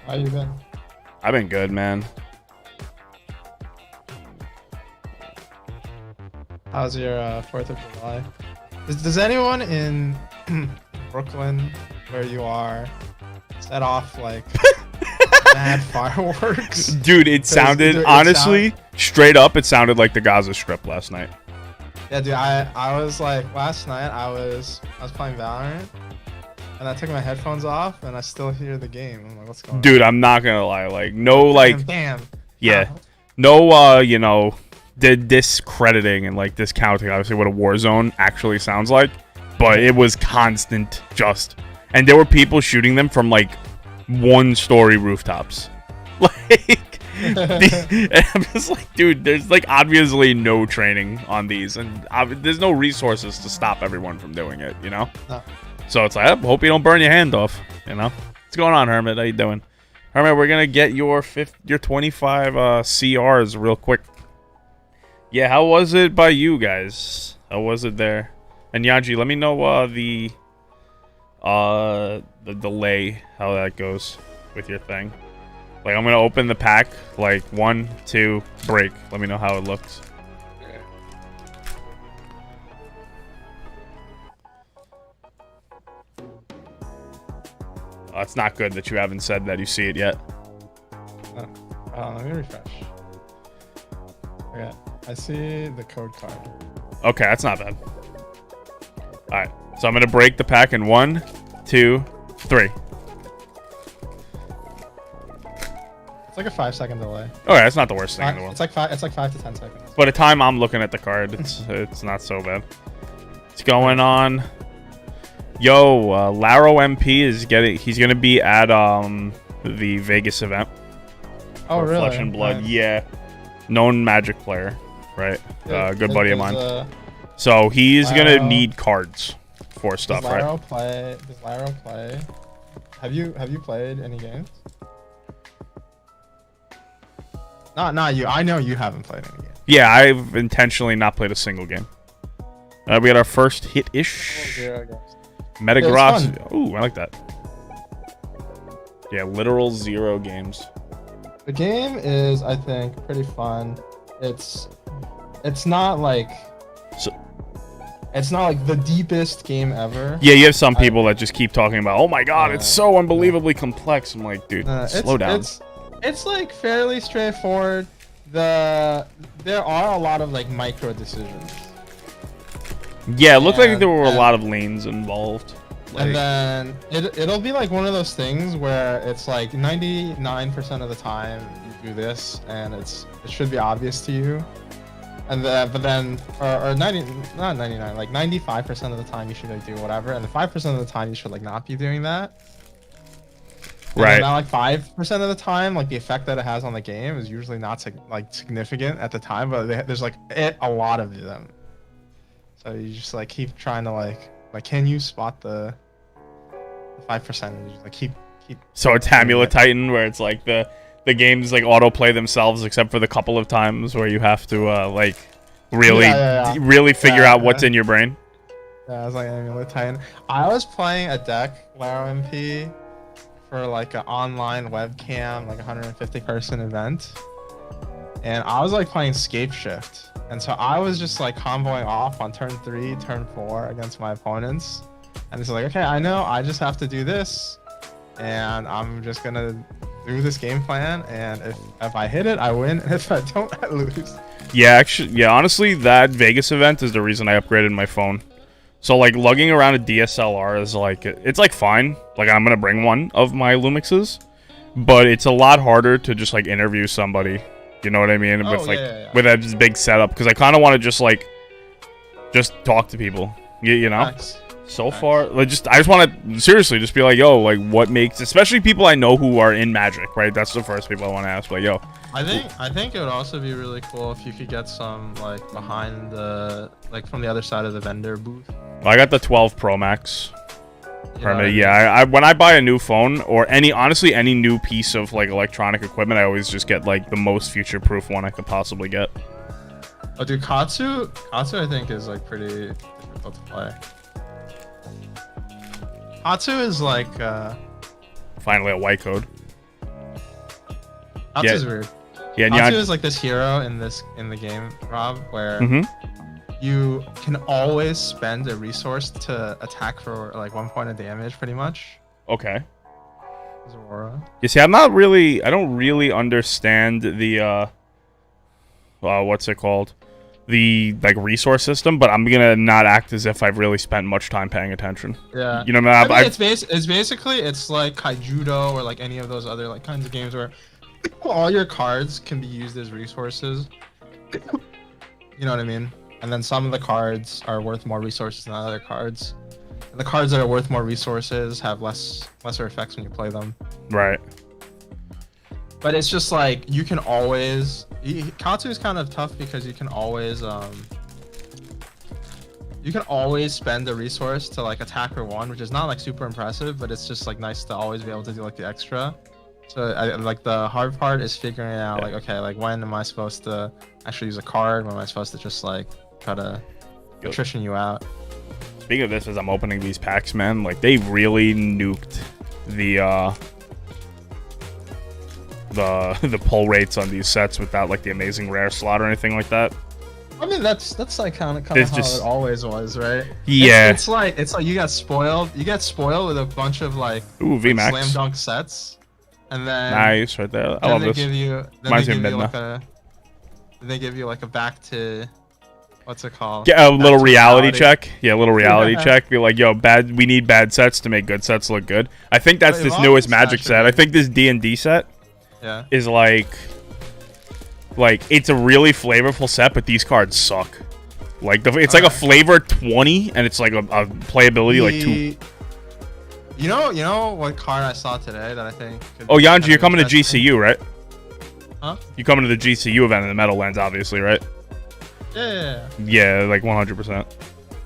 How you been? I've been good, man. How's your 4th of July? Does anyone in Brooklyn, where you are, set off like mad fireworks? Dude, it sounded, honestly, straight up, it sounded like the Gaza Strip last night. Yeah, dude, I was like, last night I was playing Valorant, and I took my headphones off, and I still hear the game. I'm like, what's going on? Dude, I'm not gonna lie, like, no, like, Damn. yeah, no, you know, discrediting and like discounting obviously what a war zone actually sounds like, but it was constant, and there were people shooting them from like 1-story rooftops. Like, and I'm just like, dude, there's like obviously no training on these, and there's no resources to stop everyone from doing it, you know. No. So it's like, I hope you don't burn your hand off, you know. What's going on, Hermit? How you doing? Hermit, we're gonna get your 25 CRs real quick. Yeah, how was it by you guys? How was it there? And Yaji, let me know the delay, how that goes with your thing. Like, I'm gonna open the pack, like 1, 2, break. Let me know how it looks. Oh, it's not good that you haven't said that you see it yet. Let me refresh. Okay, I see the code card. Okay, that's not bad. Alright, so I'm gonna break the pack in 1, 2, 3. It's like a 5-second delay. Okay, that's not the worst thing in the world. It's like 5 to 10 seconds. By the time I'm looking at the card, it's not so bad. What's going on? Yo, Laro MP he's gonna be at the Vegas event. Oh, really? Flesh and Blood, Nice. yeah. Known Magic player, right? Good buddy of mine. So he's gonna need cards for stuff, does right? Does Laro play? Have you played any games? Not you. I know you haven't played any games. Yeah, I've intentionally not played a single game. We had our first hit-ish. 0 games. Metagross. Ooh, I like that. Yeah, literal 0 games. The game is, I think, pretty fun. It's not like it's not like the deepest game ever. Yeah, you have some people that just keep talking about, oh my god, it's so unbelievably complex. I'm like, dude, slow down. It's like fairly straightforward. There are a lot of like micro decisions. Yeah, it looked like there were a lot of lanes involved. Like, and then it'll be like one of those things where it's like 99% of the time you do this and it should be obvious to you. And then, or 90, not 99, like 95% of the time you should like do whatever, and the 5% of the time you should like not be doing that. And right. Now, like 5% of the time, like the effect that it has on the game is usually not like significant at the time, but there's like a lot of them. So you just like keep trying to like can you spot the 5%? You just, like keep. So it's Hamula Titan, where it's like the games like autoplay themselves, except for the couple of times where you have to like really figure out what's in your brain. Yeah, I was like Hamula Titan. I was playing a deck Laro MP for like an online webcam, like 150 person event, and I was like playing Scape Shift. And so I was just like comboing off on turn 3, turn 4 against my opponents. And it's like, okay, I know I just have to do this. And I'm just going to do this game plan. And if I hit it, I win. And if I don't, I lose. Yeah, actually, yeah, honestly, that Vegas event is the reason I upgraded my phone. So like lugging around a DSLR is like, it's like fine. Like I'm going to bring one of my Lumixes. But it's a lot harder to just like interview somebody. You know what I mean? With with that big setup, because I kind of want to just talk to people. You know. Nice. So far, like I just want to seriously just be like, yo, like what makes, especially people I know who are in Magic, right? That's the first people I want to ask. Like, yo. I think it would also be really cool if you could get some like behind the from the other side of the vendor booth. I got the 12 Pro Max. Yeah, when I buy a new phone or honestly any new piece of like electronic equipment, I always just get like the most future-proof one I could possibly get. Oh, dude, Katsu I think is like pretty difficult to play. Katsu is like Finally a white code. Katsu's weird. Yeah, Katsu is like this hero in the game, Rob, where you can always spend a resource to attack for like 1 point of damage, pretty much. Okay. Aurora. You see, I don't really understand the what's it called? The like resource system, but I'm gonna not act as if I've really spent much time paying attention. Yeah. You know, it's basically like Kaijudo or like any of those other like kinds of games where all your cards can be used as resources. You know what I mean? And then some of the cards are worth more resources than other cards. And the cards that are worth more resources have lesser effects when you play them. Right. But it's just like you can always. Katsu is kind of tough because you can always spend a resource to like attack or one, which is not like super impressive, but it's just like nice to always be able to do like the extra. So like the hard part is figuring out like, okay, like when am I supposed to actually use a card? When am I supposed to just like try to attrition you out? Speaking of this, as I'm opening these packs, man, like they really nuked the pull rates on these sets without like the amazing rare slot or anything like that. I mean that's like kind of how it always was, right? Yeah. It's like you got spoiled. You get spoiled with a bunch of like VMAX slam dunk sets. And then nice right there. I love this. They give you like a back to what's it called? Get a little reality check. Yeah, a little reality check. Be like, yo, we need bad sets to make good sets look good. I think that's this newest Magic set. I think this D&D set is like it's a really flavorful set, but these cards suck. Like it's like a flavor 20 and it's like a playability like 2. You know what card I saw today that I think Oh, Yanji, you're coming to GCU, right? Huh? You coming to the GCU event in the Meadowlands, obviously, right? Yeah. Yeah, like 100%.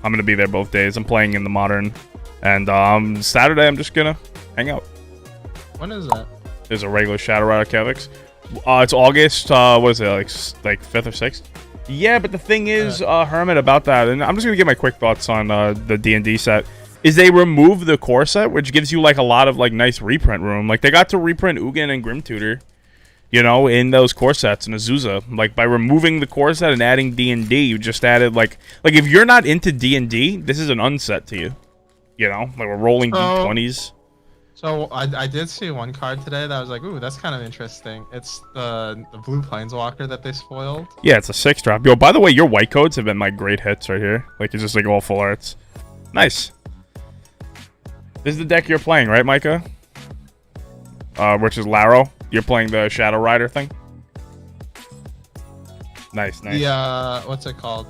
I'm gonna be there both days. I'm playing in the Modern, and Saturday I'm just gonna hang out. When is that? There's a regular Shadow Rider Kevix. It's August. What is it, like 5th or 6th? Yeah, but the thing is, Hermit, about that, and I'm just gonna give my quick thoughts on the D&D set. Is they remove the core set, which gives you like a lot of like nice reprint room. Like they got to reprint Ugin and Grim Tutor, you know, in those core sets and Azusa. Like by removing the core set and adding D&D, you just added like if you're not into D&D, this is an unset to you. You know, like we're rolling D20s. So I did see one card today that I was like, ooh, that's kind of interesting. It's the blue Planeswalker that they spoiled. Yeah, it's a 6-drop. Yo, by the way, your white codes have been like great hits right here. Like it's just like all full arts. Nice. This is the deck you're playing, right, Micah? Which is Laro. You're playing the Shadow Rider thing? Nice. The, what's it called?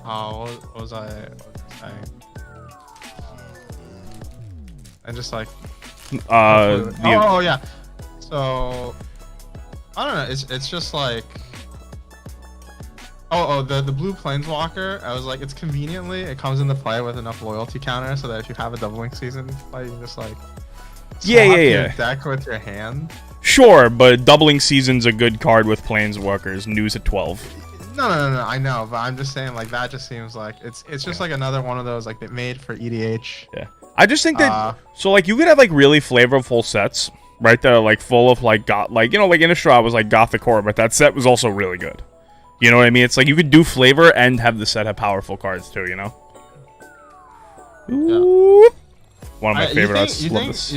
Oh, what was I saying? I just like... oh, yeah. So, I don't know. It's just like... the blue Planeswalker, I was like, it comes into play with enough loyalty counter so that if you have a doubling season play, you can just like yeah. deck with your hand. Sure, but doubling season's a good card with Planeswalkers. News at 12. No, I know, but I'm just saying like that just seems like it's just like another one of those like they made for EDH. Yeah, I just think that so like you could have like really flavorful sets right there, like full of like like Innistrad was like Gothic core, but that set was also really good. You know what I mean? It's like you could do flavor and have the set have powerful cards too, you know? Ooh. Yeah. One of my favorite arts. You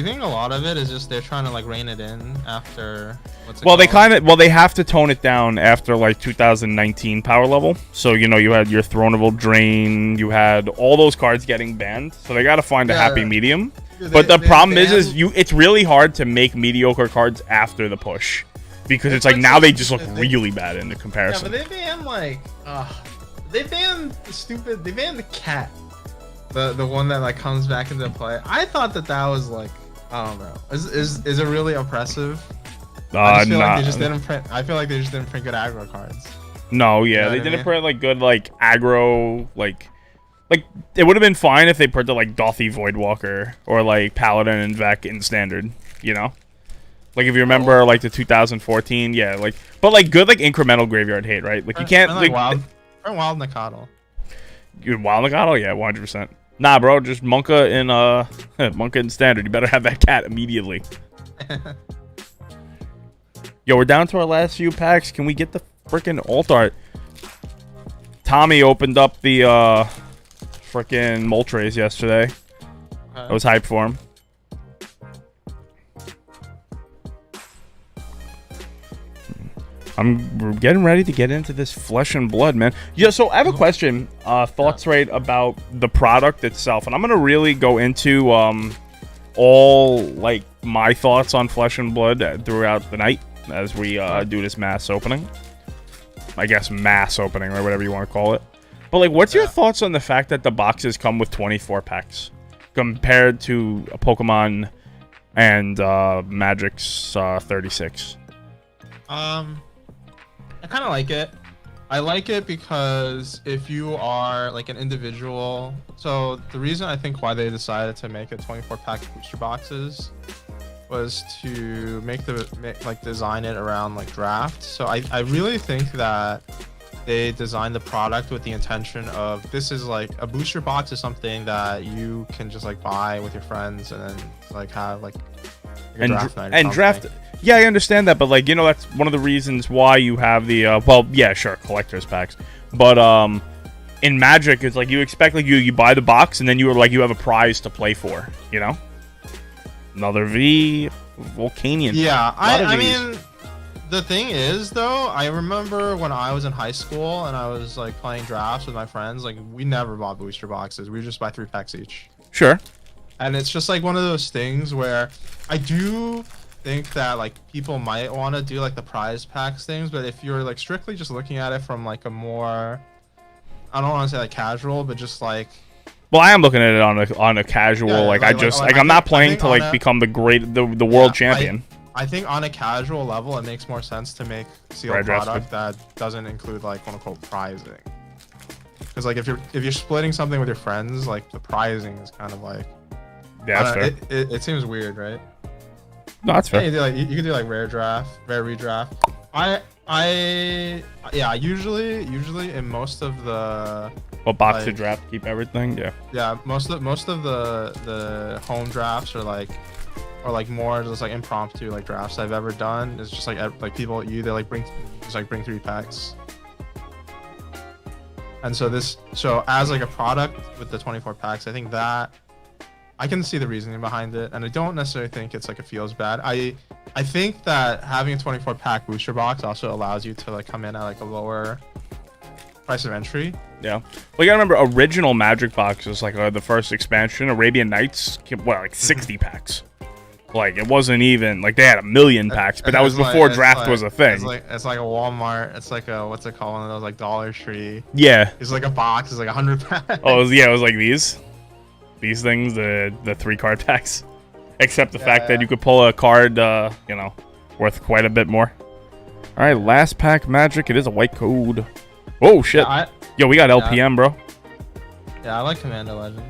think a lot of it is just they're trying to like rein it in after they have to tone it down after like 2019 power level. So, you know, you had your Throneville Drain, you had all those cards getting banned. So they got to find a happy medium. But the problem is it's really hard to make mediocre cards after the push. Because it's like now they just look really bad in the comparison. Yeah, but they banned they banned the cat. The one that like comes back into play. I thought that was like, I don't know. Is it really oppressive? I feel like they just didn't print. I feel like they just didn't print good aggro cards. No, yeah, they didn't print like good like aggro like it would have been fine if they printed like Dothy Voidwalker or like Paladin and Vec in standard, you know? Like if you remember, like the 2014, yeah, like, but like good, like incremental graveyard hate, right? Like you can't like wild Nakatl. You wild Nagato, yeah, 100%. Nah, bro, just Monka in Monka in standard. You better have that cat immediately. Yo, we're down to our last few packs. Can we get the freaking alt art? Tommy opened up the freaking Moltres yesterday. I was hyped for him. We're getting ready to get into this Flesh and Blood, man. Yeah, so I have a question. Thoughts, right, about the product itself. And I'm going to really go into all, like, my thoughts on Flesh and Blood throughout the night as we do this mass opening. I guess mass opening, or whatever you want to call it. But, like, what's your thoughts on the fact that the boxes come with 24 packs compared to a Pokemon and Magic's 36? I kind of like it. I like it because if you are like an individual, so the reason I think why they decided to make it 24 pack booster boxes was to design it around like draft. So I really think that they designed the product with the intention of this is like a booster box is something that you can just like buy with your friends and then like have like a draft night or something. Draft. Yeah, I understand that, but like, you know, that's one of the reasons why you have the well, yeah, sure, collector's packs. But in Magic, it's like you expect like you buy the box and then you have a prize to play for, you know? Another V, Volcanion. Yeah, I mean, the thing is though, I remember when I was in high school and I was like playing drafts with my friends, like we never bought booster boxes. We would just buy 3 packs each. Sure. And it's just like one of those things where I do think that like people might want to do like the prize packs things, but if you're like strictly just looking at it from like a more, I don't want to say like casual, but just like, well, I am looking at it on a casual, I'm not playing to like become the world champion. I think on a casual level, it makes more sense to make sealed product that doesn't include like quote unquote prizing. Because like if you're splitting something with your friends, like the prizing is kind of like, yeah, that's fair. It seems weird, right? No, that's fair. Yeah, you can do like rare redraft. Usually in most of the box to draft, keep everything. Yeah, most of the home drafts are more just like impromptu like drafts I've ever done. It's just like people they bring 3 packs. And so as like a product with the 24 packs, I think that I can see the reasoning behind it, and I don't necessarily think it's like it feels bad. I think that having a 24 pack booster box also allows you to like come in at like a lower price of entry. Yeah. Well, you gotta remember, original Magic boxes, like the first expansion, Arabian Nights, like 60 packs. Like it wasn't even like they had 1 million packs, but that was before draft was a thing. It's like a Walmart. It's like a what's it called? One of those like Dollar Tree. Yeah. It's like a box. It's like 100 packs. Oh, it was like these things, the 3-card packs, except the fact that you could pull a card, worth quite a bit more. All right, last pack Magic. It is a white code. Oh shit! Yo, we got LPM, bro. Yeah, I like Commander Legend.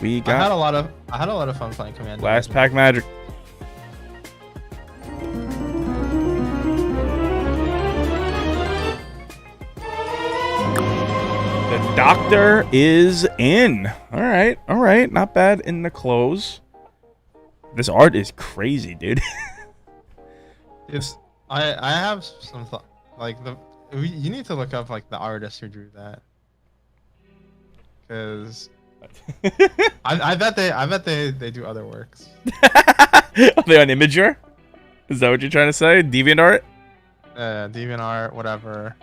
I had a lot of fun playing Commander. Last pack Magic. The Doctor is in. All right, not bad in the close. This art is crazy, dude. I have some thought. Like you need to look up like the artist who drew that, because I bet they do other works. Are they on Imager? Is that what you're trying to say? DeviantArt? DeviantArt, whatever.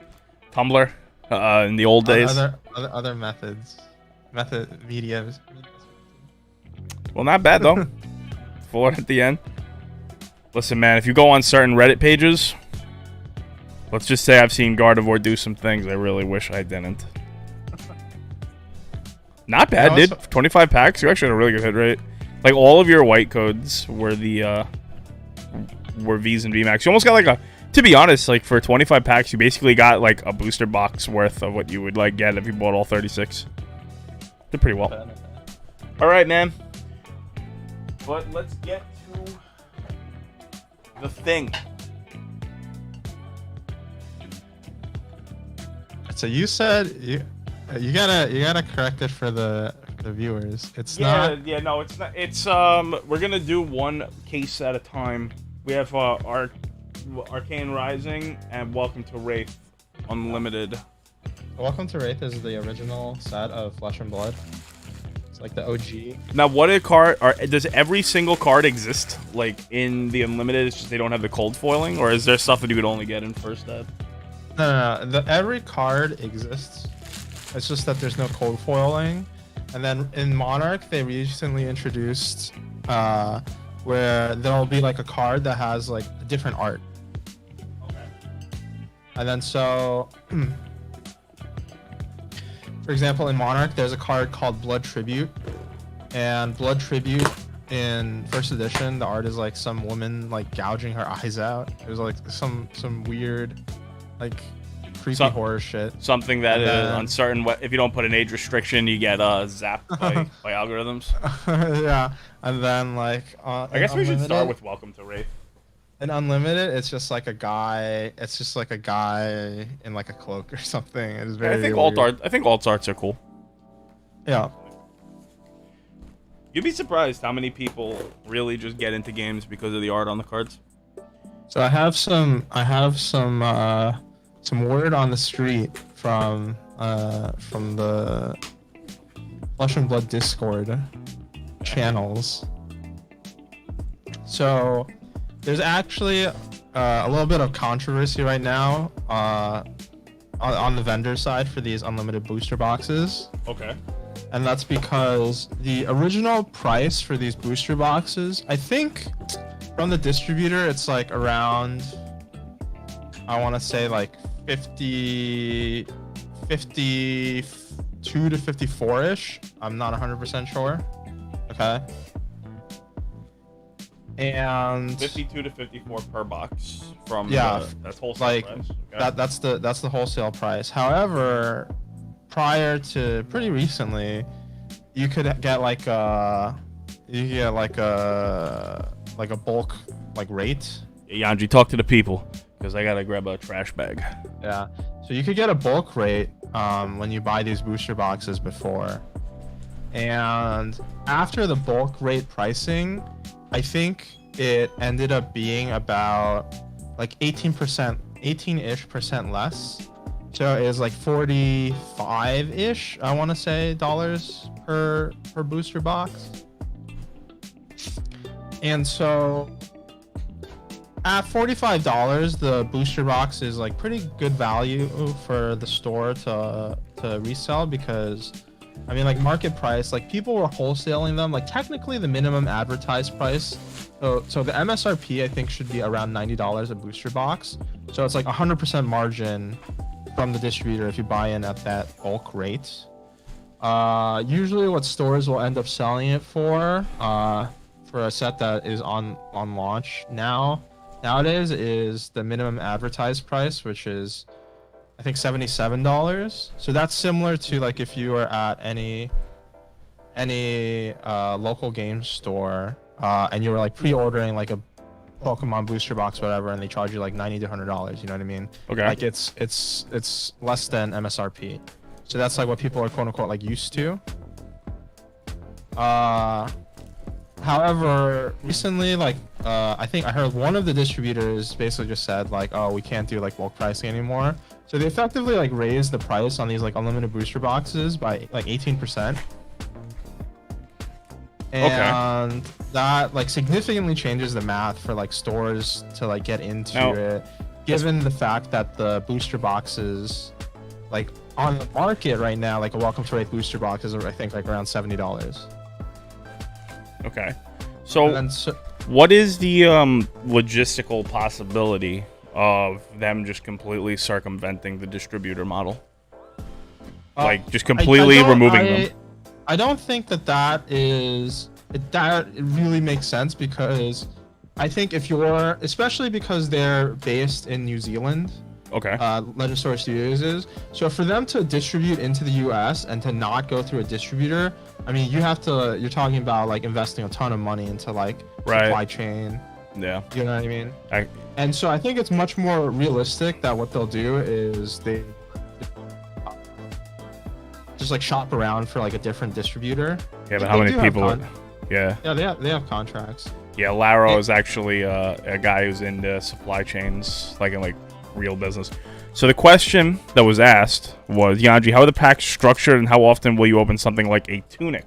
Tumblr. In the old days. Other mediums. Well, not bad though. Full art at the end. Listen, man, if you go on certain Reddit pages, let's just say I've seen Gardevoir do some things I really wish I didn't. Not bad, dude. 25 packs. You actually had a really good hit rate. Like all of your white codes were were V's and VMAX. You almost got like a. To be honest, like for 25 packs, you basically got like a booster box worth of what you would like get if you bought all 36. Did pretty well. All right, man. But let's get to The Thing. So you said you gotta correct it for the viewers. It's not. Yeah, no, it's not. It's we're gonna do one case at a time. We have Arcane Rising and Welcome to Wraith Unlimited. Welcome to Wraith is the original set of Flesh and Blood. It's like the OG. Now, what a card does every single card exist like in the Unlimited? It's just they don't have the cold foiling, or is there stuff that you could only get in first ed? No. Every card exists. It's just that there's no cold foiling. And then in Monarch, they recently introduced where there'll be like a card that has like different art. Okay. And then so, for example, in Monarch, there's a card called Blood Tribute. And Blood Tribute in first edition, the art is like some woman like gouging her eyes out. It was like some weird, like creepy horror shit. Something that is uncertain. If you don't put an age restriction, you get zapped by algorithms. Yeah, and then like I guess we should start with Welcome to Wraith. In Unlimited, it's just like a guy. It's just like a guy in like a cloak or something. It's very. I think alt arts are cool. Yeah. You'd be surprised how many people really just get into games because of the art on the cards. So I have some word on the street from the Flesh and Blood Discord channels. So there's actually a little bit of controversy right now on the vendor side for these unlimited booster boxes. Okay. And that's because the original price for these booster boxes, I think from the distributor, it's like around, I want to say like 52 to 54-ish. I'm not 100% sure. Okay. And 52 to 54 per box from that's wholesale like price. Okay. that's the wholesale price. However, prior to pretty recently, you could get like a bulk like rate. Yeah, Yanji, talk to the people because I gotta grab a trash bag. Yeah, so you could get a bulk rate when you buy these booster boxes before, and after the bulk rate pricing, I think it ended up being about like 18%, less. So it was like 45-ish, I want to say, dollars per booster box. And so at $45, the booster box is like pretty good value for the store to resell, because I mean, like market price, like people were wholesaling them, like technically the minimum advertised price. So the MSRP I think should be around $90 a booster box. So it's like 100% margin from the distributor if you buy in at that bulk rate. Usually what stores will end up selling it for a set that is on launch nowadays is the minimum advertised price, which is I think $77. So that's similar to like if you were at any local game store and you were like pre-ordering like a Pokemon booster box, whatever, and they charge you like $90 to $100. You know what I mean? Okay. Like it's less than MSRP. So that's like what people are quote unquote like used to. However, recently, like I think I heard one of the distributors basically just said like, oh, we can't do like bulk pricing anymore. So they effectively like raised the price on these like unlimited booster boxes by like 18%. And that like significantly changes the math for like stores to like get into it, given the fact that the booster boxes like on the market right now, like a Welcome to Wraith booster box is I think like around $70. Okay. So what is the logistical possibility of them just completely circumventing the distributor model? Like just completely removing them? I don't think that really makes sense, because I think if you're, especially because they're based in New Zealand, okay, Legend Store Studios is, so for them to distribute into the US and to not go through a distributor, I mean, you're talking about like investing a ton of money into like supply chain Yeah. You know what I mean? And so I think it's much more realistic that what they'll do is they just like shop around for like a different distributor. Yeah, but how many people? Yeah. Yeah, they have contracts. Yeah, Laro is actually a guy who's into supply chains, like in like real business. So the question that was asked was, Yanji, how are the packs structured, and how often will you open something like a tunic?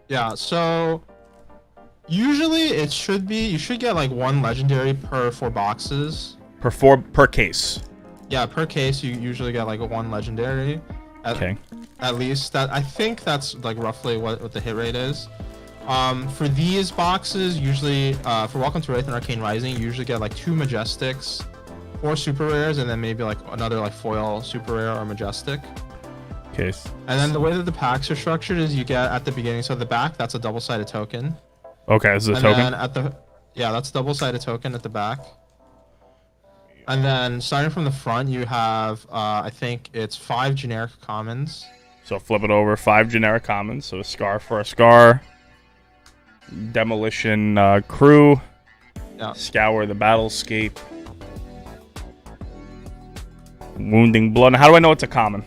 Yeah, so usually you should get like 1 legendary per 4 boxes. Per case. Yeah, per case you usually get like 1 legendary. Okay. At least that I think that's like roughly what the hit rate is. For these boxes, usually for Welcome to Wraith and Arcane Rising, you usually get like 2 majestics, 4 super rares, and then maybe like another like foil super rare or majestic. Okay. And then the way that the packs are structured is you get at the beginning, so the back, that's a double-sided token. Okay, this is a token? Then that's a double-sided token at the back. And then starting from the front, you have I think it's 5 generic commons. So flip it over, 5 generic commons. So a scar for a scar, demolition crew, scour the battlescape, wounding blood. Now, how do I know it's a common?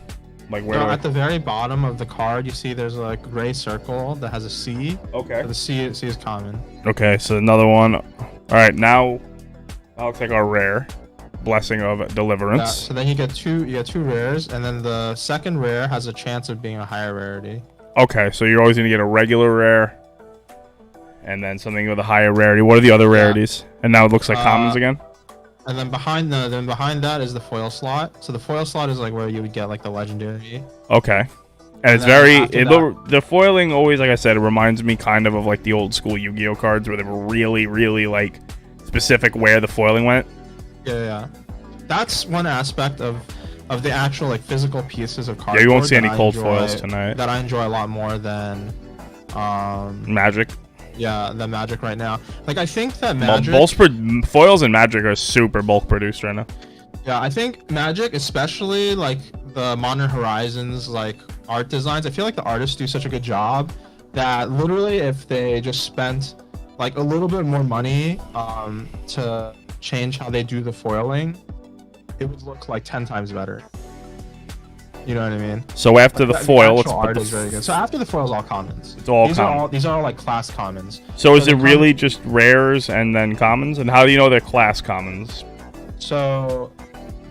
Like where? So at the very bottom of the card, you see there's a gray circle that has a C. Okay. So the C is common. Okay, so another one. All right, now that looks like our rare. Blessing of Deliverance. Yeah, so then you get two rares, and then the second rare has a chance of being a higher rarity. Okay, so you're always gonna get a regular rare, and then something with a higher rarity. What are the other rarities? And now it looks like commons again. And then behind that is the foil slot. So the foil slot is like where you would get like the legendary. Okay, and it's the foiling always, like I said, it reminds me kind of like the old school Yu-Gi-Oh cards where they were really, really like specific where the foiling went. Yeah. That's one aspect of the actual like physical pieces of cardboard. Yeah, you won't see any cold foils tonight. That I enjoy a lot more than Magic. Yeah, the Magic right now. Like I think that Magic foils and Magic are super bulk produced right now. Yeah, I think Magic, especially like the Modern Horizons like art designs, I feel like the artists do such a good job that literally if they just spent like a little bit more money to change how they do the foiling, it would look like 10 times better. You know what I mean? So after the foil, let's art is very good. So after the foil is all commons. It's all commons. These are all like class commons. So is it really just rares and then commons? And how do you know they're class commons? So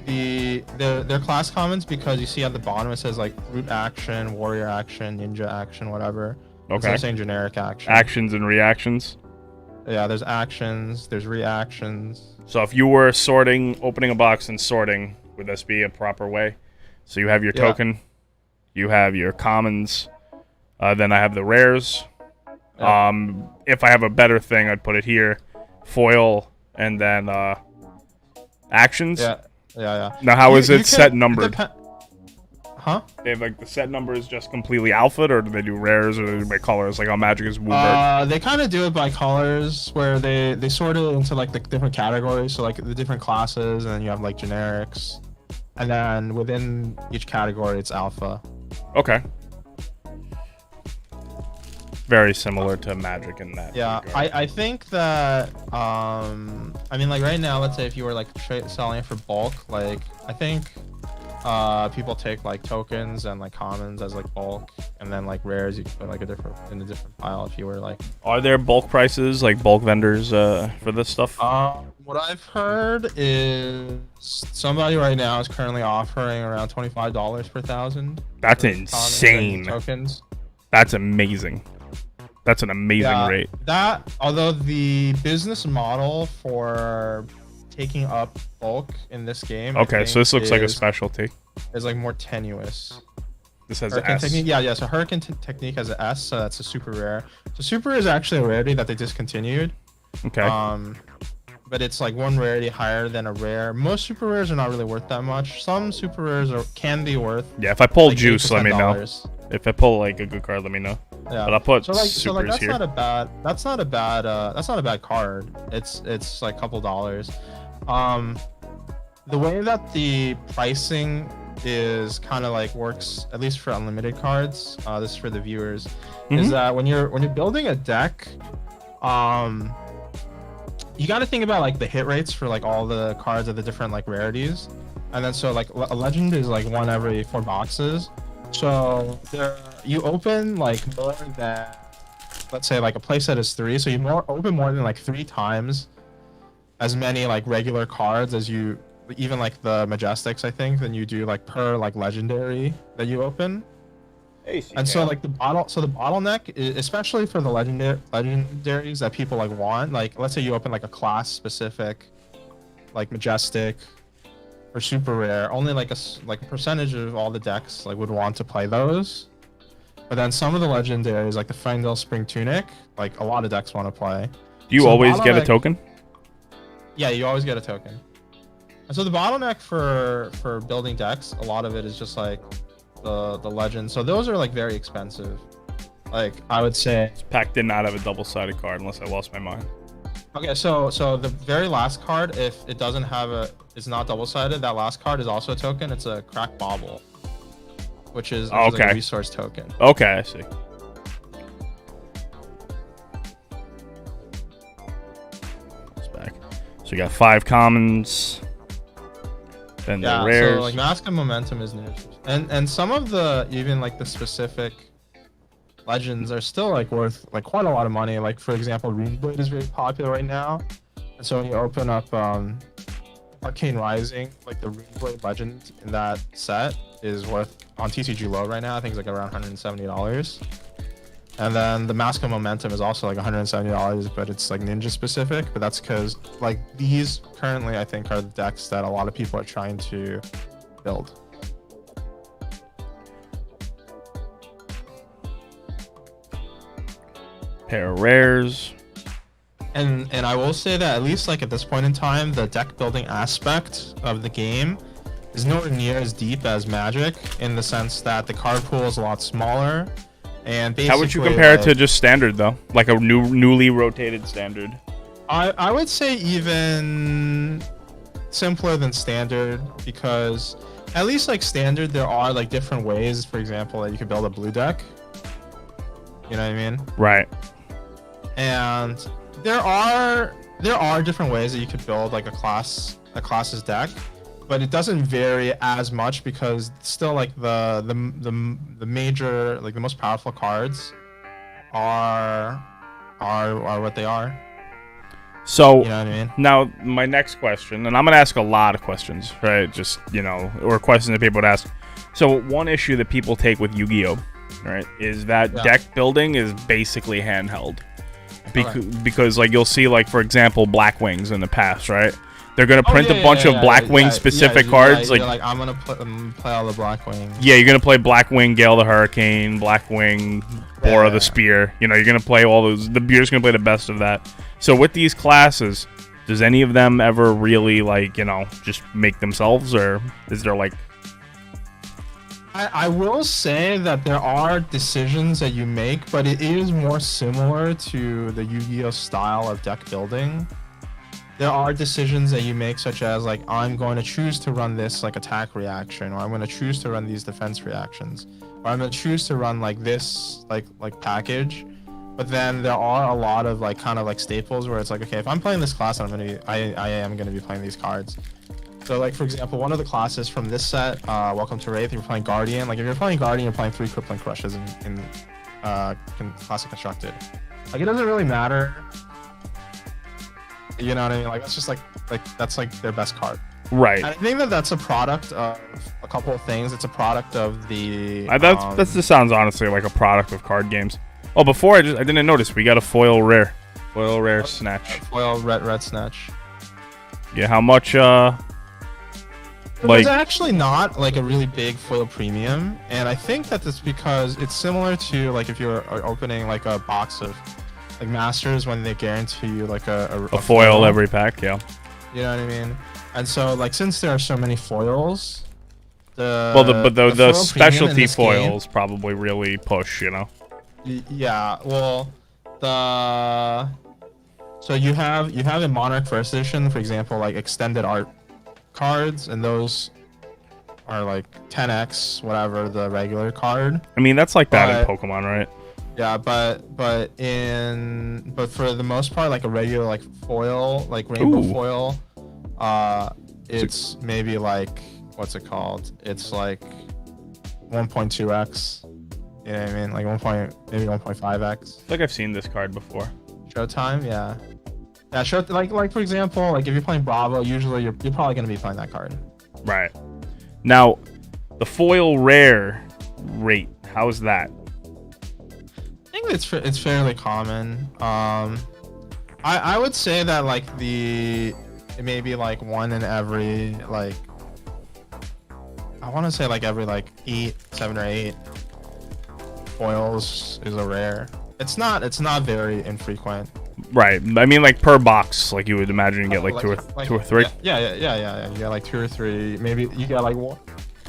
they're class commons because you see at the bottom it says like root action, warrior action, ninja action, whatever. Okay. Instead of saying generic action. Actions and reactions. Yeah, there's actions, there's reactions. So if you were sorting, opening a box and sorting, would this be a proper way? So you have your token, you have your commons, then I have the rares. If I have a better thing, I'd put it here, foil, and then actions. Yeah. Now, how is it set numbered? Huh? They have like the set number is just completely alpha, or do they do rares, or do they do by colors? Like how Magic is Woobird. They kind of do it by colors, where they sort it into like the different categories. So like the different classes, and then you have like generics, and then within each category, it's alpha. Okay. Very similar to Magic in that. Yeah, I think that I mean like right now, let's say if you were like selling it for bulk, like I think people take like tokens and like commons as like bulk, and then like rares you put like in a different pile if you were like. Are there bulk prices, like bulk vendors for this stuff? What I've heard is somebody right now is currently offering around $25 per 1,000. That's insane. Tokens. That's amazing. That's an amazing rate. That, although the business model for taking up bulk in this game. Okay, so this looks like a specialty. Is like more tenuous. This has Hurricane S. Technique, yeah. So Hurricane Technique has an S, so that's a super rare. So super is actually a rarity that they discontinued. Okay. But it's like one rarity higher than a rare. Most super rares are not really worth that much. Some super rares can be worth. Yeah, if I pull like juice, let me know. If I pull like a good card, let me know. Yeah. But I'll put so supers here. That's not a bad card. It's like a couple dollars. The way that the pricing is kind of like works, at least for unlimited cards, this is for the viewers, is that when you're building a deck, you got to think about like the hit rates for like all the cards of the different like rarities, and then so like a legend is like one every 4 boxes. So there, you open like more than, let's say like a playset is 3, so you open more than like 3 times as many like regular cards as you, even like the Majestics, I think, than you do like per like legendary that you open. And so like the bottleneck, especially for the legendaries that people like want, like let's say you open like a class specific, like Majestic or super rare, only like a percentage of all the decks like would want to play those. But then some of the legendaries, like the Fangdale Spring Tunic, like a lot of decks want to play. Do you always get a token? Yeah, you always get a token. And so the bottleneck for building decks, a lot of it is just like the legends. So those are like very expensive. Like I would say This pack did not have a double-sided card unless I lost my mind. okay, so the very last card, if it doesn't have it's not double-sided, that last card is also a token. It's a Crack Bauble, which is like a resource token. Okay, I see. It's back. So you got 5 commons. Then the rares. So like Mask of Momentum is new. And some of the, even like the specific legends are still like worth like quite a lot of money. Like for example, Runeblade is very popular right now. And so when you open up Arcane Rising, like the Runeblade legend in that set is worth on TCG low right now. I think it's like around $170. And then the Mask of Momentum is also like $170, but it's like ninja specific. But that's because like these currently I think are the decks that a lot of people are trying to build. Pair of rares. And I will say that at least like at this point in time, the deck building aspect of the game is nowhere near as deep as Magic, in the sense that the card pool is a lot smaller. And basically, how would you compare it to just standard though, like a newly rotated standard? I would say even simpler than standard, because at least like standard there are like different ways, for example, that you could build a blue deck. You know what I mean? Right. And there are different ways that you could build like a class's deck, but it doesn't vary as much, because still like the major, like the most powerful cards are what they are. So you know what I mean? Now my next question, and I'm gonna ask a lot of questions, right? Just, you know, or questions that people would ask. So one issue that people take with Yu-Gi-Oh, right, is that deck building is basically handheld. Because like you'll see, like for example, Black Wings in the past, right? They're gonna print a bunch of Black Wing specific cards. Like I'm gonna play all the Black Wings. Yeah, you're gonna play Black Wing Gale the Hurricane, Black Wing Bora the Spear. You know, you're gonna play all those. You're just gonna play the best of that. So with these classes, does any of them ever really, like, you know, just make themselves, or is there like? I will say that there are decisions that you make, but it is more similar to the Yu-Gi-Oh style of deck building. There are decisions that you make, such as like, I'm going to choose to run this like attack reaction, or I'm going to choose to run these defense reactions, or I'm going to choose to run like this like package. But then there are a lot of like kind of like staples where it's like, okay, if I'm playing this class, I am going to be playing these cards. So like for example, one of the classes from this set, Welcome to Wraith, you're playing Guardian. Like if you're playing Guardian, you're playing 3 Crippling Crushes in Classic Constructed. Like it doesn't really matter. You know what I mean? Like that's just like that's like their best card. Right. And I think that that's a product of a couple of things. It's a product of the. That just sounds honestly like a product of card games. Oh, before I didn't notice we got a foil rare snatch. Foil red snatch. Yeah, how much? It's actually not like a really big foil premium, and I think that that's because it's similar to like if you're opening like a box of like Masters, when they guarantee you like a foil every pack. Yeah. You know what I mean? And so like since there are so many foils, the specialty foils probably really push, you know. Yeah. Well, so you have in Monarch First Edition, for example, like extended art cards, and those are like 10x whatever the regular card. I mean, that's like that in Pokemon, right? Yeah, but for the most part, like a regular like foil, like rainbow Ooh. foil, it's maybe like what's it called? It's like 1.2x. You know what I mean? Like maybe 1.5x. I feel like I've seen this card before. Showtime, yeah. Yeah, like for example, like if you're playing Bravo, usually you're probably gonna be playing that card. Right. Now, the foil rare rate, how's that? I think it's fairly common. I would say that like it may be like one in every like I want to say like every like 7 or 8 foils is a rare. It's not very infrequent. Right. I mean, like per box, like you would imagine you get like, two or three. Yeah. You got like 2 or 3. Maybe you got like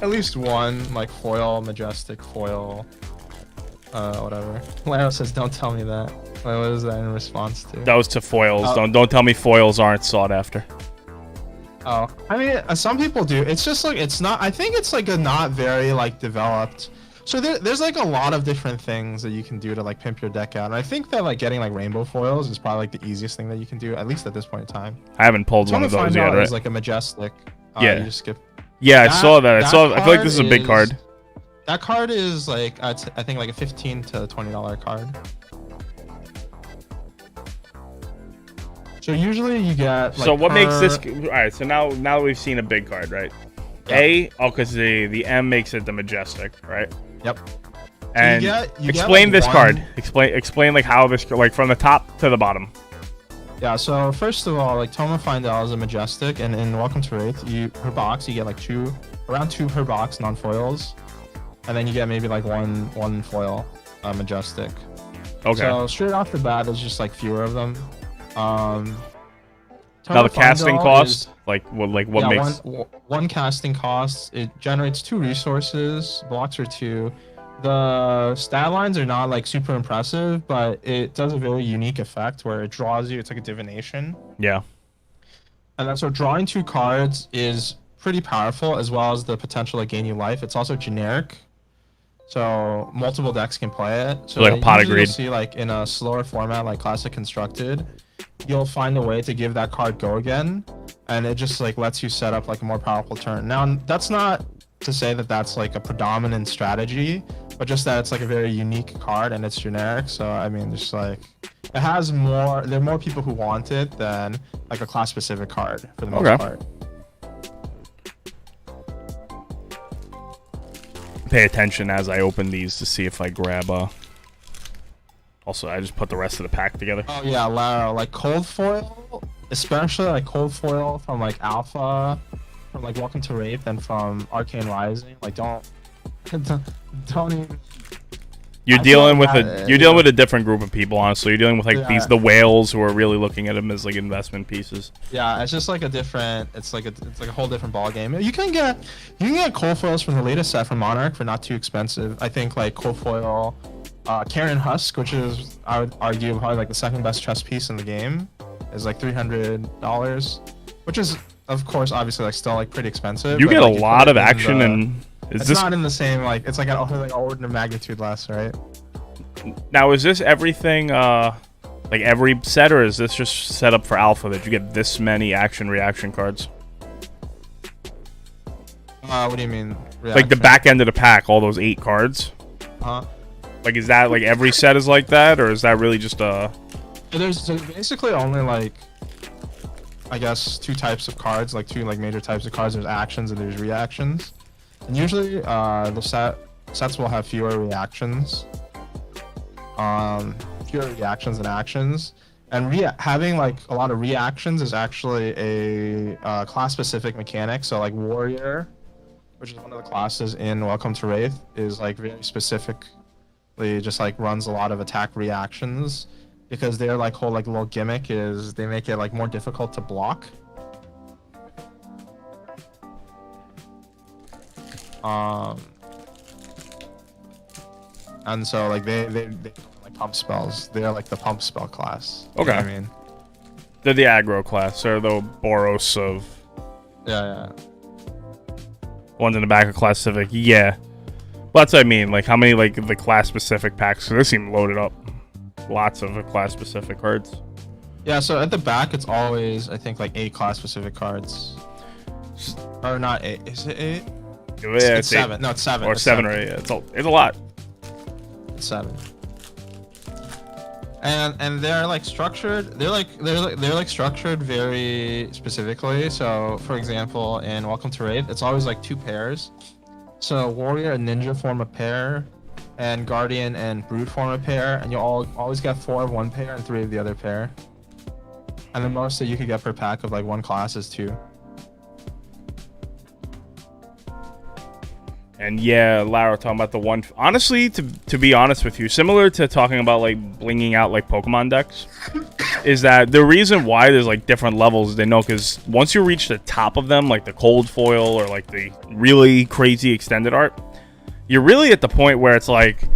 at least one like foil, majestic foil. Whatever. Laro says, "Don't tell me that." What is that in response to? That was to foils. Don't tell me foils aren't sought after. Oh, I mean, some people do. It's just like it's not. I think it's like a not very like developed. So there's like a lot of different things that you can do to like pimp your deck out, and I think that like getting like rainbow foils is probably like the easiest thing that you can do, at least at this point in time. I haven't pulled one of those yet, right? Is like a majestic. Yeah. You just skip. Yeah, I saw that. I feel like this is a big card. That card is like I think like a $15 to $20 card. So usually you get. Like, so what makes this? All right. So now we've seen a big card, right? Yep. Because the M makes it the majestic, right? Yep. And so you explain get, like, this card. Explain like how this like from the top to the bottom. Yeah. So first of all, like Toma Findel is a majestic, and in Welcome to Wraith, per box you get like around 2 per box non-foils, and then you get maybe like one foil majestic. Okay. So straight off the bat, there's just like fewer of them. Now the casting cost, what makes one casting cost? It generates 2 resources. Blocks are 2. The stat lines are not like super impressive, but it does a very unique effect where it draws you. It's like a divination. Yeah. And then so drawing 2 cards is pretty powerful, as well as the potential to gain you life. It's also generic, so multiple decks can play it. So like a pot of greed. You'll see like in a slower format like Classic Constructed, you'll find a way to give that card go again, and it just like lets you set up like a more powerful turn. Now that's not to say that that's like a predominant strategy, but just that it's like a very unique card and it's generic. So I mean, just like it has more. There are more people who want it than like a class specific card for the most part. Pay attention as I open these to see if I grab Also, I just put the rest of the pack together. Oh yeah, Laro, like cold foil, especially like cold foil from like Alpha, from like Welcome to Wraith, and from Arcane Rising. Like don't even. You're dealing with a different group of people, honestly. You're dealing with like the whales who are really looking at them as like investment pieces. Yeah, it's just like a different. It's like a whole different ball game. You can get cold foils from the latest set from Monarch for not too expensive. I think like cold foil, Karen Husk, which is I would argue probably like the second best chess piece in the game, is like $300, which is of course obviously like still like pretty expensive. You get a lot of action and. It's not in the same like it's like an order of magnitude less, right? Now is this everything like every set, or is this just set up for Alpha that you get this many action reaction cards? What do you mean? Reaction? Like the back end of the pack, all those 8 cards. Like is that like every set is like that, or is that really just a? There's basically only like I guess 2 types of cards, like 2 like major types of cards. There's actions and there's reactions. And usually, the sets will have fewer reactions. Fewer reactions than actions. And having like a lot of reactions is actually a class-specific mechanic. So like Warrior, which is one of the classes in Welcome to Wraith, is like very specifically just like runs a lot of attack reactions, because their like whole like little gimmick is they make it like more difficult to block. And so like they like pump spells. They're like the pump spell class. Okay. You know what I mean, they're the aggro class. They're the Boros of. Yeah. Ones in the back of Class Civic. Yeah. Well, that's what I mean. Like, how many like the class specific packs? So they seem loaded up. Lots of class specific cards. Yeah, so at the back it's always I think like 8 class specific cards. Or not 8. Is it 8? Yeah, it's 7. No, it's 7. Or it's 7 or 8. It's a lot. It's 7. And they're like structured. They're like structured very specifically. So for example, in Welcome to Raid, it's always like 2 pairs. So Warrior and Ninja form a pair, and Guardian and Brute form a pair, and you'll always get 4 of one pair and 3 of the other pair. And the most that you could get per pack of like one class is 2. And yeah, Lara talking about the one. Honestly, to be honest with you, similar to talking about like blinging out like Pokemon decks, is that the reason why there's like different levels they know, because once you reach the top of them, like the cold foil or like the really crazy extended art, you're really at the point where it's like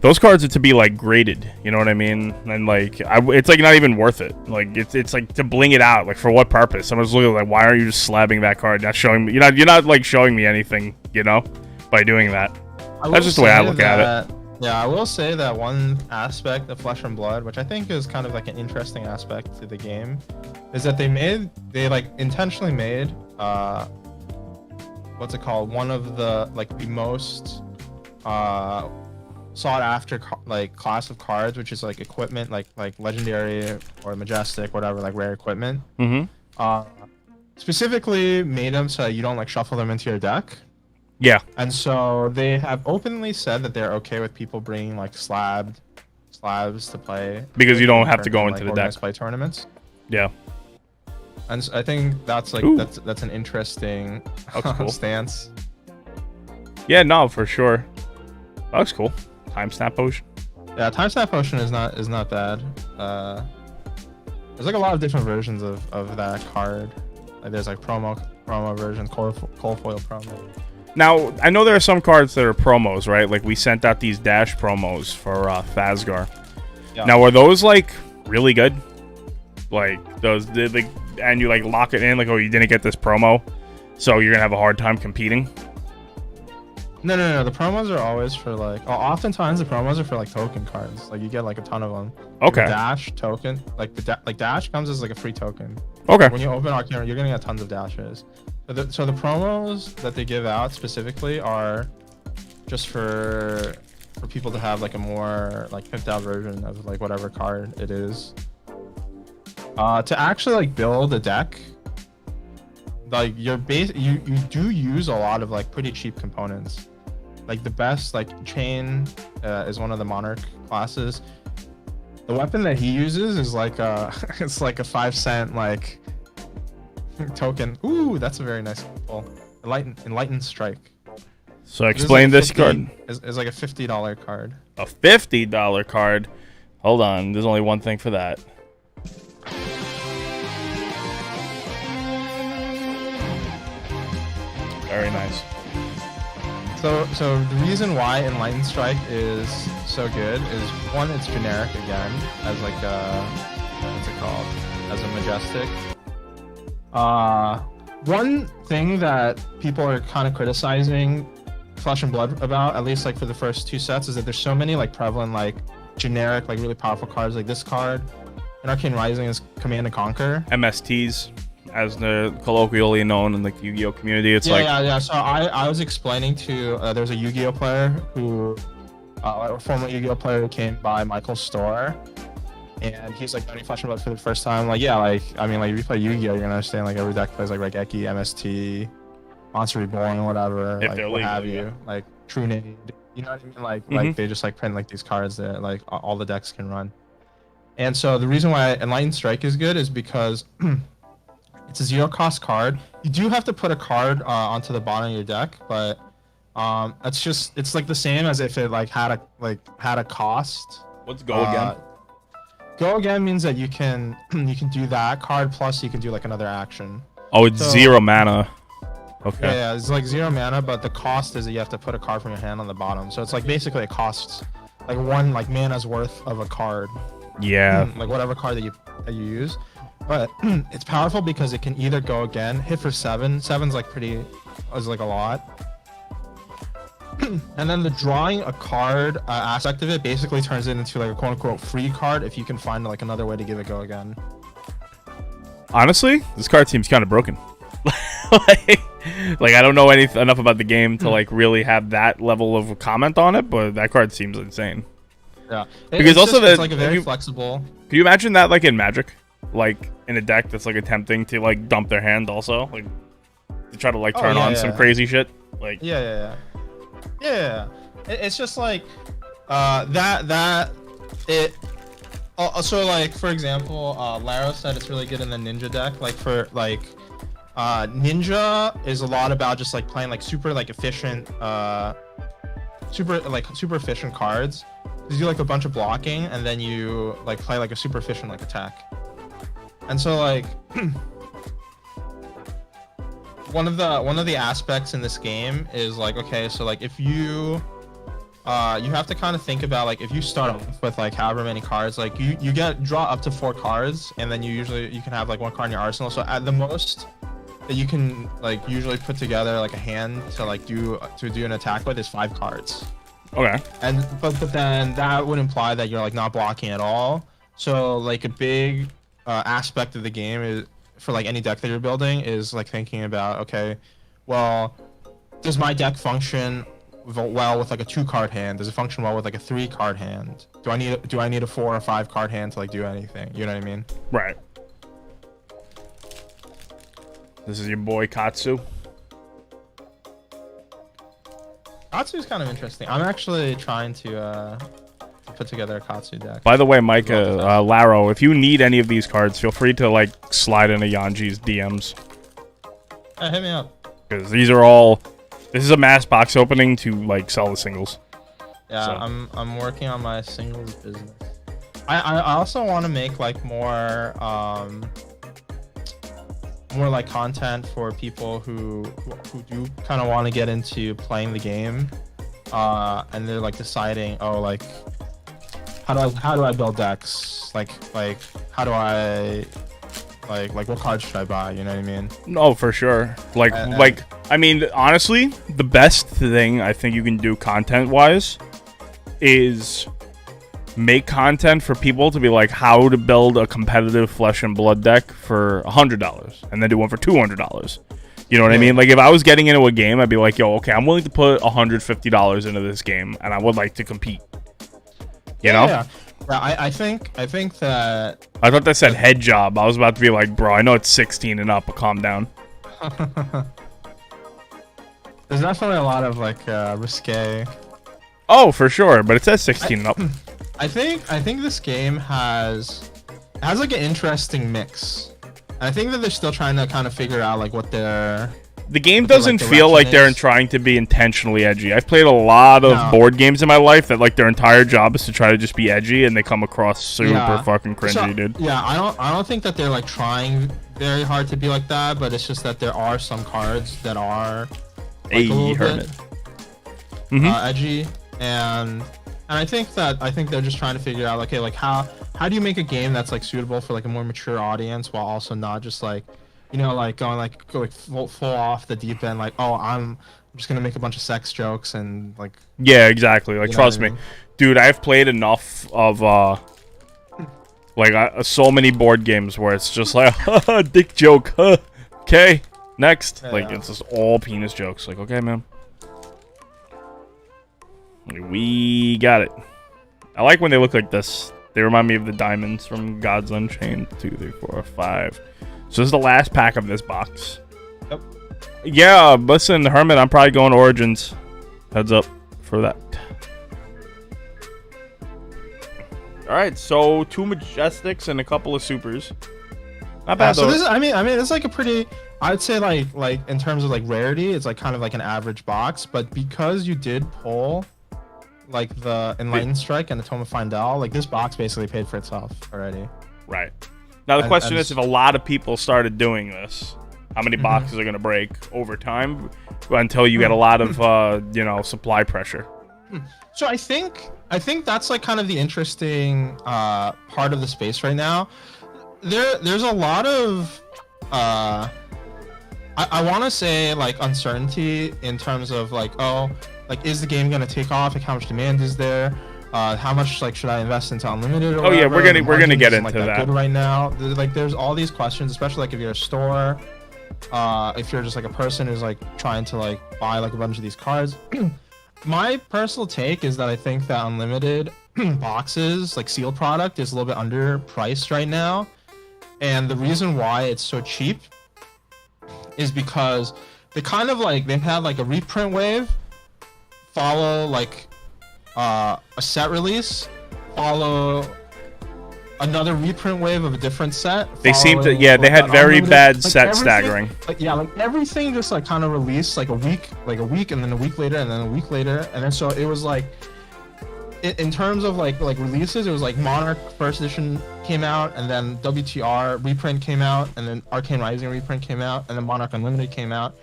those cards are to be like graded, you know what I mean? And like it's like not even worth it. Like it's like to bling it out. Like for what purpose? Someone's looking like, why are you just slabbing that card? Not showing me. You're not like showing me anything, you know, by doing that. That's just the way I look at it. Yeah, I will say that one aspect of Flesh and Blood, which I think is kind of like an interesting aspect to the game, is that they like intentionally made what's it called? One of the like the most sought after like class of cards, which is like equipment, like legendary or majestic, whatever, like rare equipment. Specifically made them so you don't like shuffle them into your deck. Yeah. And so they have openly said that they're okay with people bringing like slabs to play, because you don't have to go into the deck. Play tournaments. Yeah. And so I think that's like that's an interesting stance. Yeah, no, for sure. That looks cool. Time Snap Potion. Yeah, Time Snap Potion is not bad. There's like a lot of different versions of that card. Like there's like promo version, cold foil promo. Now, I know there are some cards that are promos, right? Like we sent out these dash promos for Phasgar. Yeah. Now, are those like really good? Like those, and you like lock it in, like, oh, you didn't get this promo, so you're gonna have a hard time competing. No. The promos are always for like. Oftentimes the promos are for like token cards. Like you get like a ton of them. Okay. Like dash token, like dash comes as like a free token. Okay. When you open Arcane, you're gonna get tons of dashes. So the promos that they give out specifically are just for people to have like a more like pimped out version of like whatever card it is. To actually like build a deck, like your base, you do use a lot of like pretty cheap components. Like the best like chain is one of the Monarch classes. The weapon that he uses is like it's like a 5-cent like token. Ooh, that's a very nice pull. Enlightened Strike. So explain this card. It's like a $50 card. A $50 card. Hold on, there's only one thing for that. Very nice. So the reason why Enlightened Strike is so good is one, it's generic again as like a what's it called? As a majestic. One thing that people are kind of criticizing Flesh and Blood about, at least like for the first 2 sets, is that there's so many like prevalent like generic like really powerful cards. Like this card in Arcane Rising is Command and Conquer. MSTs, as they're colloquially known in like the Yu-Gi-Oh community. It's yeah. So I was explaining to there's a Yu-Gi-Oh player who a former Yu-Gi-Oh player who came by Michael's store, and he's like learning Flesh and Blood for the first time. Like yeah, like I mean like if you play Yu-Gi-Oh, you're gonna understand like every deck plays like Regeki, MST, Monster Reborn, whatever, if like what legal, have you, like True Nade. You know what I mean? Like they just like print like these cards that like all the decks can run. And so the reason why Enlightened Strike is good is because it's a 0-cost card. You do have to put a card onto the bottom of your deck, but it's like the same as if it like had a cost. What's go again? Go again means that you can do that card plus you can do like another action. Oh, it's 0 mana. Okay. Yeah, it's like 0 mana, but the cost is that you have to put a card from your hand on the bottom. So it's like basically it costs like 1 like mana's worth of a card. Yeah. Like whatever card that you use. But it's powerful because it can either go again, hit for 7. 7's like is like a lot. And then the drawing a card aspect of it basically turns it into like a quote unquote free card if you can find like another way to give it go again. Honestly, this card seems kind of broken. like I don't know enough about the game to like really have that level of comment on it, but that card seems insane. Yeah, because also it's like a very flexible. Can you imagine that like in Magic, like in a deck that's like attempting to like dump their hand also, like to try to like turn on some crazy shit, like yeah. It's just like so like for example, Laro said it's really good in the ninja deck. Like for like ninja is a lot about just like playing like super efficient super efficient cards. You do like a bunch of blocking and then you like play like a super efficient like attack. And so like one of the aspects in this game is like, okay, so like if you you have to kind of think about like if you start off with like however many cards, like you draw up to 4 cards, and then you can have like 1 card in your arsenal. So at the most that you can like usually put together like a hand to like do an attack with is 5 cards. Okay. And but then that would imply that you're like not blocking at all. So like a big aspect of the game is for like any deck that you're building is like thinking about, okay, well, does my deck function well with like a 2-card hand? Does it function well with like a 3-card hand? Do I need a 4 or 5-card hand to like do anything? You know what I mean? Right. This is your boy Katsu. Katsu is kind of interesting. I'm actually trying to put together a Katsu deck. By the way, Mike, Laro, if you need any of these cards, feel free to like slide into Yanji's DMs. Hit me up. Because these are all. This is a mass box opening to like sell the singles. Yeah, so. I'm working on my singles business. I also want to make like more like content for people who do kind of want to get into playing the game, and they're like deciding, oh, like how do I build decks? Like how do I like what cards should I buy? You know what I mean? No, for sure. Like I mean, honestly, the best thing I think you can do content-wise is make content for people to be like how to build a competitive Flesh and Blood deck for $100 and then do one for $200. You know what I mean? Like if I was getting into a game, I'd be like, yo, okay, I'm willing to put $150 into this game and I would like to compete. You know? Yeah. I think that I thought that said head job. I was about to be like, bro, I know it's 16 and up, but calm down. There's definitely a lot of like risque. Oh, for sure, but it says 16 and up. I think this game has like an interesting mix. And I think that they're still trying to kind of figure out like what their the game doesn't feel like they're trying to be intentionally edgy. I've played a lot of board games in my life that like their entire job is to try to just be edgy, and they come across super fucking cringy, dude. Yeah, I don't think that they're like trying very hard to be like that, but it's just that there are some cards that are like, a little bit edgy, and I think they're just trying to figure out, okay, like how do you make a game that's like suitable for like a more mature audience while also not just like, you know, like going full off the deep end, like, oh, I'm just gonna make a bunch of sex jokes and like. Yeah, exactly. Like, trust me, dude. I've played enough of so many board games where it's just like, dick joke. Okay, next. Yeah. Like it's just all penis jokes. Like, okay, man. We got it. I like when they look like this. They remind me of the diamonds from Gods Unchained. 2, 3, 4, 5. So this is the last pack of this box. Yep. Yeah, listen, Hermit, I'm probably going Origins. Heads up for that. Alright, so 2 Majestics and a couple of Supers. Not bad, though. So this is, I mean, it's like a pretty, I'd say like in terms of like rarity, it's like kind of like an average box. But because you did pull like the Enlightened Strike and the Tome of Findel, like this box basically paid for itself already. Right. Now the question is, if a lot of people started doing this, how many boxes are going to break over time until you get a lot of supply pressure? So I think that's like kind of the interesting part of the space right now. There's a lot of I want to say like uncertainty in terms of like, oh, like, is the game gonna take off? Like, how much demand is there? How much like should I invest into unlimited? Or yeah, whatever? we're gonna get into like, that good right now. Like, there's all these questions, especially like if you're a store, if you're just like a person who's like trying to like buy like a bunch of these cards. My personal take is that I think that unlimited boxes, like sealed product, is a little bit underpriced right now, and the reason why it's so cheap is because they kind of like they've had like a reprint wave follow like a set release, follow another reprint wave of a different set. They seem to, yeah, they had very bad set staggering. Like, yeah, like everything just like kind of released like a week, and then a week later, and then a week later, and then so it was like, in terms of like releases, it was like Monarch first edition came out, and then WTR reprint came out, and then Arcane Rising reprint came out, and then Monarch Unlimited came out.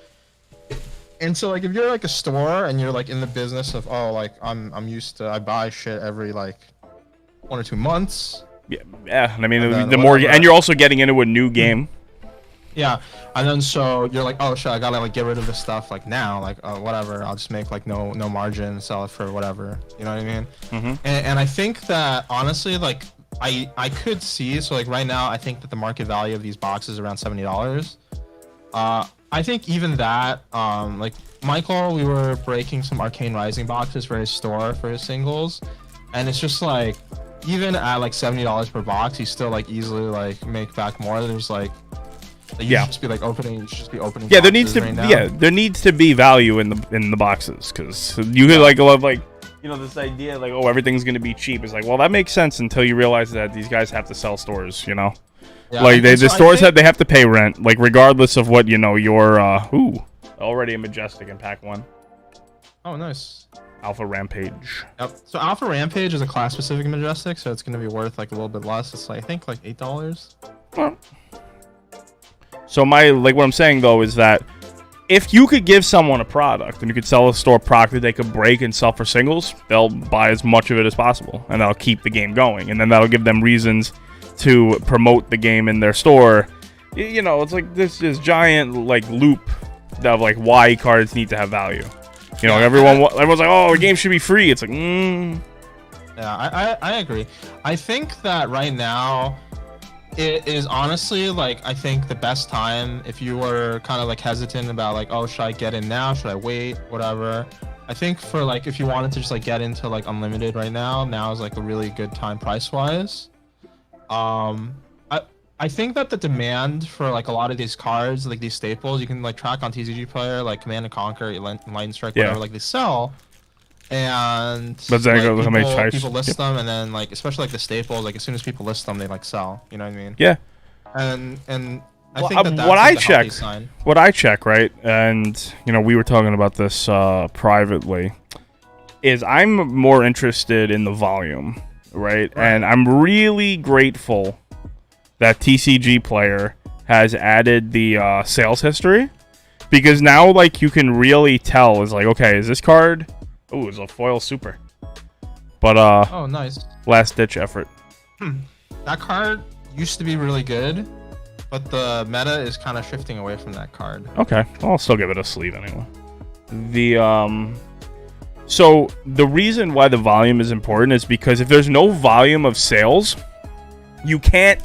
And so like if you're like a store and you're like in the business of, oh, like I'm used to, I buy shit every like 1 or 2 months. Yeah. I mean, the more, and you're also getting into a new game. Yeah, and then so you're like, oh shit, I gotta like get rid of this stuff like now, like whatever. I'll just make like no margin, sell it for whatever. You know what I mean? Mm-hmm. And I think that honestly, like I could see, so like right now, I think that the market value of these boxes is around $70. I think even that, like Michael, we were breaking some Arcane Rising boxes for his store for his singles, and it's just like, even at like $70 per box, you still like easily like make back more. There's like you should just be like opening. You should just be opening. Yeah, there needs to right there needs to be value in the boxes, because you could like love like, you know, this idea like, oh, everything's gonna be cheap. It's like, well, that makes sense until you realize that these guys have to sell stores. You know, like the stores have to pay rent, like regardless of what, you know, your already a Majestic in pack 1. Oh, nice. Alpha Rampage. Yep. So Alpha Rampage is a class specific Majestic, so it's gonna be worth like a little bit less. It's like, I think like $8. Well, so what I'm saying though is that if you could give someone a product and you could sell a store product that they could break and sell for singles, they'll buy as much of it as possible, and that'll keep the game going, and then that'll give them reasons to promote the game in their store. You know, it's like this giant like loop of like why cards need to have value. You know, everyone's like, oh, the game should be free. It's like, Yeah, I agree. I think that right now, it is honestly like, I think the best time, if you were kind of like hesitant about like, oh, should I get in now? Should I wait? Whatever. I think for like, if you wanted to just like get into like unlimited right now is like a really good time price wise. I think that the demand for like a lot of these cards, like these staples, you can like track on TCG Player, like Command and Conquer, Lightning Strike, whatever, like they sell, and like, people list them, and then like especially like the staples, like as soon as people list them, they like sell. You know what I mean? Yeah. And I think that's what I check, right? And you know, we were talking about this privately. Is I'm more interested in the volume, right? And I'm really grateful that TCG Player has added the sales history, because now like you can really tell, is like, okay, is this card, oh, it's a foil super, but oh, nice, last ditch effort. That card used to be really good, but the meta is kind of shifting away from that card. Okay, well, I'll still give it a sleeve anyway. So the reason why the volume is important is because if there's no volume of sales, you can't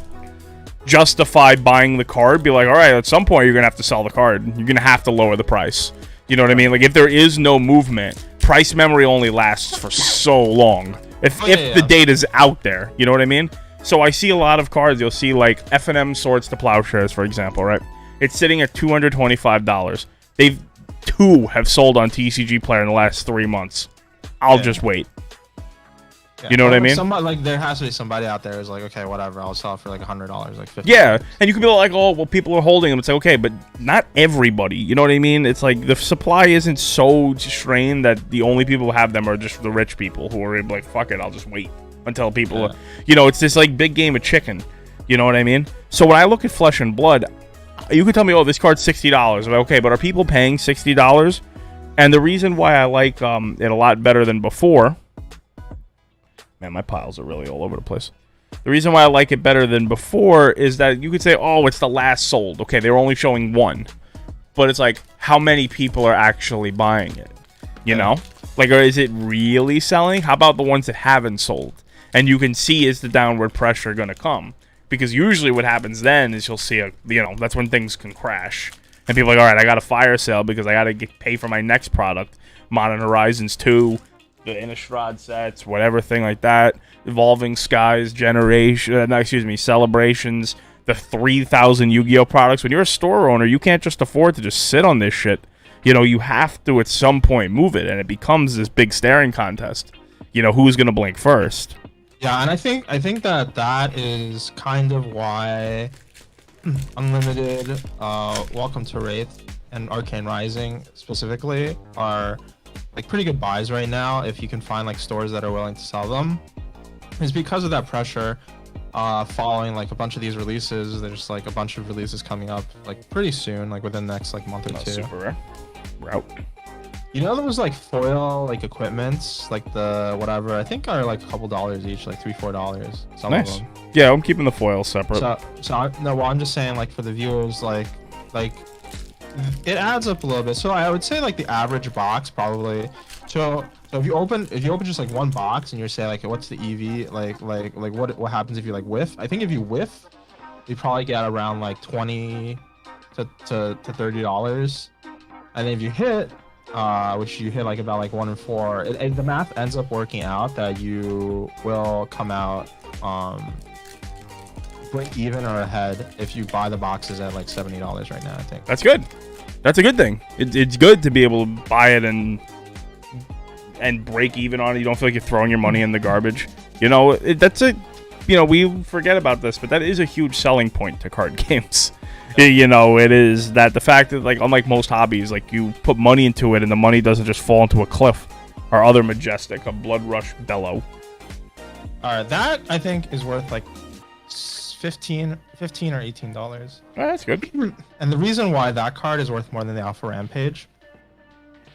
justify buying the card. Be like, all right, at some point you're gonna have to sell the card, you're gonna have to lower the price. You know what I mean? Like, if there is no movement, price memory only lasts for so long if the data's out there. You know what I mean? So I see a lot of cards, you'll see like F&M Swords to Plowshares, for example, right? It's sitting at $225. They've 2 have sold on TCG Player in the last 3 months. I'll just wait. Yeah. You know what I mean? Somebody, like, there has to be somebody out there who's like, okay, whatever, I'll sell it for like $100, like $50. Yeah, and you could be like, oh, well, people are holding them. It's like, okay, but not everybody. You know what I mean? It's like the supply isn't so strained that the only people who have them are just the rich people who are like, fuck it, I'll just wait until people, you know, it's this like big game of chicken. You know what I mean? So when I look at Flesh and Blood, you could tell me, oh, this card's $60. I'm like, okay, but are people paying $60? And the reason why I like it a lot better than before. Man, my piles are really all over the place. The reason why I like it better than before is that you could say, oh, it's the last sold. Okay, they were only showing 1. But it's like, how many people are actually buying it? You know? Like, or is it really selling? How about the ones that haven't sold? And you can see, is the downward pressure going to come? Because usually what happens then is you'll see that's when things can crash. And people are like, all right, I got a fire sale because I got to pay for my next product. Modern Horizons 2, the Innistrad sets, whatever thing like that. Evolving Skies, Celebrations, the 3,000 Yu-Gi-Oh products. When you're a store owner, you can't just afford to just sit on this shit. You have to at some point move it, and it becomes this big staring contest. Who's going to blink first? Yeah, and I think that is kind of why Unlimited, Welcome to Wraith, and Arcane Rising specifically are like pretty good buys right now if you can find like stores that are willing to sell them. It's because of that pressure following like a bunch of these releases. There's like a bunch of releases coming up like pretty soon, like within the next like month or two. Super rare route. Those like foil like equipments, like the whatever, I think are like a couple dollars each, like $3-4. Some nice. of them. Yeah, I'm keeping the foil separate. I'm just saying, like, for the viewers, like it adds up a little bit. So I would say like the average box probably. So if you open just like one box and you're saying like what's the EV, like what happens if you like whiff? I think if you whiff, you probably get around like $20 to $30, and then if you hit, which you hit like about like 1 in 4, the math ends up working out that you will come out break even or ahead if you buy the boxes at like $70 right now. I think that's good. That's a good thing. It's good to be able to buy it and break even on it. You don't feel like you're throwing your money in the garbage. That's a we forget about this, but that is a huge selling point to card games. It is that the fact that, like, unlike most hobbies, like, you put money into it and the money doesn't just fall into a cliff or other majestic, a blood rush bellow. All right, that I think is worth like $15 or $18. Oh, that's good. And the reason why that card is worth more than the Alpha Rampage,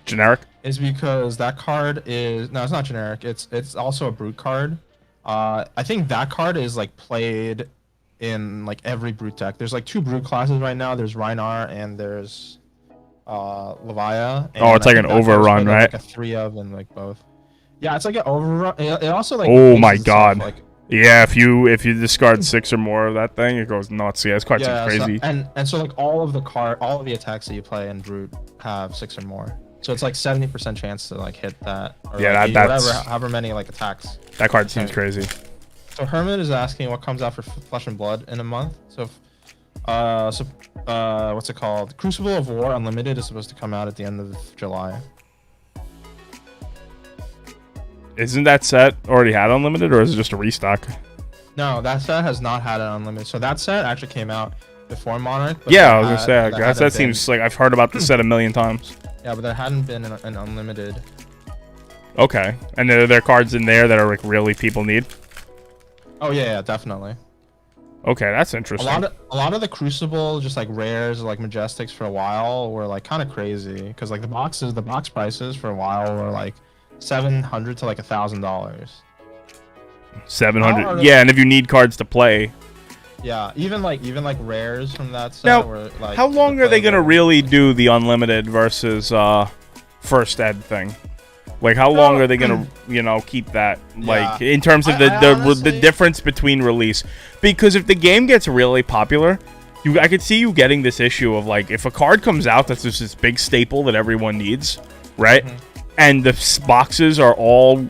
generic, is because that card is it's not generic. It's also a brute card. I think that card is like played in like every brute deck. There's like 2 brute classes right now. There's Rhinar and there's Levia. Oh, it's like an overrun, right? Like a 3 of and like both. Yeah, it's like an overrun. It also like. Oh my god. Like, yeah, if you discard 6 or more of that thing, it goes nuts. Yeah, this card seems crazy. So like all of the attacks that you play in brute have 6 or more. So it's like 70% chance to like hit that. Or yeah, like that's however many like attacks. That card seems crazy. So Hermit is asking what comes out for Flesh and Blood in a month. So, what's it called? Crucible of War Unlimited is supposed to come out at the end of July. Isn't that set already had unlimited, or is it just a restock? No, that set has not had an unlimited. So that set actually came out before Monarch. Yeah, I was gonna say that seems like I've heard about the set a million times. Yeah, but there hadn't been an unlimited. Okay, and are there cards in there that are like really people need? Oh yeah, definitely. Okay, that's interesting. A lot of the Crucible, just like rares, like Majestics for a while, were like kind of crazy because like the box prices for a while were like $700 to like $1,000. 700. Yeah, and if you need cards to play. Yeah, even like rares from that set. Now, were, like, how long are they gonna really do the unlimited versus first ed thing? Like, how long are they gonna, keep that? Like, in terms of the difference between release, because if the game gets really popular, I could see you getting this issue of like, if a card comes out that's just this big staple that everyone needs, right? And the boxes are all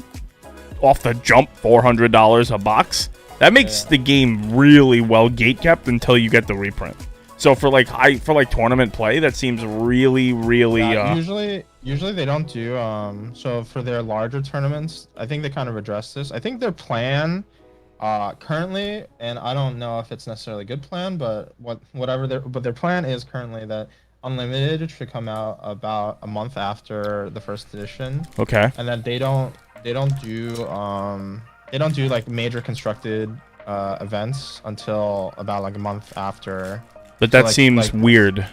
off the jump $400 a box. That makes the game really well gatekept until you get the reprint. So for tournament play, that seems really usually they don't do so for their larger tournaments. I think they kind of address this. I think their plan currently, and I don't know if it's necessarily a good plan, but their plan is currently that Unlimited should come out about a month after the first edition. Okay. And then they don't do like major constructed events until about like a month after. But that seems weird.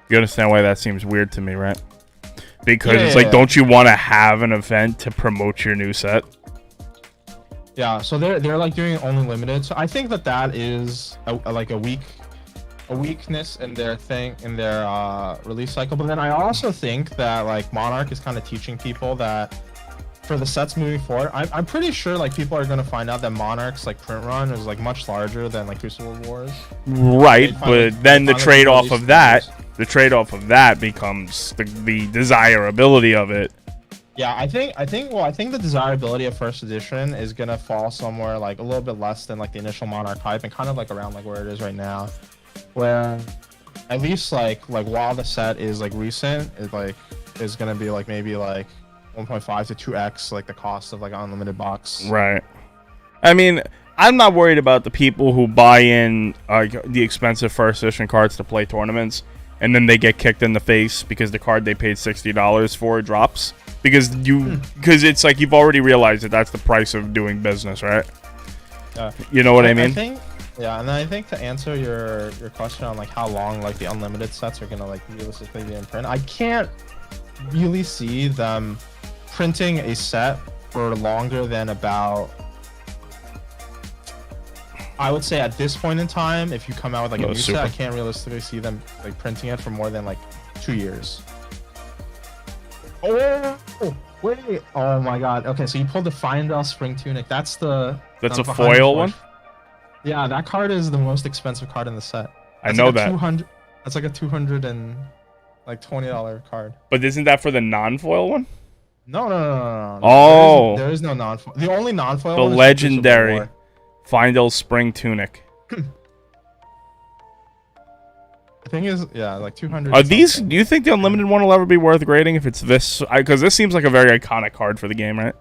You understand why that seems weird to me, right? Because don't you want to have an event to promote your new set? Yeah, so they're like doing only limited. So I think that is a weakness in their release cycle. But then I also think that like Monarch is kind of teaching people that for the sets moving forward, I'm pretty sure like people are gonna find out that Monarch's like print run is like much larger than like Crucible Wars. Right, but then the trade-off of that, becomes the desirability of it. Yeah, I think the desirability of first edition is gonna fall somewhere like a little bit less than like the initial Monarch hype, and kind of like around like where it is right now, where at least like while the set is like recent, it like is gonna be like maybe like 1.5 to 2x like the cost of like an unlimited box. Right. I mean, I'm not worried about the people who buy in the expensive first edition cards to play tournaments, and then they get kicked in the face because the card they paid $60 for drops. Because it's like you've already realized that that's the price of doing business, right? You know what I mean? Yeah, and then I think to answer your question on like how long like the unlimited sets are gonna like realistically be in print, I can't really see them printing a set for longer than about, I would say at this point in time, if you come out with like a new set, I can't realistically see them like printing it for more than like 2 years. Oh wait! Oh my God! Okay, so you pulled the Findel Spring Tunic. That's a foil one. Yeah, that card is the most expensive card in the set. I know that. That's like a $220 card. But isn't that for the non-foil one? No. Oh, there is no non-foil. The only non-foil. The one is legendary Findel Spring Tunic. The thing is, yeah, like 200. Are these? Do you think the unlimited one will ever be worth grading if it's this? Because this seems like a very iconic card for the game, right?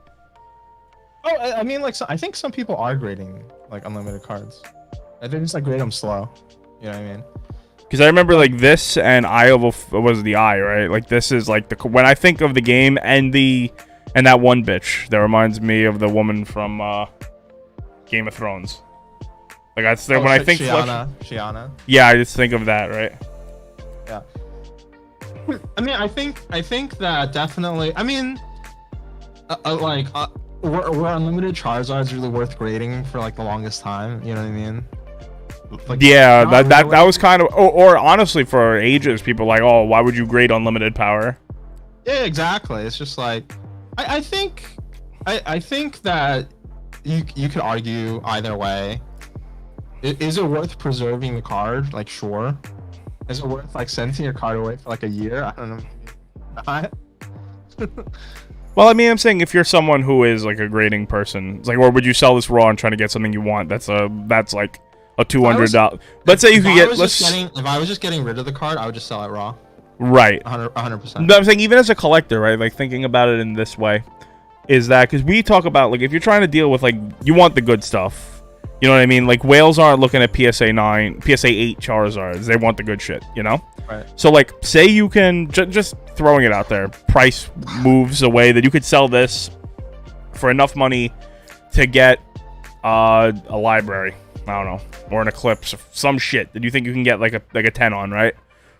Oh, I mean, like, I think some people are grading like unlimited cards. I think just like grade them slow. You know what I mean? Because I remember like this and Eye of was the Eye, right? Like this is like when I think of the game and that one bitch that reminds me of the woman from Game of Thrones. Like that's when I think Shiana. Yeah, I just think of that, right? Yeah. I mean, I think that definitely. I mean, were unlimited Charizards really worth grading for like the longest time? You know what I mean? Like, yeah, that was kind of, or honestly, for ages, people were like, oh, why would you grade unlimited power? Yeah, exactly. It's just like, I think that you could argue either way. Is it worth preserving the card? Like, sure. Is it worth like sending your card away for like a year? I don't know. Well, I mean, I'm saying if you're someone who is like a grading person, it's like, or would you sell this raw and trying to get something you want? That's like a $200. Let's say you could get. If I was just getting rid of the card, I would just sell it raw. Right. 100%. But I'm saying even as a collector, right? Like thinking about it in this way, is that because we talk about like if you're trying to deal with like you want the good stuff. You know what I mean? Like, whales aren't looking at PSA 9, PSA 8 Charizards. They want the good shit, you know? Right. So, like, say you can, just throwing it out there, price moves away that you could sell this for enough money to get a library. I don't know. Or an Eclipse, or some shit that you think you can get, like a 10 on, right?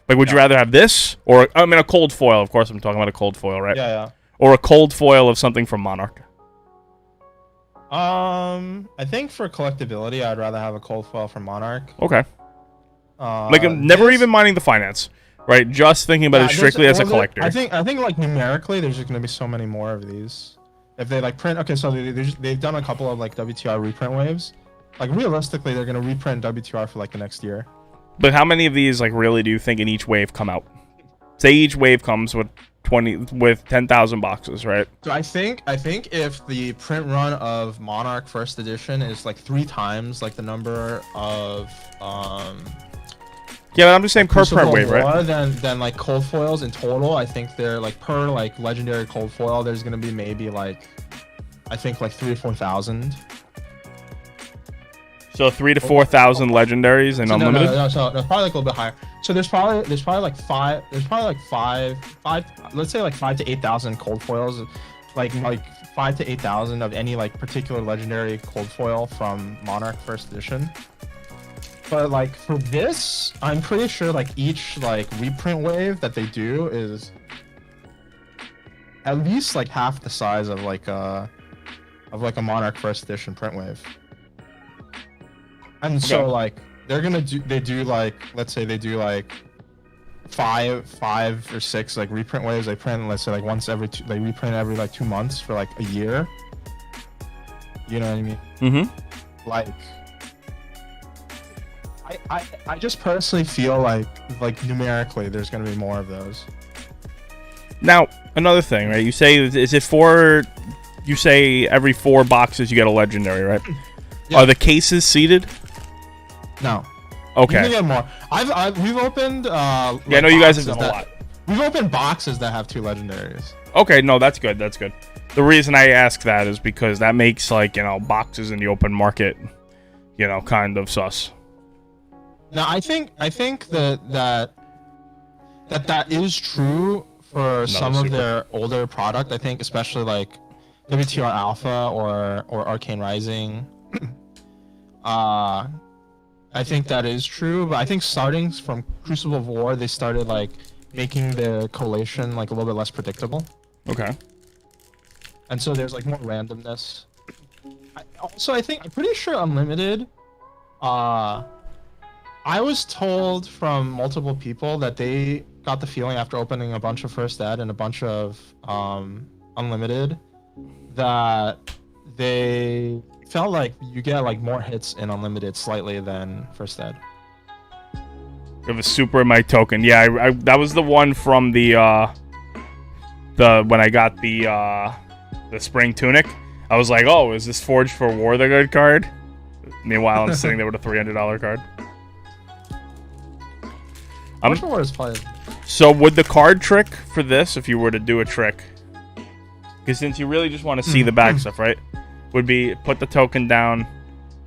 Like, would you rather have this? Or, I mean, a cold foil. Of course, I'm talking about a cold foil, right? Yeah. Or a cold foil of something from Monarch. I think for collectability, I'd rather have a cold foil from Monarch. Okay. Like I'm never even minding the finance, right? Just thinking about it strictly as a collector. I think like numerically, there's just gonna be so many more of these. If they like print, okay, so they've done a couple of like WTR reprint waves. Like realistically, they're gonna reprint WTR for like the next year. But how many of these like really do you think in each wave come out? Say each wave comes with 10,000 boxes, right? So I think if the print run of Monarch First Edition is like 3 times like the number of yeah, but I'm just saying per print wave, right? Than like cold foils in total, I think they're like per like legendary cold foil, there's gonna be maybe like I think like 3,000 or 4,000. So 3,000 to 4,000 legendaries and unlimited. No, probably like a little bit higher. So there's probably like five. Let's say like 5,000 to 8,000 cold foils, like 5,000 to 8,000 of any like particular legendary cold foil from Monarch First Edition. But like for this, I'm pretty sure like each like reprint wave that they do is at least like half the size of like a Monarch First Edition print wave. And so like they're gonna do like let's say they do like five or six like reprint waves. They print, let's say, like once every they reprint every like 2 months for like a year. You know what I mean? Mm-hmm. Like, I just personally feel like numerically there's gonna be more of those. Now, another thing, right? You say, is it 4? You say every 4 boxes you get a legendary, right? Yeah. Are the cases seeded? No. Okay. You can get more. We've opened. Yeah, I know you guys have done a lot. We've opened boxes that have 2 legendaries. Okay, no, that's good. That's good. The reason I ask that is because that makes, like, you know, boxes in the open market, you know, kind of sus. Now, I think that is true for some of their older product. I think especially like WTR Alpha or Arcane Rising. I think that is true, but I think starting from Crucible of War, they started like making the collation like a little bit less predictable. Okay. And so there's like more randomness. I'm pretty sure Unlimited. I was told from multiple people that they got the feeling after opening a bunch of First Ed and a bunch of Unlimited that they felt like you get like more hits in Unlimited slightly than First Ed. You have a super in my token. Yeah, I that was the one from the when I got the spring tunic. I was like, oh, is this Forged for War the good card? Meanwhile, I'm sitting there with a $300 card. Forged for War is fun. So would the card trick for this, if you were to do a trick, because since you really just want to see the back stuff, right? Would be put the token down.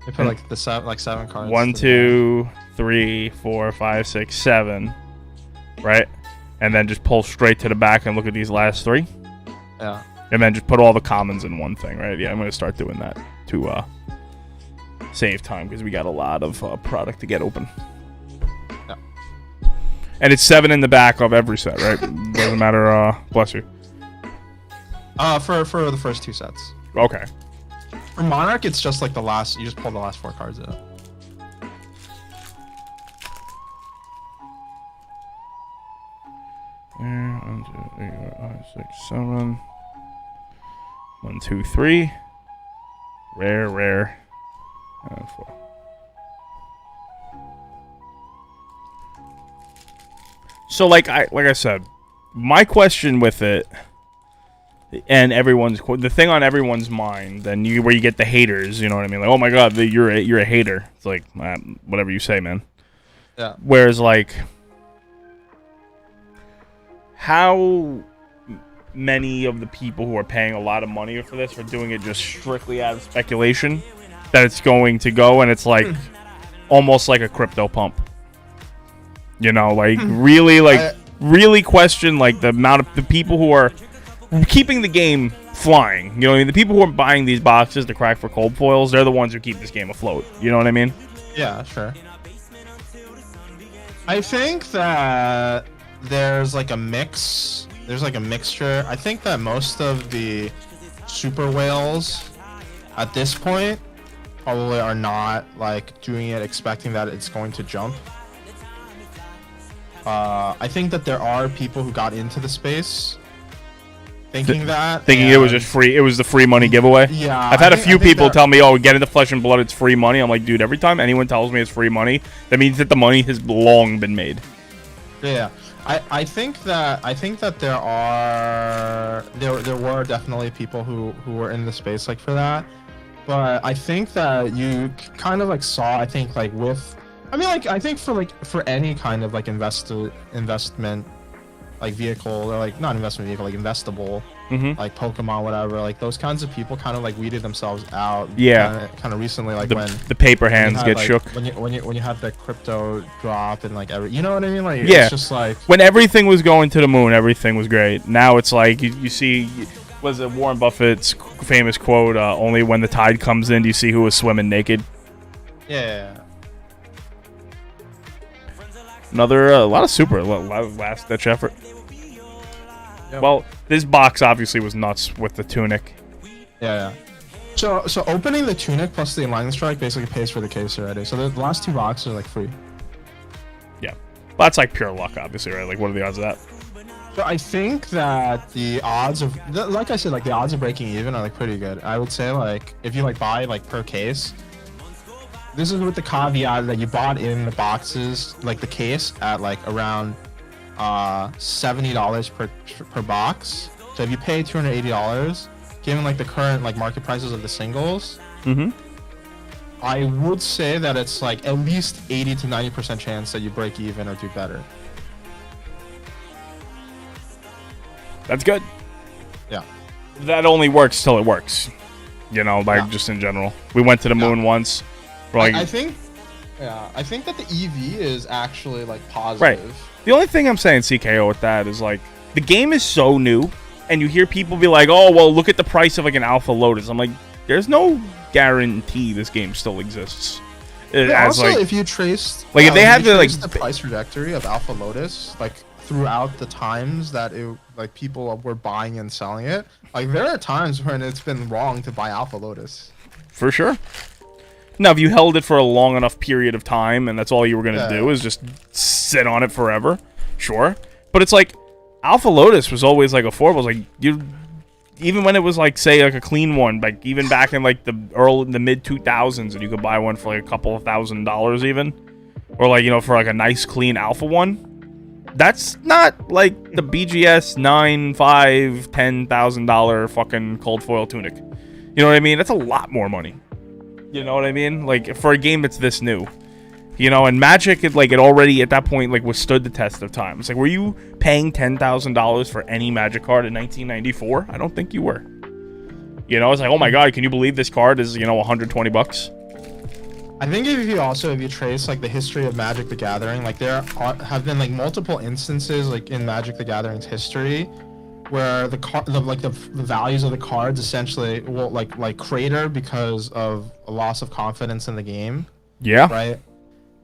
They put like the 7 cards. 1, 2, 3, 4, 5, 6, 7, right? And then just pull straight to the back and look at these last 3. Yeah. And then just put all the commons in one thing, right? Yeah, I'm gonna start doing that to save time because we got a lot of product to get open. Yeah. And it's 7 in the back of every set, right? Doesn't matter. Bless you. For the first 2 sets. Okay. For Monarch, it's just like the last. You just pull the last 4 cards out. Yeah, 1, 2, 3, 4, 5, 6, 7. 1, 2, 3. Rare. And 4. So, like I said, my question with it, and the thing on everyone's mind, and where you get the haters, you know what I mean? Like, oh my god, you're a hater. It's like, whatever you say, man. Yeah. Whereas, like, how many of the people who are paying a lot of money for this are doing it just strictly out of speculation that it's going to go, and it's like almost like a crypto pump. You know, like really question like the amount of the people who are keeping the game flying. You know what I mean? The people who are buying these boxes to crack for cold foils, they're the ones who keep this game afloat. You know what I mean? Yeah, sure. I think that there's like a mix. There's like a mixture. I think that most of the super whales at this point probably are not like doing it expecting that it's going to jump. I think that there are people who got into the space thinking it was just free. It was the free money giveaway. Yeah, I've had a few people tell me, "Oh, get into Flesh and Blood. It's free money." I'm like, dude, every time anyone tells me it's free money, that means that the money has long been made. Yeah, I think that there were definitely people who were in the space like for that, but I think that you kind of like saw. I think like with, I mean, like I think for any kind of like investment. Like vehicle, or like not investment vehicle, like investable, like Pokemon, whatever. Like those kinds of people kind of like weeded themselves out. Yeah. Kind of recently, like when the paper hands get like, shook. When you had the crypto drop and like you know what I mean? Like yeah. It's just like when everything was going to the moon, everything was great. Now it's like you see, was it Warren Buffett's famous quote? Only when the tide comes in do you see who was swimming naked. Yeah. Another a lot of last ditch effort. Yep. Well, this box obviously was nuts with the tunic. Yeah. So opening the tunic plus the Enlightened Strike basically pays for the case already. So the last 2 boxes are like free. Yeah, But that's like pure luck, obviously, right? Like, what are the odds of that? So I think that the odds of, like I said, like the odds of breaking even are like pretty good. I would say like if you like buy like per case, this is with the caveat that you bought in the boxes, like the case at like around $70 per box. So if you pay $280, given like the current like market prices of the singles, I would say that it's like at least 80 to 90% chance that you break even or do better. That's good. Yeah. That only works till it works. You know, like just in general. We went to the moon once. Like, I think that the EV is actually like positive. Right. The only thing I'm saying, CKO, with that is like the game is so new, and you hear people be like, "Oh, well, look at the price of like an Alpha Lotus." I'm like, there's no guarantee this game still exists. Also, like, if you traced, like, if they had the price trajectory of Alpha Lotus, like throughout the times that it like people were buying and selling it, like there are times when it's been wrong to buy Alpha Lotus. For sure. Now, if you held it for a long enough period of time and that's all you were going to do is just sit on it forever, sure. But it's like, Alpha Lotus was always like affordable. It's like, even when it was like, say, like a clean one, like even back in like the mid 2000s, and you could buy one for like a couple of $1,000s even. Or like, you know, for like a nice clean Alpha one. That's not like the BGS $9,000, $5,000, $10,000 fucking cold foil tunic. You know what I mean? That's a lot more money. You know what I mean? Like, for a game that's this new. You know, and Magic, it already, at that point, like, withstood the test of time. It's like, were you paying $10,000 for any Magic card in 1994? I don't think you were. You know, it's like, oh my god, can you believe this card is, you know, 120 bucks? I think if you trace, like, the history of Magic the Gathering, like, there have been, like, multiple instances, like, in Magic the Gathering's history, where the values of the cards essentially will like crater because of a loss of confidence in the game. Yeah. Right.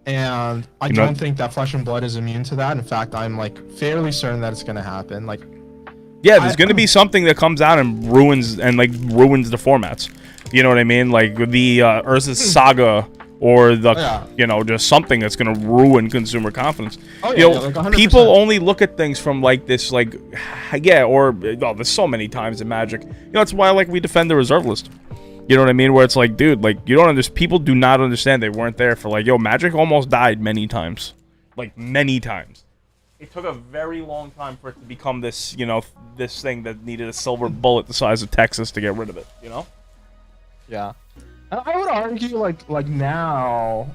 And I don't think that Flesh and Blood is immune to that. In fact, I'm like fairly certain that it's gonna happen. Like, yeah, there's gonna be something that comes out and ruins the formats. You know what I mean? Like the Urza's Saga. Or you know, just something that's gonna ruin consumer confidence. Oh, yeah, you know, like people only look at things from like this, like, there's so many times in Magic. You know, that's why like we defend the reserve list. You know what I mean? Where it's like, dude, like you don't understand. People do not understand they weren't there for like, Magic almost died many times, like many times. It took a very long time for it to become this, you know, this thing that needed a silver bullet the size of Texas to get rid of it. You know? Yeah. I would argue, like now,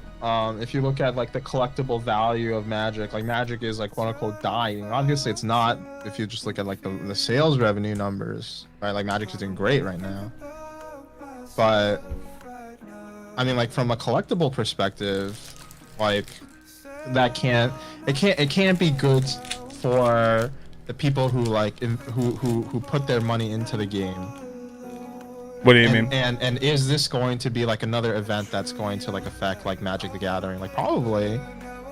if you look at like the collectible value of Magic, like Magic is like quote unquote dying. Obviously, it's not. If you just look at like the sales revenue numbers, right? Like Magic is doing great right now. But I mean, like from a collectible perspective, like it can't be good for the people who who put their money into the game. What do you mean? And is this going to be like another event that's going to like affect like Magic the Gathering? Like probably,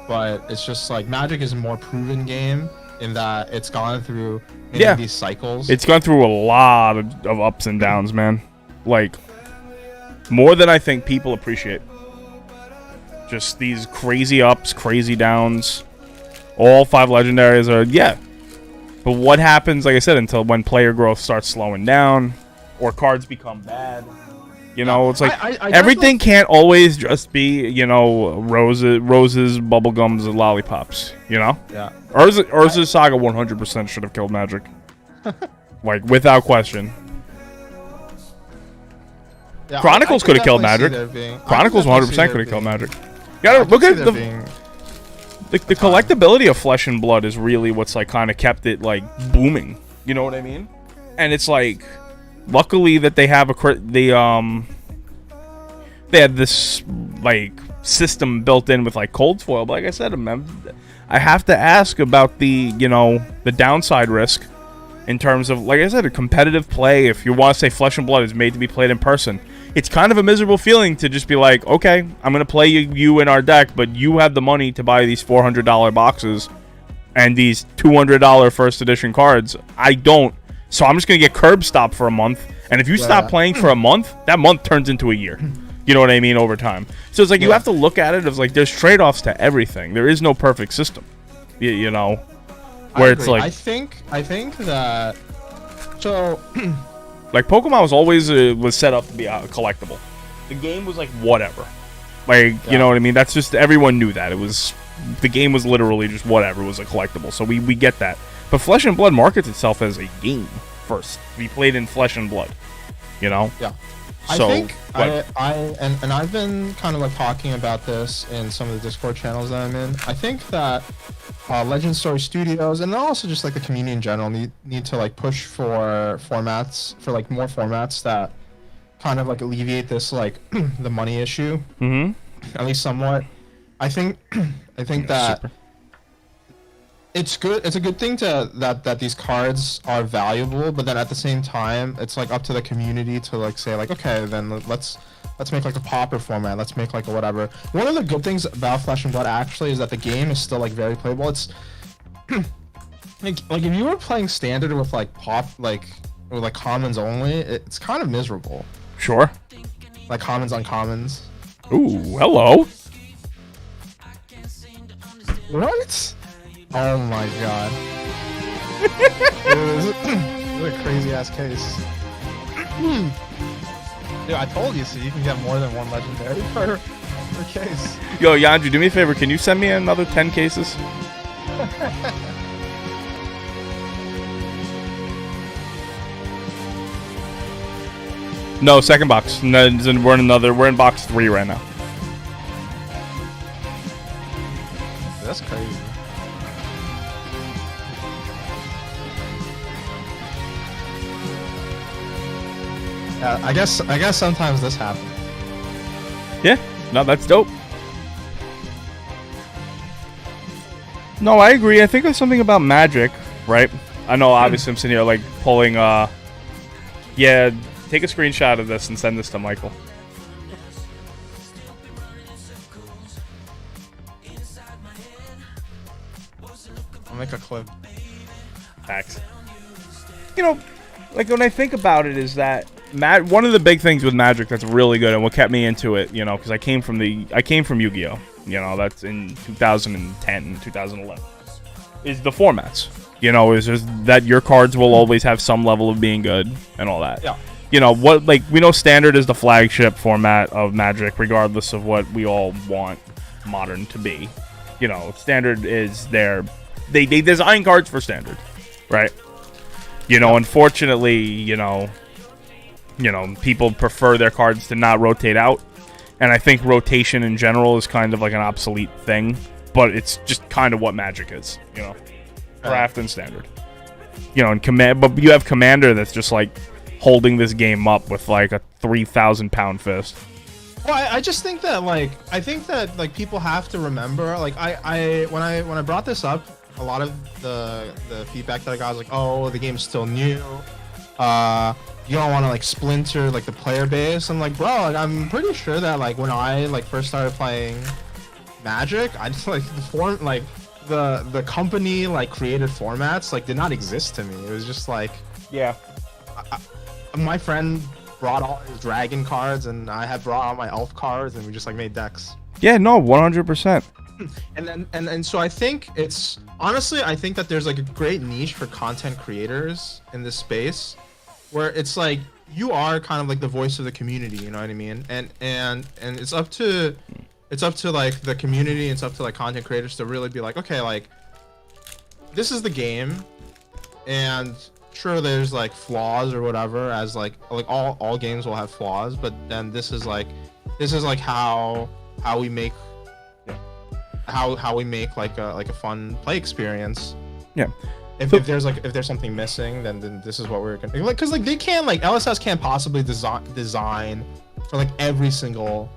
but it's just like Magic is a more proven game in that it's gone through many of these cycles. It's gone through a lot of ups and downs, man. Like more than I think people appreciate. Just these crazy ups, crazy downs. All 5 legendaries are But what happens, like I said, until when player growth starts slowing down? Or cards become bad. You know, it's like everything can't always just be, you know, roses, bubblegums, and lollipops. You know? Yeah. Urza's Saga 100% should have killed Magic. Like, without question. Yeah, Chronicles could have killed Magic. Chronicles 100% could have killed Magic. You gotta look at the collectability of Flesh and Blood is really what's like kind of kept it like booming. You know what I mean? And it's like, luckily that they have they had this like system built in with like cold foil. But like I said, I have to ask about the downside risk in terms of, like I said, a competitive play. If you want to say Flesh and Blood is made to be played in person, it's kind of a miserable feeling to just be like, okay, I'm gonna play you in our deck, but you have the money to buy these $400 boxes and these $200 first edition cards. I don't. So I'm just going to get curb stopped for a month. And if you stop playing for a month, that month turns into a year. You know what I mean? Over time. So it's like you have to look at it as like there's trade-offs to everything. There is no perfect system. You know, I where it's agree. like I think that so like Pokemon was always was set up to be a collectible. The game was like whatever. Like, you know what I mean? That's just, everyone knew that. It was, the game was literally just whatever, it was a collectible. So we get that. But Flesh and Blood markets itself as a game first. We played in Flesh and Blood, you know? Yeah. So, I think and I've been kind of like talking about this in some of the Discord channels that I'm in. I think that Legend Story Studios and also just like the community in general need to like push for formats, for like more formats that kind of like alleviate this like the money issue, at least somewhat. I think that it's good. It's a good thing that these cards are valuable, but then at the same time, it's like up to the community to like say like, okay, then let's make like a pauper format. Let's make like a whatever. One of the good things about Flesh and Blood actually is that the game is still like very playable. It's like if you were playing standard with like with like commons only, it's kind of miserable. Sure. Like commons on commons. Ooh, hello. What? Oh my god. This is a crazy ass case. Dude, I told you, so you can get more than one legendary per case. Yo, Yanju, do me a favor. Can you send me another 10 cases? No, second box. No, we're in box 3 right now. That's crazy. Yeah, I guess sometimes this happens. Yeah, no, that's dope. No, I agree. I think there's something about Magic, right? I know, obviously, I'm sitting here, like, pulling, yeah, take a screenshot of this and send this to Michael. I'll make a clip. Facts. You know, like, when I think about it is that one of the big things with Magic that's really good and what kept me into it, you know, because I came from Yu-Gi-Oh! You know, that's in 2010, 2011, is the formats. You know, is just that your cards will always have some level of being good and all that. Yeah. You know, what, like, we know Standard is the flagship format of Magic, regardless of what we all want Modern to be. You know, Standard is they design cards for Standard, right? You know, unfortunately, you know, people prefer their cards to not rotate out. And I think rotation in general is kind of like an obsolete thing. But it's just kind of what Magic is, you know. Draft and Standard. You know, and but you have Commander that's just like holding this game up with like a 3,000-pound fist. Well, I just think that like people have to remember, like when I brought this up, a lot of the feedback that I got was like, oh, the game's still new. You don't want to like splinter like the player base. I'm like, bro, like, I'm pretty sure that like when I like first started playing Magic, I just like the company like created formats like did not exist to me. It was just like, yeah, my friend brought all his dragon cards and I had brought all my elf cards and we just like made decks. Yeah, no, 100%. And so I think it's honestly, I think that there's like a great niche for content creators in this space where it's like you are kind of like the voice of the community, you know what I mean? And it's up to like the community, it's up to like content creators to really be like, okay, like this is the game, and sure there's like flaws or whatever, as like all games will have flaws, but then this is like how we make how we make like a fun play experience. Yeah. If there's something missing, then this is what we're gonna like, because like they can't, like LSS can't possibly design for like every single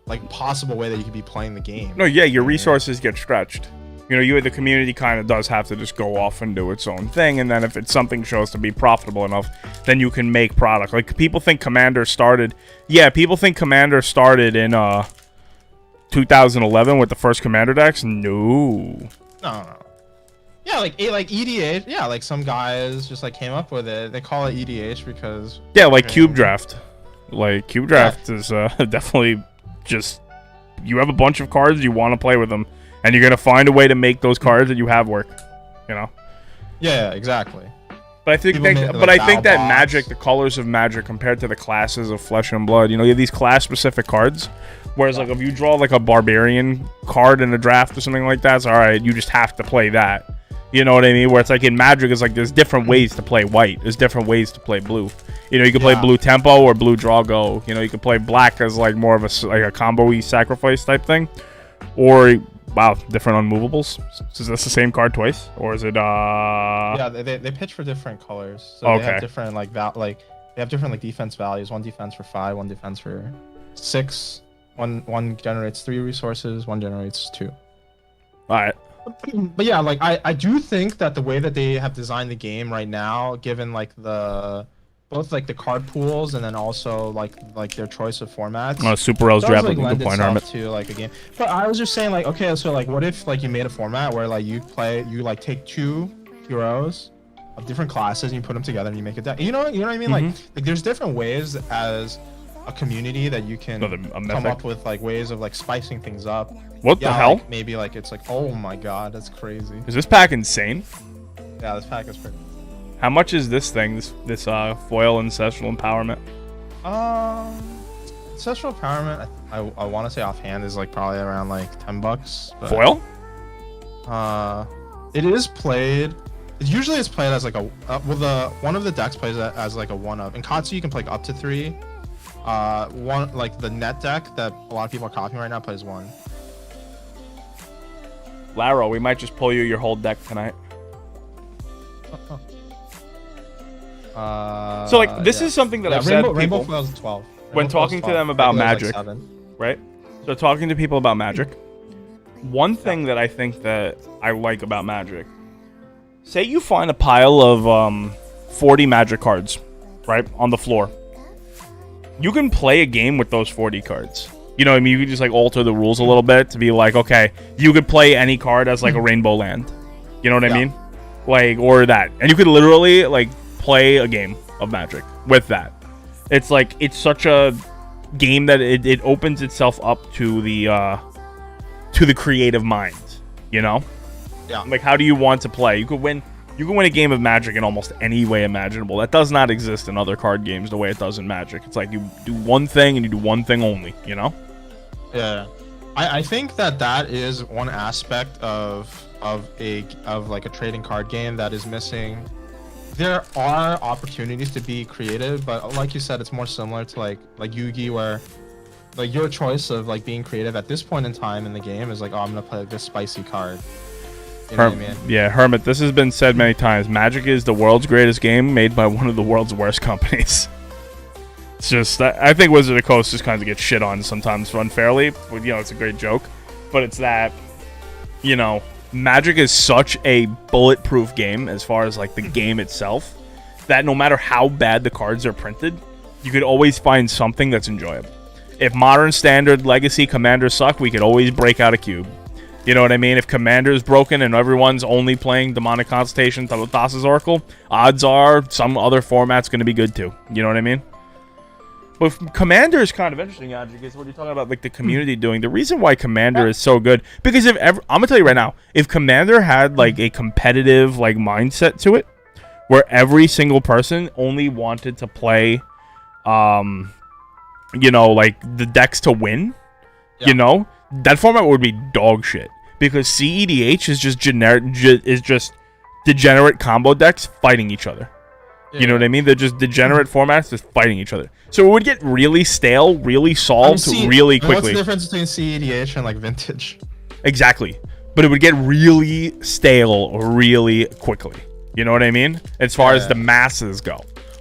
like possible way that you could be playing the game. No, yeah, your resources get stretched. You know, the community kind of does have to just go off and do its own thing, and then if it's something shows to be profitable enough, then you can make product. Like people think Commander started in 2011 with the first Commander decks. No. Yeah, like EDH. Yeah, like some guys just like came up with it. They call it EDH because Cube Draft. Like Cube Draft is definitely just you have a bunch of cards, you want to play with them, and you're gonna find a way to make those cards that you have work. You know. Yeah, exactly. But I think that Magic, the colors of Magic compared to the classes of Flesh and Blood, you know, you have these class-specific cards. Whereas, like, if you draw, like, a Barbarian card in a draft or something like that, it's alright, you just have to play that. You know what I mean? Where it's like in Magic, it's like there's different ways to play white. There's different ways to play blue. You know, you can play blue tempo or blue draw go. You know, you can play black as, like, more of a combo-y sacrifice type thing. Or... Wow, different unmovables. So is this the same card twice, or is it? Yeah, they pitch for different colors. So they have different they have different like defense values. One defense for 5, one defense for 6. One generates 3 resources. One generates 2. All right. But yeah, like I do think that the way that they have designed the game right now, given like both like the card pools and then also like their choice of formats. Super Rose draft like lend the point itself to like a game. But I was just saying like, okay, so like what if like you made a format where like you like take 2 heroes of different classes and you put them together and you make a deck. You know what I mean? Like there's different ways as a community that you can come up with like ways of like spicing things up. What the hell? Like, maybe like it's like, oh my god, that's crazy. Is this pack insane? Yeah, this pack is pretty. How much is this thing? This foil ancestral empowerment? Ancestral empowerment. I want to say offhand is like probably around like $10. But, foil? It is played. Usually it's played as like a one of the decks plays it as like a 1-of. In Katsu you can play up to 3. One like the net deck that a lot of people are copying right now plays 1. Laro, we might just pull you your whole deck tonight. So like this is something that I've said Rainbow Foil's 12. When talking to them about Magic, like right? So talking to people about Magic, one thing that I think that I like about Magic, say you find a pile of 40 Magic cards, right, on the floor. You can play a game with those 40 cards. You know what I mean? You can just like alter the rules a little bit to be like, okay, you could play any card as like a rainbow land. You know what I mean? Like, or that. And you could literally like play a game of Magic with that. It's like, it's such a game that it opens itself up to the creative mind, you know? Yeah. Like, how do you want to play? You could win a game of Magic in almost any way imaginable. That does not exist in other card games the way it does in Magic. It's like you do one thing and you do one thing only, you know? Yeah. I think that is one aspect of like a trading card game that is missing. There are opportunities to be creative, but like you said, it's more similar to like Yugi, where like your choice of like being creative at this point in time in the game is like, oh, I'm gonna play this spicy card. You know what I mean? Yeah, Hermit, this has been said many times. Magic is the world's greatest game made by one of the world's worst companies. It's just, I think Wizard of the Coast just kind of gets shit on sometimes unfairly. But, you know, it's a great joke. But it's that, you know, Magic is such a bulletproof game as far as, like, the game itself, that no matter how bad the cards are printed, you could always find something that's enjoyable. If Modern, Standard, Legacy, Commander suck, we could always break out a cube. You know what I mean? If Commander's broken and everyone's only playing Demonic Consultation, Thassa's Oracle, odds are some other format's going to be good too. You know what I mean? But Commander is kind of interesting, Andrew, because what you're talking about, like the community doing. The reason why Commander is so good, because if ever, I'm gonna tell you right now, if Commander had like a competitive like mindset to it, where every single person only wanted to play, you know, like the decks to win, you know, that format would be dog shit. Because CEDH is just generic, degenerate combo decks fighting each other. You know what I mean? They're just degenerate formats just fighting each other. So it would get really stale, really solved really quickly. What's the difference between CEDH and like Vintage? Exactly. But it would get really stale really quickly. You know what I mean? As far as the masses go.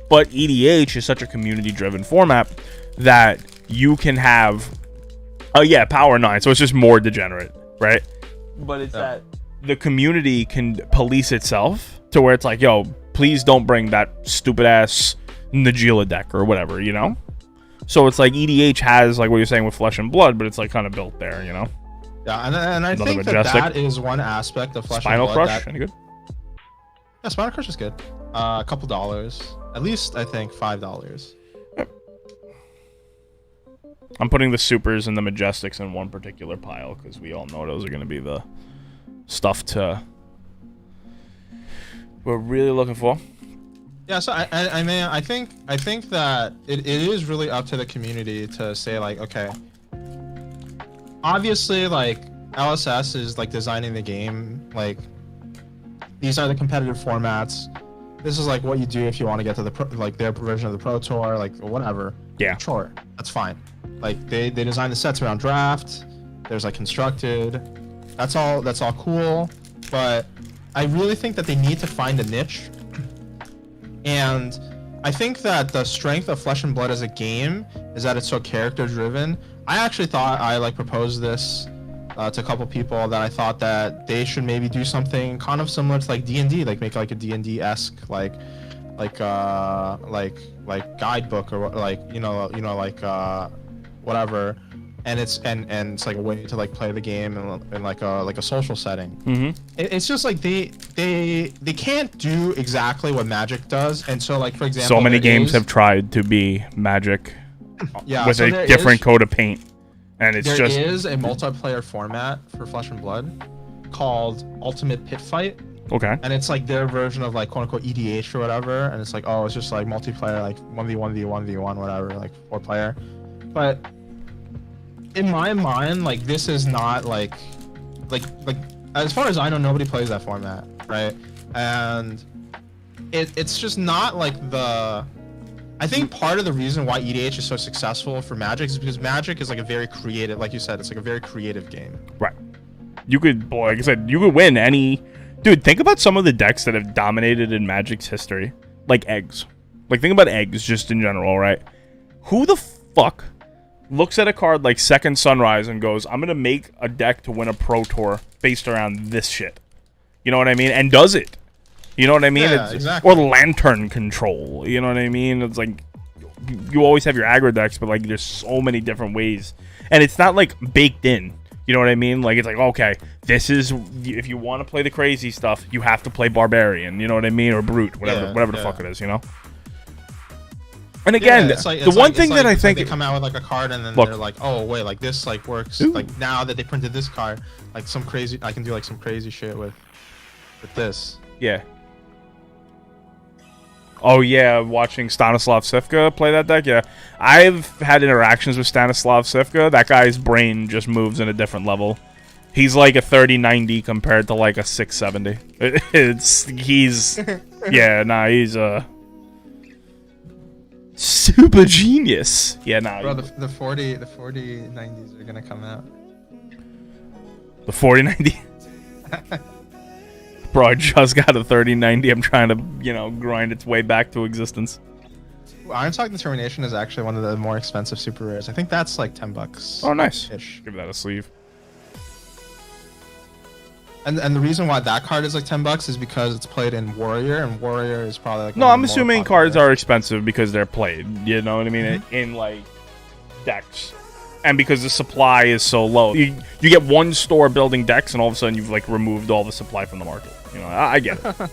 But EDH is such a community-driven format that you can have... Oh, yeah, Power 9. So it's just more degenerate, right? But it's that the community can police itself to where it's like, yo, please don't bring that stupid-ass Najila deck or whatever, you know? So it's like EDH has, like what you're saying with Flesh and Blood, but it's like kind of built there, you know? Yeah, and I think that is one aspect of Flesh and Blood. Spinal Crush, any good? Yeah, Spinal Crush is good. A couple dollars. At least, I think, $5. Yep. I'm putting the supers and the majestics in one particular pile because we all know those are going to be the stuff we're really looking for. Yeah, so I mean, I think that it is really up to the community to say, like, okay, obviously, like, LSS is like designing the game, like, these are the competitive formats. This is like what you do if you want to get to the their version of the Pro Tour, like, or whatever. Yeah. Sure, that's fine. Like, they design the sets around draft. There's like constructed. That's all cool. But I really think that they need to find a niche. And I think that the strength of Flesh and Blood as a game is that it's so character driven. I actually thought I like proposed this to a couple people that I thought that they should maybe do something kind of similar to like D&D, like make like a D&D-esque like guidebook or like whatever, and it's like a way to like play the game in like a social setting. Mm-hmm. It's just like they can't do exactly what Magic does, and so like for example, so many games have tried to be Magic, with so a different coat of paint. And it's there is a multiplayer format for Flesh and Blood called Ultimate Pit Fight. Okay. And it's like their version of like quote unquote EDH or whatever. And it's like, oh, it's just like multiplayer, like 1v1v1v1, whatever, like 4-player. But in my mind, like this is not like as far as I know, nobody plays that format, right? And it's just not like I think part of the reason why EDH is so successful for Magic is because Magic is like a very creative, like you said, it's like a very creative game. Right. You could, like I said, you could win any. Dude, think about some of the decks that have dominated in Magic's history, like eggs. Like think about eggs just in general, right? Who the fuck looks at a card like Second Sunrise and goes, "I'm gonna make a deck to win a Pro Tour based around this shit." You know what I mean? And does it? You know what I mean? Yeah, exactly. Or Lantern Control. You know what I mean? It's like you always have your aggro decks, but like there's so many different ways, and it's not like baked in. You know what I mean? Like it's like, okay, this is if you want to play the crazy stuff, you have to play Barbarian. You know what I mean? Or Brute, whatever the fuck it is. You know. And again, the one thing that I think they come out with like a card and then they're like, oh wait, like this like works. Ooh. Like now that they printed this card, like some crazy, I can do like some crazy shit with this. Yeah. Oh yeah, watching Stanislav Sivka play that deck. Yeah, I've had interactions with Stanislav Sivka. That guy's brain just moves in a different level. He's like a 3090 compared to like a 670. He's he's a super genius. Yeah, Bro, the 4090s are gonna come out. The 4090. Bro, I just got a 3090. I'm trying to, grind its way back to existence. Irontalk Determination is actually one of the more expensive super rares. I think that's like $10. Oh, nice. Give that a sleeve. And the reason why that card is like $10 is because it's played in Warrior, and Warrior is probably like. No, I'm assuming cards are expensive because they're played. You know what I mean? Mm-hmm. In like decks. And because the supply is so low, you get one store building decks, and all of a sudden you've like removed all the supply from the market. I get it.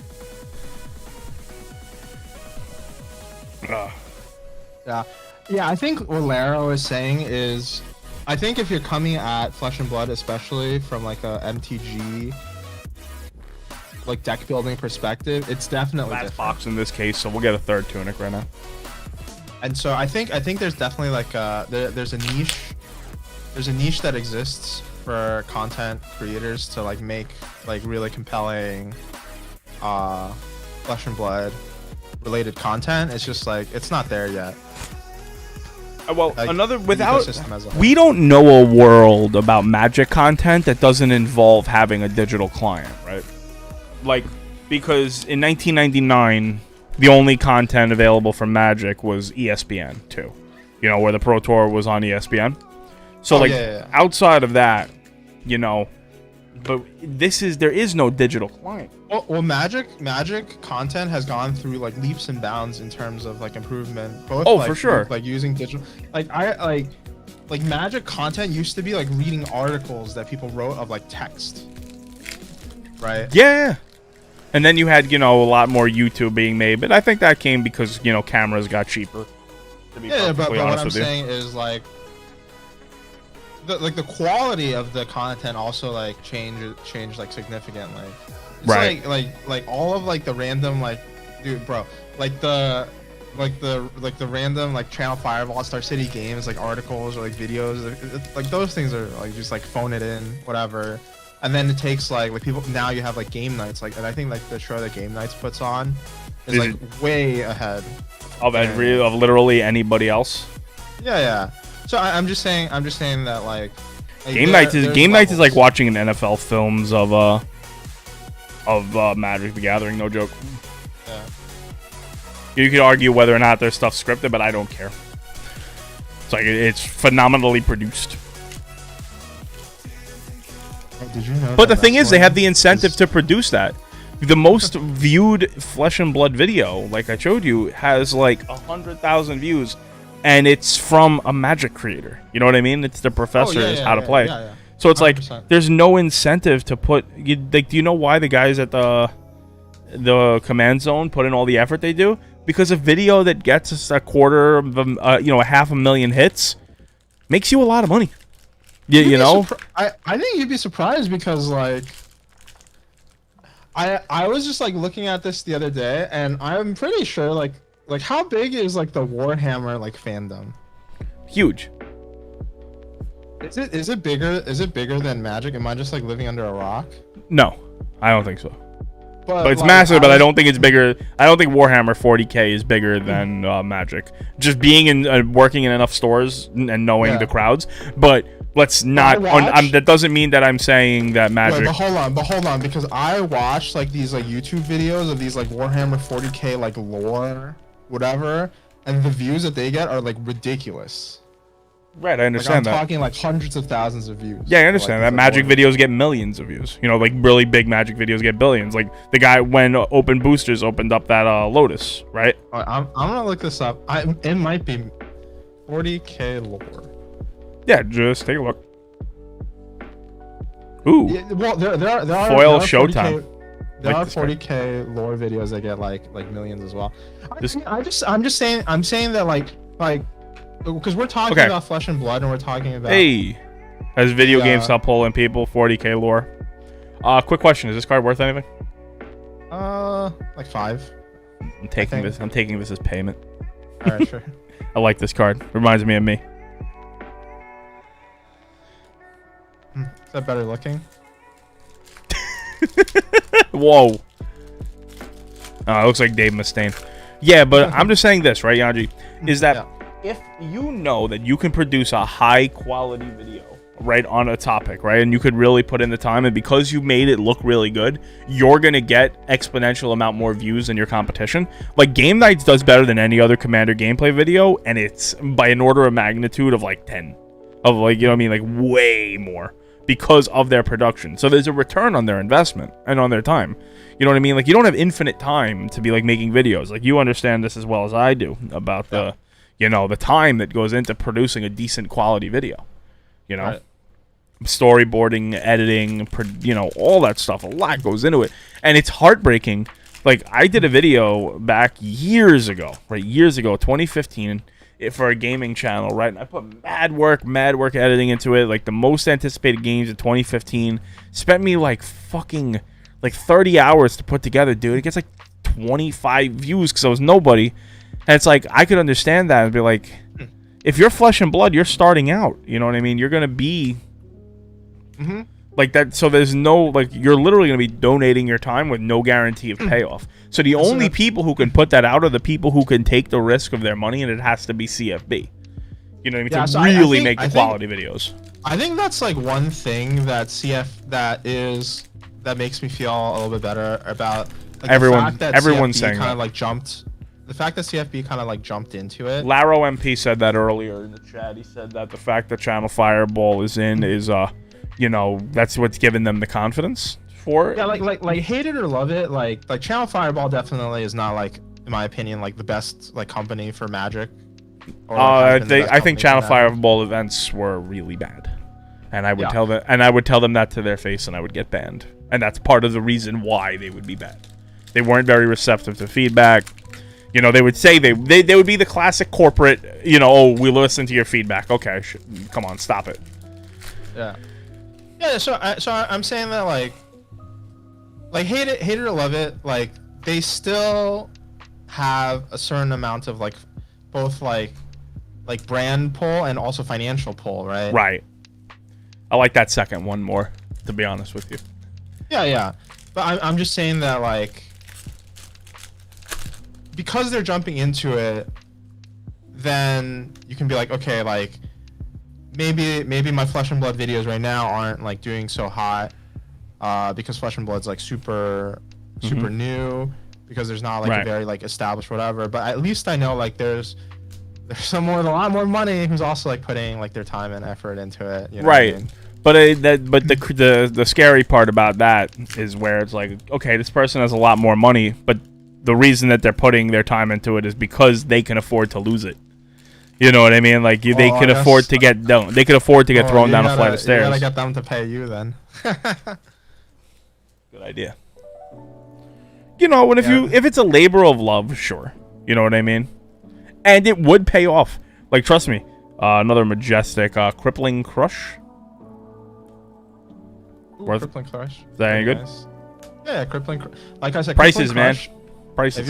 Yeah. I think what Laro is saying is, I think if you're coming at Flesh and Blood, especially from like a MTG, like deck building perspective, it's definitely Last box in this case, so we'll get a third Tunic right now. And so I think there's definitely like there's a niche that exists for content creators to like make like really compelling Flesh and Blood related content. It's just like it's not there yet. Well, like, we don't know a world about Magic content that doesn't involve having a digital client, right? Like, because in 1999 the only content available from Magic was ESPN 2, where the Pro Tour was on ESPN. So outside of that, but there is no digital client. Well, Magic content has gone through like leaps and bounds in terms of like improvement. Both, for sure. Like using digital, like Magic content used to be like reading articles that people wrote of like text, right? Yeah. And then you had a lot more YouTube being made, but I think that came because cameras got cheaper. To be but what I'm saying is like the quality of the content also like changed like significantly. It's Right. like all of like the random like, dude, bro, like the random like Channel Fireball, Star City Games like articles or like videos, like those things are like just like phone it in, whatever. And then it takes like people, now you have like game nights, like, and I think like the show that Game Nights puts on is like way ahead of literally anybody else. Yeah. So I'm just saying that like Game Nights is like watching an NFL films of Magic the Gathering, no joke. Yeah. You could argue whether or not their stuff's scripted, but I don't care. It's like it's phenomenally produced. Did you know? But the thing is, they have the incentive to produce that. The most viewed Flesh and Blood video, like I showed you, has like 100,000 views, and it's from a Magic creator. You know what I mean? It's the professors how to play. Yeah. So it's 100%. like there's no incentive to put. Like, do you know why the guys at the command zone put in all the effort they do? Because a video that gets us a quarter of a 500,000 hits makes you a lot of money. You know. I think you'd be surprised because like. I was just like looking at this the other day, and I'm pretty sure like how big is like the Warhammer like fandom? Huge. Is it bigger than Magic? Am I just like living under a rock? No, I don't think so. But it's like, massive, but I don't think it's bigger. I don't think Warhammer 40K is bigger than Magic. Just being in working in enough stores and knowing the crowds, but. Let's not. That doesn't mean that I'm saying that Magic. Wait, but hold on, because I watched like these like YouTube videos of these like Warhammer 40K like lore, whatever, and the views that they get are like ridiculous. Right, I understand like, I'm that. talking like hundreds of thousands of views. Yeah, I understand that. Magic videos get millions of views. You know, like really big Magic videos get billions. Like the guy when Open Boosters opened up that Lotus, right? I'm gonna look this up. It might be 40K lore. Yeah, just take a look. Ooh. Yeah, well, there are Foil there are Showtime. 40K, there are 40K lore videos that get like millions as well. I'm just saying that like because we're talking about Flesh and Blood and we're talking about as video games stop pulling people 40K lore. Quick question: is this card worth anything? Like 5. I'm taking this as payment. All right, sure. I like this card. Reminds me of me. Is that better looking? Whoa. It looks like Dave Mustaine. Yeah, but I'm just saying this, right, Yanji? Is that if you know that you can produce a high quality video, right, on a topic, right, and you could really put in the time, and because you made it look really good, you're going to get exponential amount more views than your competition. Like, Game Nights does better than any other Commander gameplay video, and it's by an order of magnitude of like 10. Of like, you know what I mean? Like, way more. Because of their production. So there's a return on their investment and on their time. You know what I mean? Like, you don't have infinite time to be like making videos. Like, you understand this as well as I do about the time that goes into producing a decent quality video. You know, storyboarding, editing, all that stuff. A lot goes into it. And it's heartbreaking. Like, I did a video back years ago, 2015, for a gaming channel, right? And I put mad work editing into it. Like, the most anticipated games in 2015 spent me like fucking like 30 hours to put together, dude. It gets like 25 views because I was nobody. And it's like, I could understand that and be like, if you're Flesh and Blood, you're starting out. You know what I mean? You're gonna be like that. So there's no, like, you're literally gonna be donating your time with no guarantee of payoff. So the only people who can put that out are the people who can take the risk of their money, and it has to be CFB. You know what I mean? Yeah, to so really make the quality videos. I think that's like one thing that that makes me feel a little bit better about like, everyone's CFB saying kind that. of like jumped. The fact that CFB kind of like jumped into it. Laro MP said that earlier in the chat. He said that the fact that Channel Fireball is in is that's what's given them the confidence for it. Yeah, like hate it or love it, like Channel Fireball definitely is not, like, in my opinion, like the best like company for Magic. Or, like, I think Channel Fireball events were really bad, and I would tell them that to their face, and I would get banned. And that's part of the reason why they would be bad. They weren't very receptive to feedback. You know, they would say they would be the classic corporate. You know, oh, we listen to your feedback. Okay, come on, stop it. Yeah. Yeah. I'm saying that like hate it or love it, like they still have a certain amount of like both like brand pull and also financial pull, right? Right. I like that second one more, to be honest with you. Yeah. But I'm just saying that like because they're jumping into it, then you can be like, okay, like maybe my Flesh and Blood videos right now aren't like doing so hot because Flesh and Blood's like super new, because there's not like a very like established whatever. But at least I know like there's someone with a lot more money who's also like putting like their time and effort into it. You know right. what I mean? But the scary part about that is where it's like, okay, this person has a lot more money, but the reason that they're putting their time into it is because they can afford to lose it. You know what I mean? Like they can afford to get down. They can afford to get thrown down a flight of stairs. You gotta get them to pay you then. Good idea. You know, and if it's a labor of love, sure. You know what I mean? And it would pay off. Like, trust me. Another majestic crippling crush. Crippling crush. Is that any good? Nice. Yeah, crippling. Like I said, prices, man. Crush, Prices. if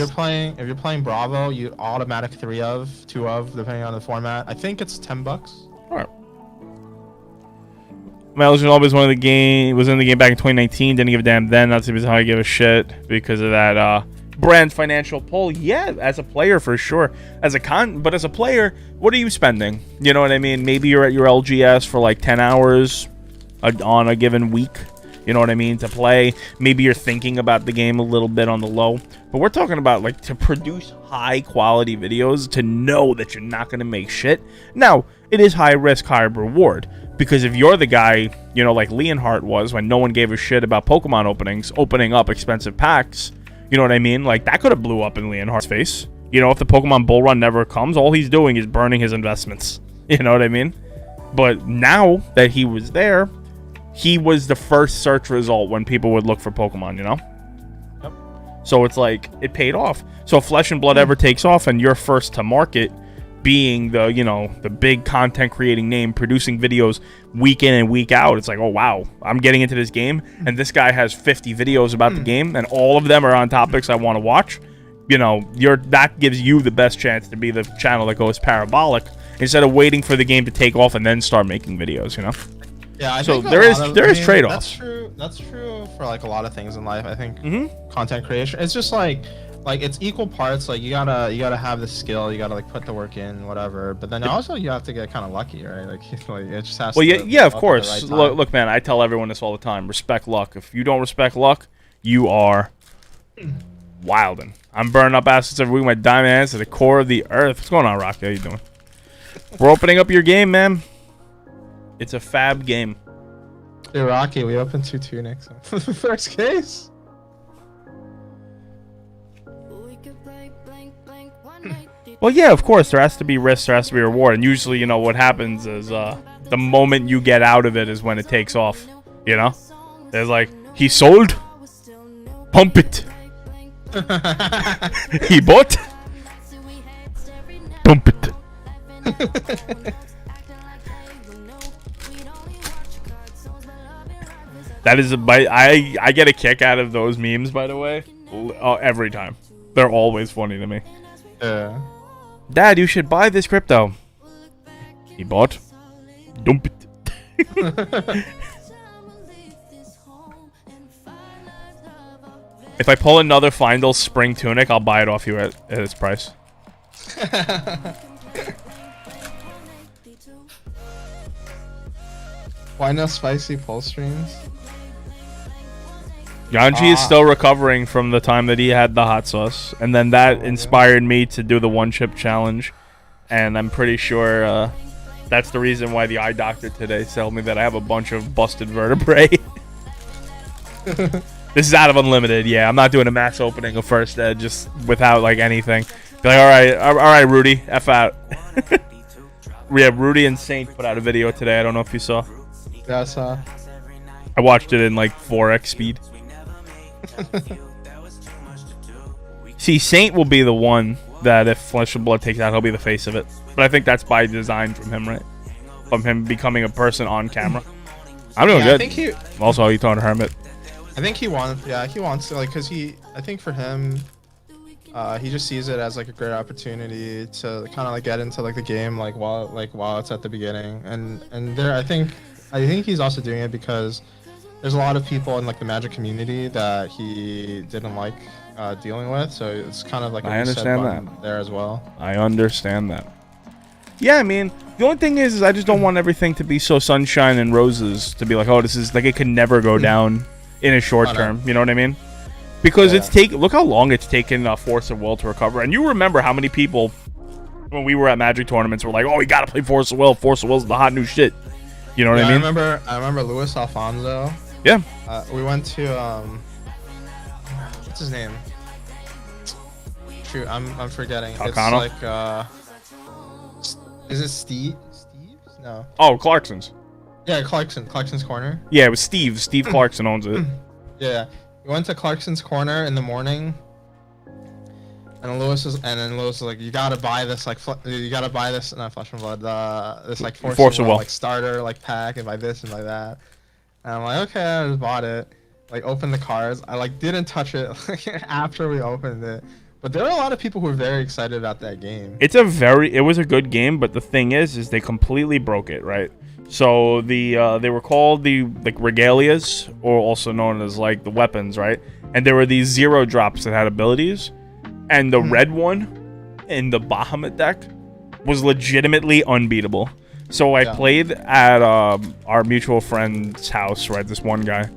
you're playing Bravo, you automatic 2 of, depending on the format. I think it's $10. All right. Legend always one of the game was in the game back in 2019. Didn't give a damn then. Not how I give a shit because of that brand financial pull. Yeah, as a player for sure. But as a player, what are you spending? You know what I mean? Maybe you're at your LGS for like 10 hours on a given week. You know what I mean? To play. Maybe you're thinking about the game a little bit on the low. But we're talking about like to produce high quality videos, to know that you're not going to make shit. Now, it is high risk, high reward. Because if you're the guy, you know, like Leonhardt was when no one gave a shit about Pokemon opening up expensive packs, you know what I mean? Like, that could have blew up in Leonhardt's face. You know, if the Pokemon Bull Run never comes, all he's doing is burning his investments. You know what I mean? But now that he was there, he was the first search result when people would look for Pokemon, you know? Yep. So it's like, it paid off. So if Flesh and Blood ever takes off and you're first to market, being the, you know, the big content creating name, producing videos week in and week out, it's like, oh wow, I'm getting into this game and this guy has 50 videos about the game and all of them are on topics I want to watch. You know, that gives you the best chance to be the channel that goes parabolic instead of waiting for the game to take off and then start making videos, you know? Yeah, I so think there is trade-offs. That's true for like a lot of things in life. I think content creation, it's just like it's equal parts. Like you gotta have the skill, you gotta like put the work in, whatever. But then also you have to get kind of lucky, right? Like it just has. Well, to yeah, of course. Right Look, man, I tell everyone this all the time. Respect luck. If you don't respect luck, you are wildin'. I'm burning up assets every week. My diamond hands to the core of the earth. What's going on, Rocky? How you doing? We're opening up your game, man. It's a fab game. Hey, Rocky, we opened 2-2 next time. First case. Well, yeah, of course. There has to be risk. There has to be reward. And usually, you know, what happens is the moment you get out of it is when it takes off. You know? There's like, he sold. Pump it. He bought. Pump it. That is I get a kick out of those memes, by the way, every time. They're always funny to me. Yeah. Dad, you should buy this crypto. He bought. Dump it. If I pull another Findle Spring Tunic, I'll buy it off you at its price. Why no spicy pull streams? Yanji is still recovering from the time that he had the hot sauce. And then that inspired me to do the one-chip challenge. And I'm pretty sure that's the reason why the eye doctor today told me that I have a bunch of busted vertebrae. This is out of unlimited. Yeah, I'm not doing a mass opening of first ed just without like anything. Be like, all right, Rudy, F out. We have Rudy and Saint put out a video today. I don't know if you saw. Yeah, I saw. I watched it in like 4x speed. See, Saint will be the one that if Flesh and Blood takes out, he'll be the face of it. But I think that's by design from him, right? from him becoming a person on camera? I'm doing Yeah, good. I think he. Also, you throwing Hermit? I think he wants. Yeah, he wants to like, cause he. I think for him, he just sees it as like a great opportunity to kind of like get into like the game while it's at the beginning, and there I think he's also doing it because there's a lot of people in like the Magic community that he didn't like dealing with, so it's kind of like a I reset understand button that. there as well. I understand that. Yeah, I mean, the only thing is I just don't want everything to be so sunshine and roses to be like, oh, this is like it can never go down in a short term. You know what I mean? Because look how long it's taken Force of Will to recover. And you remember how many people when we were at Magic tournaments were like, oh, we gotta play Force of Will. Force of Will's the hot new shit. You know what I mean? I remember Luis Alfonso. Yeah. We went to what's his name? Shoot, I'm forgetting. Calcano? It's like is it Steve? Steve's? No. Oh, Clarkson's. Yeah, Clarkson's Corner. Yeah, it was Steve. Steve Clarkson owns it. Yeah. We went to Clarkson's Corner in the morning. And Lewis was like, you gotta buy this, like, you gotta buy this, not Flesh and Blood, this, like, Force of Will, like, starter, like, pack, and buy this and buy that. And I'm like, okay, I just bought it. Like, opened the cards. I, like, didn't touch it after we opened it. But there were a lot of people who were very excited about that game. It was a good game, but the thing is they completely broke it, right? So they were called the like regalias, or also known as like the weapons, right? And there were these 0 drops that had abilities, and the red one in the Bahamut deck was legitimately unbeatable. So I played at our mutual friend's house, right? This one guy,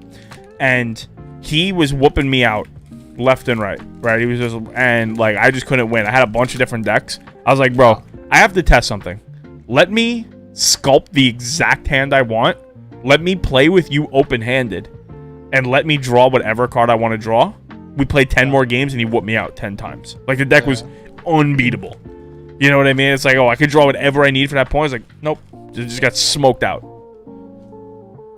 and he was whooping me out left and right. He was just, and like I just couldn't win. I had a bunch of different decks. I was like, bro, I have to test something. Let me sculpt the exact hand I want. Let me play with you open-handed, and let me draw whatever card I want to draw. We played 10 more games, and he whooped me out 10 times. Like the deck was unbeatable. You know what I mean? It's like, oh, I could draw whatever I need for that point. It's like, nope, just got smoked out.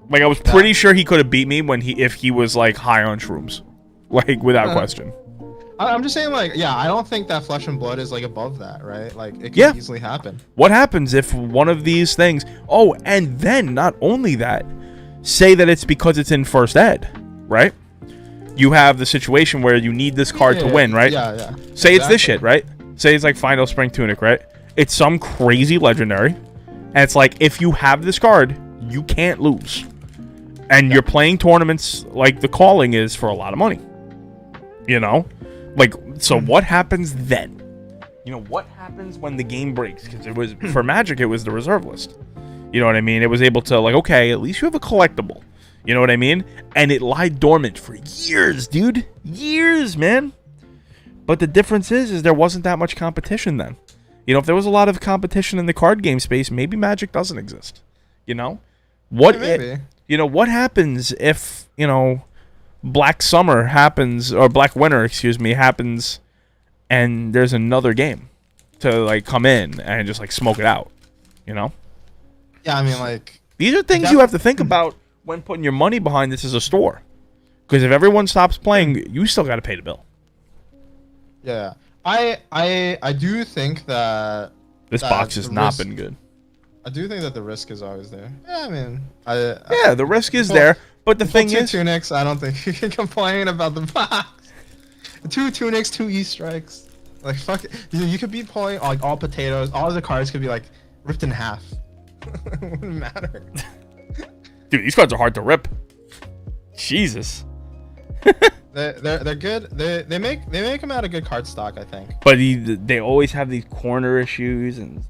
Like I was pretty sure he could have beat me if he was like high on shrooms. Like, without question. I'm just saying, like, yeah, I don't think that Flesh and Blood is, like, above that, right? Like, it can easily happen. What happens if one of these things... Oh, and then, not only that, say that it's because it's in first ed, right? You have the situation where you need this card to win, right? Yeah. Say it's this shit, right? Say it's like Final Spring Tunic, right? It's some crazy legendary, and it's like, if you have this card, you can't lose. And you're playing tournaments like the calling is for a lot of money. You know? Like, so what happens then? You know, what happens when the game breaks? Because it was, for Magic, it was the reserve list. You know what I mean? It was able to, like, okay, at least you have a collectible. You know what I mean? And it lied dormant for years, dude. Years, man. But the difference is there wasn't that much competition then. You know, if there was a lot of competition in the card game space, maybe Magic doesn't exist. You know? Maybe. You know, what happens if, you know, Black Summer happens, or Black Winter, excuse me, happens, and there's another game to, like, come in and just, like, smoke it out, you know? Yeah, I mean, like... These are things you have to think about when putting your money behind this as a store. Because if everyone stops playing, you still got to pay the bill. Yeah. I do think that... This box has not been good. I do think that the risk is always there. Yeah, I mean... the risk is there. But the thing is... 2 Tunics, I don't think you can complain about the box. 2 Tunics, 2 E-Strikes. Like, fuck it. You could be pulling, like, all potatoes. All of the cards could be, like, ripped in half. It wouldn't matter. Dude, these cards are hard to rip. Jesus. They're good. They make them out of good card stock, I think. But they always have these corner issues and...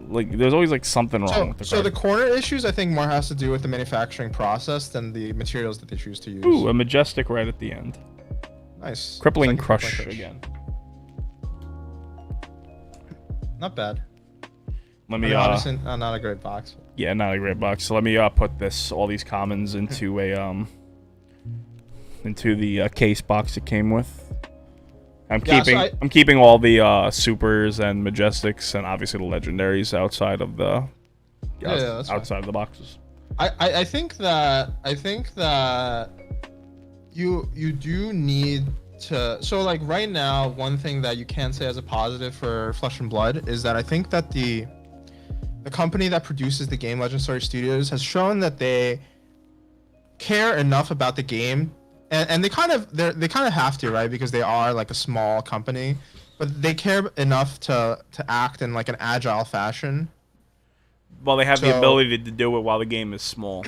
Like there's always like something wrong with the card. So the corner issues I think more has to do with the manufacturing process than the materials that they choose to use. Ooh, a Majestic right at the end. Nice. Crippling Crush again. Not bad. Let me obviously not a great box. Yeah, not a great box. So let me put all these commons into a into the case box it came with. I'm keeping all the supers and majestics and obviously the legendaries outside of the outside of the boxes. I think that you do need to, so like right now, one thing that you can say as a positive for Flesh and Blood is that I think that the the company that produces the game, Legend Story Studios, has shown that they care enough about the game, and they kind of have to, right? Because they are like a small company, but they care enough to act in like an agile fashion. Well, they have the ability to do it while the game is small.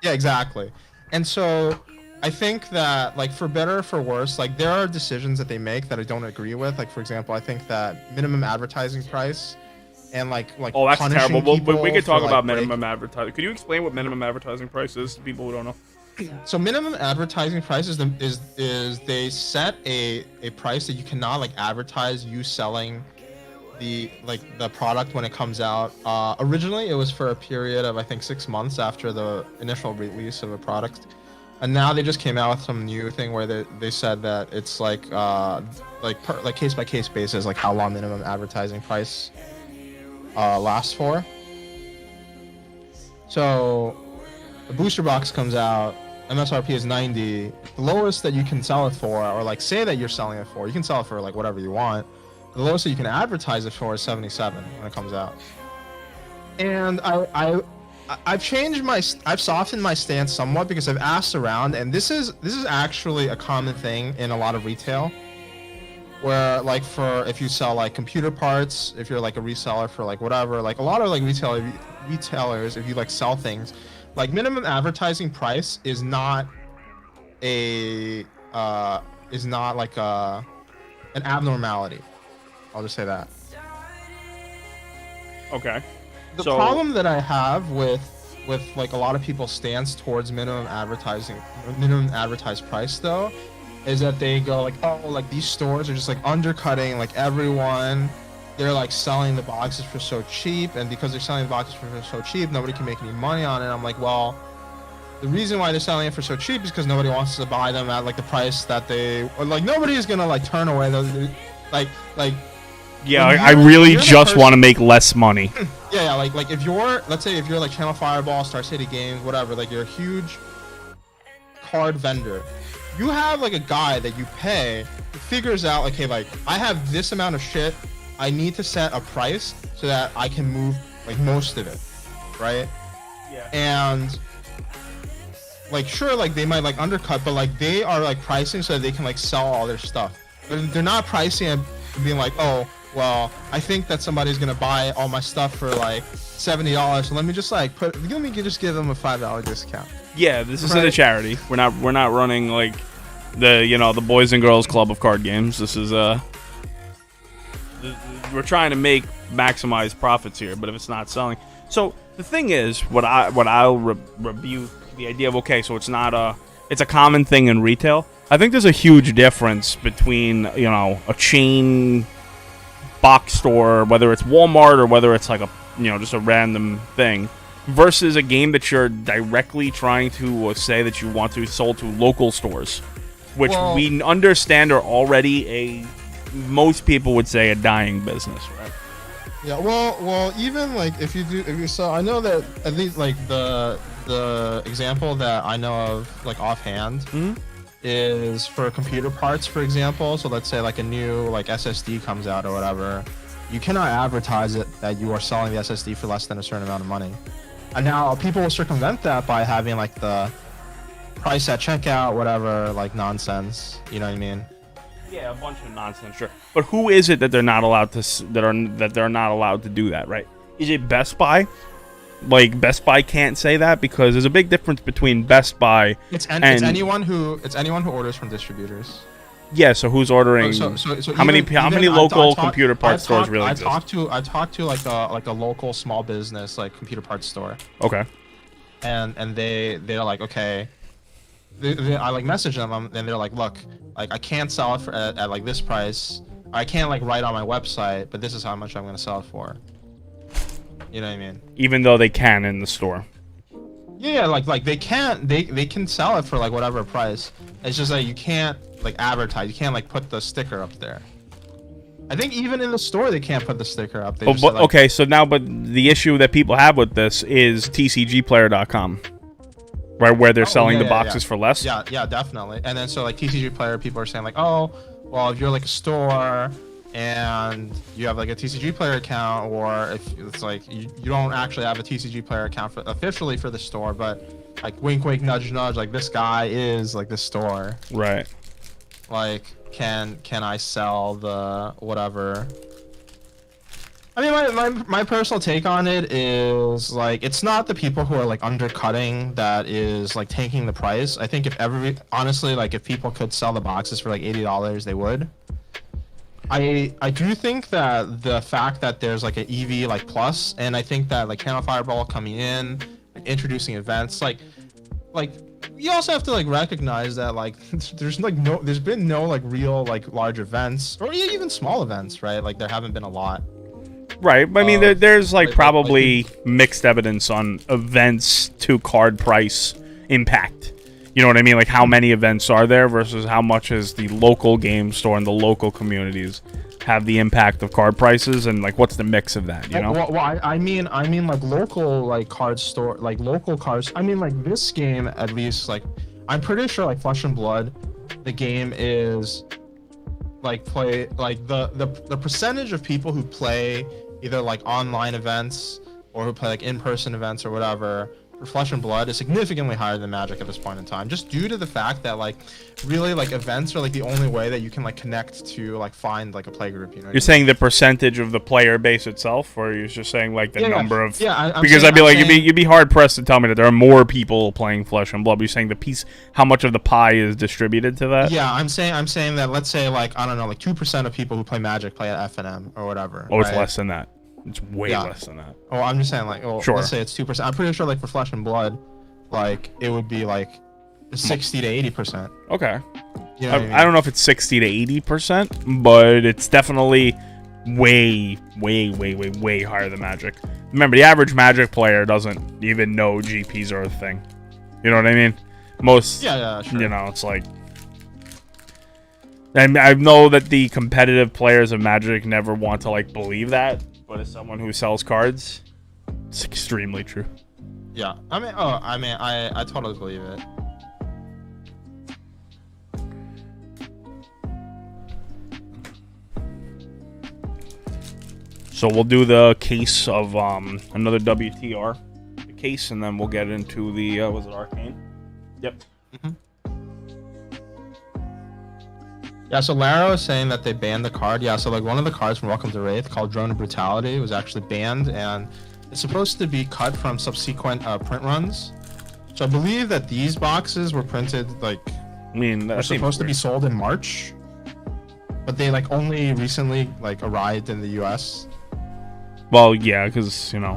Yeah, exactly. And so I think that, like, for better or for worse, like, there are decisions that they make that I don't agree with. Like, for example, I think that minimum advertising price and like oh, that's terrible. Well, we could talk about like, minimum advertising. Could you explain what minimum advertising price is to people who don't know? So minimum advertising price is they set a price that you cannot like advertise you selling the product when it comes out. Originally it was for a period of I think 6 months after the initial release of a product, and now they just came out with some new thing where they said that it's like case by case basis, like how long minimum advertising price lasts for. So the booster box comes out, MSRP is 90. The lowest that you can sell it for, or like say that you're selling it for, you can sell it for like whatever you want. The lowest that you can advertise it for is 77 when it comes out. And I've softened my stance somewhat because I've asked around, and this is actually a common thing in a lot of retail, where like if you sell like computer parts, if you're like a reseller for like whatever, like a lot of like retailers, if you like sell things, like minimum advertising price is not an abnormality. I'll just say that. Okay. The problem that I have with like a lot of people's stance towards minimum advertised price though, is that they go like, oh, like these stores are just like undercutting like everyone. They're like selling the boxes for so cheap, and because they're selling the boxes for so cheap, nobody can make any money on it. I'm like, well, the reason why they're selling it for so cheap is because nobody wants to buy them at like the price that nobody is gonna like turn away those like. Yeah, I really just want to make less money. Yeah, like if let's say if you're like Channel Fireball, Star City Games, whatever, like you're a huge card vendor. You have like a guy that you pay who figures out like, hey, like I have this amount of shit. I need to set a price so that I can move like most of it, right? Yeah. And like sure, like they might like undercut, but like they are like pricing so that they can like sell all their stuff. They're not pricing and being like, oh, well, I think that somebody's gonna buy all my stuff for like $70, so let me just like give them a $5 discount. Yeah, this isn't a charity. We're not running like the Boys and Girls Club of card games. This is we're trying to maximize profits here, but if it's not selling, so the thing is, what I'll rebuke the idea of, okay, so it's a common thing in retail. I think there's a huge difference between a chain box store, whether it's Walmart or whether it's like a just a random thing, versus a game that you're directly trying to say that you want to sold to local stores, which we understand are already most people would say a dying business, right? Yeah, well, even like if you saw, I know that at least like the example that I know of like offhand is for computer parts, for example. So let's say like a new like SSD comes out or whatever, you cannot advertise it that you are selling the SSD for less than a certain amount of money. And now people will circumvent that by having like the price at checkout, whatever, like nonsense. You know what I mean? Yeah, a bunch of nonsense, sure. But who is it that they're not allowed to they're not allowed to do that, right? Is it Best Buy? Like Best Buy can't say that because there's a big difference between Best Buy it's anyone who orders from distributors. Yeah, so who's ordering? So how many local computer parts stores really exist? I talked to like a local small business like computer parts store. Okay. And they're like, okay. I like message them and they're like, look, like I can't sell it at like this price. I can't like write on my website, but this is how much I'm gonna sell it for. You know what I mean? Even though they can in the store. Yeah, like they can sell it for like whatever price. It's just that you can't like advertise. You can't like put the sticker up there. I think even in the store they can't put the sticker up. They okay, so now, but the issue that people have with this is TCGplayer.com. Right, where they're selling the boxes for less? Yeah, definitely. And then so like TCG Player, people are saying like, oh, well, if you're like a store and you have like a TCG player account, or if it's like you don't actually have a TCG player account officially for the store, but like wink wink nudge nudge, like this guy is like the store. Right. Like can I sell the whatever? I mean, my personal take on it is like it's not the people who are like undercutting that is like tanking the price. I think honestly, like if people could sell the boxes for like $80, they would. I do think that the fact that there's like an EV like plus, and I think that like Channel Fireball coming in, like, introducing events, like you also have to like recognize that like there's been no like real like large events or even small events, right? Like there haven't been a lot. Right, but I mean, there's like probably mixed evidence on events to card price impact. You know what I mean? Like how many events are there versus how much is the local game store and the local communities have the impact of card prices, and like what's the mix of that? You know? Well, I mean like local like card store, like local cards. I mean like this game at least, like I'm pretty sure like Flesh and Blood, the game is like play like the percentage of people who play either like online events or who play like in-person events or whatever for Flesh and Blood is significantly higher than Magic at this point in time, just due to the fact that like really like events are like the only way that you can like connect to like find like a play group. You know, you're saying the percentage of the player base itself, or you're just saying like the number of? Yeah, because I'd be like, you'd be hard pressed to tell me that there are more people playing Flesh and Blood. But you're saying the piece, how much of the pie is distributed to that? Yeah, I'm saying that let's say like I don't know, like 2% of people who play Magic play at FNM or whatever. Oh, right? It's less than that. It's way less than that. Oh, I'm just saying, like, sure. Let's say it's 2%. I'm pretty sure, like, for Flesh and Blood, like, it would be like 60 to 80%. Okay. You know I don't know if it's 60 to 80%, but it's definitely way higher than Magic. Remember, the average Magic player doesn't even know GPs are a thing. You know what I mean? Most, yeah, sure. You know, it's like. And I know that the competitive players of Magic never want to like believe that. But as someone who sells cards, it's extremely true. Yeah, I totally believe it. So we'll do the case of another WTR, the case, and then we'll get into the was it Arcane? Yep. Mm-hmm. Yeah, so Laro is saying that they banned the card. Yeah, so like one of the cards from Welcome to Wraith called Drone of Brutality was actually banned, and it's supposed to be cut from subsequent print runs. So I believe that these boxes were printed like they're supposed to be sold in March, but they like only recently like arrived in the US. Well, yeah, because you know,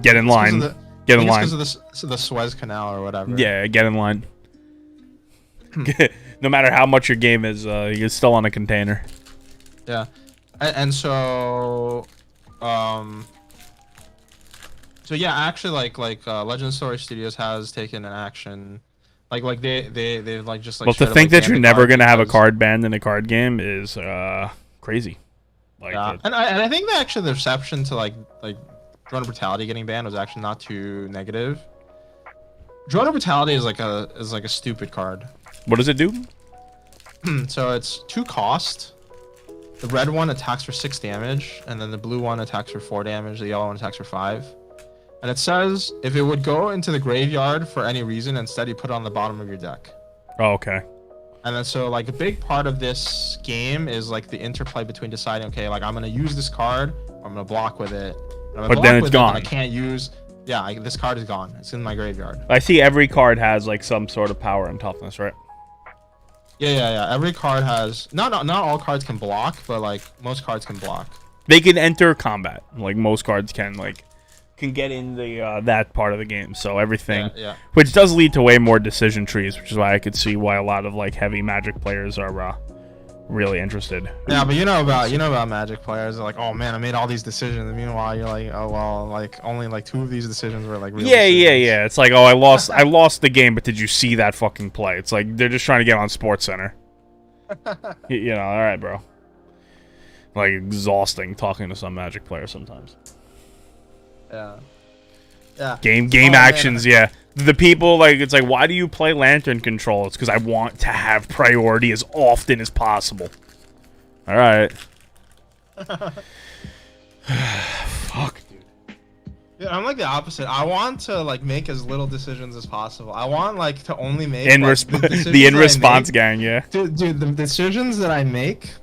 get in line. Get in line. Because of the Suez Canal or whatever. Yeah, get in line. No matter how much your game is, you're still on a container. Yeah, and so, so yeah, actually, like Legend Story Studios has taken an action, like they like just like. Well, to think that you're never gonna have a card banned in a card game is crazy. Like, yeah, and I think that actually the reception to like Drone of Brutality getting banned was actually not too negative. Drone of Brutality is like a stupid card. What does it do? So it's 2 cost. The red one attacks for 6 damage, and then the blue one attacks for 4 damage. The yellow one attacks for 5. And it says if it would go into the graveyard for any reason, instead you put it on the bottom of your deck. Oh, okay. And then so like a big part of this game is like the interplay between deciding, okay, like I'm gonna use this card, or I'm gonna block with it. But then it's gone. I can't use. Yeah, this card is gone. It's in my graveyard. I see every card has like some sort of power and toughness, right? Yeah. Every card has not all cards can block, but like most cards can block. They can enter combat. Like most cards can get in the that part of the game. So everything, yeah. Which does lead to way more decision trees, which is why I could see why a lot of like heavy Magic players are really interested. Yeah, but you know about Magic players. They're like, oh man, I made all these decisions. And meanwhile, you're like, oh well, like only like 2 of these decisions were like real decisions. Yeah. It's like, oh, I lost the game, but did you see that fucking play? It's like they're just trying to get on Sports Center. You know, all right, bro. Like exhausting talking to some Magic players sometimes. Yeah. Game actions, man. Yeah. The people, like, it's like, why do you play Lantern Control? It's because I want to have priority as often as possible. All right. Fuck, dude. Yeah, I'm like the opposite. I want to like make as little decisions as possible. I want like to only make In like, the in response gang, yeah. Dude, the decisions that I make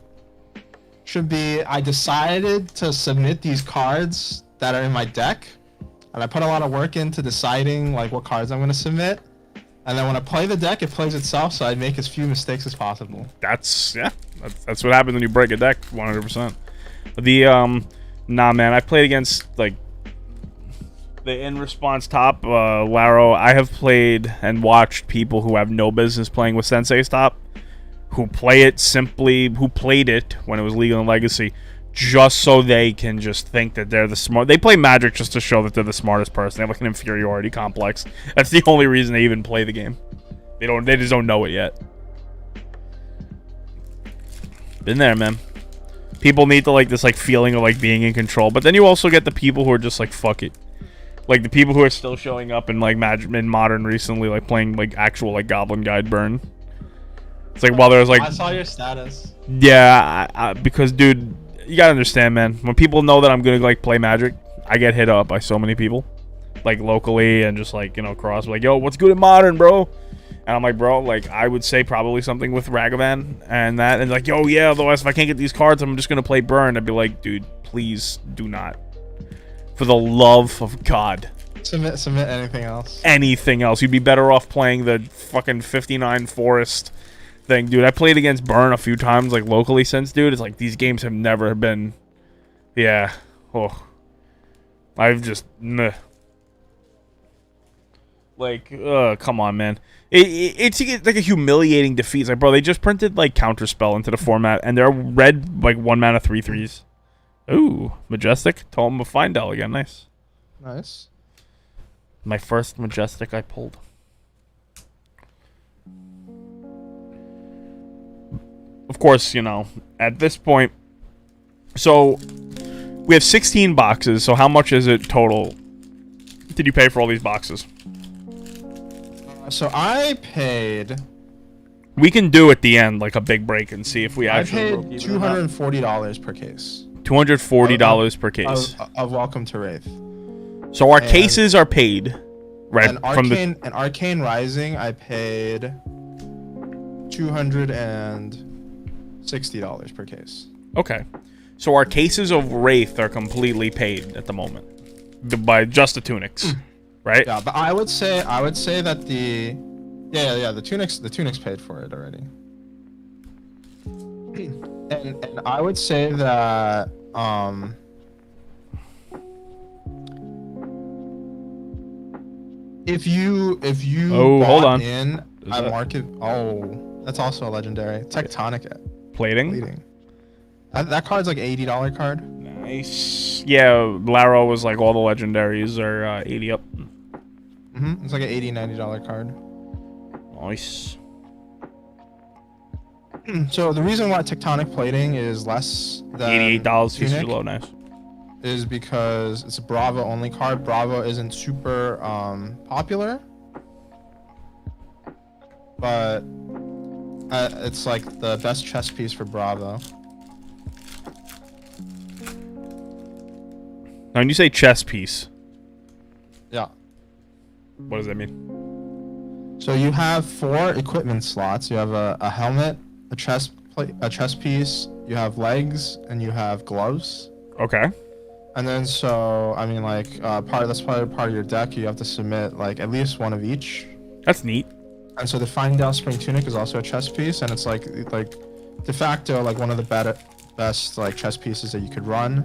should be I decided to submit these cards that are in my deck, and I put a lot of work into deciding like what cards I'm gonna submit. And then when I play the deck, it plays itself, so I make as few mistakes as possible. That's what happens when you break a deck, 100%. The nah, man, I played against like the in response top Laro. I have played and watched people who have no business playing with Sensei's top, who played it when it was Legal and Legacy, just so they can just think that they're the smart. They play Magic just to show that they're the smartest person. They have like an inferiority complex. That's the only reason they even play the game. They just don't know it yet. Been there, man. People need to like this like feeling of like being in control, but then you also get the people who are just like fuck it. Like the people who are still showing up in like Magic in Modern recently, like playing like actual like Goblin Guide burn. It's like while there's like I saw your status. Yeah, because dude, you gotta understand, man. When people know that I'm gonna like play Magic, I get hit up by so many people, like locally and just like cross like, yo, what's good in Modern, bro? And I'm like, bro, like I would say probably something with Ragavan and that, and like, yo, yeah. Otherwise, if I can't get these cards, I'm just gonna play Burn. I'd be like, dude, please do not. For the love of God. Submit anything else. Anything else. You'd be better off playing the fucking 59 Forest thing, dude. I played against Burn a few times, like, locally since, dude. It's like, these games have never been... Yeah. Oh. I've just... Meh. Like, come on, man. It's like a humiliating defeat. It's like, bro, they just printed, like, Counterspell into the format, and they're red, like, 1-mana 3/3s. Ooh, Majestic. Tome of Findel again. Nice. Nice. My first Majestic I pulled. Of course, at this point... So, we have 16 boxes, so how much is it total? Did you pay for all these boxes? So I paid... We can do at the end, like, a big break and see if we actually... I paid $240 per case. $240 per case. Of Welcome to Wraith. So our cases are paid, right? And Arcane Rising, I paid $260 per case. Okay. So our cases of Wraith are completely paid at the moment. By just the tunics. Right? Yeah, but I would say that the tunics paid for it already. And I would say that if you hold on. in a market, that's also a legendary Tectonic plating. That card's like $80 card. Nice. Yeah, Laro was like all the legendaries are 80 up. It's like an $80-$90 card. Nice. So the reason why Tectonic plating is less than $88 is Tunic low, nice. is because it's a Bravo only card. Bravo isn't super popular, but it's like the best chess piece for Bravo. Now, when you say chess piece, Yeah. what does that mean? So you have 4 equipment slots. You have a helmet, a chess piece. You have legs, and you have gloves. Okay. And then that's probably part of your deck. You have to submit like at least one of each. That's neat. And so the Findel Spring Tunic is also a chess piece, and it's like de facto like one of the best like chess pieces that you could run.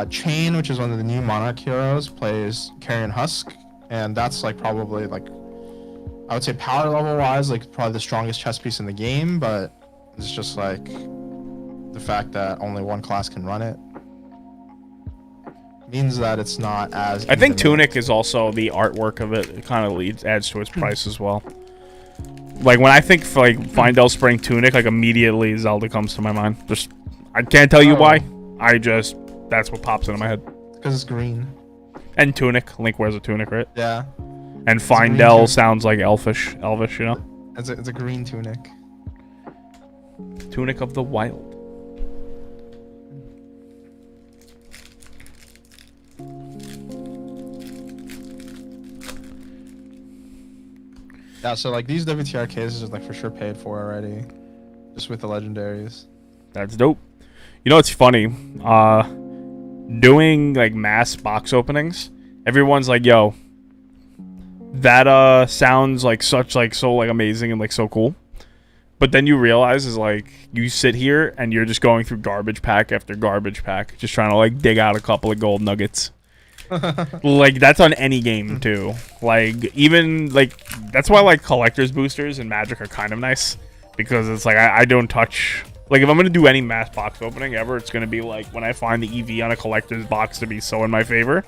Chain, which is one of the new Monarch heroes, plays Carrion Husk, and that's like probably like I would say power level wise like probably the strongest chess piece in the game, but it's just like the fact that only one class can run it means that it's not as... I think Tunic is also the artwork of it. It kind of adds to its price as well. Like when I think for like Findel Spring Tunic, like immediately Zelda comes to my mind. Just I can't tell you why. That's what pops into my head. Because it's green. And Tunic. Link wears a tunic, right? Yeah. And Findel sounds like elvish, It's a green tunic. Tunic of the Wild. Yeah, so like these WTR cases are like for sure paid for already, just with the legendaries. That's dope. You know what's funny? Doing like mass box openings, everyone's like, "Yo, that sounds like such like so like amazing and like so cool." But then you realize is like you sit here and you're just going through garbage pack after garbage pack, just trying to like dig out a couple of gold nuggets. Like that's on any game too. Like even like that's why like collector's boosters and Magic are kind of nice, because it's like I don't touch. Like if I'm gonna do any mass box opening ever, it's gonna be like when I find the EV on a collector's box to be so in my favor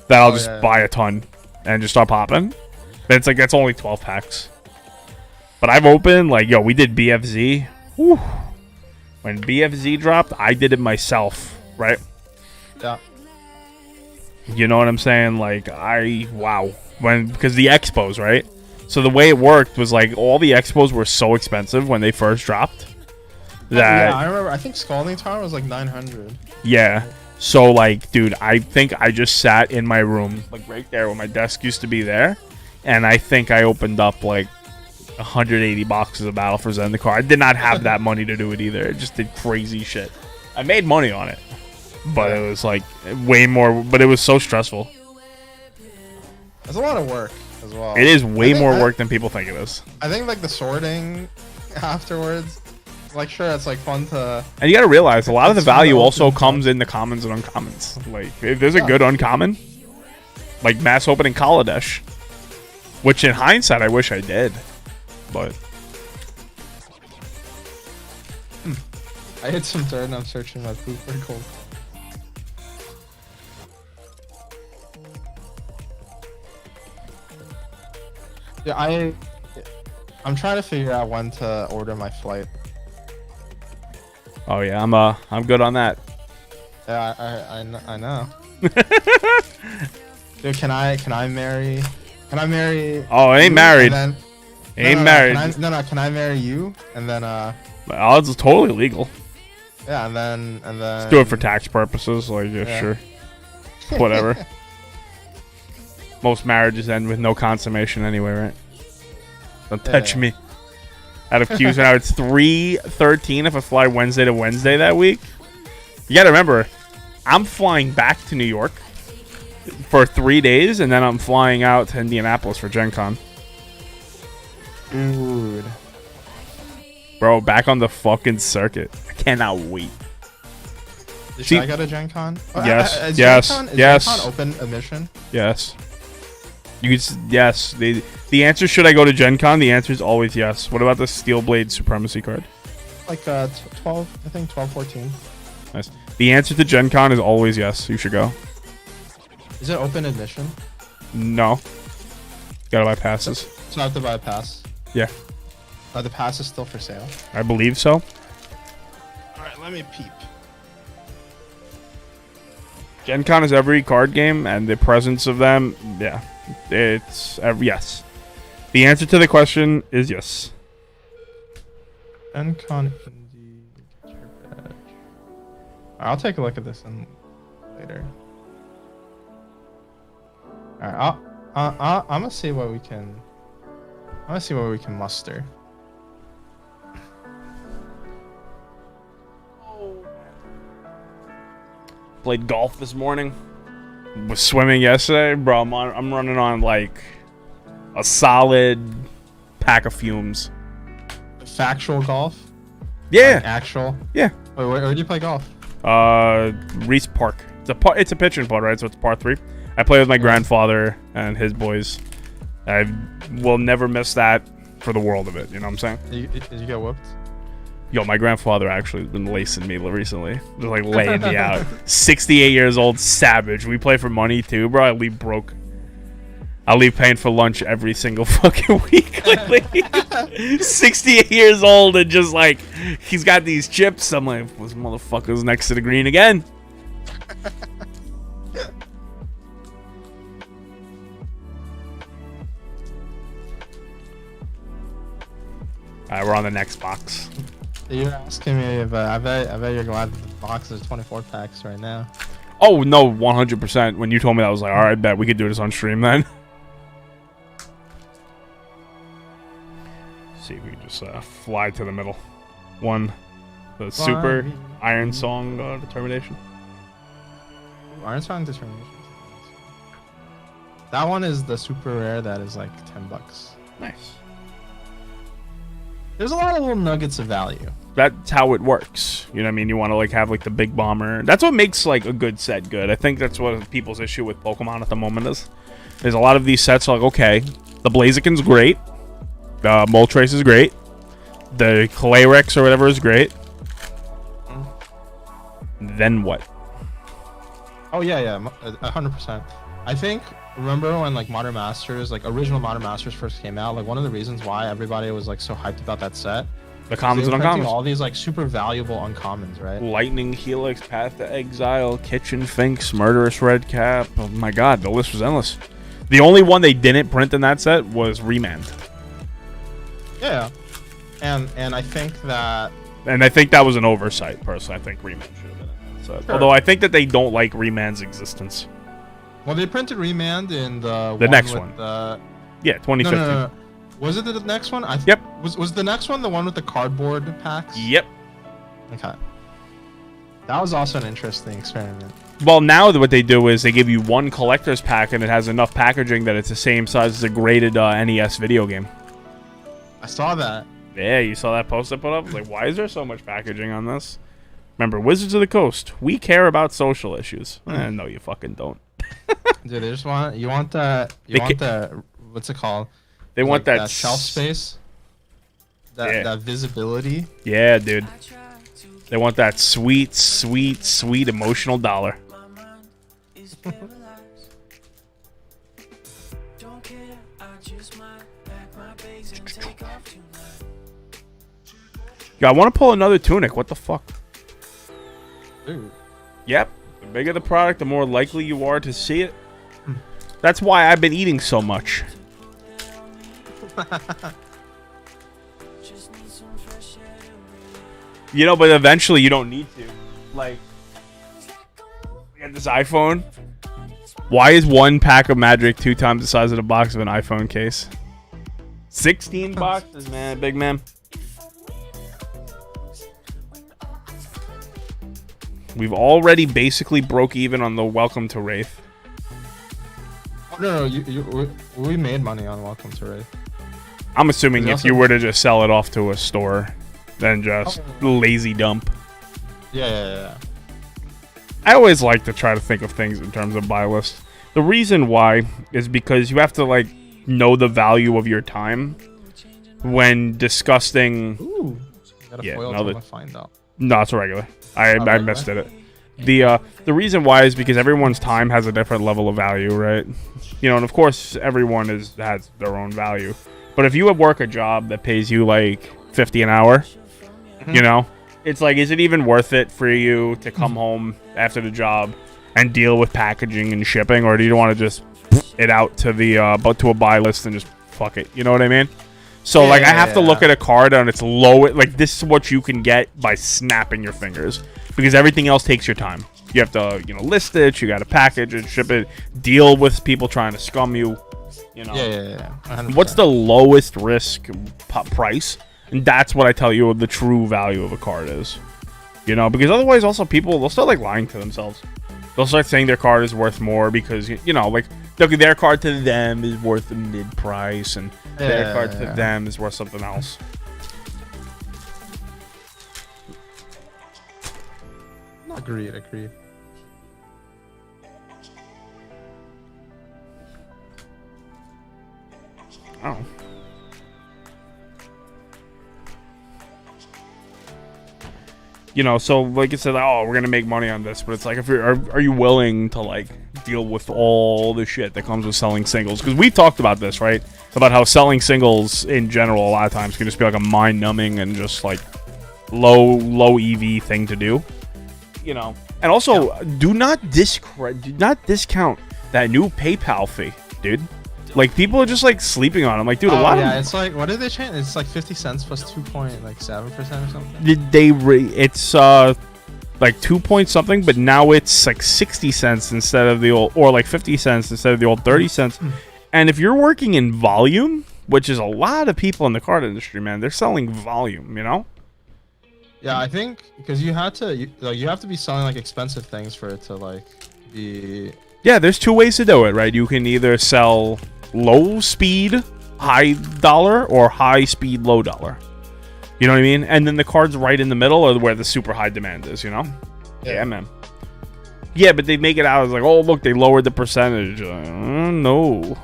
that I'll just buy a ton and just start popping. But it's like that's only 12 packs. But I've opened like we did BFZ. Whew. When BFZ dropped, I did it myself, right? Yeah. You know what I'm saying? Like because the expos, right? So the way it worked was like all the expos were so expensive when they first dropped. That, yeah, I remember. I think Scalding Tower was like 900. Yeah. So like, dude, I think I just sat in my room, like right there where my desk used to be there, and I think I opened up like 180 boxes of Battle for Zendikar. I did not have that money to do it either. I just did crazy shit. I made money on it, but it was like way more. But it was so stressful. It's a lot of work as well. It is way more work than people think it is. I think like the sorting afterwards. Like, sure, it's like fun to. And you gotta realize a lot of the value also comes in the commons and uncommons. Like, if there's a good uncommon, like mass opening Kaladesh, which in hindsight I wish I did, but. I hit some dirt and I'm searching my poop for gold. Yeah, I'm trying to figure out when to order my flight. Oh yeah, I'm good on that. Yeah, I know. Dude, can I marry? Oh, I ain't married. Then, ain't married. Can I marry you? And then Oh, it's totally legal. Yeah, and then. Let's do it for tax purposes. Like, yeah, sure. Whatever. Most marriages end with no consummation anyway, right? Don't touch me. Out of queues now, it's 3:13 if I fly Wednesday to Wednesday that week. You gotta remember, I'm flying back to New York for 3 days, and then I'm flying out to Indianapolis for Gen Con. Dude. Bro, back on the fucking circuit. I cannot wait. Should I go to Gen Con? Yes. Is Gen Con open admission? Yes. Yes. The answer, should I go to Gen Con? The answer is always yes. What about the Steelblade Supremacy card? Like 12, I think 12, 14. Nice. The answer to Gen Con is always yes. You should go. Is it open admission? No. Gotta buy passes. So I have to buy a pass? Yeah. Are the passes still for sale? I believe so. Alright, let me peep. Gen Con is every card game, and the presence of them, yeah. It's yes. The answer to the question is yes. Gen Con Indie. Get your badge. I'll take a look at this later. Alright, I'm gonna see what we can. I'm gonna see what we can muster. Played golf this morning. Was swimming yesterday, bro. I'm running on like a solid pack of fumes. Factual golf? Yeah. Like actual? Yeah. Wait, where do you play golf? Reese Park. It's a pitch and putt, right? So it's par 3. I play with my grandfather and his boys. I will never miss that for the world of it. You know what I'm saying? Did you get whooped? Yo, my grandfather actually has been lacing me recently. Just like laying me out. 68 years old, savage. We play for money too, bro. I leave broke. I leave paying for lunch every single fucking week lately. 68 years old and just like, he's got these chips. I'm like, this motherfucker's next to the green again. Alright, we're on the next box. You're asking me if I bet you're glad that the box is 24 packs right now. Oh no, 100%. When you told me that, I was like, alright, bet we could do this on stream then. see if we can just fly to the middle. One, the super Iron Song Determination. Iron Song Determination. That one is the super rare that is like $10. Nice. There's a lot of little nuggets of value. That's how it works. You know what I mean? You want to like have like the big bomber. That's what makes like a good set good. I think that's what people's issue with Pokemon at the moment is. There's a lot of these sets like, okay, the Blaziken's great. The Moltres is great. The Calyrex or whatever is great. Then what? Oh yeah, 100%. I think, remember when like Modern Masters, like original Modern Masters first came out, like one of the reasons why everybody was like so hyped about that set, the commons and uncommons, all these like super valuable uncommons, right? Lightning Helix, Path to Exile, Kitchen Finks, Murderous Redcap. Oh my god, the list was endless. The only one they didn't print in that set was Remand. Yeah, and I think that, was an oversight. Personally, I think Remand should have been in that set. Sure. Although I think that they don't like Remand's existence. Well, they printed Remand in the next with one. Yeah, 2015. No. Was it the next one? Yep. Was the next one the one with the cardboard packs? Yep. Okay. That was also an interesting experiment. Well, now what they do is they give you one collector's pack and it has enough packaging that it's the same size as a graded NES video game. I saw that. Yeah, you saw that post I put up? I was like, why is there so much packaging on this? Remember, Wizards of the Coast, we care about social issues. No, you fucking don't. Dude, they just want the what's it called? They want like that shelf space. That visibility. Yeah, dude. They want that sweet, sweet, sweet emotional dollar. Yeah, I want to pull another Tunic. What the fuck? Dude. Yep. The bigger the product, the more likely you are to see it. That's why I've been eating so much. You know, but eventually you don't need to. Like, we got this iPhone. Why is one pack of Magic 2 times the size of the box of an iPhone case? 16 boxes, man, big man. We've already basically broke even on the Welcome to Wraith. No, we made money on Welcome to Wraith. I'm assuming if you were to just sell it off to a store, then just lazy dump. Yeah. I always like to try to think of things in terms of buy list. The reason why is because you have to like know the value of your time when discussing. Ooh, got a foil to find out. No, it's a regular. I missed it. The reason why is because everyone's time has a different level of value, right? You know, and of course everyone has their own value. But if you work a job that pays you like $50 an hour, you know, it's like, is it even worth it for you to come home after the job and deal with packaging and shipping, or do you want to just it out to the to a buy list and just fuck it? You know what I mean? So I have to look at a card on its low. Like, this is what you can get by snapping your fingers, because everything else takes your time. You have to, list it. You got to package it, ship it, deal with people trying to scum you. Yeah. 100%. What's the lowest risk price? And that's what I tell you the true value of a card is. Because otherwise, also people they'll start like lying to themselves. They'll start saying their card is worth more because like their card to them is worth a mid price, and their card to them is worth something else. Agreed. Oh. So like it said, we're gonna make money on this, but it's like, if are you willing to like deal with all the shit that comes with selling singles? Because we've talked about this, right? About how selling singles in general a lot of times can just be like a mind-numbing and just like low EV thing to do. And also do not discount that new PayPal fee, dude. Like, people are just like sleeping on them. Like, dude, a lot of it's like, what did they change? It's like 50 cents plus 2.7% or something. It's like 2 point something, but now it's like 60 cents instead of the old, or like 50 cents instead of the old 30 cents. And if you're working in volume, which is a lot of people in the card industry, man. They're selling volume, you know? Yeah, I think because you have to be selling like expensive things for it to like be. Yeah, there's two ways to do it, right? You can either sell low speed, high dollar, or high speed, low dollar. You know what I mean? And then the cards right in the middle are where the super high demand is, you know? Yeah, man. Yeah, but they make it out as like, oh, look, they lowered the percentage. No.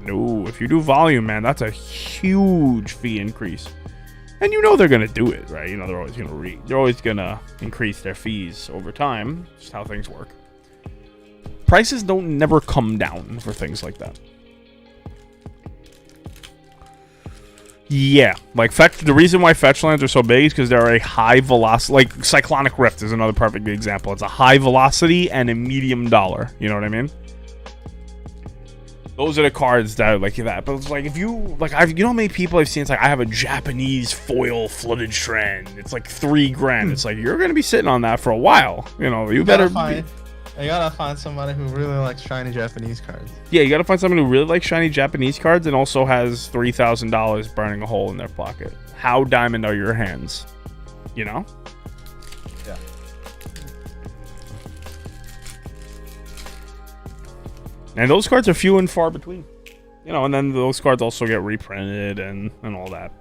No, if you do volume, man, that's a huge fee increase. And you know they're going to do it, right? You know they're always going to increase their fees over time. Just how things work. Prices don't never come down for things like that. Yeah, like the reason why fetch lands are so big is because they're a high velocity. Like Cyclonic Rift is another perfect example. It's a high velocity and a medium dollar. You know what I mean? Those are the cards that are like that. But it's like if you like, you know how many people I've seen? It's like I have a Japanese foil flooded trend. It's like $3,000. It's like you're gonna be sitting on that for a while. You know, you gotta find somebody who really likes shiny Japanese cards. Yeah, you gotta find somebody who really likes shiny Japanese cards and also has $3,000 burning a hole in their pocket. How diamond are your hands? You know? Yeah. And those cards are few and far between. You know, and then those cards also get reprinted and all that.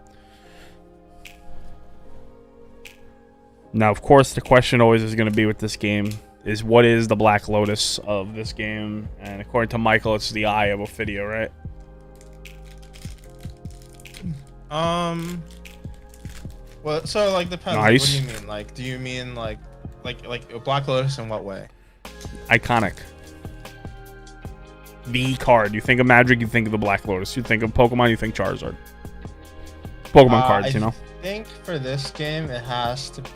Now, of course, the question always is going to be with this game is what is the Black Lotus of this game? And according to Michael, it's the Eye of Ophidia, right? Well, so like depends. Nice. What do you mean? Like, do you mean like Black Lotus in what way? Iconic. The card. You think of Magic, you think of the Black Lotus. You think of Pokemon, you think Charizard. Pokemon cards, you know? I think for this game, it has to be...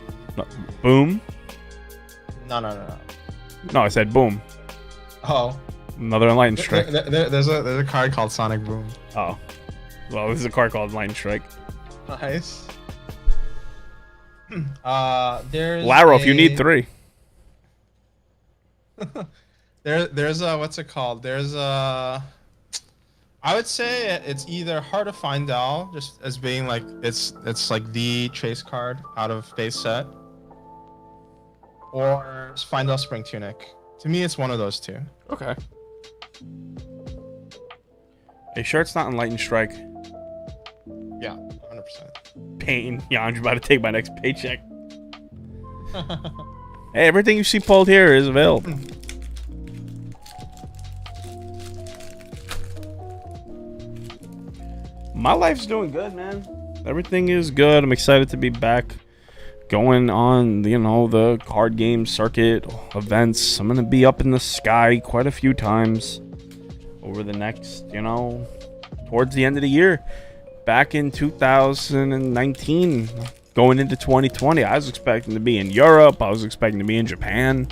Boom? No. No, I said boom. Oh. Another Lightning Strike. There's a card called Sonic Boom. Oh. Well, this is a card called Lightning Strike. Nice. There's Laro, if you need 3. There's a what's it called? There's a I would say it's either Heart of Findel, just as being like it's like the chase card out of base set, or Findel Spring Tunic. To me, it's one of those two. Okay. Are you sure it's not in Lightning Strike? Yeah, 100%. Pain. Yeah, I'm about to take my next paycheck. Hey, everything you see pulled here is available. My life's doing good, man. Everything is good. I'm excited to be back going on, you know, the card game circuit events. I'm going to be up in the sky quite a few times over the next, you know, towards the end of the year. Back in 2019, going into 2020, I was expecting to be in Europe. I was expecting to be in Japan.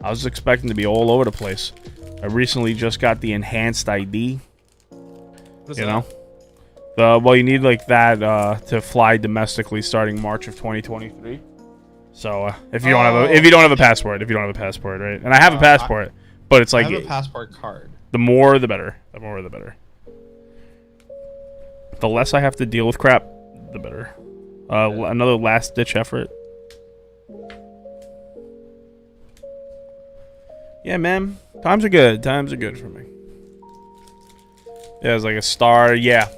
I was expecting to be all over the place. I recently just got the enhanced ID. What's you that? know? Well, you need like that to fly domestically starting March of 2023. So if you don't have a passport, right? And I have a passport, but it's like I have a passport card. the more the better. The more the better. The less I have to deal with crap, the better. Another last ditch effort. Yeah, man. Times are good. Times are good for me. Yeah, it's like a star. Yeah.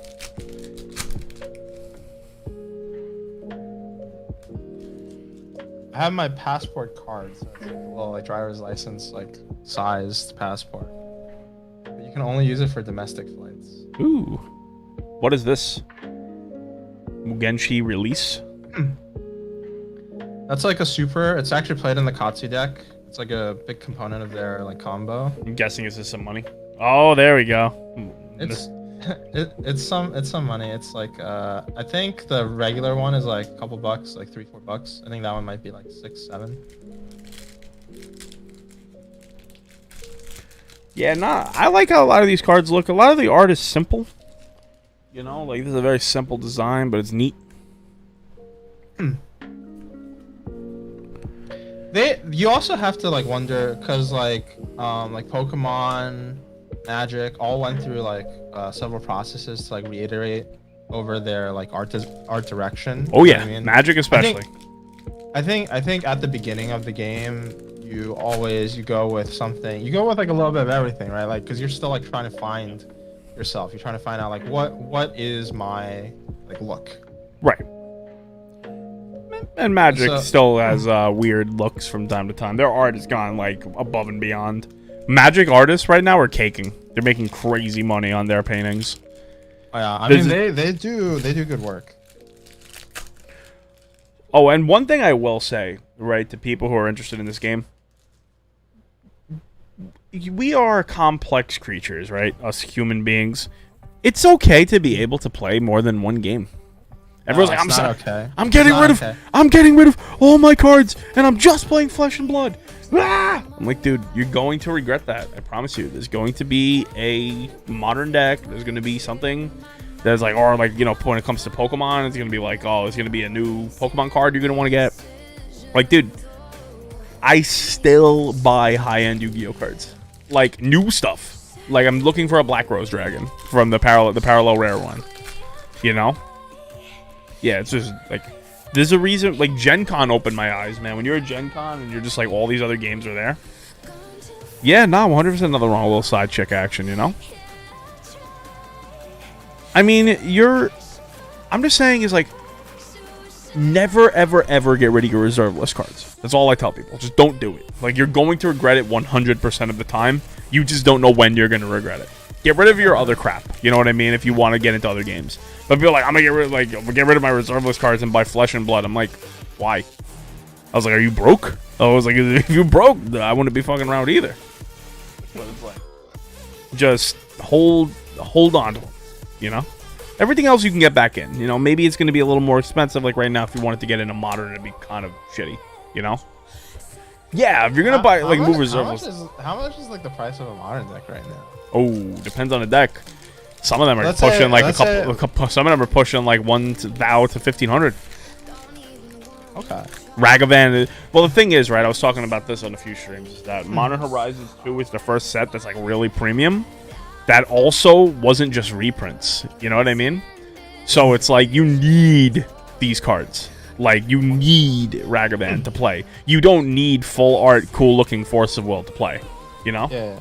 I have my passport card, so it's like a little like driver's license like sized passport. But you can only use it for domestic flights. Ooh. What is this? Mugenshi release? That's like a super. It's actually played in the Katsu deck. It's like a big component of their like combo. I'm guessing is this some money? Oh, there we go. It's some money. It's like I think the regular one is like a couple bucks, like $3-4. I think that one might be like 6-7. Yeah, I like how a lot of these cards look. A lot of the art is simple. You know, like this is a very simple design, but it's neat. You also have to like wonder because like Pokemon Magic all went through like several processes to like reiterate over their like art direction. Oh You yeah, know what I mean? Magic especially. I think at the beginning of the game, you go with something. You go with like a little bit of everything, right? Like, because you're still like trying to find yourself. You're trying to find out like what is my like look. Right. And Magic So- still has weird looks from time to time. Their art has gone like above and beyond. Magic artists right now are caking. They're making crazy money on their paintings. Oh, yeah, I There's- mean they do good work. Oh, and one thing I will say, right, to people who are interested in this game, we are complex creatures, right? Us human beings. It's okay to be able to play more than one game. Everyone's like, it's not okay. I'm getting rid of all my cards, and I'm just playing Flesh and Blood. Ah! I'm like, dude, you're going to regret that. I promise you. There's going to be a modern deck. There's going to be something that's like, or like, you know, when it comes to Pokemon, it's going to be like, oh, it's going to be a new Pokemon card you're going to want to get. Like, dude, I still buy high-end Yu-Gi-Oh cards. Like, new stuff. Like, I'm looking for a Black Rose Dragon from the parallel rare one. You know? Yeah, it's just, like, there's a reason, like, Gen Con opened my eyes, man. When you're at Gen Con and you're just like, all these other games are there. Yeah, no, 100% nothing wrong with a little side chick action, you know? I mean, I'm just saying is, like, never, ever, ever get rid of your reserve list cards. That's all I tell people. Just don't do it. Like, you're going to regret it 100% of the time. You just don't know when you're going to regret it. Get rid of your other crap. You know what I mean? If you want to get into other games. But people are like, I'm going to get rid of my reserve list cards and buy Flesh and Blood. I'm like, why? I was like, are you broke? I was like, if you broke, I wouldn't be fucking around either. But it's like, just hold on to them. You know? Everything else you can get back in. You know, maybe it's going to be a little more expensive. Like right now, if you wanted to get into Modern, it'd be kind of shitty. You know? Yeah, if you're going to buy, like, move reserve list. How much is like the price of a Modern deck right now? Oh, depends on the deck. Some of them are Let's pushing say- like a let's couple. Some of them are pushing like 1,000 to 1,500. Okay. Ragavan. Well, the thing is, right? I was talking about this on a few streams. Is that Modern Horizons 2 is the first set that's like really premium. That also wasn't just reprints. You know what I mean? So it's like you need these cards. Like you need Ragavan to play. You don't need full art, cool looking Force of Will to play. You know? Yeah.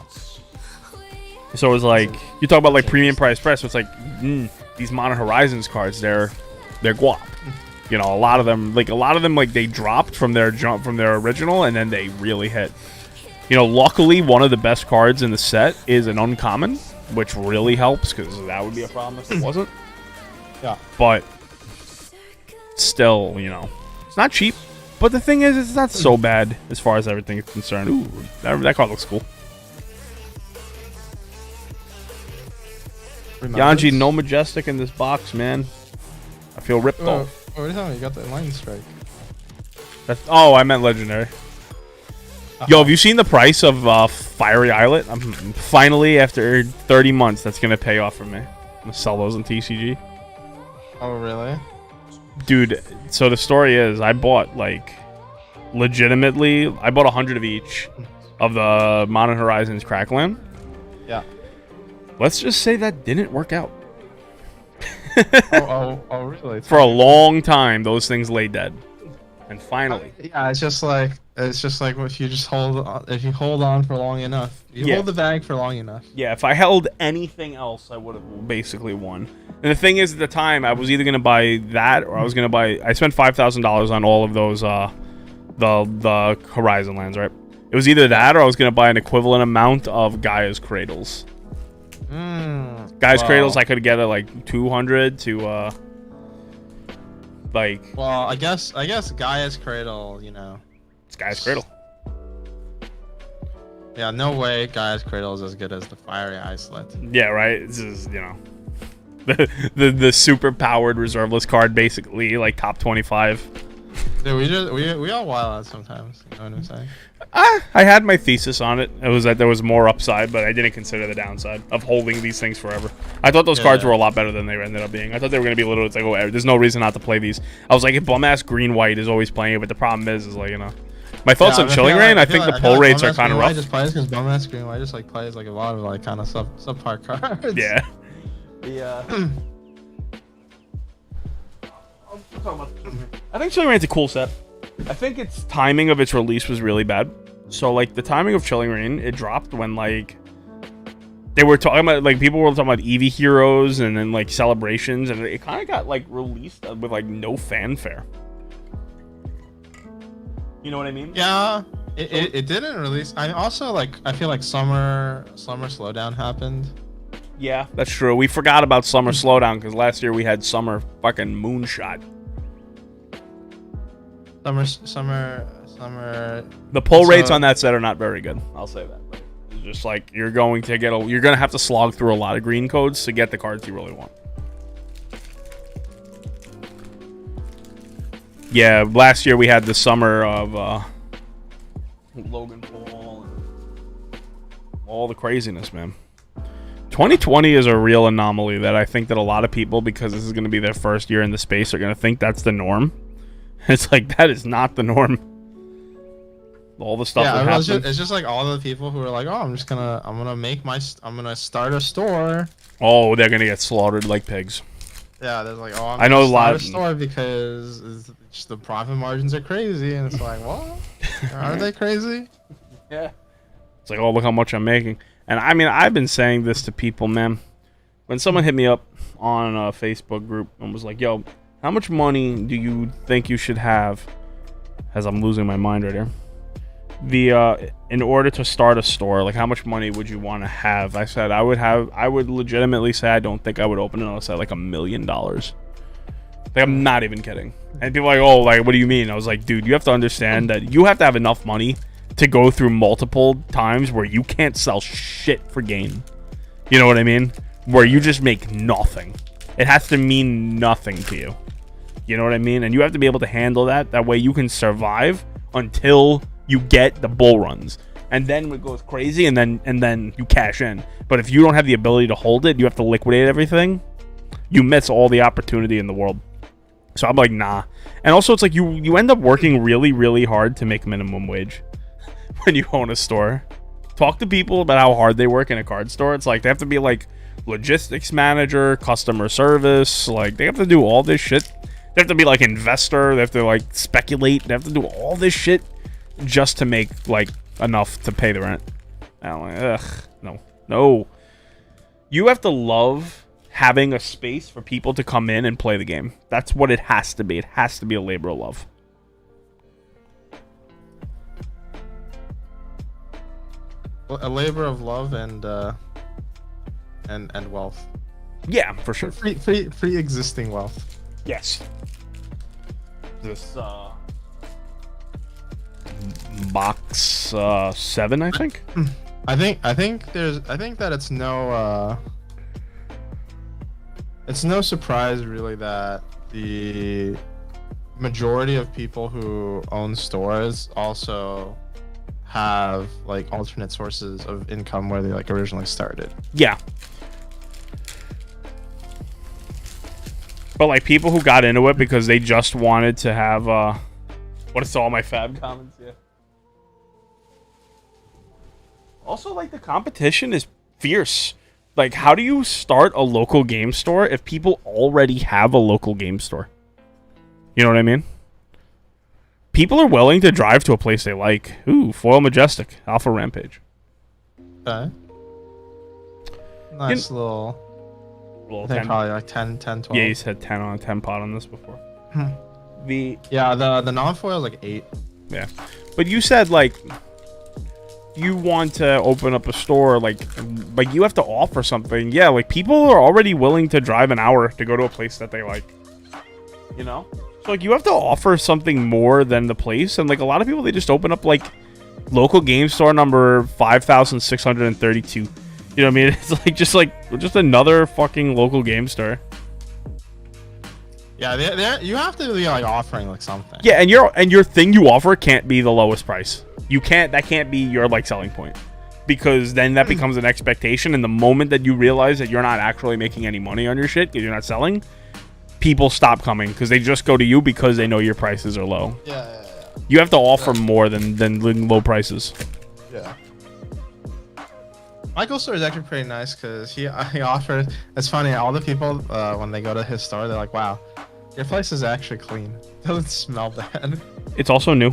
So it's like you talk about like premium price press. So it's like these Modern Horizons cards, they're guap. You know, a lot of them like they dropped from their original, and then they really hit. You know, luckily one of the best cards in the set is an uncommon, which really helps because that would be a problem if it wasn't. Yeah. But still, you know, it's not cheap. But the thing is, it's not so bad as far as everything is concerned. Ooh, that card looks cool. Yanji, no Majestic in this box, man. I feel ripped Oh, off. what are you talking about? You got the Lightning Strike. Oh, I meant Legendary. Yo, have you seen the price of Fiery Islet? I'm finally, after 30 months, that's going to pay off for me. I'm going to sell those in TCG. Oh, really? Dude, so the story is, I bought, like, legitimately, I bought 100 of each of the Modern Horizons Crackland. Yeah. Let's just say that didn't work out. oh, really? For a long time, those things lay dead. And finally. Yeah, it's just like if you hold on for long enough. You hold the bag for long enough. Yeah, if I held anything else, I would have basically won. And the thing is, at the time, I was either going to buy that or I was going to buy... I spent $5,000 on all of those, the Horizon lands, right? It was either that or I was going to buy an equivalent amount of Gaia's Cradles. Gaia's Cradles, I could get at like 200 to, like... Well, I guess Gaia's Cradle, you know. It's Gaia's Cradle. Yeah, no way Gaia's Cradle is as good as the Fiery Islet. Yeah, right? This is, you know... the super powered reserveless card, basically, like top 25. Dude, we all wild out sometimes. You know what I'm saying? I had my thesis on it. It was that there was more upside, but I didn't consider the downside of holding these things forever. I thought those cards were a lot better than they ended up being. I thought they were going to be a little... It's like, oh, there's no reason not to play these. I was like, if bum-ass green-white is always playing it, but the problem is like, you know... My thoughts on Chilling Reign. I think the pull rates are kind of rough. I just plays because Bummask Green White just like plays like a lot of like kind of subpar cards. Yeah. I think Chilling Reign's a cool set. I think its timing of its release was really bad. So like the timing of Chilling Reign, it dropped when like they were talking about, like, people were talking about Eevee Heroes and then like celebrations, and it kind of got like released with like no fanfare. You know what I mean? Yeah, it didn't release. I also like, I feel like summer slowdown happened. Yeah, that's true. We forgot about Summer Slowdown because last year we had Summer fucking Moonshot. Summer. The pull rates on that set are not very good. I'll say that. It's just like you're going to have to slog through a lot of green codes to get the cards you really want. Yeah, last year we had the summer of Logan Paul and all the craziness, man. 2020 is a real anomaly that I think that a lot of people, because this is going to be their first year in the space, are going to think that's the norm. It's like, that is not the norm. All the stuff that happened. It's just like all the people who are like, oh, I'm gonna start a store. Oh, they're going to get slaughtered like pigs. Yeah, there's like, oh, I know a lot of store because just the profit margins are crazy, and it's like, what? Are they crazy? Yeah. It's like, oh, look how much I'm making. And I mean, I've been saying this to people, man. When someone hit me up on a Facebook group and was like, yo, how much money do you think you should have? As I'm losing my mind right here. In order to start a store, like, how much money would you want to have? I said I would legitimately say I don't think I would open it unless I had like $1 million. Like, I'm not even kidding. And people are like, oh, like, what do you mean? I was like, dude, you have to understand that you have to have enough money to go through multiple times where you can't sell shit for gain. You know what I mean? Where you just make nothing. It has to mean nothing to you. You know what I mean? And you have to be able to handle that. That way you can survive until you get the bull runs. And then it goes crazy, and then you cash in. But if you don't have the ability to hold it, you have to liquidate everything. You miss all the opportunity in the world. So I'm like, nah. And also, it's like you end up working really, really hard to make minimum wage when you own a store. Talk to people about how hard they work in a card store. It's like they have to be like logistics manager, customer service. Like, they have to do all this shit. They have to be like investor. They have to like speculate. They have to do all this shit just to make like enough to pay the rent. I'm like, ugh, no. You have to love having a space for people to come in and play the game. That's what it has to be. It has to be a labor of love. Well, a labor of love and wealth. Yeah, for sure. Free existing wealth. Yes. This box 7, I think. I think that it's no surprise really that the majority of people who own stores also have like alternate sources of income where they like originally started. Yeah. But like people who got into it because they just wanted to have what is all my fab comments? Yeah. Also, like, the competition is fierce. Like, how do you start a local game store if people already have a local game store? You know what I mean? People are willing to drive to a place they like. Ooh, Foil Majestic, Alpha Rampage. Okay. Nice little I think 10, probably like 10, 12. Yeah, he's had 10 on a 10 pot on this before. The non-foil is like 8. Yeah. But you said, like, you want to open up a store, like you have to offer something. Yeah, like, people are already willing to drive an hour to go to a place that they like. You know? So, like, you have to offer something more than the place. And, like, a lot of people, they just open up, like, local game store number 5,632. You know what I mean? It's just another fucking local game store. Yeah, you have to be like offering like something. Yeah, and your thing you offer can't be the lowest price. That can't be your like selling point, because then that becomes an expectation. And the moment that you realize that you're not actually making any money on your shit because you're not selling, people stop coming because they just go to you because they know your prices are low. Yeah. You have to offer more than low prices. Yeah. Michael's store is actually pretty nice because he offered. It's funny. All the people when they go to his store, they're like, "Wow, your place is actually clean. It doesn't smell bad." It's also new.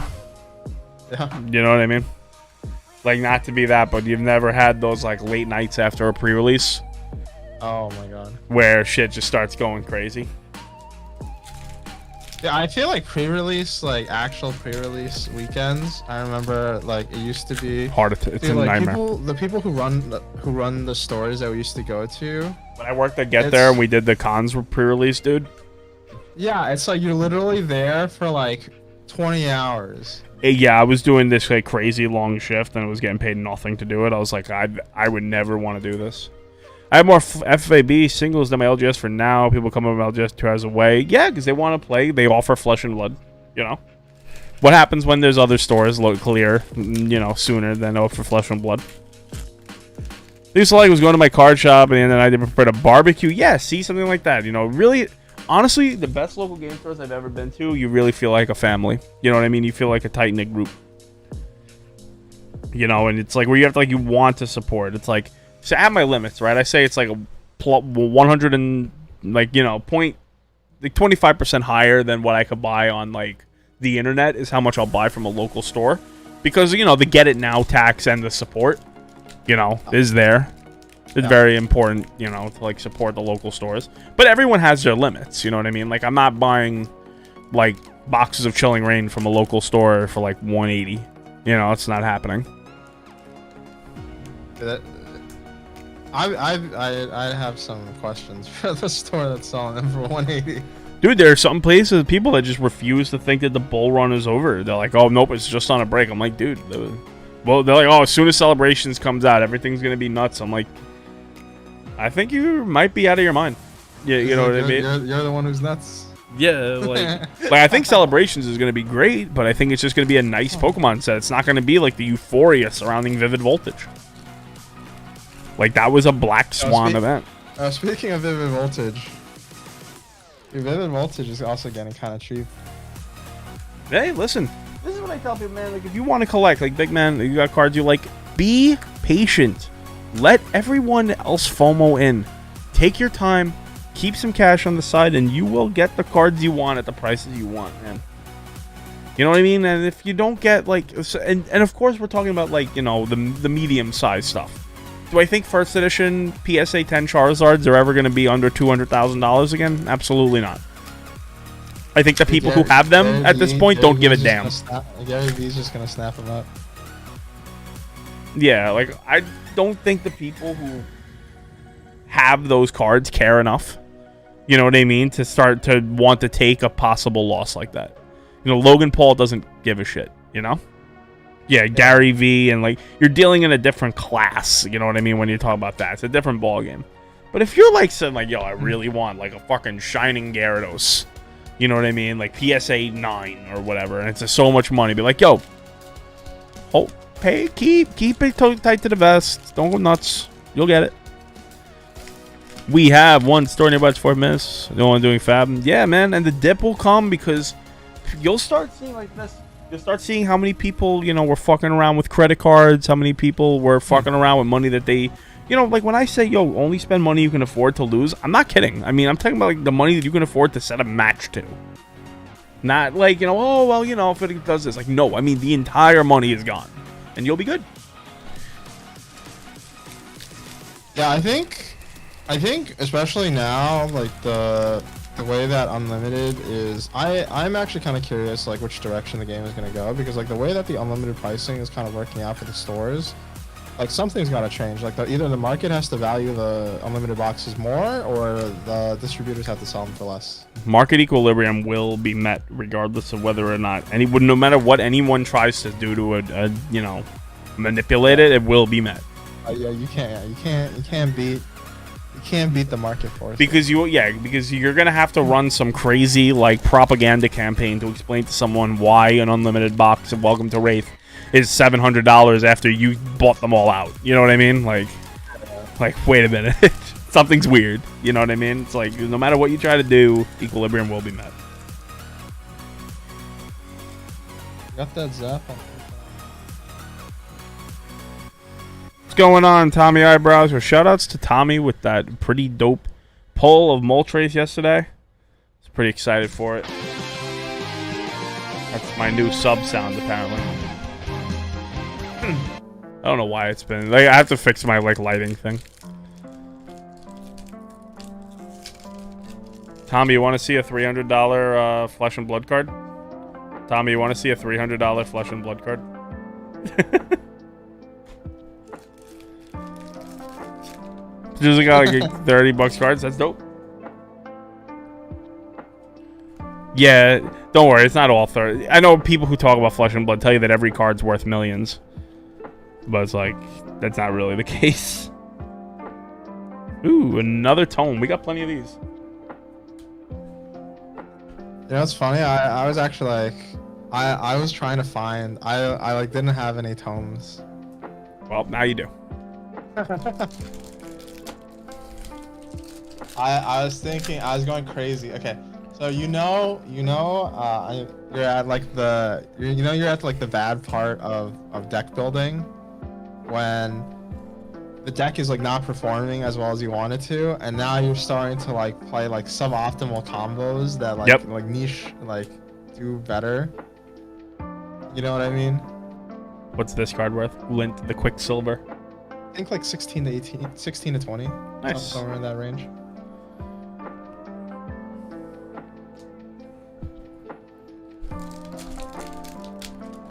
Yeah. You know what I mean? Like, not to be that, but you've never had those like late nights after a pre-release. Oh my god. Where shit just starts going crazy. Yeah, I feel like pre-release, like actual pre-release weekends. I remember like it used to be It's a nightmare. The people who run the stores that we used to go to. When I worked at Get There and we did the cons pre-release, dude. Yeah, it's like you're literally there for like 20 hours. Yeah, I was doing this like crazy long shift and I was getting paid nothing to do it. I was like, I would never want to do this. I have more FAB singles than my LGS for now. People come over LGS 2 hours away. Yeah, because they want to play. They offer Flesh and Blood. You know, what happens when there's other stores clear? You know, sooner than offer Flesh and Blood. I used to like was going to my card shop and then I did prepared a barbecue. Yeah, see something like that. You know, really, honestly, the best local game stores I've ever been to. You really feel like a family. You know what I mean? You feel like a tight knit group. You know, and it's like where you have to you want to support. It's like. So I have my limits, right? I say it's like a 100 and like, you know, 25% higher than what I could buy on like the internet is how much I'll buy from a local store, because you know the get it now tax and the support, you know, is there. It's very important, you know, to like support the local stores. But everyone has their limits, you know what I mean? Like I'm not buying like boxes of Chilling Reign from a local store for like 180. You know, it's not happening. I have some questions for the store that's selling them for 180. Dude, there are some places, people that just refuse to think that the bull run is over. They're like, oh, nope, it's just on a break. I'm like, dude, well, they're like, oh, as soon as Celebrations comes out, everything's going to be nuts. I'm like, I think you might be out of your mind. Yeah, you know what I mean? You're the one who's nuts. Yeah, like I think Celebrations is going to be great, but I think it's just going to be a nice Pokemon set. It's not going to be like the euphoria surrounding Vivid Voltage. Like, that was a Black Swan event. Speaking of Vivid Voltage, your Vivid Voltage is also getting kind of cheap. Hey, listen. This is what I tell people, man. Like, if you want to collect, like, big man, you got cards you like, be patient. Let everyone else FOMO in. Take your time. Keep some cash on the side, and you will get the cards you want at the prices you want, man. You know what I mean? And if you don't get, like... And of course, we're talking about, like, you know, the medium-sized stuff. Do I think first edition PSA 10 Charizards are ever going to be under $200,000 again? Absolutely not. I think the people who have them at this point don't give a damn. Gary V's just going to snap them up. Yeah, like, I don't think the people who have those cards care enough, you know what I mean, to start to want to take a possible loss like that. You know, Logan Paul doesn't give a shit, you know? Yeah, Gary V, and like you're dealing in a different class, you know what I mean, when you talk about that. It's a different ball game. But if you're like saying like, yo, I really want like a fucking Shining Gyarados, you know what I mean, like PSA 9 or whatever, and it's just so much money, be like, yo, keep it tight to the vest, don't go nuts, you'll get it. We have one store nearby, it's 4 minutes. No one doing fab. Yeah, man, and the dip will come because you'll start seeing like this. You'll start seeing how many people, you know, were fucking around with credit cards, how many people were fucking around with money that they, you know, like when I say, yo, only spend money you can afford to lose, I'm not kidding. I mean, I'm talking about like the money that you can afford to set a match to. Not like, you know, oh, well, you know, if it does this. Like, no, I mean, the entire money is gone. And you'll be good. Yeah, I think especially now, like the way that Unlimited is, I'm actually kind of curious like which direction the game is going to go, because like the way that the Unlimited pricing is kind of working out for the stores, like something's got to change. Like either the market has to value the Unlimited boxes more, or the distributors have to sell them for less. Market equilibrium will be met regardless of whether or not no matter what anyone tries to do to you know, manipulate it, it will be met. Yeah, you can't beat the market force. Because you're gonna have to run some crazy like propaganda campaign to explain to someone why an unlimited box of Welcome to Wraith is $700 after you bought them all out. You know what I mean? Like wait a minute, something's weird. You know what I mean? It's like no matter what you try to do, equilibrium will be met. Got that zap on. What's going on, Tommy Eyebrows? Or shoutouts to Tommy with that pretty dope pull of Moltres yesterday. I was pretty excited for it. That's my new sub sound, apparently. I don't know why it's been like I have to fix my like lighting thing. Tommy, you want to see a $300 Flesh and Blood card? Tommy, you want to see a $300 Flesh and Blood card? Just got like $30 cards. That's dope. Yeah, don't worry. It's not all 30. I know people who talk about Flesh and Blood tell you that every card's worth millions. But it's like, that's not really the case. Ooh, another tome. We got plenty of these. You know, it's funny. I was actually like, I was trying to find. I like didn't have any tomes. Well, now you do. I was thinking. I was going crazy. Okay, so you're at like you're at like the bad part of deck building, when the deck is like not performing as well as you want it to, and now you're starting to like play like suboptimal combos that like like niche like do better. You know what I mean? What's this card worth? Lint the Quicksilver. I think like 16 to 18, 16 to 20. Nice. Somewhere in that range.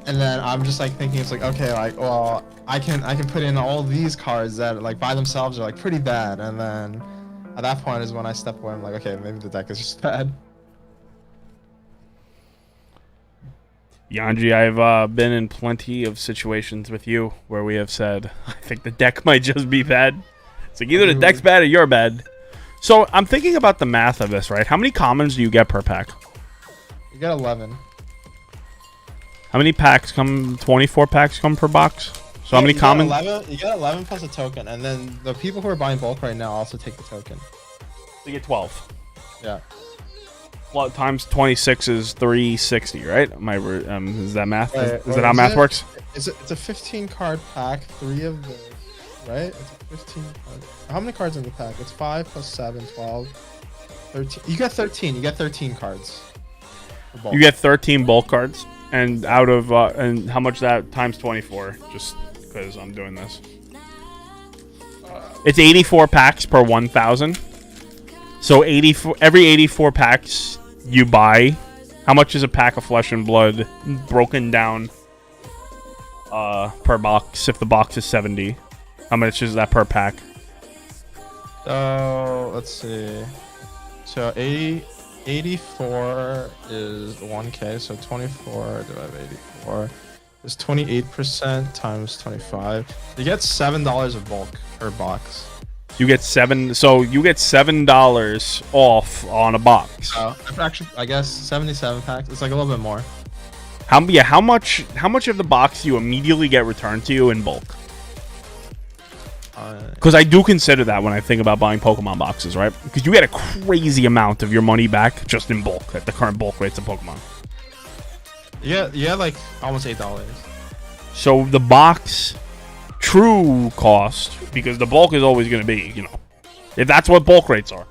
And then I'm just like thinking, it's like, okay, like, well, I can put in all these cards that like by themselves are like pretty bad, and then at that point is when I step away. I'm like, okay, maybe the deck is just bad. Yanji, I've been in plenty of situations with you where we have said, I think the deck might just be bad. It's like either the deck's bad or you're bad. So I'm thinking about the math of this, right? How many commons do you get per pack? You get 11. How many packs come? 24 packs come per box. So how many commons? You get 11 plus a token, and then the people who are buying bulk right now also take the token. You get 12. Yeah. Well, times 26 is 360, right? Is that math? Wait, is that how math works? It's a 15 card pack. 3 of the, right? It's a 15 card. How many cards in the pack? It's 5 plus 7, 12, 13. You get 13. You get 13 cards. You get 13 bulk cards. And out of and how much that times 24? Just because I'm doing this. It's 84 packs per 1,000. So 84 every 84 packs you buy. How much is a pack of Flesh and Blood broken down per box? If the box is 70, how much is that per pack? So let's see. So 84 is 1K, so 24 divided by 84 is 28% times 25. You get $7 of bulk per box. You get $7 off on a box. Actually, I guess 77 packs. It's like a little bit more. How much of the box do you immediately get returned to you in bulk? Because I do consider that when I think about buying Pokemon boxes, right? Because you get a crazy amount of your money back just in bulk at the current bulk rates of Pokemon. Yeah, like almost $8. So the box true cost, because the bulk is always going to be, if that's what bulk rates are.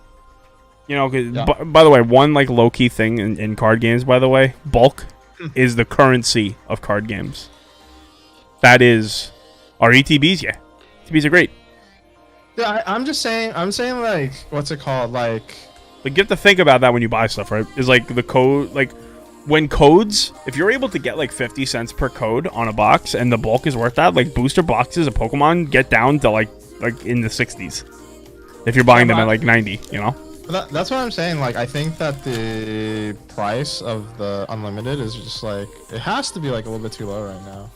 By the way, one like low-key thing in card games, by the way, bulk is the currency of card games. That is our ETBs, yeah. ETBs are great. Yeah, I'm saying like, what's it called? Like you have to think about that when you buy stuff, right? Is like the code, like when codes, if you're able to get like 50 cents per code on a box and the bulk is worth that, like booster boxes of Pokemon get down to like in the 60s. If you're buying them at like 90, That's what I'm saying. Like, I think that the price of the unlimited is just like, it has to be like a little bit too low right now.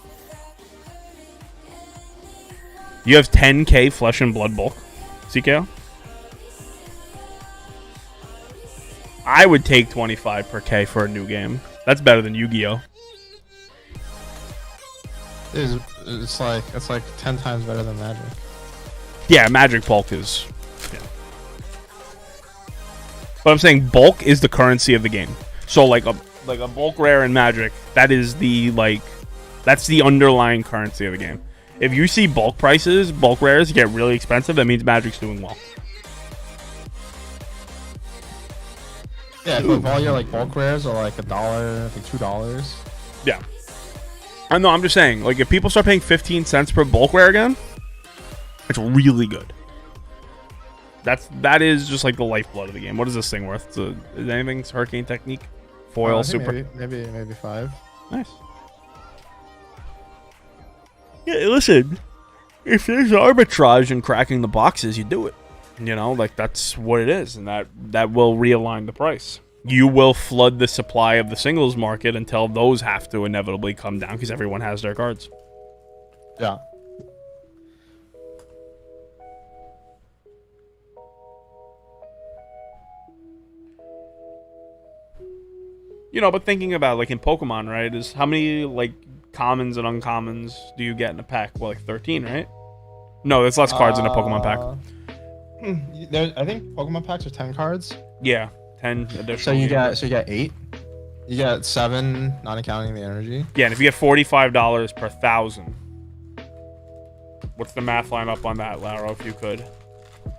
You have 10K Flesh and Blood bulk, CKO? I would take 25 per K for a new game. That's better than Yu-Gi-Oh! It's like 10 times better than Magic. Yeah, Magic bulk is... Yeah. But I'm saying bulk is the currency of the game. So, like, like a bulk rare in Magic, that is the that's the underlying currency of the game. If you see bulk prices, bulk rares get really expensive, that means Magic's doing well. Yeah, if all your like bulk rares are like $1, I think $2. Yeah. I know, I'm just saying, like if people start paying 15 cents per bulk rare again, it's really good. That is just like the lifeblood of the game. What is this thing worth? Is anything Hurricane Technique? Foil super? Maybe 5. Nice. Yeah, listen. If there's arbitrage in cracking the boxes, you do it. You know, like that's what it is, and that will realign the price. You will flood the supply of the singles market until those have to inevitably come down because everyone has their cards. Yeah. You know, but thinking about like in Pokemon, right, is how many like commons and uncommons do you get in a pack? Well, like 13, right? No, there's less cards in a Pokemon pack. I think Pokemon packs are 10 cards. Yeah, 10 additional. So you get 8. You get 7, not counting the energy. Yeah, and if you get $45 per 1,000, what's the math line up on that, Laro? If you could,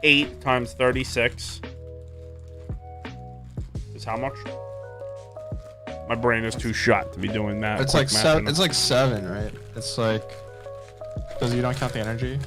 8 times 36 is how much? My brain is too shot to be doing that. It's like 7. It's like 7, right? It's like because you don't count the energy.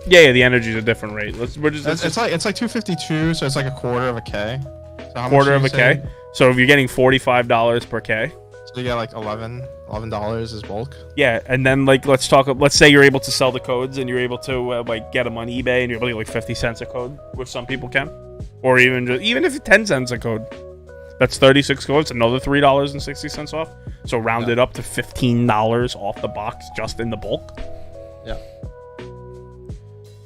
Yeah, the energy is a different rate. It's like 252, so it's like a quarter of a K. So how quarter much of a K. So if you're getting $45 per K, so you get like $11 is bulk. Yeah, and then like let's say you're able to sell the codes and you're able to like get them on eBay and you're able to get like 50 cents a code, which some people can, or even if it's 10 cents a code, that's 36 codes, another $3.60 off. So round it up to $15 off the box just in the bulk. Yeah.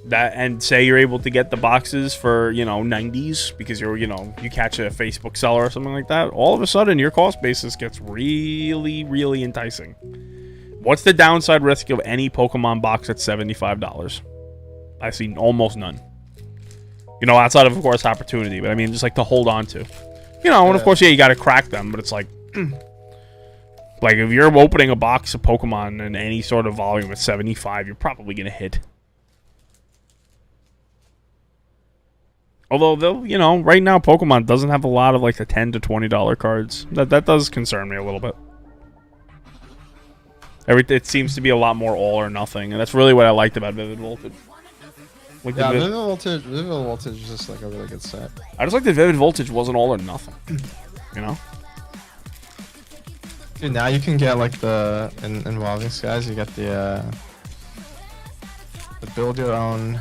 That, and say you're able to get the boxes for 90s because you catch a Facebook seller or something like that, all of a sudden your cost basis gets really, really enticing. What's the downside risk of any Pokemon box at $75? I've seen almost none. Outside of course opportunity, but I mean just like to hold on to. And of course you got to crack them, but it's like like if you're opening a box of Pokemon in any sort of volume at 75, you're probably gonna hit. Although, right now Pokemon doesn't have a lot of like the $10 to $20 cards. That does concern me a little bit. It seems to be a lot more all or nothing, and that's really what I liked about Vivid Voltage. Like Vivid Voltage is just like a really good set. I just like that Vivid Voltage wasn't all or nothing. Dude, now you can get like the Involving Skies. You get the build your own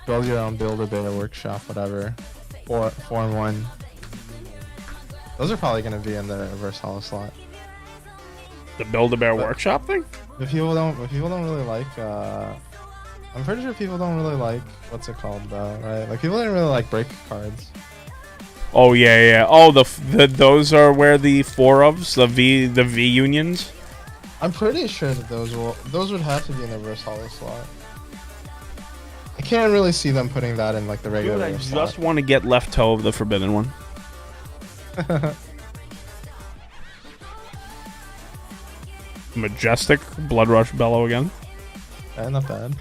Build-A-Bear Workshop, whatever. 4 and 1. Those are probably gonna be in the reverse holo slot. The Build-A-Bear Workshop thing? If people don't really like, I'm pretty sure people don't really like what's it called though, right? Like people didn't really like break cards. Oh yeah. Oh, those are where the 4-ofs, the V unions. I'm pretty sure that those would have to be in the reverse holo slot. I can't really see them putting that in like the regular Dude, I slot. just want to get left toe of the forbidden one. Majestic Blood Rush Bellow again. Yeah, not bad.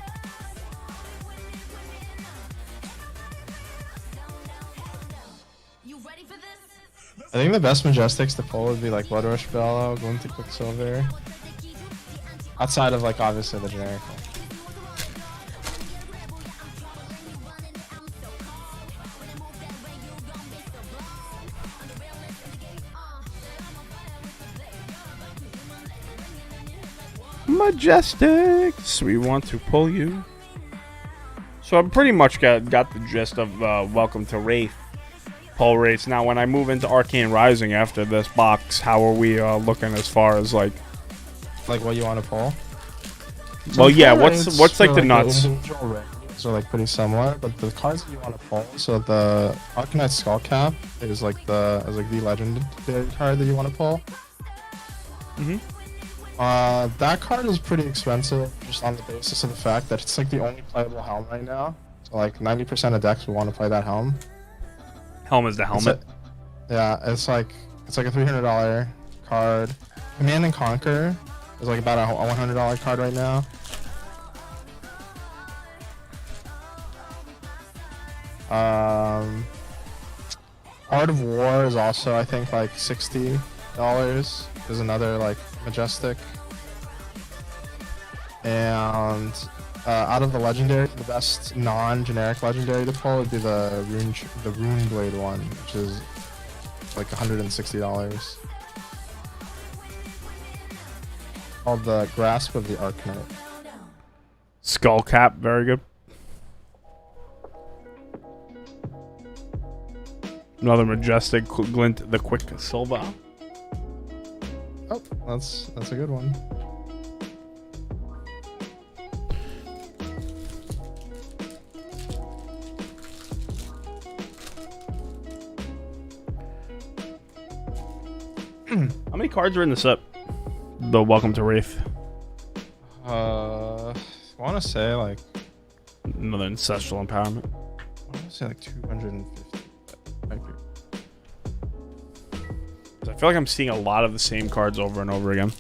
I think the best Majestics to pull would be like Blood Rush Bellow, going to Quicksilver. Outside of like obviously the generic one. Majestics, we want to pull you. So I pretty much got the gist of Welcome to Wraith pull rates. Now when I move into Arcane Rising after this box, how are we looking as far as like what you want to pull? So well, yeah, what's like the nuts? So like pretty similar, but the cards that you want to pull. So the Arcanite Skullcap is like the legendary card that you want to pull. That card is pretty expensive just on the basis of the fact that it's like the only playable helm right now. So like 90% of decks will want to play that helm. Helm is the helmet. Yeah, it's like It's like a $300 card. Command and Conquer is like about a $100 card right now. Art of War is also, I think, like $60. There's another like Majestic. And out of the legendary, the best non-generic legendary to pull would be the Rune Blade one, which is like $160. Called the Grasp of the Arknight. Skull Cap, very good. Another Majestic Glint, the Quick Silva. Oh, that's a good one. How many cards are in the set? The Welcome to Wraith. I want to say like Another Ancestral Empowerment. I want to say like 250. I feel like I'm seeing a lot of the same cards over and over again.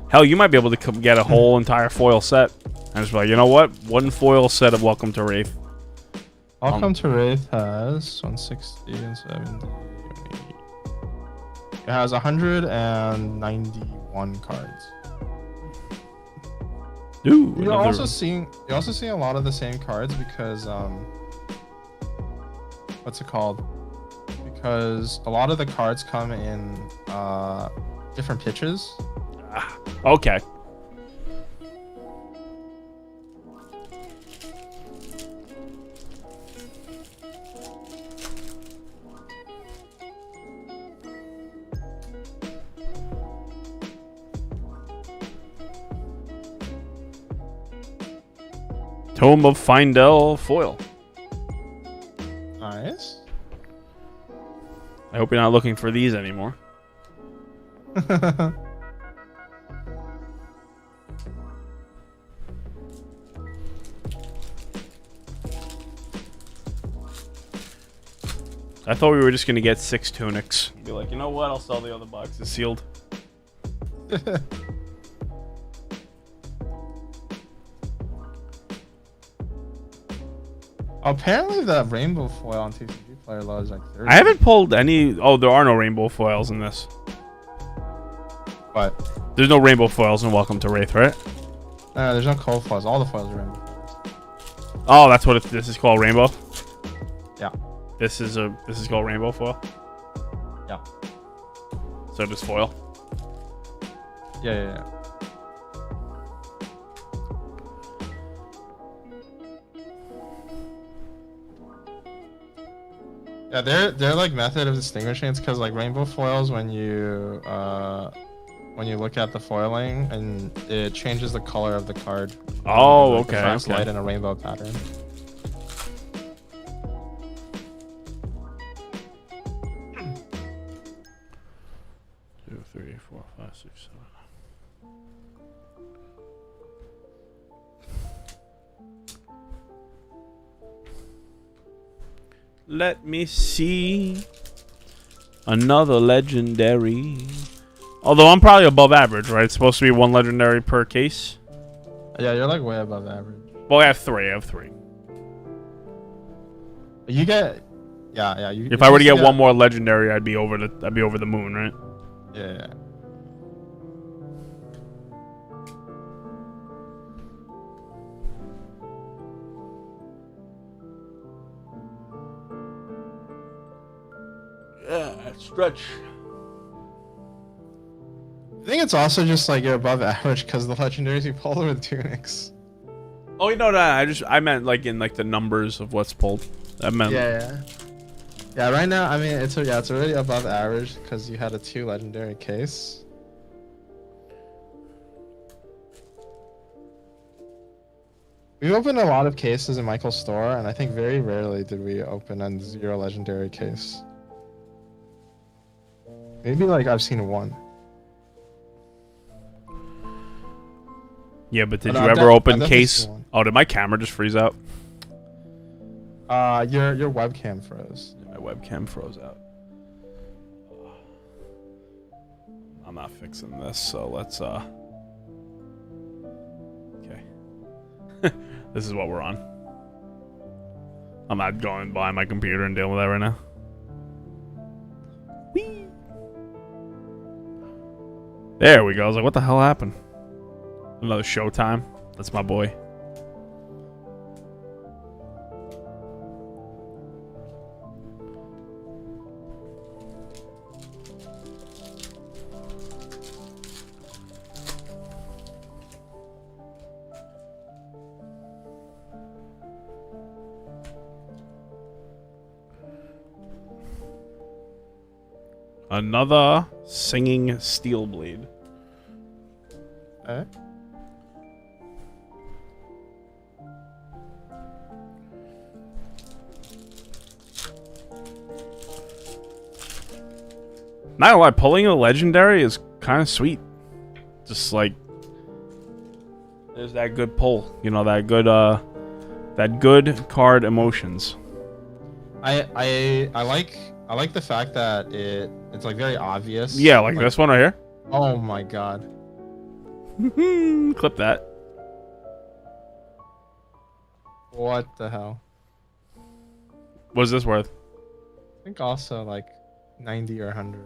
Hell, you might be able to get a whole entire foil set. And just be like, you know what? One foil set of Welcome to Wraith. Welcome to Wraith has 160 and 70. It has 191 cards. Ooh, You're also seeing a lot of the same cards because what's it called? Because a lot of the cards come in different pitches. Okay. Tome of Findel foil. Nice. I hope you're not looking for these anymore. I thought we were just gonna get 6 tunics. Be like, you know what? I'll sell the other boxes sealed. Apparently, the rainbow foil on TCG Player Low is like 30. I haven't pulled any. Oh, there are no rainbow foils in this. What? There's no rainbow foils in Welcome to Wraith, right? No, there's no cold foils. All the foils are rainbow foils. Oh, that's what this is called, rainbow. Yeah. This is called rainbow foil. Yeah. So just foil. Yeah. Yeah, their like method of distinguishing it's because like rainbow foils when you look at the foiling and it changes the color of the card. Oh, like, okay. The light in a rainbow pattern. Two, 3, 4, 5, 6, 7. Let me see. Another legendary. Although I'm probably above average, right? It's supposed to be 1 legendary per case. Yeah, you're like way above average. Well, I have 3. You get, yeah. If I were to get 1 more legendary, I'd be over the moon, right? Yeah. Stretch. I think it's also just like you're above average because the legendaries you pulled were the tunics. Oh no, I meant like in like the numbers of what's pulled. I meant Yeah. Right now, I mean, it's already above average because you had a 2 legendary case. We opened a lot of cases in Michael's store, and I think very rarely did we open a 0 legendary case. Maybe like I've seen 1. Yeah, but did you ever open case? One. Oh, did my camera just freeze out? Your webcam froze. My webcam froze out. I'm not fixing this, so let's okay. This is what we're on. I'm not going by my computer and dealing with that right now. Whee! There we go. I was like, what the hell happened? Another Showtime. That's my boy. Another singing steel blade. Okay. Not gonna lie, pulling a legendary is kind of sweet. Just like there's that good pull, you know, that good card emotions. I like the fact that it's like very obvious. Yeah, like this one right here. Oh my god. Clip that. What the hell? What's this worth? I think also like 90 or 100.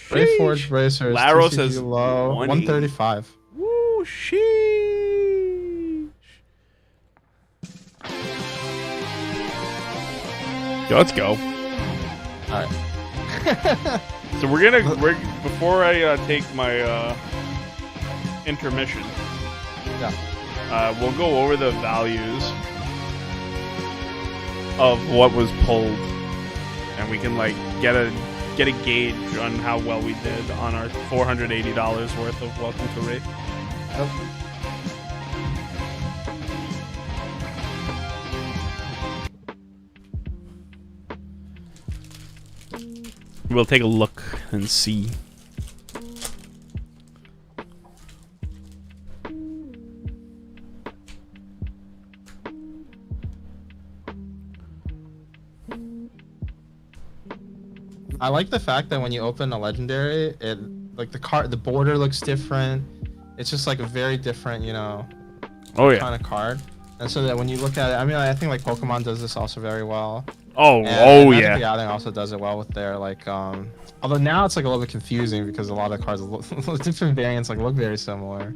Brave Forge Bracers. Laro TCG says low 135. Woo, sheesh. Yo, let's go. All right. So we're before I take my intermission. Yeah. We'll go over the values of what was pulled, and we can like get a gauge on how well we did on our $480 worth of Welcome to Wraith. Yep. We'll take a look and see. I like the fact that when you open a legendary, it like the border looks different. It's just like a very different, you know, kind of card. And so that when you look at it, I mean, I think like Pokemon does this also very well. And Magic the Gathering also does it well with their like although now it's like a little bit confusing because a lot of cards different variants like look very similar.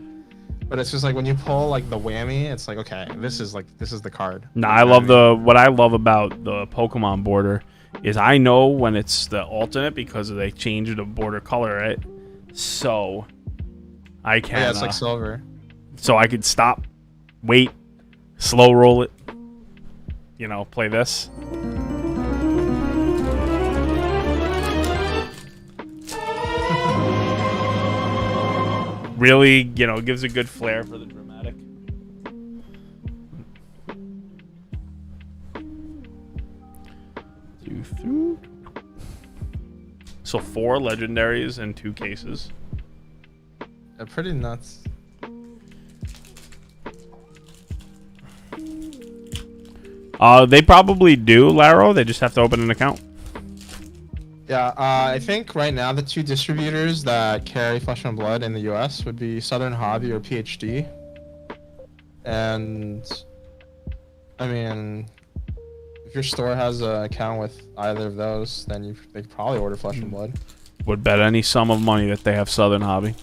But it's just like when you pull like the whammy, it's like okay, this is the card. Nah, I love what I love about the Pokemon border is I know when it's the alternate because they changed the border color, right? So I can yeah, it's like silver. So I could stop, wait, slow roll it, you know, play this. Really, you know, gives a good flair for the dramatic. So 4 legendaries and 2 cases. They're pretty nuts. They probably do, Laro. They just have to open an account. Yeah, I think right now the 2 distributors that carry Flesh and Blood in the US would be Southern Hobby or PhD. And I mean, if your store has an account with either of those, then they could probably order Flesh and Blood. Would bet any sum of money that they have Southern Hobby.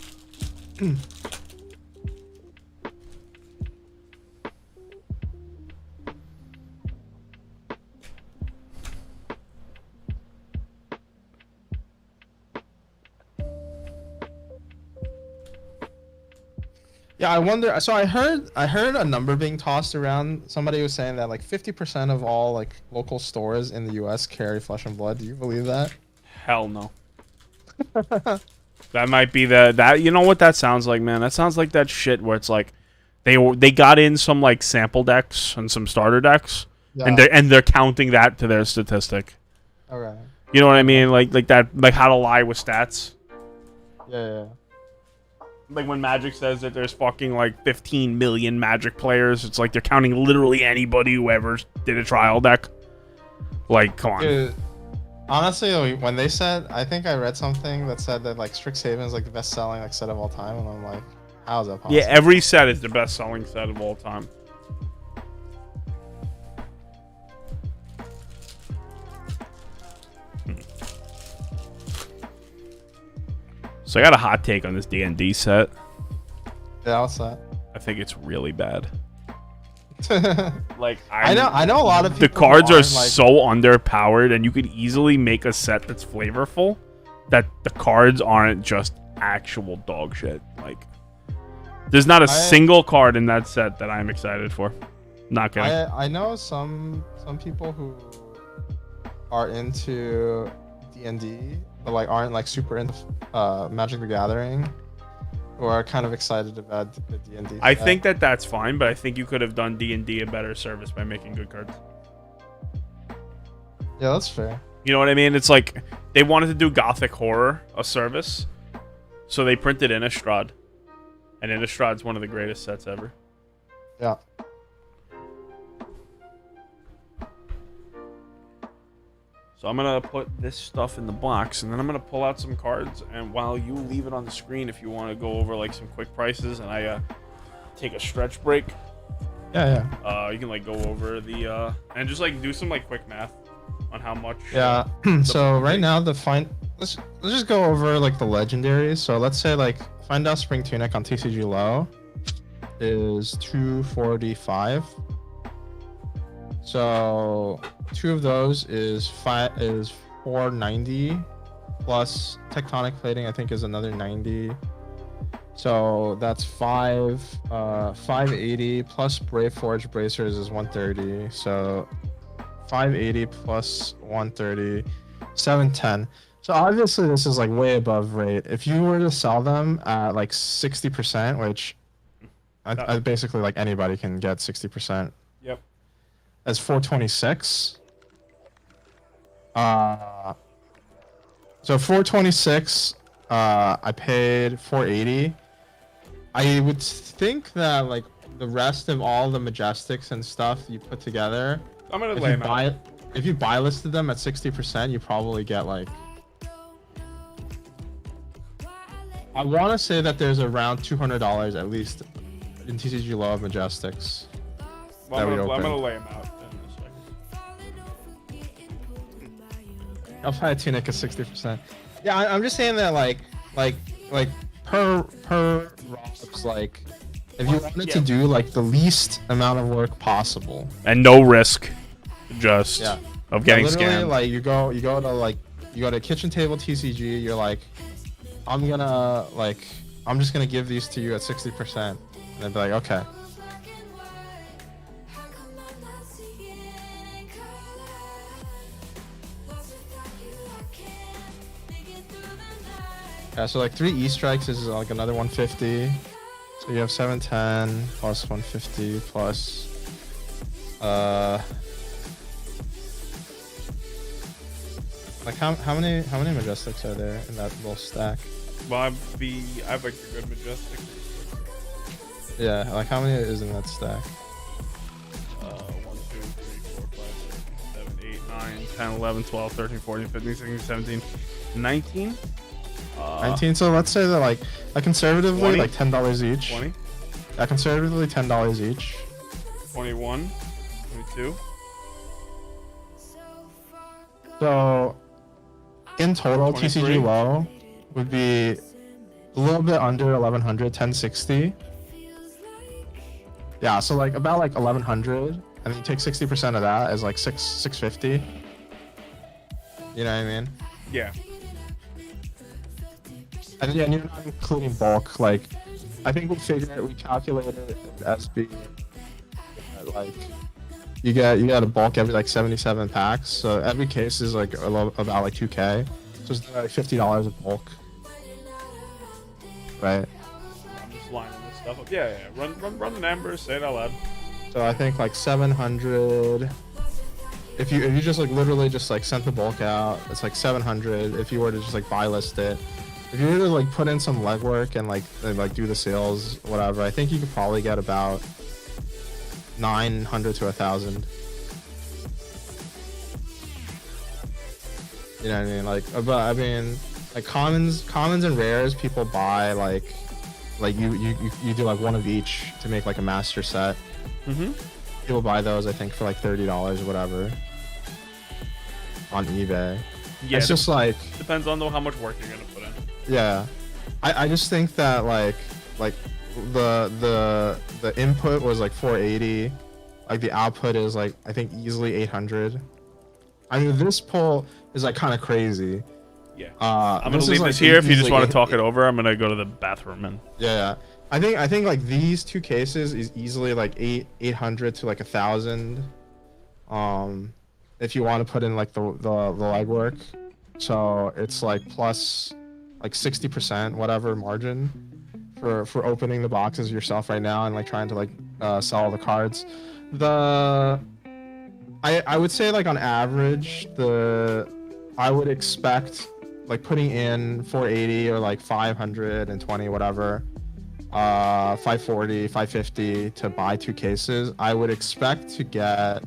Yeah, I wonder. So I heard a number being tossed around. Somebody was saying that like 50% of all like local stores in the US carry Flesh and Blood. Do you believe that? Hell no. That might be that. You know what that sounds like, man? That sounds like that shit where it's like they got in some like sample decks and some starter decks, Yeah. and they're counting that to their statistic. Okay. You know what I mean? Like that, like how to lie with stats. Yeah. Like when Magic says that there's fucking like 15 million Magic players, it's like they're counting literally anybody who ever did a trial deck. Like, come on. Dude, honestly, when they said, I think I read something that said that like Strixhaven is like the best selling like set of all time, and I'm like, how is that possible? Yeah, every set is the best selling set of all time. So I got a hot take on this D&D set. Yeah, what's that? I think it's really bad. Like I know a lot of people the cards are like, so underpowered, and you could easily make a set that's flavorful. That the cards aren't just actual dog shit. Like, there's not a single card in that set that I'm excited for. Not kidding. I know some people who are into D&D, but like aren't like super into Magic the Gathering, who are kind of excited about the D&D. I think that's fine, but I think you could have done D&D a better service by making good cards. Yeah, that's fair. You know what I mean? It's like they wanted to do Gothic horror a service, so they printed Innistrad, and Innistrad's one of the greatest sets ever. Yeah. So I'm gonna put this stuff in the box, and then I'm gonna pull out some cards. And while you leave it on the screen, if you want to go over like some quick prices, and I take a stretch break. Yeah. You can like go over the and just like do some like quick math on how much. Yeah. So right now let's just go over like the legendaries. So let's say like Find Out Spring Tunic on TCG Low is 245. So two of those is 490 plus Tectonic Plating, I think, is another 90. So that's 580 plus Brave Forge Bracers is 130. So 580 plus 130, 710. So obviously this is like way above rate. If you were to sell them at like 60%, which I basically like anybody can get 60%. Yep. As 426. So 426, I paid 480. I would think that like the rest of all the Majestics and stuff you put together, I'm gonna lay them out. if you buy listed them at 60%, you probably get like, I want to say that there's around $200 at least in TCG Low of Majestics. Well, I'm gonna lay them out in a second. I'll buy a Tunic at 60%. Yeah, I'm just saying that like per Robs, like if you wanted to do like the least amount of work possible And no risk, just of getting literally, scammed. like you go to Kitchen Table TCG, you're like, I'm just gonna give these to you at 60%, and they'd be like, okay. Yeah, so like 3 E-Strikes is like another 150. So you have 710 plus 150 plus like how many Majestics are there in that little stack? Well, I have like a good Majestic. Yeah, like how many is in that stack? 1, 2, 3, 4, 5, 6, 7, 8, 9, 10, 11, 12, 13, 14, 15, 16, 17, 19. 19. So let's say that like conservatively 20? like $10 each. 20, Yeah, conservatively $10 each. 21, 22. So in total, 23? TCG Low would be a little bit under 1100, 1060. Yeah, so like about like 1100, and then you take 60% of that as like 650. You know what I mean? Yeah. And yeah, and you're not including bulk. Like, I think we calculated it as being like you get a bulk every like 77 packs. So every case is like about like 2K. So it's like $50 of bulk. Right. I'm just lining this stuff up. Yeah. Run the numbers. Say it out loud. So I think like 700. If you just like literally just like sent the bulk out, it's like 700. If you were to just like buy list it, if you were to like put in some legwork and like do the sales, whatever, I think you could probably get about 900 to 1,000. You know what I mean? Like, but I mean, like commons and rares, people buy like you do like one of each to make like a master set. Mm-hmm. People buy those, I think, for like $30 or whatever on eBay. Yeah, it's just like depends on how much work you're gonna put in. Yeah, I just think that like the input was like 480, like the output is like I think easily 800. I mean, this pull is like kind of crazy. Yeah. I'm gonna leave like this here. If you just want to talk it it over, I'm gonna go to the bathroom and. Yeah. I think like these two cases is easily like 800 to like 1,000. If you want to put in like the legwork, so it's like plus like 60% whatever margin for opening the boxes yourself right now and like trying to like sell all the cards. I would say like on average I would expect like putting in 480 or like 520 whatever, 540, 550 to buy two cases. I would expect to get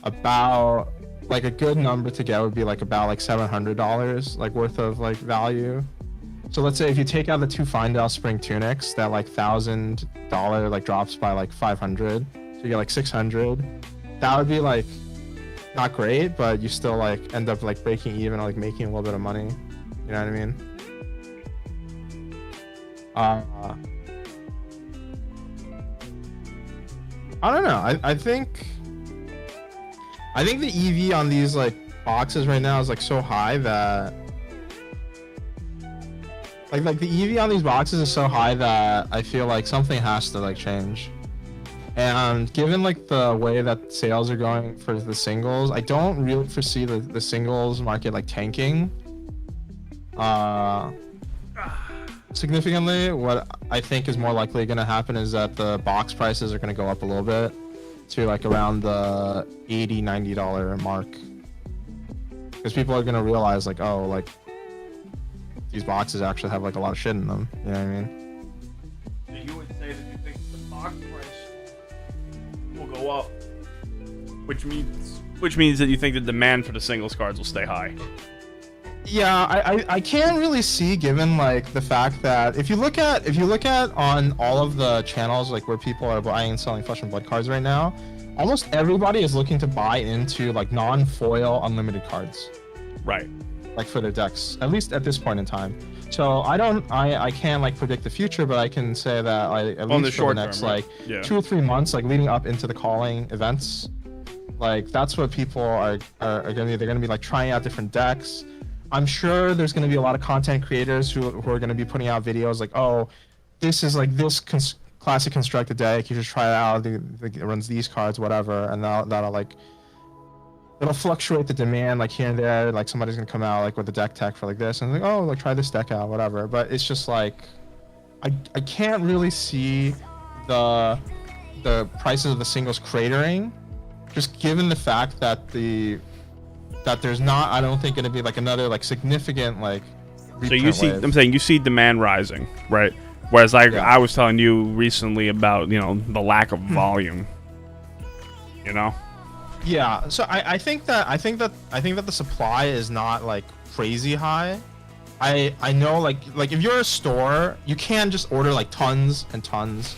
about like a good number to get would be like about like $700 like worth of like value. So let's say if you take out the two Findale Spring Tunics, that like $1,000 like drops by like 500, so you get like 600. That would be like not great, but you still like end up like breaking even or like making a little bit of money. You know what I mean? I don't know. I think the EV on these like boxes right now is like so high that like the EV on these boxes is so high that I feel like something has to like change. And given like the way that sales are going for the singles, I don't really foresee the singles market like tanking significantly. What I think is more likely going to happen is that the box prices are going to go up a little bit to like around the $80-$90 mark, because people are going to realize like, oh, like these boxes actually have like a lot of shit in them. You know what I mean? So you would say that you think the box price will go up, which means that you think the demand for the singles cards will stay high. Yeah, I can't really see, given like the fact that if you look at on all of the channels like where people are buying and selling Flesh and Blood cards right now, almost everybody is looking to buy into like non-foil unlimited cards. Right. Like for their decks, at least at this point in time. So I can't like predict the future, but I can say that like at least for the next term, right? like 2 or 3 months, like leading up into the calling events, like that's what people are gonna be. They're gonna be like trying out different decks. I'm sure there's going to be a lot of content creators who are going to be putting out videos like, oh, this is like this classic constructed deck. You should try it out. It runs these cards, whatever, and that'll like it'll fluctuate the demand like here and there. Like somebody's going to come out like with a deck tech for like this, and like, oh, like try this deck out, whatever. But it's just like I can't really see the prices of the singles cratering, just given the fact that there's not, I don't think, going to be like another like significant like so you see wave. I'm saying you see demand rising, right? Whereas like I was telling you recently about, you know, the lack of volume, you know? Yeah, so I think that the supply is not like crazy high. I know like if you're a store, you can just order like tons and tons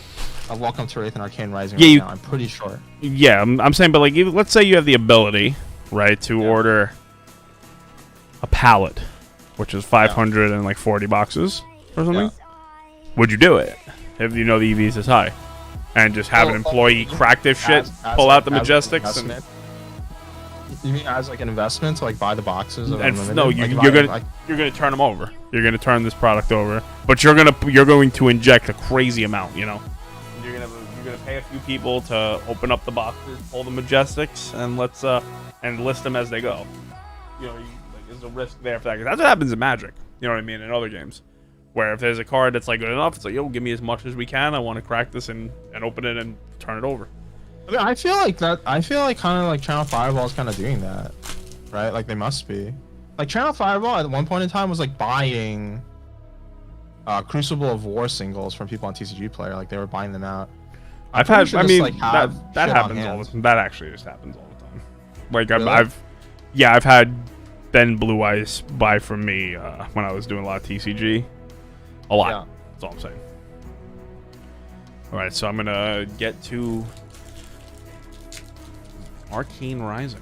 of Welcome to Wraith and Arcane Rising right now, I'm pretty sure. Yeah, I'm saying, but like let's say you have the ability, right, to order a pallet, which is 540 boxes or something. Would you do it if you know the EVs is high, and just have an employee crack this shit, pull out the Majestics, and you mean as like an investment to like buy the boxes? No, you're gonna turn them over. You're gonna turn this product over, but you're going to inject a crazy amount, you know. You're gonna pay a few people to open up the boxes, pull the Majestics, and list them as they go. You know, there's a risk there for that. 'Cause that's what happens in Magic. You know what I mean? In other games, where if there's a card that's like good enough, it's like, yo, give me as much as we can. I want to crack this and open it and turn it over. I mean, I feel like kind of like Channel Fireball is kind of doing that, right? Like they must be. Like Channel Fireball at one point in time was like buying Crucible of War singles from people on TCG Player. Like they were buying them out. I've had. I mean, that happens all the time. That actually just happens all the time. Like really? I've had been Blue Eyes buy from me when I was doing a lot of TCG. A lot. Yeah. That's all I'm saying. All right, so I'm gonna get to Arcane Rising.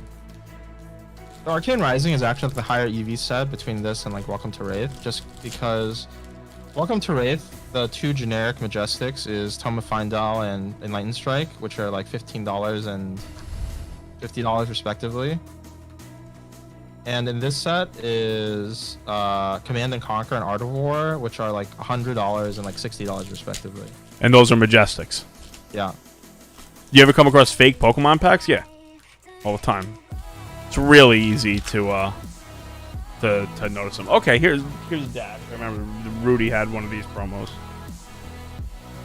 So Arcane Rising is actually the higher EV set between this and like Welcome to Wraith, just because Welcome to Wraith, the two generic Majestics is Tome of Findal and Enlightened Strike, which are like $15 and $50 respectively. And in this set is Command and Conquer and Art of War, which are like $100 and like $60 respectively. And those are Majestics. Yeah. You ever come across fake Pokemon packs? Yeah, all the time. It's really easy to notice them. Okay, here's Dash. I remember Rudy had one of these promos.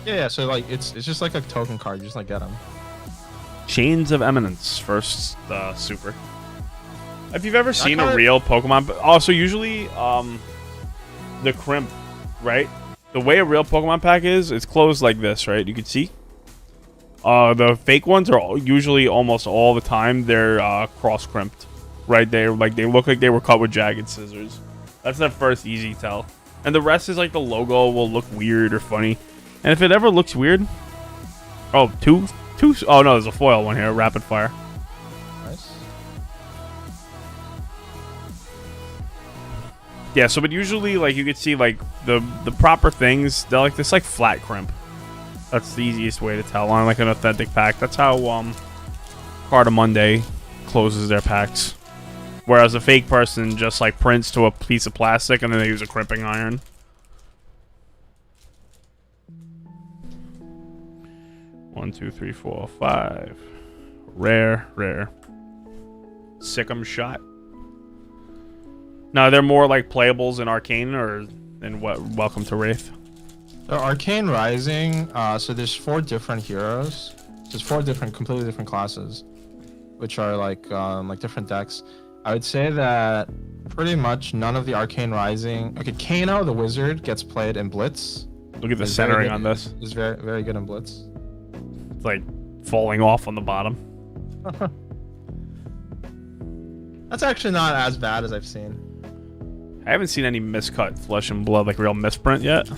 Yeah. So like it's just like a token card. You just like get them. Chains of Eminence, first super. If you've ever seen kinda... a real Pokemon, also usually the crimp, right? The way a real Pokemon pack is, it's closed like this, right? You can see. The fake ones are usually almost all the time they're cross crimped, right? They look like they were cut with jagged scissors. That's the first easy tell, and the rest is like the logo will look weird or funny, and if it ever looks weird, oh two. Oh no, there's a foil one here, rapid fire. Nice. Yeah, so but usually like you could see like the proper things, they're like this like flat crimp. That's the easiest way to tell on like an authentic pack. That's how Carta Monday closes their packs. Whereas a fake person just like prints to a piece of plastic and then they use a crimping iron. One, two, three, four, five. Rare. Sick'em Shot. Now, they're more like playables in Arcane or in what? Welcome to Wraith. So Arcane Rising, so there's 4 different heroes. There's 4 completely different classes, which are like different decks. I would say that pretty much none of the Arcane Rising. Okay, Kano the Wizard gets played in Blitz. Look at the centering on this. It's very, very good in Blitz. It's like falling off on the bottom. That's actually not as bad as I've seen. I haven't seen any miscut Flesh and Blood, like real misprint yet.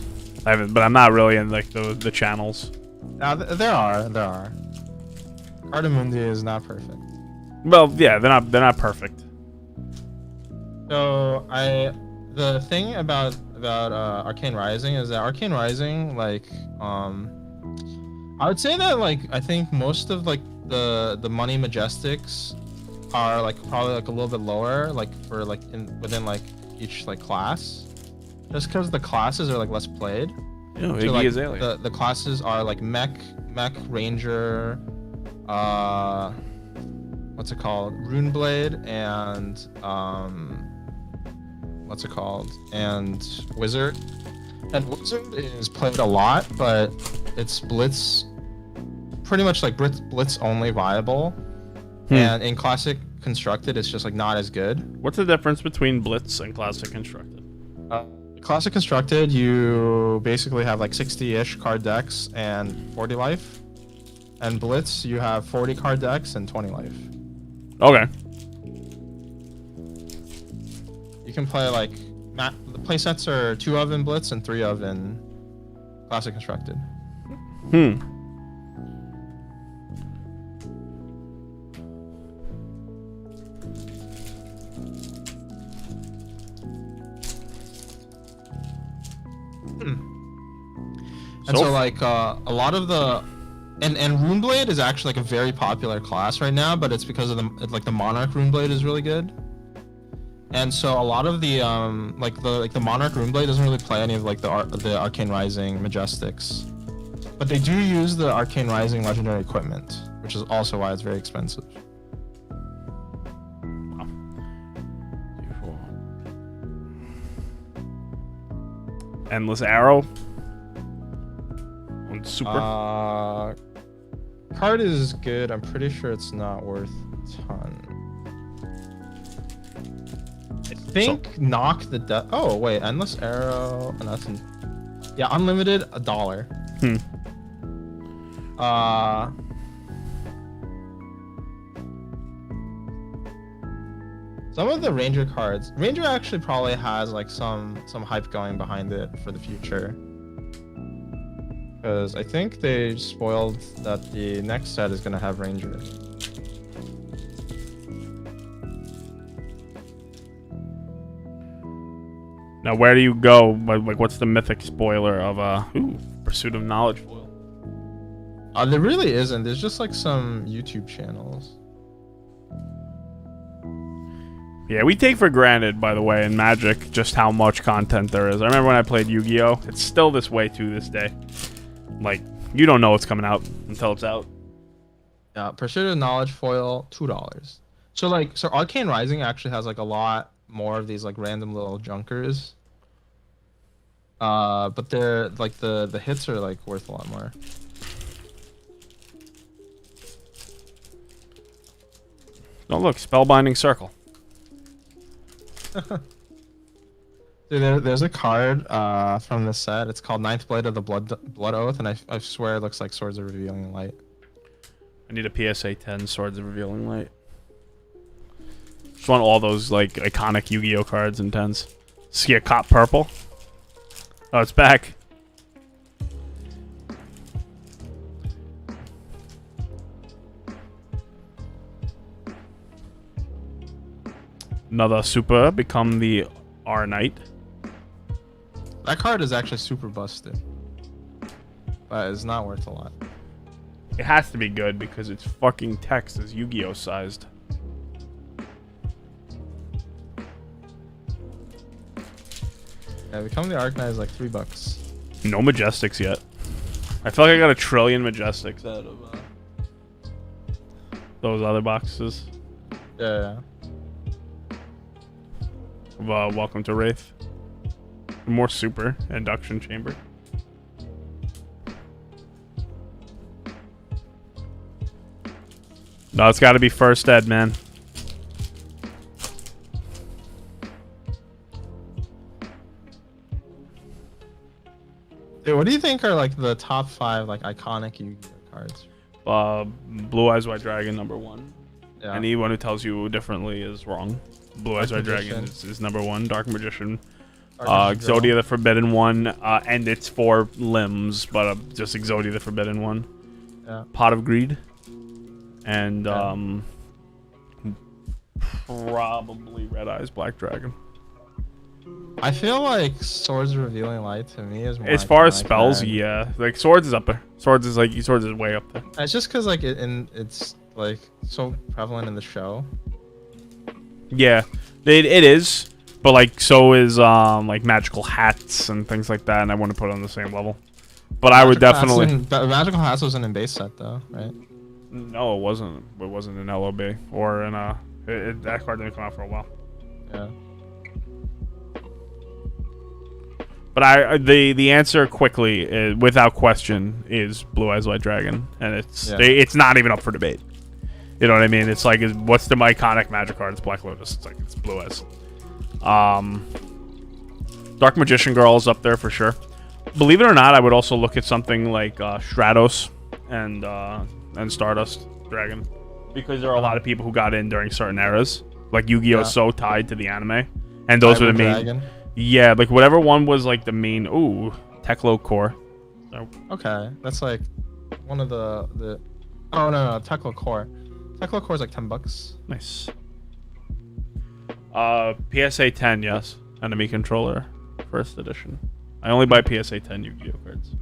I haven't, but I'm not really in like the channels. There are. Cardamundi is not perfect. Well, yeah, they're not perfect. So the thing about Arcane Rising is that Arcane Rising, like, I would say that like I think most of like the money Majestics are like probably like a little bit lower, like for like within like each like class, just because the classes are like less played. Yeah, so, like, the classes are like mech ranger, what's it called, Runeblade, and what's it called, and Wizard. And Wizard is played a lot, but it's Blitz, pretty much like Blitz only viable. And in Classic Constructed, it's just like not as good. What's the difference between Blitz and Classic Constructed? Classic Constructed, you basically have like 60-ish card decks and 40 life. And Blitz, you have 40 card decks and 20 life. Okay. You can play like the playsets are 2 of in Blitz and 3 of in Classic Constructed. And so like a lot of the and Runeblade is actually like a very popular class right now, but it's because of the Monarch Runeblade is really good. And so a lot of the the Monarch Runeblade doesn't really play any of like the Arcane Rising Majestics, but they do use the Arcane Rising legendary equipment, which is also why it's very expensive. Wow. Beautiful. Endless Arrow. On Super. Card is good. I'm pretty sure it's not worth a ton. I think Knock the Death. Oh wait, Endless Arrow. And that's yeah, unlimited $1. Some of the Ranger cards, Ranger actually probably has like some hype going behind it for the future. Because I think they spoiled that the next set is gonna have Ranger. Now, where do you go? Like, what's the mythic spoiler of Pursuit of Knowledge foil? There really isn't. There's just like some YouTube channels. Yeah, we take for granted, by the way, in Magic, just how much content there is. I remember when I played Yu-Gi-Oh! It's still this way to this day. Like, you don't know what's coming out until it's out. Yeah, Pursuit of Knowledge foil, $2. So Arcane Rising actually has like a lot more of these like random little junkers. But they're like the hits are like worth a lot more. Oh look, Spellbinding Circle. Dude, there's a card from this set. It's called Ninth Blade of the Blood Oath, and I swear it looks like Swords of Revealing Light. I need a PSA 10 Swords of Revealing Light. Just want all those like iconic Yu-Gi-Oh cards in 10s. See a Cop Purple. Oh, it's back. Another super, become the R Knight. That card is actually super busted, but it's not worth a lot. It has to be good because its fucking text is Yu-Gi-Oh sized. Yeah, Become the Arcanine is like $3. No Majestics yet. I feel like I got 1 trillion Majestics out of those other boxes. Yeah. Welcome to Wraith. More super. Induction Chamber. No, it's got to be first ed, man. Dude, what do you think are like the top 5 like iconic Yu-Gi-Oh cards? Blue Eyes White Dragon, #1. Yeah. Anyone who tells you differently is wrong. Blue Eyes White Dragon is #1. Dark Magician. Exodia the Forbidden One, and it's 4 limbs, but just Exodia the Forbidden One. Yeah. Pot of Greed. And probably Red Eyes Black Dragon. I feel like Swords of Revealing Light to me is more as far as iconic spells, than- yeah. Like Swords is up there. Swords is way up there. It's just because like it's like so prevalent in the show. Yeah, it is. But like so is like magical hats and things like that, and I wouldn't put it on the same level. But I would definitely. Magical Hats wasn't in base set though, right? No, it wasn't. It wasn't in LOB or in that card didn't come out for a while. Yeah. But the answer quickly, without question, is Blue Eyes White Dragon, and it's not even up for debate. You know what I mean? It's like, what's the iconic magic card? It's Black Lotus. It's like it's Blue Eyes. Dark Magician Girl is up there for sure. Believe it or not, I would also look at something like Stratos and Stardust Dragon, because there are a lot of people who got in during certain eras. Like Yu-Gi-Oh is so tied to the anime, and those were the main. Dragon. Yeah, like whatever one was like the main. Ooh, Teklo Core. So, okay, that's like one of the. Oh no, Teklo Core. Teklo Core is like $10. nice. PSA 10, yes. Enemy Controller, first edition. I only buy PSA 10 Yu-Gi-Oh cards,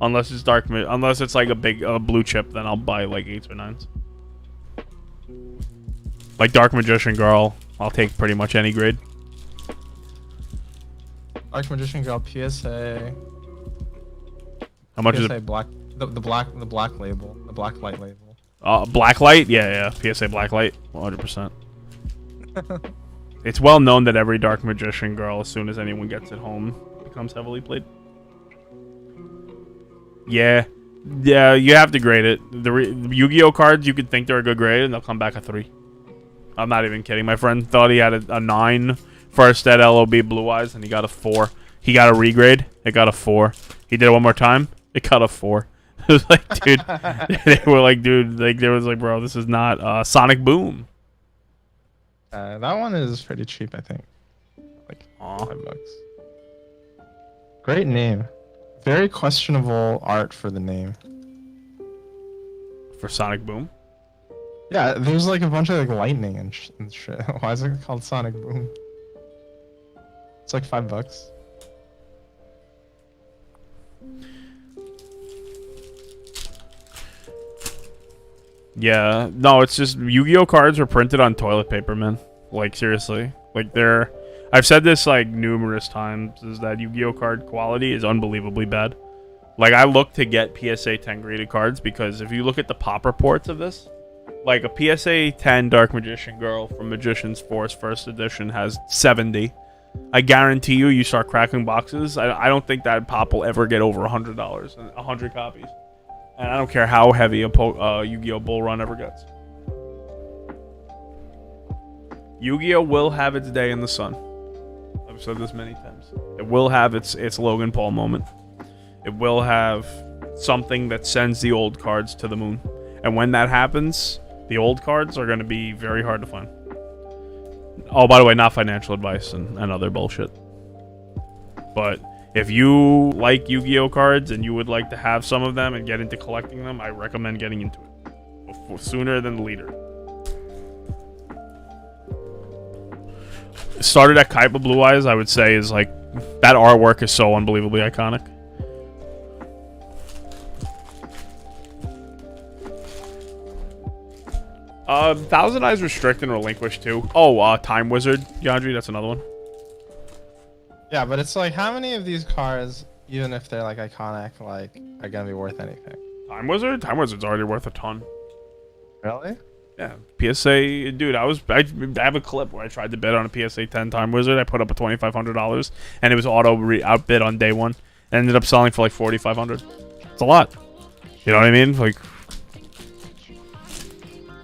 unless it's unless it's like a big blue chip. Then I'll buy like 8s or 9s. Like Dark Magician Girl, I'll take pretty much any grade. Dark Magician Girl PSA. How much PSA is it? black the black label, the black light label. Blacklight? Yeah. PSA Blacklight, 100%. It's well known that every Dark Magician Girl, as soon as anyone gets it home, becomes heavily played. Yeah, you have to grade it. The Yu-Gi-Oh cards, you could think they're a good grade, and they'll come back a 3. I'm not even kidding. My friend thought he had a 9 first at LOB Blue Eyes, and he got a 4. He got a regrade. It got a 4. He did it one more time. It got a 4. It was like, dude. They were like, dude. Like, there was like, bro, this is not Sonic Boom. That one is pretty cheap, I think. Like Aw. $5. Great name. Very questionable art for the name. For Sonic Boom. Yeah, there's like a bunch of like lightning and shit. Why is it called Sonic Boom? It's like $5. Yeah, no, it's just Yu-Gi-Oh cards were printed on toilet paper, man. Like seriously, like they're. I've said this like numerous times, is that Yu-Gi-Oh card quality is unbelievably bad. Like I look to get PSA 10 graded cards because if you look at the pop reports of this, like a PSA 10 Dark Magician Girl from Magician's Force First Edition has 70. I guarantee you start cracking boxes. I don't think that pop will ever get over $100, 100 copies. And I don't care how heavy a Yu-Gi-Oh! Bull Run ever gets. Yu-Gi-Oh! Will have its day in the sun. I've said this many times. It will have its Logan Paul moment. It will have something that sends the old cards to the moon. And when that happens, the old cards are going to be very hard to find. Oh, by the way, not financial advice and other bullshit. But if you like Yu-Gi-Oh cards and you would like to have some of them and get into collecting them, I recommend getting into it sooner than later. Started at Kaiba Blue Eyes, I would say, is like that artwork is so unbelievably iconic. Thousand Eyes Restrict and Relinquish too. Oh, Time Wizard, Yandri, that's another one. Yeah, but it's like, how many of these cards, even if they're like iconic, like are gonna be worth anything? Time Wizard? Time Wizard's already worth a ton. Really? Yeah. PSA, dude, I have a clip where I tried to bid on a PSA 10 Time Wizard. I put up a $2,500 and it was outbid on day one. And ended up selling for like $4,500. It's a lot. You know what I mean? Like,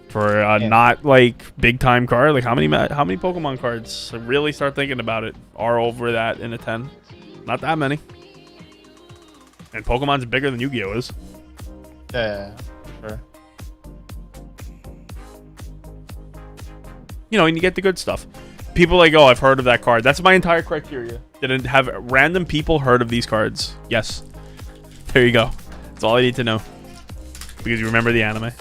for a not like big time card, like how many Pokemon cards, really start thinking about it, are over that in a 10? Not that many. And Pokemon's bigger than Yu-Gi-Oh is. Yeah, sure. You know, and you get the good stuff. People like, oh, I've heard of that card. That's my entire criteria. Did it have random people heard of these cards? Yes. There you go. That's all I need to know. Because you remember the anime.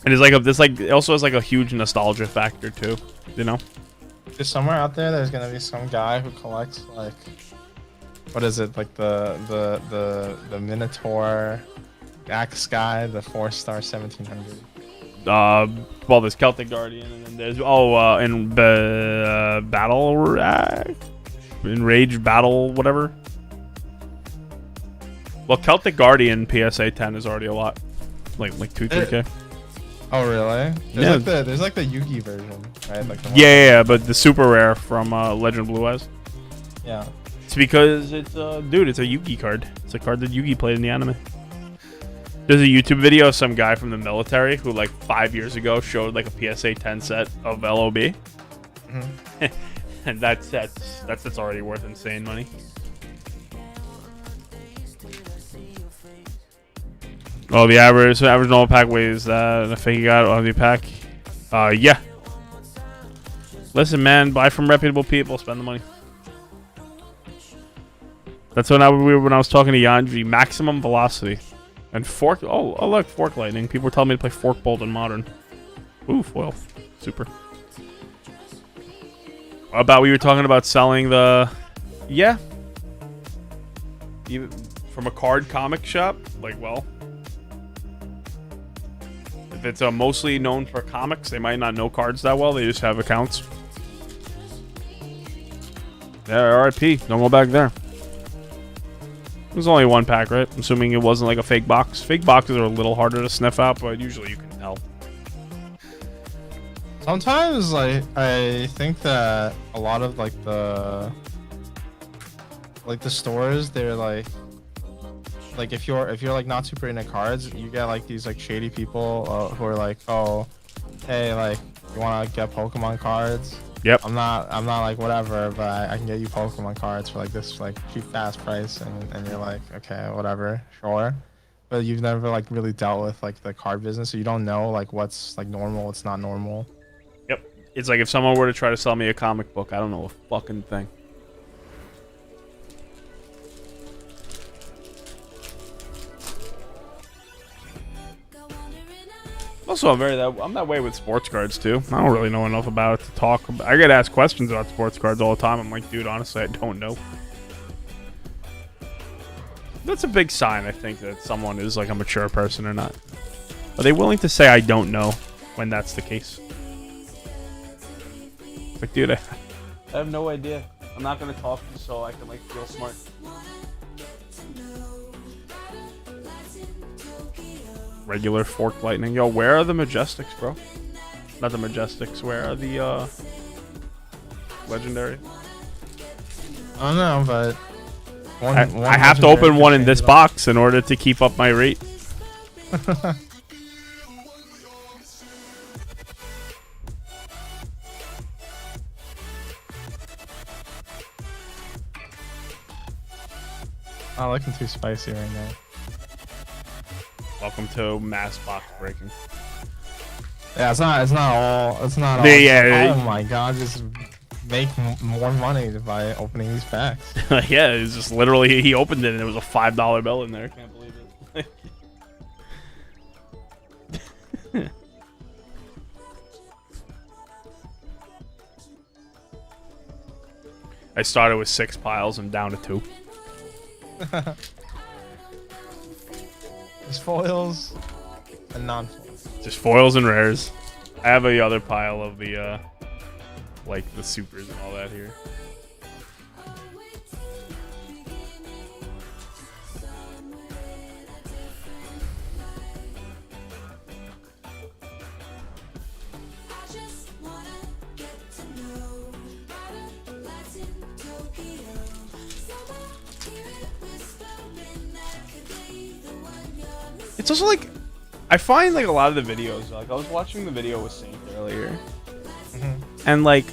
And it's like it also has like a huge nostalgia factor too, you know. There's somewhere out there's gonna be some guy who collects like, what is it, like the Minotaur Axe guy, the 4-star 1700. Well, there's Celtic Guardian, and then there's Battle Enraged Battle whatever. Well, Celtic Guardian PSA 10 is already a lot, like 2-3K. Oh really? There's like the Yugi version, right? Like the yeah, but the super rare from Legend Blue Eyes. Yeah. It's because it's dude, it's a Yugi card. It's a card that Yugi played in the anime. There's a YouTube video of some guy from the military who like 5 years ago showed like a PSA 10 set of LOB. Mm-hmm. And that's already worth insane money. Oh, the average normal pack weighs that. I think you got on the pack. Yeah. Listen, man, buy from reputable people. Spend the money. That's when I was talking to Yandri. Maximum velocity and fork. Oh, look, fork lightning. People were telling me to play fork bolt in modern. Ooh, foil, super. What about we were talking about selling the? Yeah. Even from a card comic shop, like well. If it's mostly known for comics, they might not know cards that well. They just have accounts. Yeah, RIP. Don't go back there. It was only one pack, right? I'm assuming it wasn't like a fake box. Fake boxes are a little harder to sniff out, but usually you can tell. Sometimes, like, I think that a lot of like the stores, they're like if you're like not super into cards, you get like these like shady people who are like, oh, hey, like, you want to get Pokemon cards? Yep. I'm not like whatever, but I can get you Pokemon cards for like this like cheap ass price, and you're like, okay, whatever, sure. But you've never like really dealt with like the card business, so you don't know like what's like normal, what's not normal. Yep. It's like if someone were to try to sell me a comic book, I don't know a fucking thing. Also, I'm that way with sports cards too. I don't really know enough about it to talk about. I get asked questions about sports cards all the time. I'm like, dude, honestly, I don't know. That's a big sign, I think, that someone is like a mature person or not. Are they willing to say I don't know when that's the case? Like, dude, I have no idea. I'm not gonna talk just so I can like feel smart. Regular forked lightning. Yo, where are the Majestics, bro? Not the Majestics. Where are the legendary? I don't know, but I have to open one in this box in order to keep up my rate. I'm looking too spicy right now. Welcome to mass box breaking. Yeah, it's not all. Yeah. Oh my god, just make more money by opening these packs. Yeah, it's just literally he opened it and there was a $5 bill in there. Can't believe it. I started with 6 piles and down to 2. There's foils and non-foils. Just foils and rares. I have a other pile of the like the supers and all that here. It's also like, I find like a lot of the videos, like I was watching the video with Saint earlier, and like,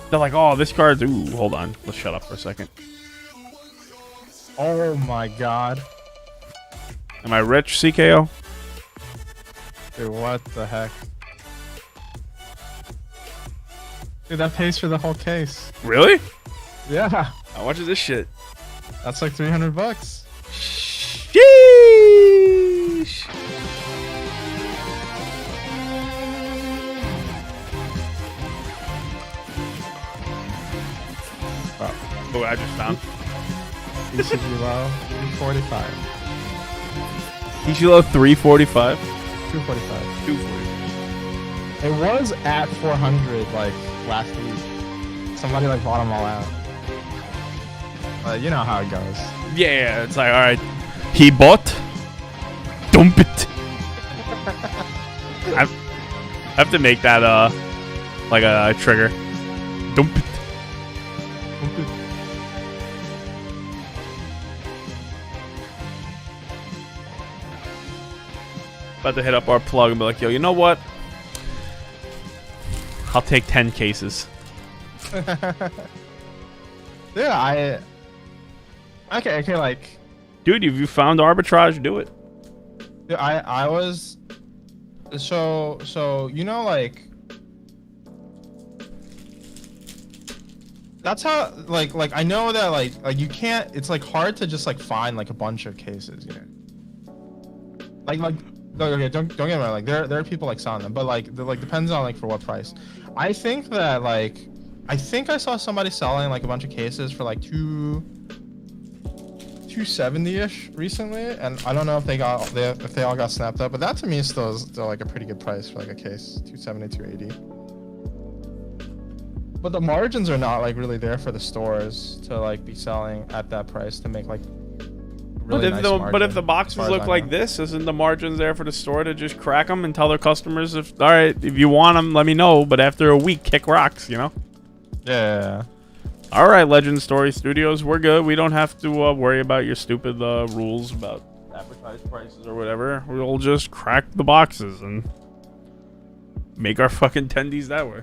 they're like, oh, this card's, ooh, hold on, let's shut up for a second. Oh my god. Am I rich, CKO? Dude, what the heck? Dude, that pays for the whole case. Really? Yeah. How much is this shit? That's like $300. Sheesh. Oh, I just found. TCG low, 345. TCG low 345. 245. 245. It was at 400 like last week. Somebody like bought them all out. But you know how it goes. Yeah, it's like, all right, he bought, dump it. I have to make that like a trigger. Dump it. About to hit up our plug and be like, yo, you know what? I'll take 10 cases. Yeah, okay, like, dude, if you found arbitrage, do it. dude, I was, so you know, like, that's how, like I know that like you can't. It's like hard to just like find like a bunch of cases, you know. Like okay, don't get me wrong. Like there are people like selling them, but like depends on like for what price. I think that like I saw somebody selling like a bunch of cases for like 270-ish recently, and I don't know if they all got snapped up, but that to me is still like a pretty good price for like a case, 270, 280. But the margins are not like really there for the stores to like be selling at that price to make like really nice margin, but if the boxes look like this, isn't the margins there for the store to just crack them and tell their customers, if all right, if you want them, let me know, but after a week, kick rocks, you know? Yeah. All right, Legend Story Studios, we're good. We don't have to worry about your stupid rules about advertised prices or whatever. We'll just crack the boxes and make our fucking tendies that way.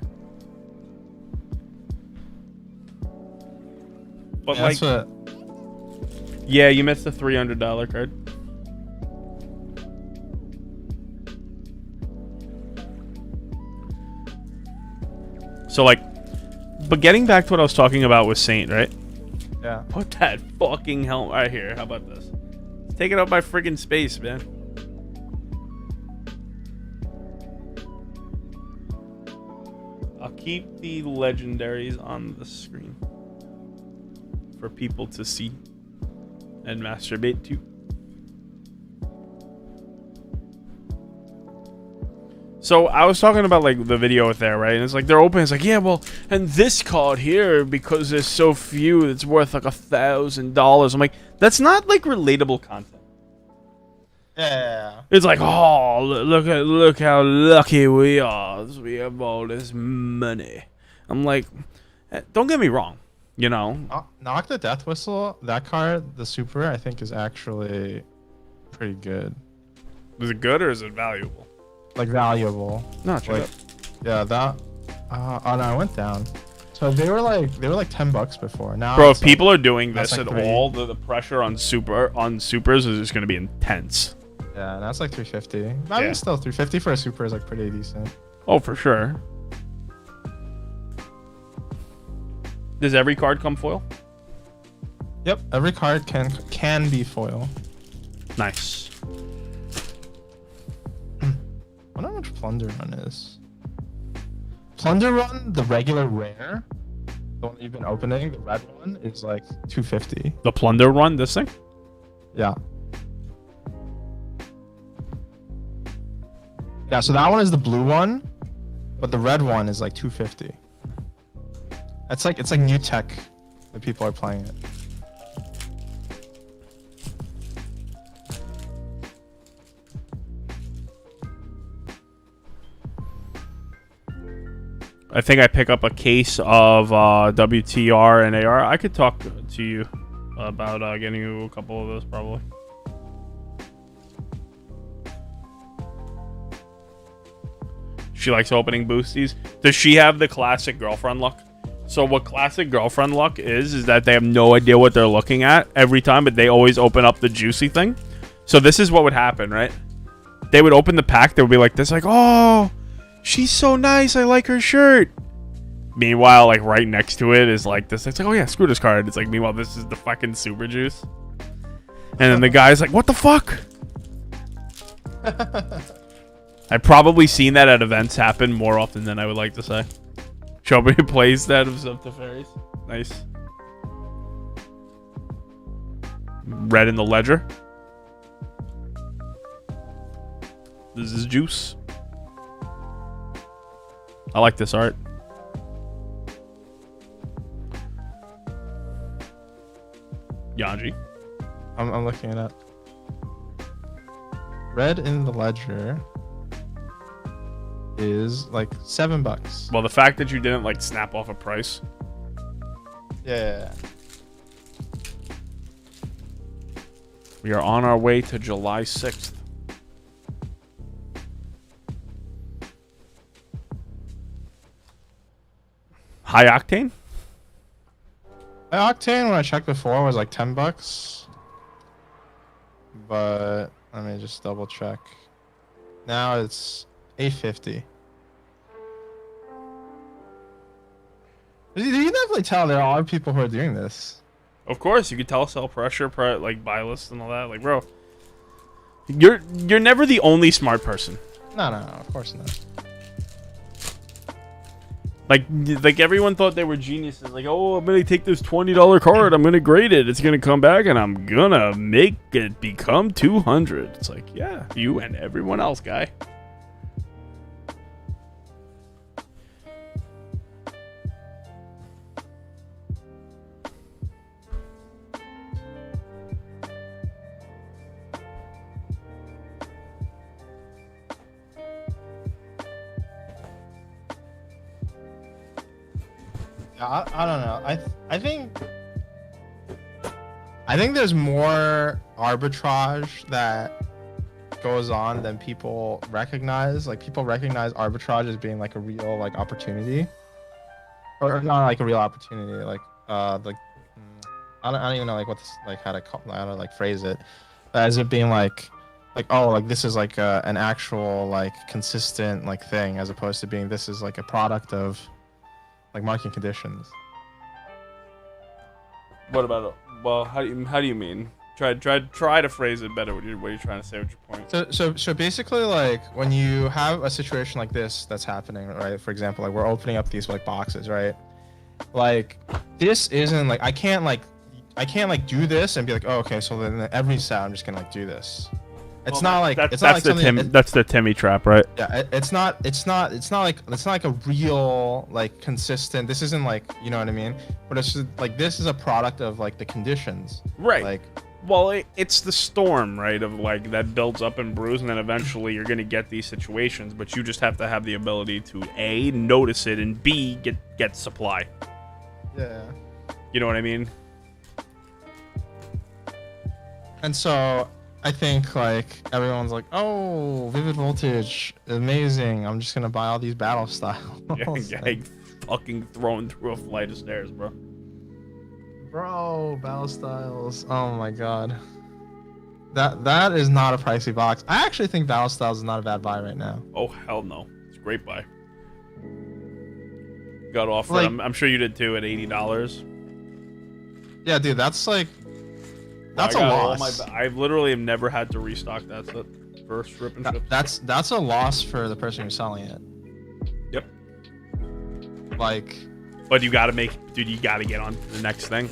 But Yeah, like, that's what. yeah, you missed the $300 card. So like, but getting back to what I was talking about with Saint, right? Yeah. Put that fucking helmet right here. How about this? Take it out by friggin' space, man. I'll keep the legendaries on the screen for people to see and masturbate to. So I was talking about like the video with there, right? And it's like they're open. It's like, yeah, well, and this card here, because there's so few, it's worth like $1,000. I'm like, that's not like relatable content. Yeah. It's like, oh, look how lucky we are. We have all this money. I'm like, don't get me wrong, you know. Knock the Death Whistle. That card, the super, I think is actually pretty good. Is it good or is it valuable? Like valuable. No, check Like, it yeah, that. Oh no, I went down. So they were like $10 before. Now, bro, if it's people are doing this like at three. all, the pressure on supers is just going to be intense. Yeah, and that's like 350. I Yeah. mean, still 350 for a super is like pretty decent. Oh, for sure. Does every card come foil? Yep, every card can be foil. Nice. I wonder how much Plunder Run is. Plunder Run, the regular rare, the one you've been opening, the red one, is like 250. The Plunder Run, this thing? Yeah. Yeah, so that one is the blue one, but the red one is like 250. It's like new tech that people are playing it. I think I pick up a case of WTR and AR. I could talk to you about getting you a couple of those probably. She likes opening boosties. Does she have the classic girlfriend luck? So what classic girlfriend luck is that they have no idea what they're looking at every time, but they always open up the juicy thing. So this is what would happen, right? They would open the pack. They would be like this, like, oh, she's so nice. I like her shirt. Meanwhile, like right next to it is like this. It's like, oh yeah, screw this card. It's like, meanwhile, this is the fucking super juice. And then the guy's like, what the fuck? I've probably seen that at events happen more often than I would like to say. Shelby plays that of Teferi's. Nice. Red in the ledger. This is juice. I like this art. Yanji. I'm looking it up. Red in the ledger is like $7. Well, the fact that you didn't like snap off a price. Yeah. We are on our way to July 6th. High octane? My Octane, when I checked before, was like $10. But let me just double check. Now it's $8.50. You can definitely tell there are a lot of people who are doing this. Of course, you could tell sell pressure, like buy list and all that. Like, bro, you're never the only smart person. No, of course not. Like everyone thought they were geniuses. Like, oh, I'm gonna take this $20 card, I'm gonna grade it, it's gonna come back, and I'm gonna make it become 200. It's like, yeah, you and everyone else, guy. I don't know. I think there's more arbitrage that goes on than people recognize. Like, people recognize arbitrage as being like a real like opportunity, or not like a real opportunity. Like I don't even know like what's like how to like phrase it, as it being like oh like this is like an actual like consistent like thing, as opposed to being this is like a product of like market conditions. What about it? Well, how do you mean? Try to phrase it better. What you're trying to say? What's your point? So basically, like when you have a situation like this that's happening, right? For example, like we're opening up these like boxes, right? Like this isn't like I can't like do this and be like, oh, okay, so then every set I'm just gonna like do this. It's not like that's the Timmy trap, right? Yeah, it's not like a real like consistent. This isn't like, you know what I mean? But it's just, like this is a product of like the conditions, right? Like, well, it's the storm, right? Of like that builds up and brews, and then eventually you're gonna get these situations. But you just have to have the ability to A, notice it, and B, get supply. Yeah. You know what I mean? And so I think like everyone's like, oh, Vivid Voltage, amazing. I'm just gonna buy all these battle styles. Yeah, fucking thrown through a flight of stairs, bro. Bro, battle styles. Oh my god. That is not a pricey box. I actually think battle styles is not a bad buy right now. Oh hell no, it's a great buy. Got offered. Like, I'm sure you did too at $80. Yeah, dude, that's like that's a loss. I literally have never had to restock that set for strip and ships. That's a loss for the person who's selling it. Yep. Like, but you gotta dude, you gotta get on to the next thing.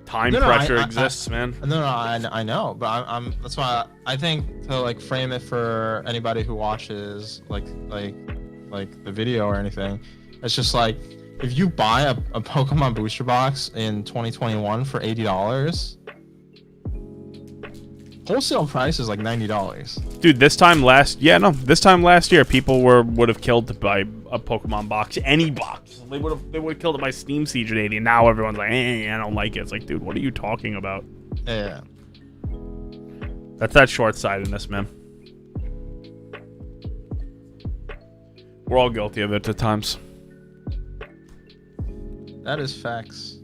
Time pressure exists, man. No, I know, but I'm that's why I think to like frame it for anybody who watches like the video or anything, it's just like if you buy a Pokemon booster box in 2021 for $80, wholesale price is like $90. Dude, this time last year, people would have killed to buy a Pokemon box, any box. They would have killed to buy Steam Siege at 80. And now everyone's like, I don't like it. It's like, dude, what are you talking about? Yeah. That's that short-sightedness, man. We're all guilty of it at times. That is facts.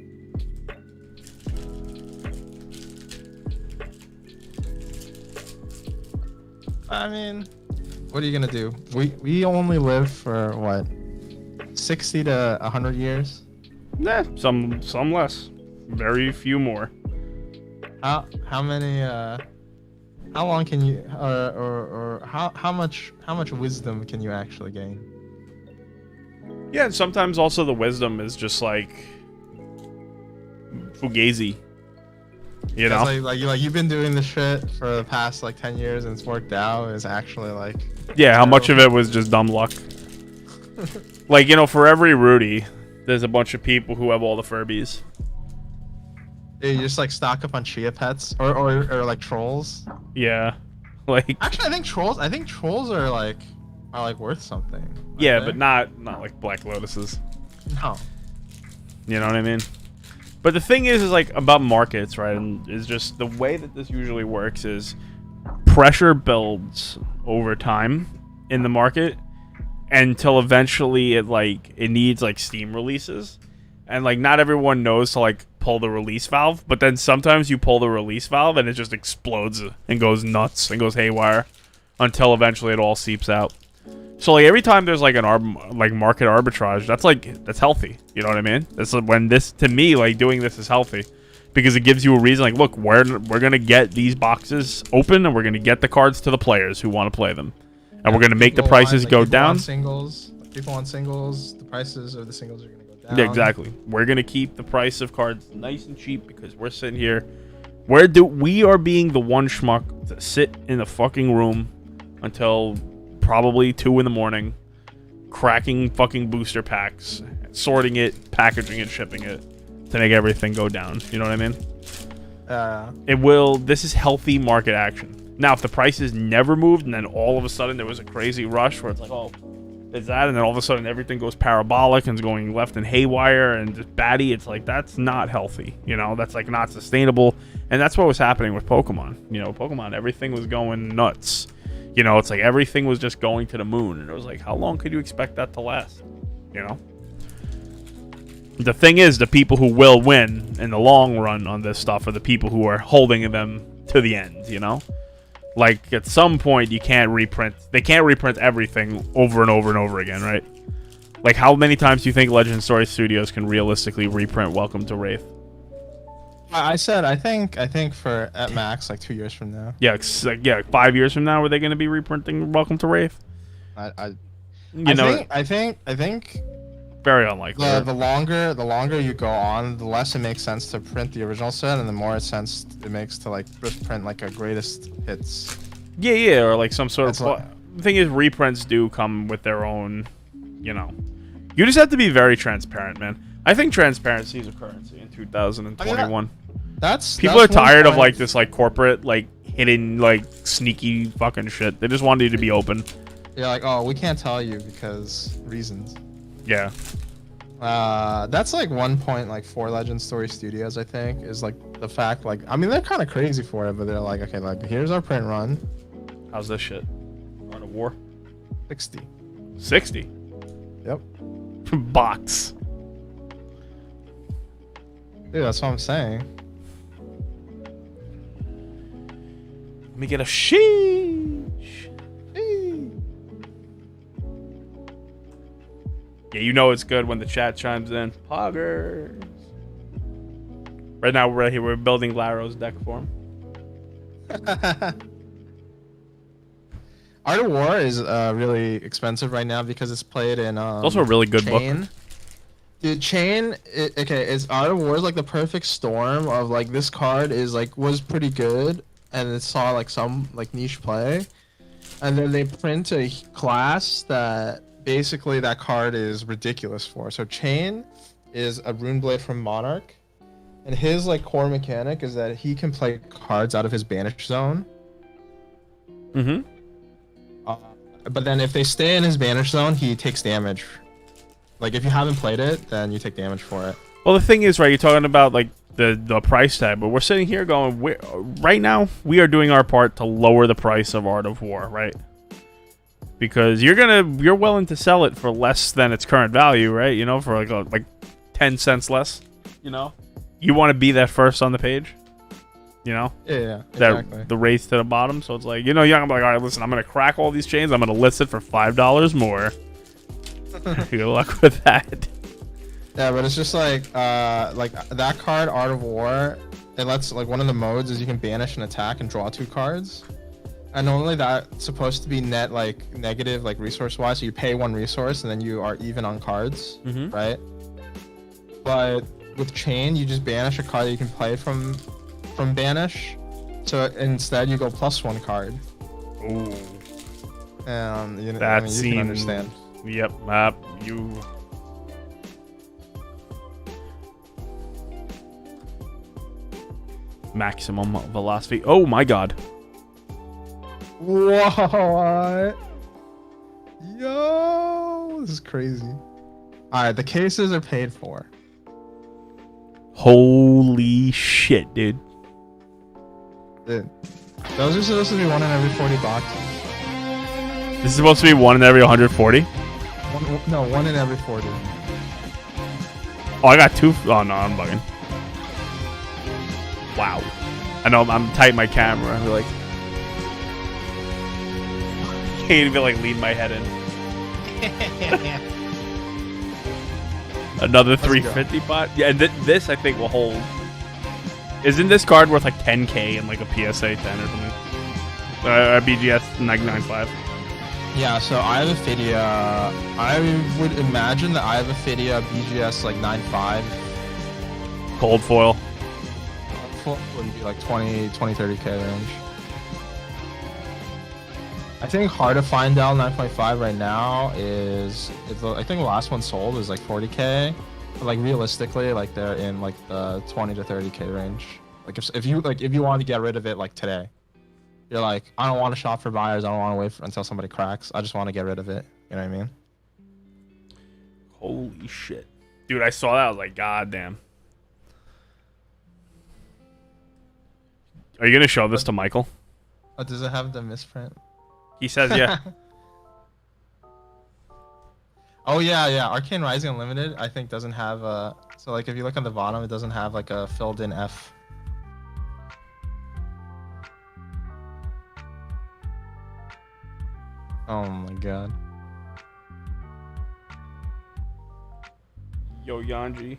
I mean, what are you gonna do? We only live for what, 60 to 100 years? Nah, some less, very few more. How many? How long can you, or how much wisdom can you actually gain? Yeah, and sometimes also the wisdom is just like fugazi. You know, like you've been doing this shit for the past like 10 years and it's worked out. It's actually like, yeah, how much of it was just dumb luck? Like, you know, for every Rudy, there's a bunch of people who have all the Furbies. You just like stock up on Chia Pets or like trolls. Yeah, like actually, I think trolls are like worth something. Yeah, but not like Black Lotuses. No. You know what I mean? But the thing is like about markets, right? And is just the way that this usually works is pressure builds over time in the market until eventually it needs like Steam releases, and like not everyone knows to like pull the release valve, but then sometimes you pull the release valve and it just explodes and goes nuts and goes haywire until eventually it all seeps out. So like every time there's like an market arbitrage, that's healthy. You know what I mean? This is when to me, like doing this is healthy because it gives you a reason. Like, look, we're gonna get these boxes open and we're gonna get the cards to the players who want to play them, and we're gonna make the prices go down. People on singles, the prices of the singles are gonna go down. Yeah, exactly. We're gonna keep the price of cards nice and cheap because we're sitting here. We are being the one schmuck to sit in the fucking room until probably 2 in the morning, cracking fucking booster packs, sorting it, packaging it, shipping it to make everything go down. You know what I mean? This is healthy market action. Now, if the prices never moved and then all of a sudden there was a crazy rush where it's like, oh, it's that, and then all of a sudden everything goes parabolic and is going left and haywire and just batty, it's like, that's not healthy. You know, that's like not sustainable. And that's what was happening with Pokemon. You know, Pokemon, everything was going nuts. You know, it's like everything was just going to the moon. And it was like, how long could you expect that to last? You know? The thing is, the people who will win in the long run on this stuff are the people who are holding them to the end, you know? Like, at some point, you can't reprint. They can't reprint everything over and over and over again, right? Like, how many times do you think Legend Story Studios can realistically reprint Welcome to Wraith? I said I think for at max like 2 years from now. Yeah, yeah, 5 years from now, are they going to be reprinting Welcome to Wraith? I think very unlikely. The longer you go on, the less it makes sense to print the original set, and the more sense it makes to like just print like a greatest hits. Yeah, or like some sort of. The thing is, reprints do come with their own, you know. You just have to be very transparent, man. I think transparency is a currency in 2021. People are tired of like this like corporate like hidden like sneaky fucking shit. They just want you to be open. You're like, oh, we can't tell you because reasons. Yeah. That's like one point like for Legend Story Studios, I think, is like the fact like I mean they're kind of crazy for it, but they're like, okay, like here's our print run. How's this shit? Run of War? 60. 60? Yep. Box. Dude, that's what I'm saying. Let me get a sheesh. Yeah, you know it's good when the chat chimes in. Poggers. Right now, we're right here. We're building Laro's deck for him. Art of War is really expensive right now because it's played in. It's also a really good Chain. book. Dude, Chain. It's Art of War is like the perfect storm of like this card is like was pretty good and it saw like some like niche play, and then they print a class that. Basically, that card is ridiculous for. So Chain is a Runeblade from Monarch, and his like core mechanic is that he can play cards out of his banish zone. Mm-hmm. But then if they stay in his banish zone, he takes damage. Like if you haven't played it, then you take damage for it. Well, the thing is, right? You're talking about like the price tag, but we're sitting here going, right now we are doing our part to lower the price of Art of War, right? Because you're willing to sell it for less than its current value, right? You know, for like 10 cents less. You know, you want to be that first on the page. You know, yeah, exactly. The race to the bottom. So it's like, you know, I'm like, all right, listen, I'm gonna crack all these chains. I'm gonna list it for $5 more. Good luck with that. Yeah, but it's just like that card, Art of War. It lets like one of the modes is you can banish an attack and draw 2 cards. And normally that's supposed to be net like negative like resource wise, so you pay 1 resource and then you are even on cards, right? But with Chain, you just banish a card that you can play from banish, so instead you go +1 card. Ooh. You know, that I mean, you seems. can understand. Yep. You. Maximum velocity. Oh my god. What? Yo, this is crazy. All right, the cases are paid for. Holy shit, dude. Dude, those are supposed to be 1 in every 40 boxes. This is supposed to be 1 in every 140? No, 1 in every 40. Oh, I got 2. Oh, no, I'm bugging. Wow. I know I'm tight my camera. I'm like... can't even like lean my head in. Another 350 bot. Yeah, and this I think will hold. Isn't this card worth like 10k in like a PSA 10 or something? A BGS 995. Yeah, so I have a Fidia. I would imagine that I have a Fidia BGS like 9.5. Cold foil. Would be like 30k range. I think hard to find down 9.5 right now is I think the last one sold is like 40k. But like realistically, like they're in like the 20 to 30k range. Like if you want to get rid of it like today, you're like, I don't want to shop for buyers. I don't want to wait until somebody cracks. I just want to get rid of it. You know what I mean? Holy shit, dude! I saw that. I was like, God damn. Are you gonna show this to Michael? Oh, does it have the misprint? He says, yeah. Oh yeah, yeah. Arcane Rising Unlimited, I think doesn't have a. So like, if you look on the bottom, it doesn't have like a filled-in F. Oh my god. Yo, Yanji.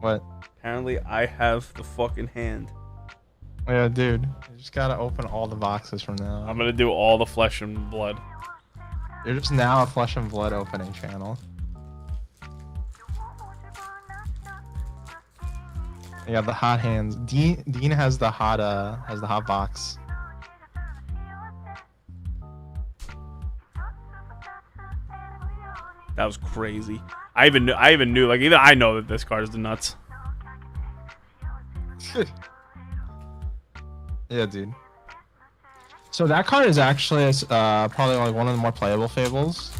What? Apparently, I have the fucking hand. Yeah, dude. You just gotta open all the boxes from now on. I'm gonna do all the Flesh and Blood. You're just now a Flesh and Blood opening channel. Yeah, the hot hands. Dean has the hot box. That was crazy. I even knew like even I know that this card is the nuts. Yeah, dude. So that card is actually probably like one of the more playable Fables.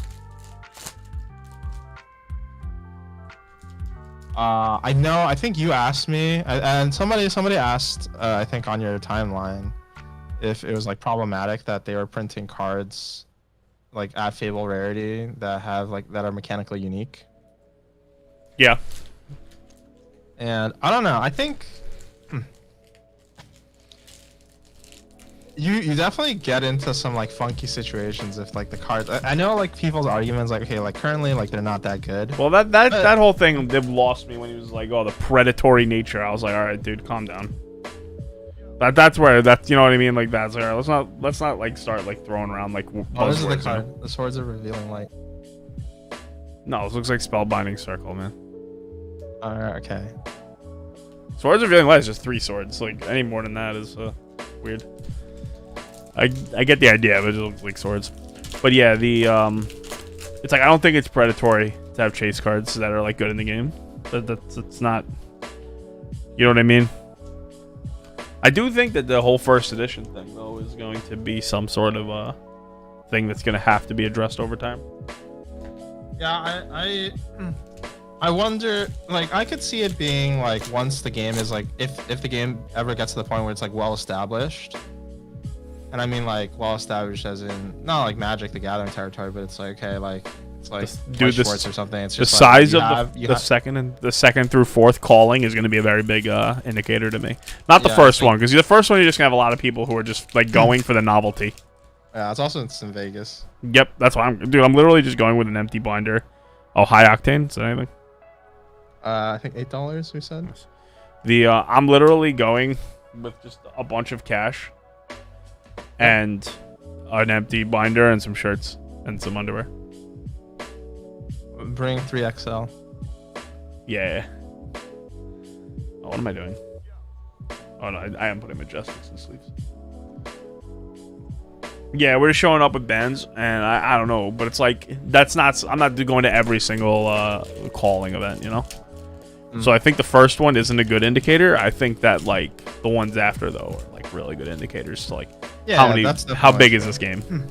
I know. I think you asked me, and somebody asked, I think on your timeline, if it was like problematic that they were printing cards, like at Fable rarity that are mechanically unique. Yeah. And I don't know. I think you definitely get into some like funky situations if like the cards. I know like people's arguments like, okay, like currently like they're not that good. Well, that whole thing lost me when he was like, oh, the predatory nature. I was like, all right, dude, calm down. That's where you know what I mean. Like that's where let's not like start like throwing around like. Oh, this is the card. The swords are revealing light. No, this looks like spellbinding circle, man. Alright, okay. Swords revealing light is just 3 swords. Like any more than that is weird. I get the idea, but it just looks like swords. But yeah, it's like I don't think it's predatory to have chase cards that are like good in the game. That's not. You know what I mean? I do think that the whole first edition thing though is going to be some sort of thing that's going to have to be addressed over time. Yeah, I wonder, like, I could see it being like once the game is like, if the game ever gets to the point where it's like well established, and I mean like well established as in not like Magic the Gathering territory, but it's like, okay, like it's like dude, Schwartz or something. It's the just size like, of the second through fourth calling is going to be a very big indicator to me. Not the first one, because the first one you're just gonna have a lot of people who are just like going for the novelty. Yeah, it's also in Vegas. Yep, that's why I'm literally just going with an empty binder. Oh, high octane, is that anything? I think $8 we said. I'm literally going with just a bunch of cash and an empty binder and some shirts and some underwear. Bring 3XL. Yeah. Oh, what am I doing? Oh no, I am putting Majestics in sleeves. Yeah, we're showing up with bands, and I don't know, but it's like I'm not going to every single calling event, you know. So I think the first one isn't a good indicator. I think that like the ones after though are like really good indicators to like how big is this game.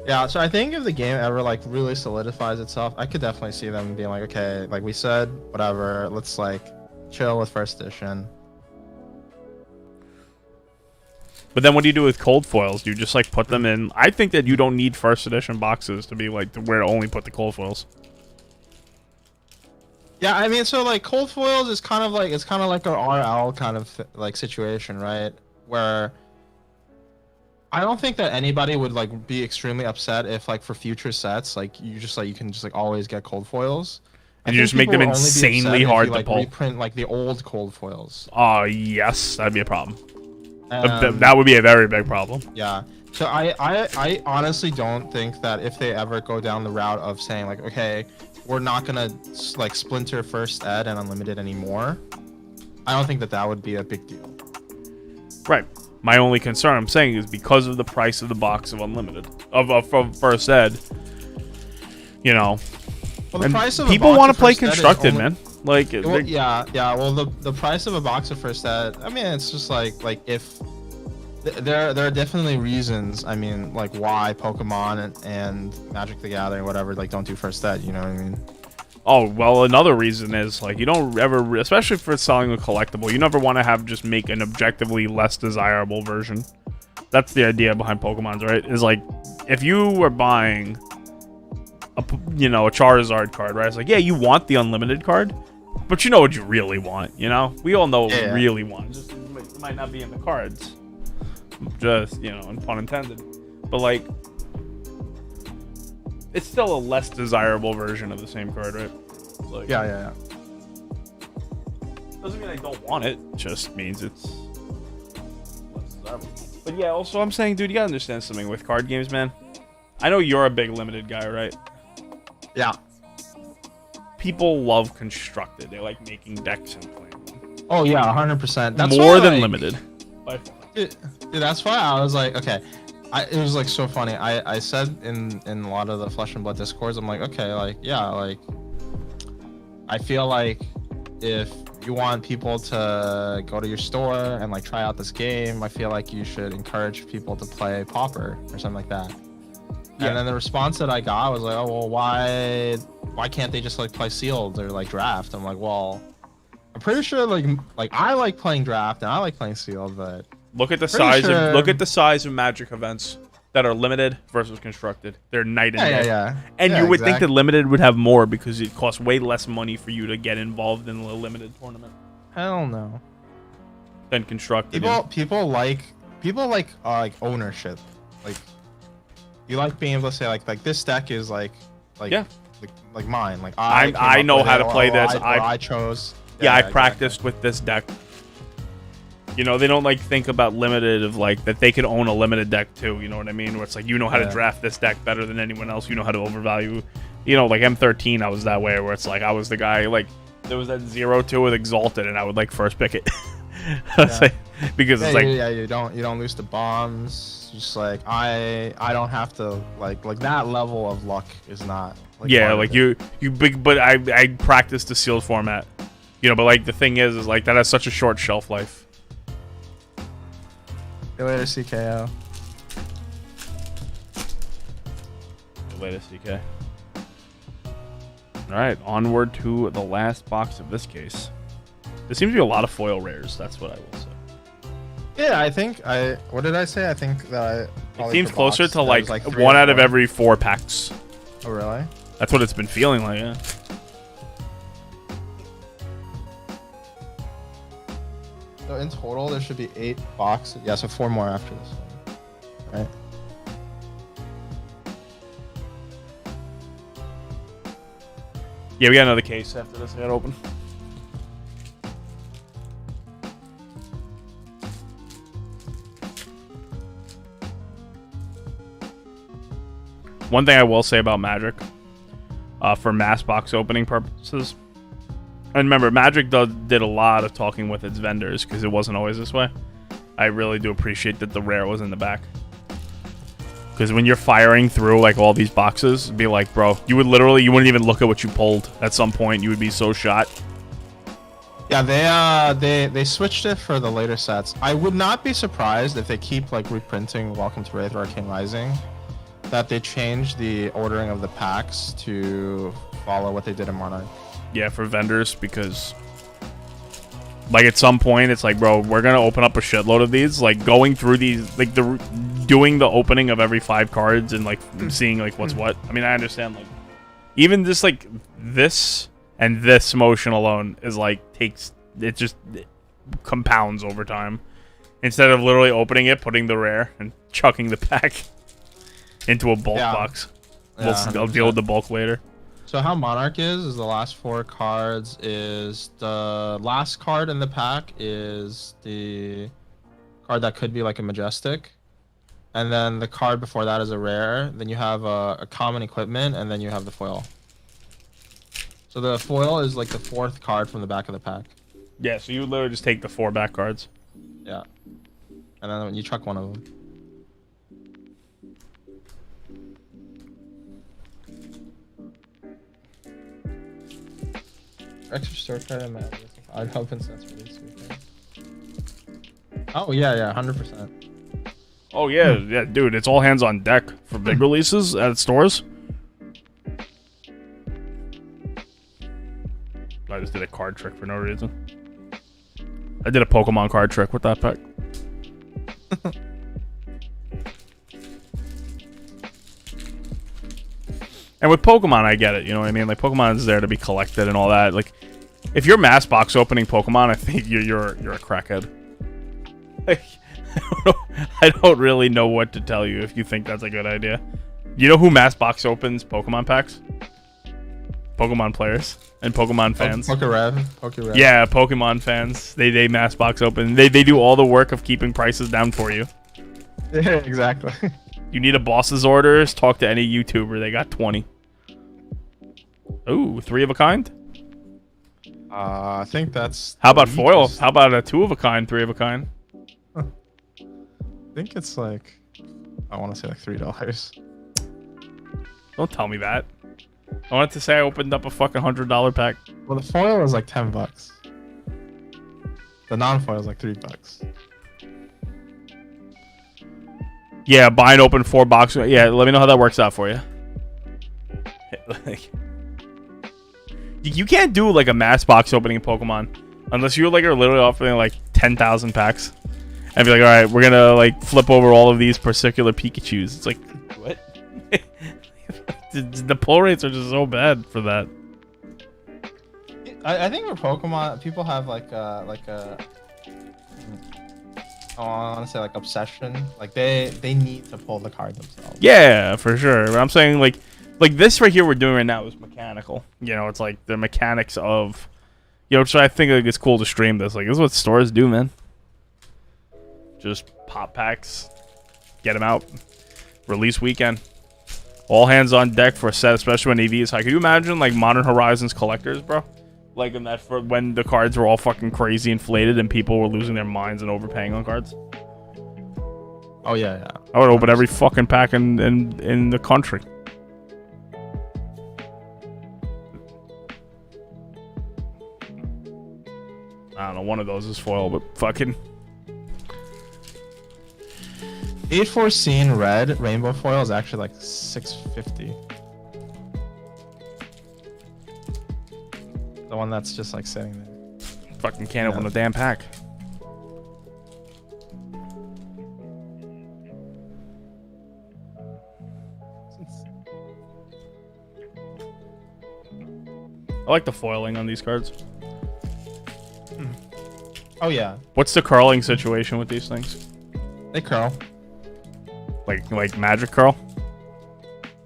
Yeah, so I think if the game ever like really solidifies itself, I could definitely see them being like, okay, like we said, whatever, let's like chill with first edition. But then what do you do with cold foils? Do you just like put them in? I think that you don't need first edition boxes to be like where to only put the cold foils. Yeah, I mean, so like cold foils is kind of like an RL kind of like situation, right? Where I don't think that anybody would like be extremely upset if like for future sets like you can just like always get cold foils. And you just make them insanely hard to pull. Reprint like the old cold foils. Oh yes, that'd be a problem. That would be a very big problem. Yeah. So I honestly don't think that if they ever go down the route of saying like, okay, we're not gonna like splinter first ed and unlimited anymore, I don't think that would be a big deal. Right. My only concern I'm saying is because of the price of the box of unlimited of first ed, you know. Well, the price of people want to play constructed, man. Like, well, yeah. Well, the price of a box of first ed, I mean, it's just like if there are definitely reasons. I mean, like why Pokemon and Magic the Gathering, whatever, like don't do first ed. You know what I mean? Oh well, another reason is like you don't ever, especially for selling a collectible, you never want to have just make an objectively less desirable version. That's the idea behind Pokemon's, right? Is like if you were buying a Charizard card, right? It's like, yeah, you want the unlimited card, but you know what you really want, you know? We all know what we really want. Just it might not be in the cards. Just, pun intended. But like, it's still a less desirable version of the same card, right? Like, yeah. Doesn't mean I don't want it. It just means it's less desirable. But yeah, also I'm saying, dude, you gotta understand something with card games, man. I know you're a big limited guy, right? Yeah. People love constructed. They like making decks and playing them. Oh yeah, 100%. That's more than limited. By far. Dude, that's why I was like, okay. It was like so funny. I said in a lot of the Flesh and Blood discords, I'm like, okay, like, yeah, like, I feel like if you want people to go to your store and like try out this game, I feel like you should encourage people to play Pauper or something like that. Yeah. And then the response that I got was like, oh well, why can't they just like play sealed or like draft? I'm like, well, I'm pretty sure like I like playing draft and I like playing sealed, but look at the size of Magic events that are limited versus constructed. They're night and day. Yeah. And you would think that limited would have more because it costs way less money for you to get involved in a limited tournament. Hell no. Than constructed. People like ownership. Like you like being able to say like this deck is like mine. Like I know how to play this. I chose. Yeah, I practiced with this deck. They don't like think about limited of like that they could own a limited deck too. You know what I mean? Where it's like how to draft this deck better than anyone else. You know how to overvalue. Like M13, I was that way where it's like I was the guy like there was that 0-2 with Exalted and I would like first pick it. Because it's like you don't lose to bombs. Just like I don't have to like that level of luck is not. Like, you big, but I practiced the sealed format. But like the thing is like that has such a short shelf life. See you later, CKO. See you later, CK. Alright, onward to the last box of this case. There seems to be a lot of foil rares, that's what I will say. Yeah, I think what did I say? I think that it seems closer to like 1 out of every 4 packs. Oh really? That's what it's been feeling like, yeah. So in total, there should be 8 boxes. Yeah, so 4 more after this one. Right? Yeah, we got another case after this I gotta open. One thing I will say about Magic, for mass box opening purposes, and remember, Magic did a lot of talking with its vendors because it wasn't always this way. I really do appreciate that the rare was in the back. Because when you're firing through like all these boxes, it'd be like, bro, you wouldn't even look at what you pulled. At some point, you would be so shot. Yeah, they switched it for the later sets. I would not be surprised if they keep like reprinting Welcome to Wraith or Arcane Rising, that they change the ordering of the packs to follow what they did in Monarch. Yeah, for vendors, because like at some point it's like, bro, we're gonna open up a shitload of these, like going through these, like doing the opening of every 5 cards and like seeing like what's what. I mean, I understand like even just like this and this motion alone is like it compounds over time instead of literally opening it, putting the rare and chucking the pack into a bulk box. I'll deal with the bulk later. So how Monarch is the last 4 cards is the last card in the pack is the card that could be like a Majestic. And then the card before that is a rare. Then you have a common equipment, and then you have the foil. So the foil is like the 4th card from the back of the pack. Yeah, so you would literally just take the 4 back cards. Yeah. And then you chuck one of them. Extra store credit matches. I'd hope and sense release weekend. Oh yeah, 100%. Oh yeah, dude, it's all hands on deck for big releases at stores. I just did a card trick for no reason. I did a Pokemon card trick with that pack. And with Pokemon, I get it. You know what I mean? Like Pokemon is there to be collected and all that. Like, if you're mass box opening Pokemon, I think you're a crackhead. Like, I don't really know what to tell you if you think that's a good idea. You know who mass box opens Pokemon packs? Pokemon players and Pokemon fans. Pokerev. Yeah, Pokemon fans. They mass box open. They do all the work of keeping prices down for you. Yeah, exactly. You need a boss's orders, talk to any YouTuber. They got 20. Ooh, 3 of a kind? I think that's... How about foil? How about a 2 of a kind, 3 of a kind? I think it's like... I want to say like $3. Don't tell me that. I wanted to say I opened up a fucking $100 pack. Well, the foil is like $10. The non-foil is like $3. Yeah, buy and open 4 boxes. Yeah, let me know how that works out for you. Like, you can't do like a mass box opening in Pokemon unless you like are literally offering like 10,000 packs and be like, all right, we're gonna like flip over all of these particular Pikachus. It's like, what? The pull rates are just so bad for that. I think for Pokemon, people have like a I want to say like obsession. Like they need to pull the card themselves. Yeah, for sure. But I'm saying like this right here we're doing right now is mechanical. You know, it's like the mechanics of, you know, so I think like it's cool to stream this. Like this is what stores do, man. Just pop packs, get them out, release weekend. All hands on deck for a set, especially when EV is high. Can you imagine like Modern Horizons collectors, bro? Like in that for when the cards were all fucking crazy inflated and people were losing their minds and overpaying on cards. Oh yeah. I would open every fucking pack in the country. I don't know, one of those is foil, but fucking 8-4 Scene Red Rainbow Foil is actually like $6.50. The one that's just like sitting there. Fucking can't open a damn pack. I like the foiling on these cards. Oh yeah. What's the curling situation with these things? They curl. Like magic curl?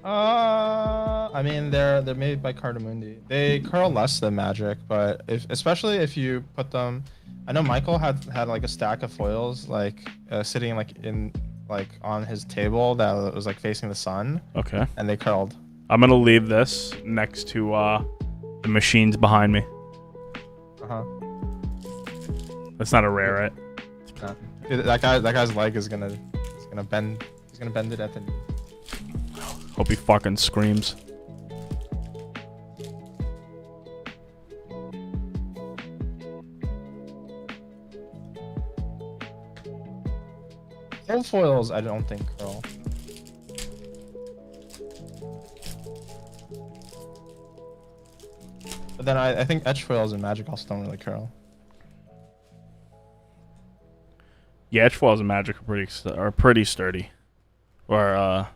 I mean they're made by Cardamundi. They curl less than magic, but especially if you put them. I know Michael had like a stack of foils like sitting like in like on his table that was like facing the sun. Okay. And they curled. I'm gonna leave this next to the machines behind me. That's not a rare, right? Dude, that guy's leg is gonna bend. He's gonna bend it at the knee. Hope he fucking screams. Old foils, I don't think curl. But then I think edge foils and magic also don't really curl. Yeah, edge foils and magic are pretty sturdy. Or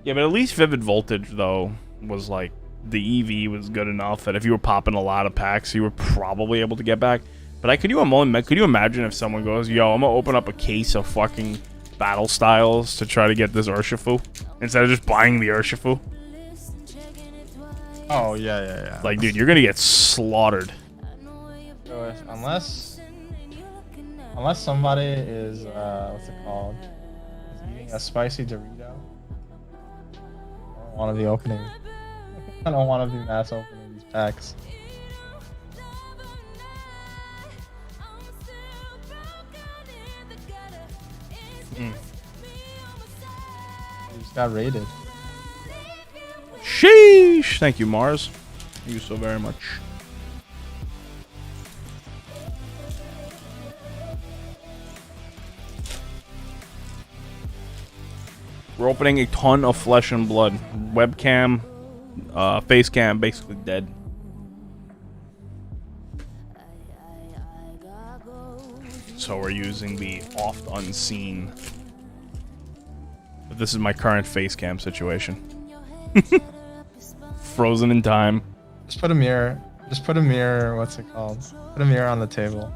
yeah, but at least Vivid Voltage though was like the EV was good enough that if you were popping a lot of packs, you were probably able to get back. But could you imagine if someone goes, "Yo, I'm gonna open up a case of fucking battle styles to try to get this Urshifu instead of just buying the Urshifu"? Oh yeah. Like, dude, you're gonna get slaughtered. So unless somebody is what's it called? Is eating a spicy Dorito. I don't want to be opening. I don't want to be mass opening these packs. You just got raided. Sheesh! Thank you, Mars. Thank you so very much. We're opening a ton of Flesh and Blood. Webcam, face cam, basically dead. so we're using the oft unseen. But this is my current face cam situation. Frozen in time. Just put a mirror. Just put a mirror. What's it called? Put a mirror on the table.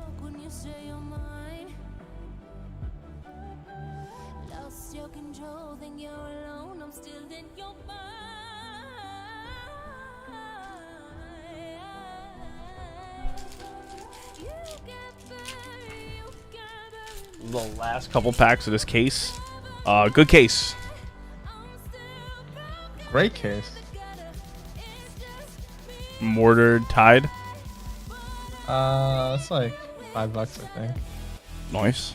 The last couple packs of this case. Good case. Great case. Mortared Tide. That's like $5, I think. Nice.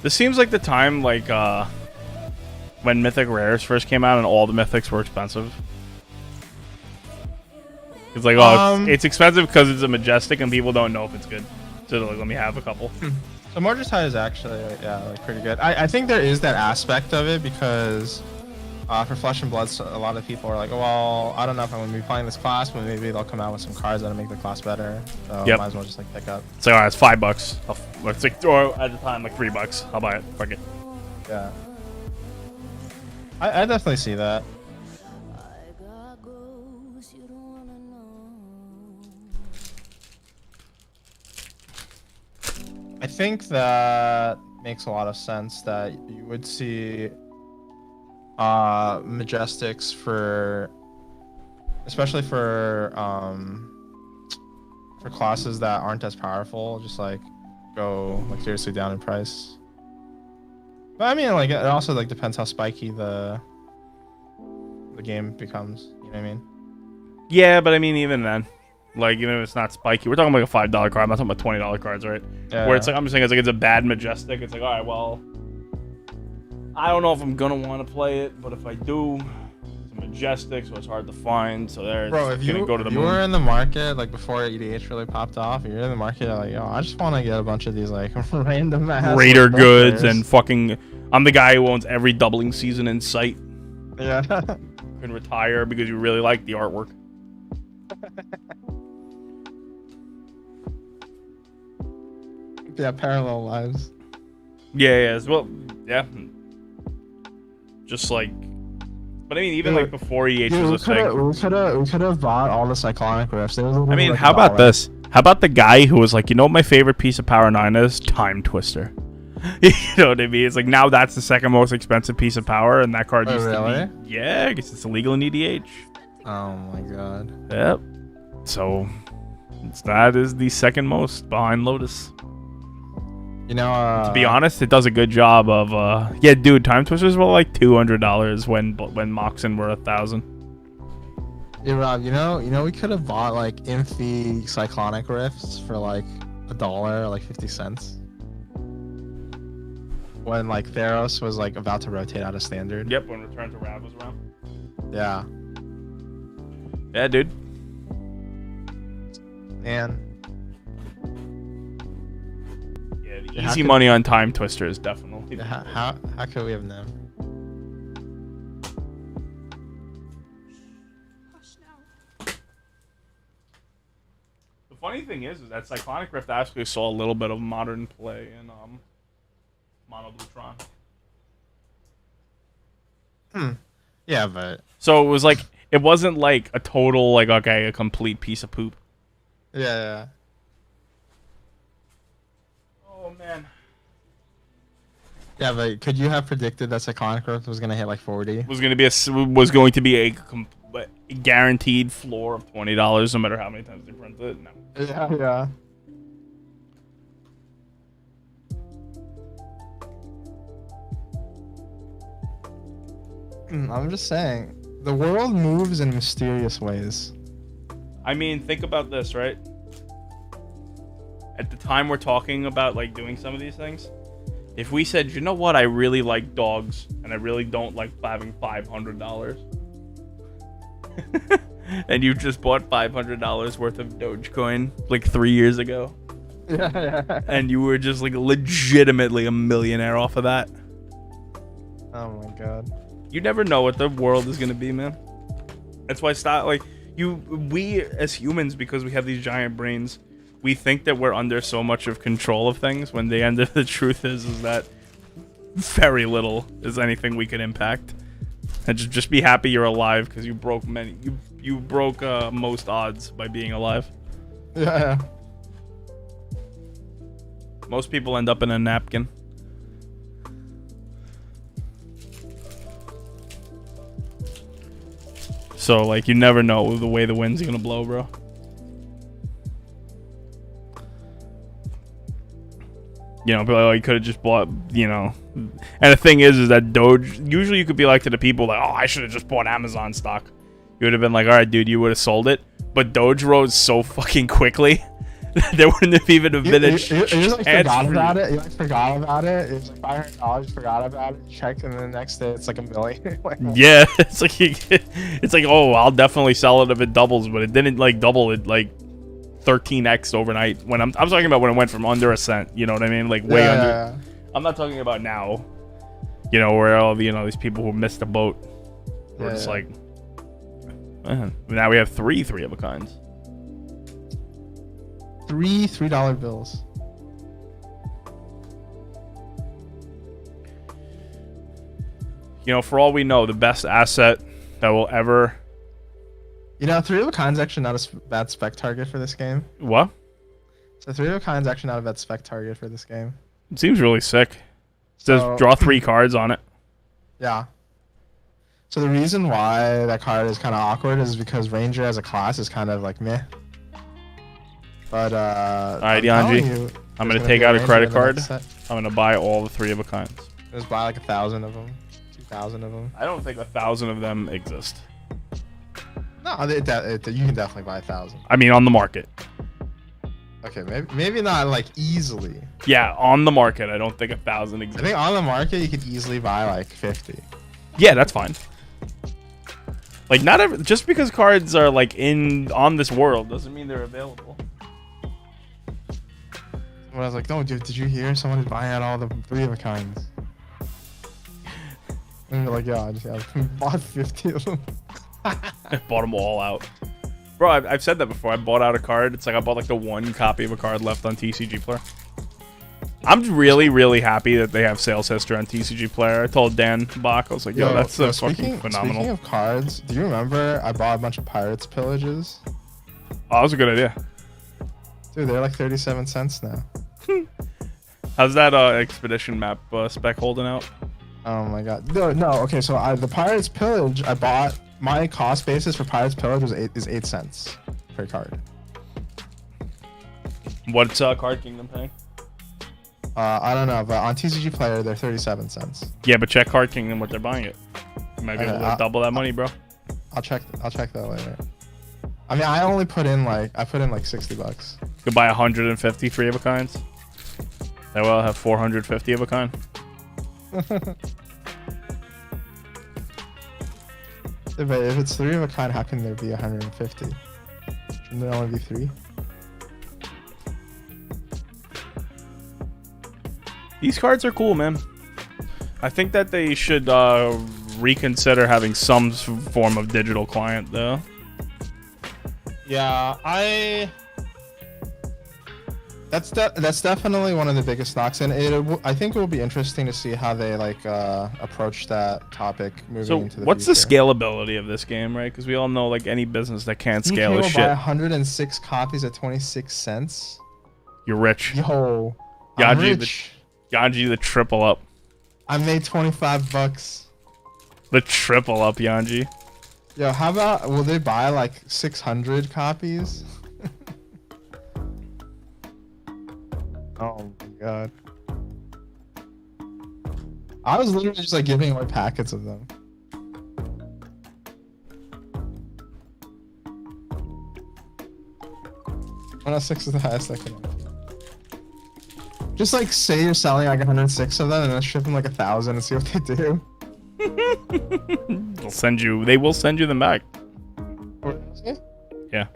This seems like the time, like, when Mythic Rares first came out and all the Mythics were expensive. It's like, it's expensive because it's a Majestic and people don't know if it's good. So they're like, let me have a couple. So Mortared Tide is actually, like pretty good. I think there is that aspect of it because for Flesh and Blood, a lot of people are like, oh, well, I don't know if I'm going to be playing this class, but maybe they'll come out with some cards that'll make the class better. So Yep. might as well just like pick up. So alright, it's $5. It's like, or at the time, like $3. I'll buy it. Fuck it. Yeah. I definitely see that. I think that makes a lot of sense that you would see Majestics for, especially for classes that aren't as powerful, just like go like seriously down in price. But I mean, like it also like depends how spiky the game becomes. You know what I mean? Yeah, but I mean, even then, like, even if it's not spiky, we're talking like a $5 card. I'm not talking about $20 cards, right? Yeah. Where it's like, I'm just saying, it's like, it's a bad Majestic. It's like, all right, well, I don't know if I'm gonna want to play it, but if I do, it's a Majestic, so it's hard to find. So there, Bro, if you, go to the you moon. were in the market like before EDH really popped off, you're in the market like, yo, I just want to get a bunch of these like random ass Raider like, goods players. and fucking. I'm the guy who owns every doubling season in sight. Yeah. Can retire because you really like the artwork. Yeah, parallel lives. Yeah. Well, yeah. Just like, but I mean, even like before EH was a thing. We could have bought all the cyclonic rifts. I mean, how about this? How about the guy who was like, you know what my favorite piece of Power 9 is? Time Twister. You know what I mean? It's like, now that's the second most expensive piece of power, and that card used to be. Yeah, I guess it's illegal in EDH. Oh my god. Yep. So, that is the second most behind Lotus. You know, to be honest, it does a good job of, yeah, dude, Time Twisters were like $200 when Moxen were $1,000. Yeah, Rob, you know, we could have bought like Infi Cyclonic Rifts for like $1, like 50 cents. When like Theros was like about to rotate out of standard. Yep, when Return to Rav was around. Yeah. Yeah, dude. Man. Yeah, the easy money on Time Twisters, definitely. How could we have known? The funny thing is that Cyclonic Rift actually saw a little bit of modern play in Mono Blue Tron. Yeah, but so it was like, it wasn't like a total, like, okay, a complete piece of poop. yeah. Oh man. Yeah, but could you have predicted that Cyclonic Rift was gonna hit like 40? Was going to be a guaranteed floor of $20, no matter how many times they print it. No. Yeah. I'm just saying, the world moves in mysterious ways. I mean, think about this, right? At the time we're talking about like doing some of these things, if we said, you know what, I really like dogs and I really don't like having $500, and you just bought $500 worth of Dogecoin like 3 years ago, Yeah. and you were just like legitimately a millionaire off of that. Oh my god. You never know what the world is gonna be, man. That's why we as humans, because we have these giant brains, we think that we're under so much of control of things when the end of the truth is that very little is anything we could impact. And just be happy you're alive because you broke you broke most odds by being alive. Yeah. Most people end up in a napkin. So like you never know the way the wind's gonna blow, bro. You know, but you could have just bought, you know. And the thing is that Doge, usually you could be like to the people like, oh, I should have just bought Amazon stock. You would have been like, all right, dude, you would have sold it. But Doge rose so fucking quickly, there wouldn't have even been a you just like forgot about it. You like forgot about it. It was like $500. Forgot about it. Checked, and then the next day it's like $1 million. Like, yeah, it's like, oh, I'll definitely sell it if it doubles, but it didn't like double. It like 13x overnight. When I'm talking about when it went from under a cent. You know what I mean? Like way under. Yeah. I'm not talking about now. You know, where all the, you know, these people who missed the boat. We're just like, man, now we have three of a kinds. Three $3 bills. You know, for all we know, the best asset that will ever. You know, 3 of a kind's actually not a bad spec target for this game. What? So 3 of a kind's actually not a bad spec target for this game. It seems really sick. It says draw 3 cards on it. Yeah. So the reason why that card is kind of awkward is because Ranger as a class is kind of like meh. But all right, Yanji, I'm gonna take out a credit card. I'm gonna buy all the 3 of a kinds. Just buy like 1,000 of them, 2,000 of them. I don't think 1,000 of them exist. No, you can definitely buy 1,000. I mean, on the market. Okay, maybe not like easily. Yeah, on the market, I don't think 1,000 exists. I think on the market you could easily buy like 50. Yeah, that's fine. Like just because cards are like on this world doesn't mean they're available. When I was like, no, dude, did you hear someone is buying out all the 3 of a kinds? And they're like, yeah, I bought 50 of them. I bought them all out. Bro, I've said that before. I bought out a card. It's like I bought like the 1 copy of a card left on TCG Player. I'm really, really happy that they have sales history on TCG Player. I told Dan Bach, I was like, yo, that's fucking phenomenal. Speaking of cards, do you remember I bought a bunch of Pirates Pillages? Oh, that was a good idea. Dude, they're like 37 cents now. How's that expedition map spec holding out? Oh my god. No, okay, so the Pirates Pillage, I bought, my cost basis for Pirates Pillage is 8 cents per card. What's Card Kingdom paying? I don't know, but on TCG Player, they're 37 cents. Yeah, but check Card Kingdom what they're buying it. You might be able to double that money, bro. I'll check that later. I mean, I put in like $60. You could buy 150 3 of a kinds. That way I'll have 450 of a kind. Yeah, but if it's 3 of a kind, how can there be 150? Shouldn't there only be 3? These cards are cool, man. I think that they should reconsider having some form of digital client, though. Yeah, that's definitely one of the biggest knocks, and I think it will be interesting to see how they like approach that topic moving into the future. What's the scalability of this game, right? Because we all know like any business that can't scale is shit. Buy 106 copies at 26 cents. You're rich. Yo, I'm rich. Yanji, the triple up. I made $25. The triple up, Yanji. Yo, how about, will they buy like 600 copies? Oh my god. I was literally just like giving away packets of them. 106 is the highest I can. Just like say you're selling like 106 of them and then ship them like 1,000 and see what they do. They will send you them back. Yeah.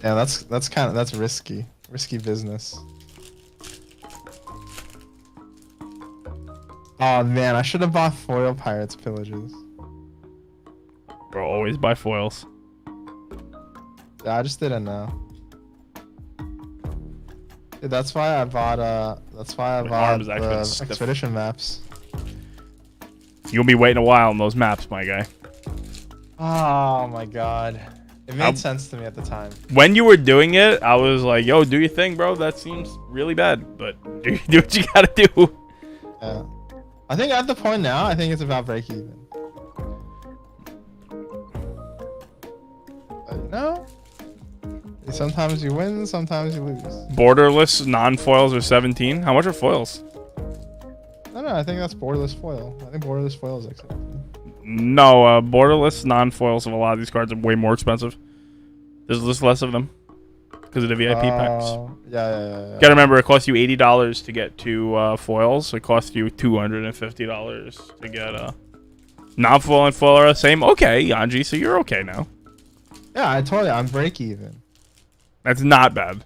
Yeah, that's risky business. Oh man, I should have bought foil pirates pillages. Bro, always buy foils. Yeah, I just didn't know. Dude, that's why I bought arms actually the stiff. expedition maps. You'll be waiting a while on those maps, my guy. Oh my god. It made sense to me at the time. When you were doing it, I was like, yo, do your thing, bro. That seems really bad. But do what you gotta do. Yeah. I think at the point now, I think it's about break even. But you know, sometimes you win, sometimes you lose. Borderless non-foils are 17. How much are foils? No, I think that's borderless foil. I think borderless foil is like 17. No, borderless non-foils of a lot of these cards are way more expensive. There's just less of them because of the VIP packs. Yeah. Gotta remember, it costs you $80 to get two foils. It costs you $250 to get non-foil and foil are the same. Okay, Yanji, so you're okay now. Yeah, I told you, I'm break even. That's not bad.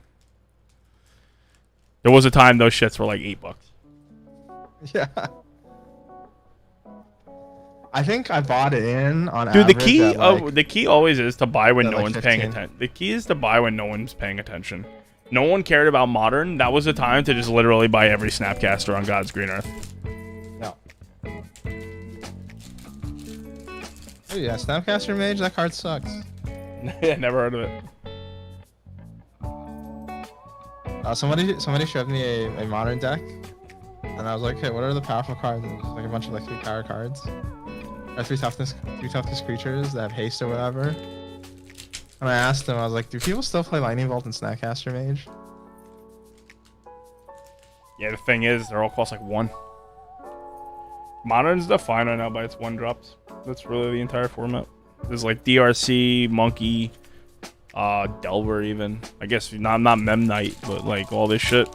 There was a time those shits were like $8. Yeah. I think I bought it in on Dude, average the key always is to buy when no like one's 15. paying attention. The key is to buy when no one's paying attention. No one cared about Modern. That was the time to just literally buy every Snapcaster on God's green earth. No. Oh yeah, Snapcaster Mage, that card sucks. Yeah, never heard of it. Somebody showed me a modern deck, and I was like, hey, what are the powerful cards? And it was like a bunch of like 3 power cards. Or 3 toughness creatures that have haste or whatever. And I asked them, I was like, do people still play Lightning Bolt and Snapcaster Mage? Yeah, the thing is, they're all cost like 1. Modern's defined right now by its 1-drops. That's really the entire format. There's like DRC, Monkey, Delver even. I guess not Mem Knight, but like all this shit.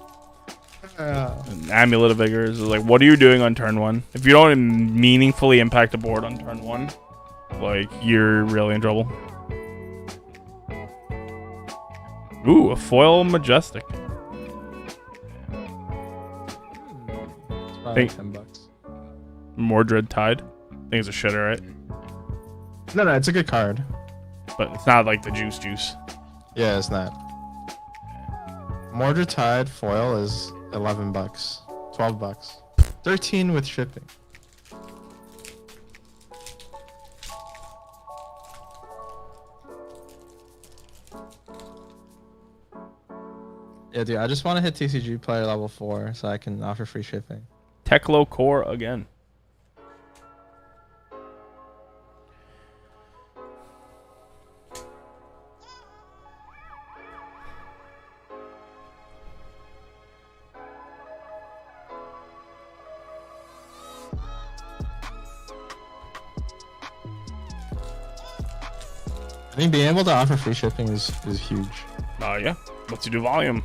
And Amulet of Vigor is like, what are you doing on turn 1? If you don't meaningfully impact the board on turn 1, like you're really in trouble. Ooh, a foil Majestic. It's probably like $10. Mordred Tide. I think it's a shitter, right? No, it's a good card. But it's not like the juice. Yeah, it's not. Mordred Tide foil is $11, $12, 13 with shipping. Yeah, dude, I just want to hit TCG player level 4 so I can offer free shipping. Teklo Core again. I think being able to offer free shipping is huge. Yeah. Let's do volume.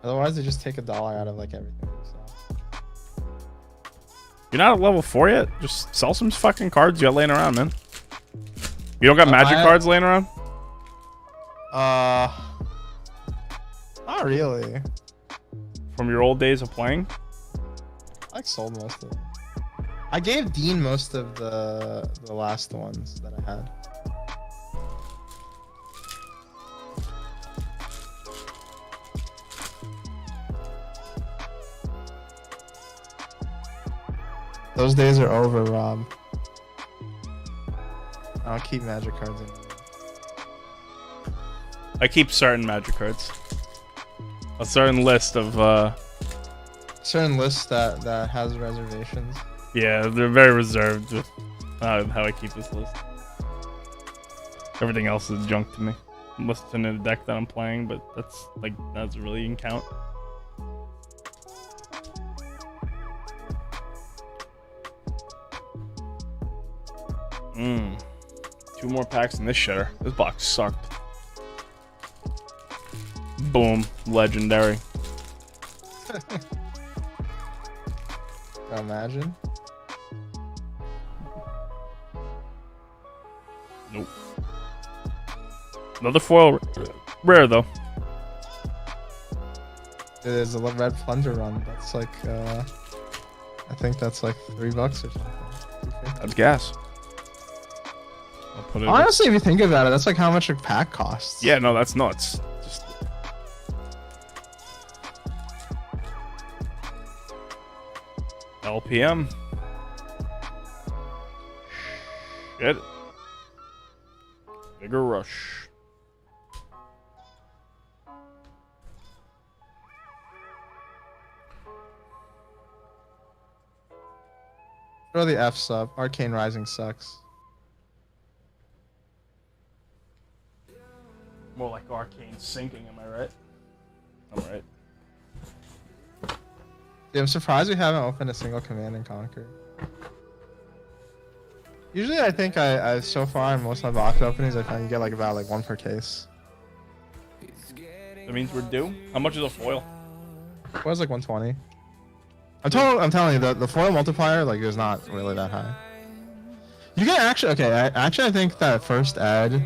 Otherwise, they just take $1 out of like everything. So. You're not at level 4 yet? Just sell some fucking cards you got laying around, man. You don't got magic cards laying around? Not really. From your old days of playing? I sold most of them. I gave Dean most of the last ones that I had. Those days are over, Rob. I don't keep magic cards anymore. I keep certain magic cards. A certain list of Certain lists that has reservations. yeah, they're very reserved with how I keep this list. Everything else is junk to me. Unless it's in a deck that I'm playing, but that's like that doesn't really even count. Two more packs in this shitter. This box sucked. Boom. Legendary. Imagine. Nope. Another foil. Rare, though. There's a red plunger run. That's like, I think that's like $3 or something. That's gas. I'll put it. Honestly, if you think about it, that's like how much a pack costs. Yeah, no, that's nuts. Just LPM. Shit. Bigger rush. Throw the F sub. Arcane Rising sucks. More like arcane sinking, am I right? I'm right. Yeah, I'm surprised we haven't opened a single Command and Conquer. Usually, I think I so far in most of my box openings, I find you get like about like 1 per case. That means we're due. How much is a foil? Foil's like 120. I'm telling you, the foil multiplier like is not really that high. You can actually I think that first ed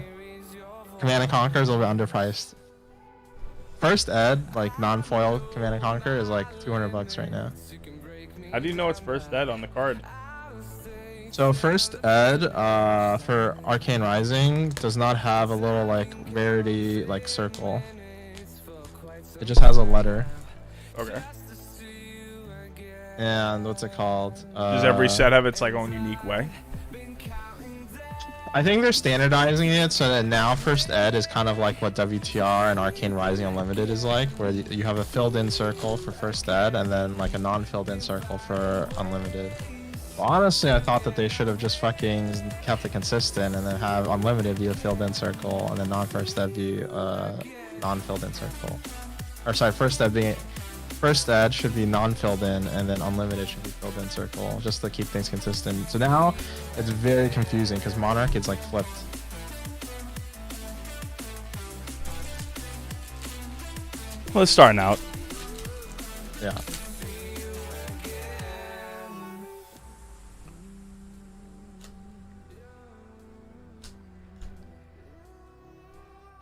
Command and Conquer is a little bit underpriced. First ed like non-foil Command and Conquer is like $200 right now. How do you know it's first ed on the card? So first ed for Arcane Rising does not have a little like rarity like circle. It just has a letter. Okay. And what's it called? Does every set have its like own unique way? I think they're standardizing it so that now first ed is kind of like what WTR and Arcane Rising Unlimited is like, where you have a filled-in circle for first ed and then like a non-filled-in circle for Unlimited. Well, honestly, I thought that they should have just fucking kept it consistent and then have Unlimited be a filled-in circle and then non-first ed be a non-filled-in circle. Or sorry, first ed should be non-filled in, and then Unlimited should be filled in circle, just to keep things consistent. So now it's very confusing because Monarch is like flipped. Well, it's starting out. Yeah.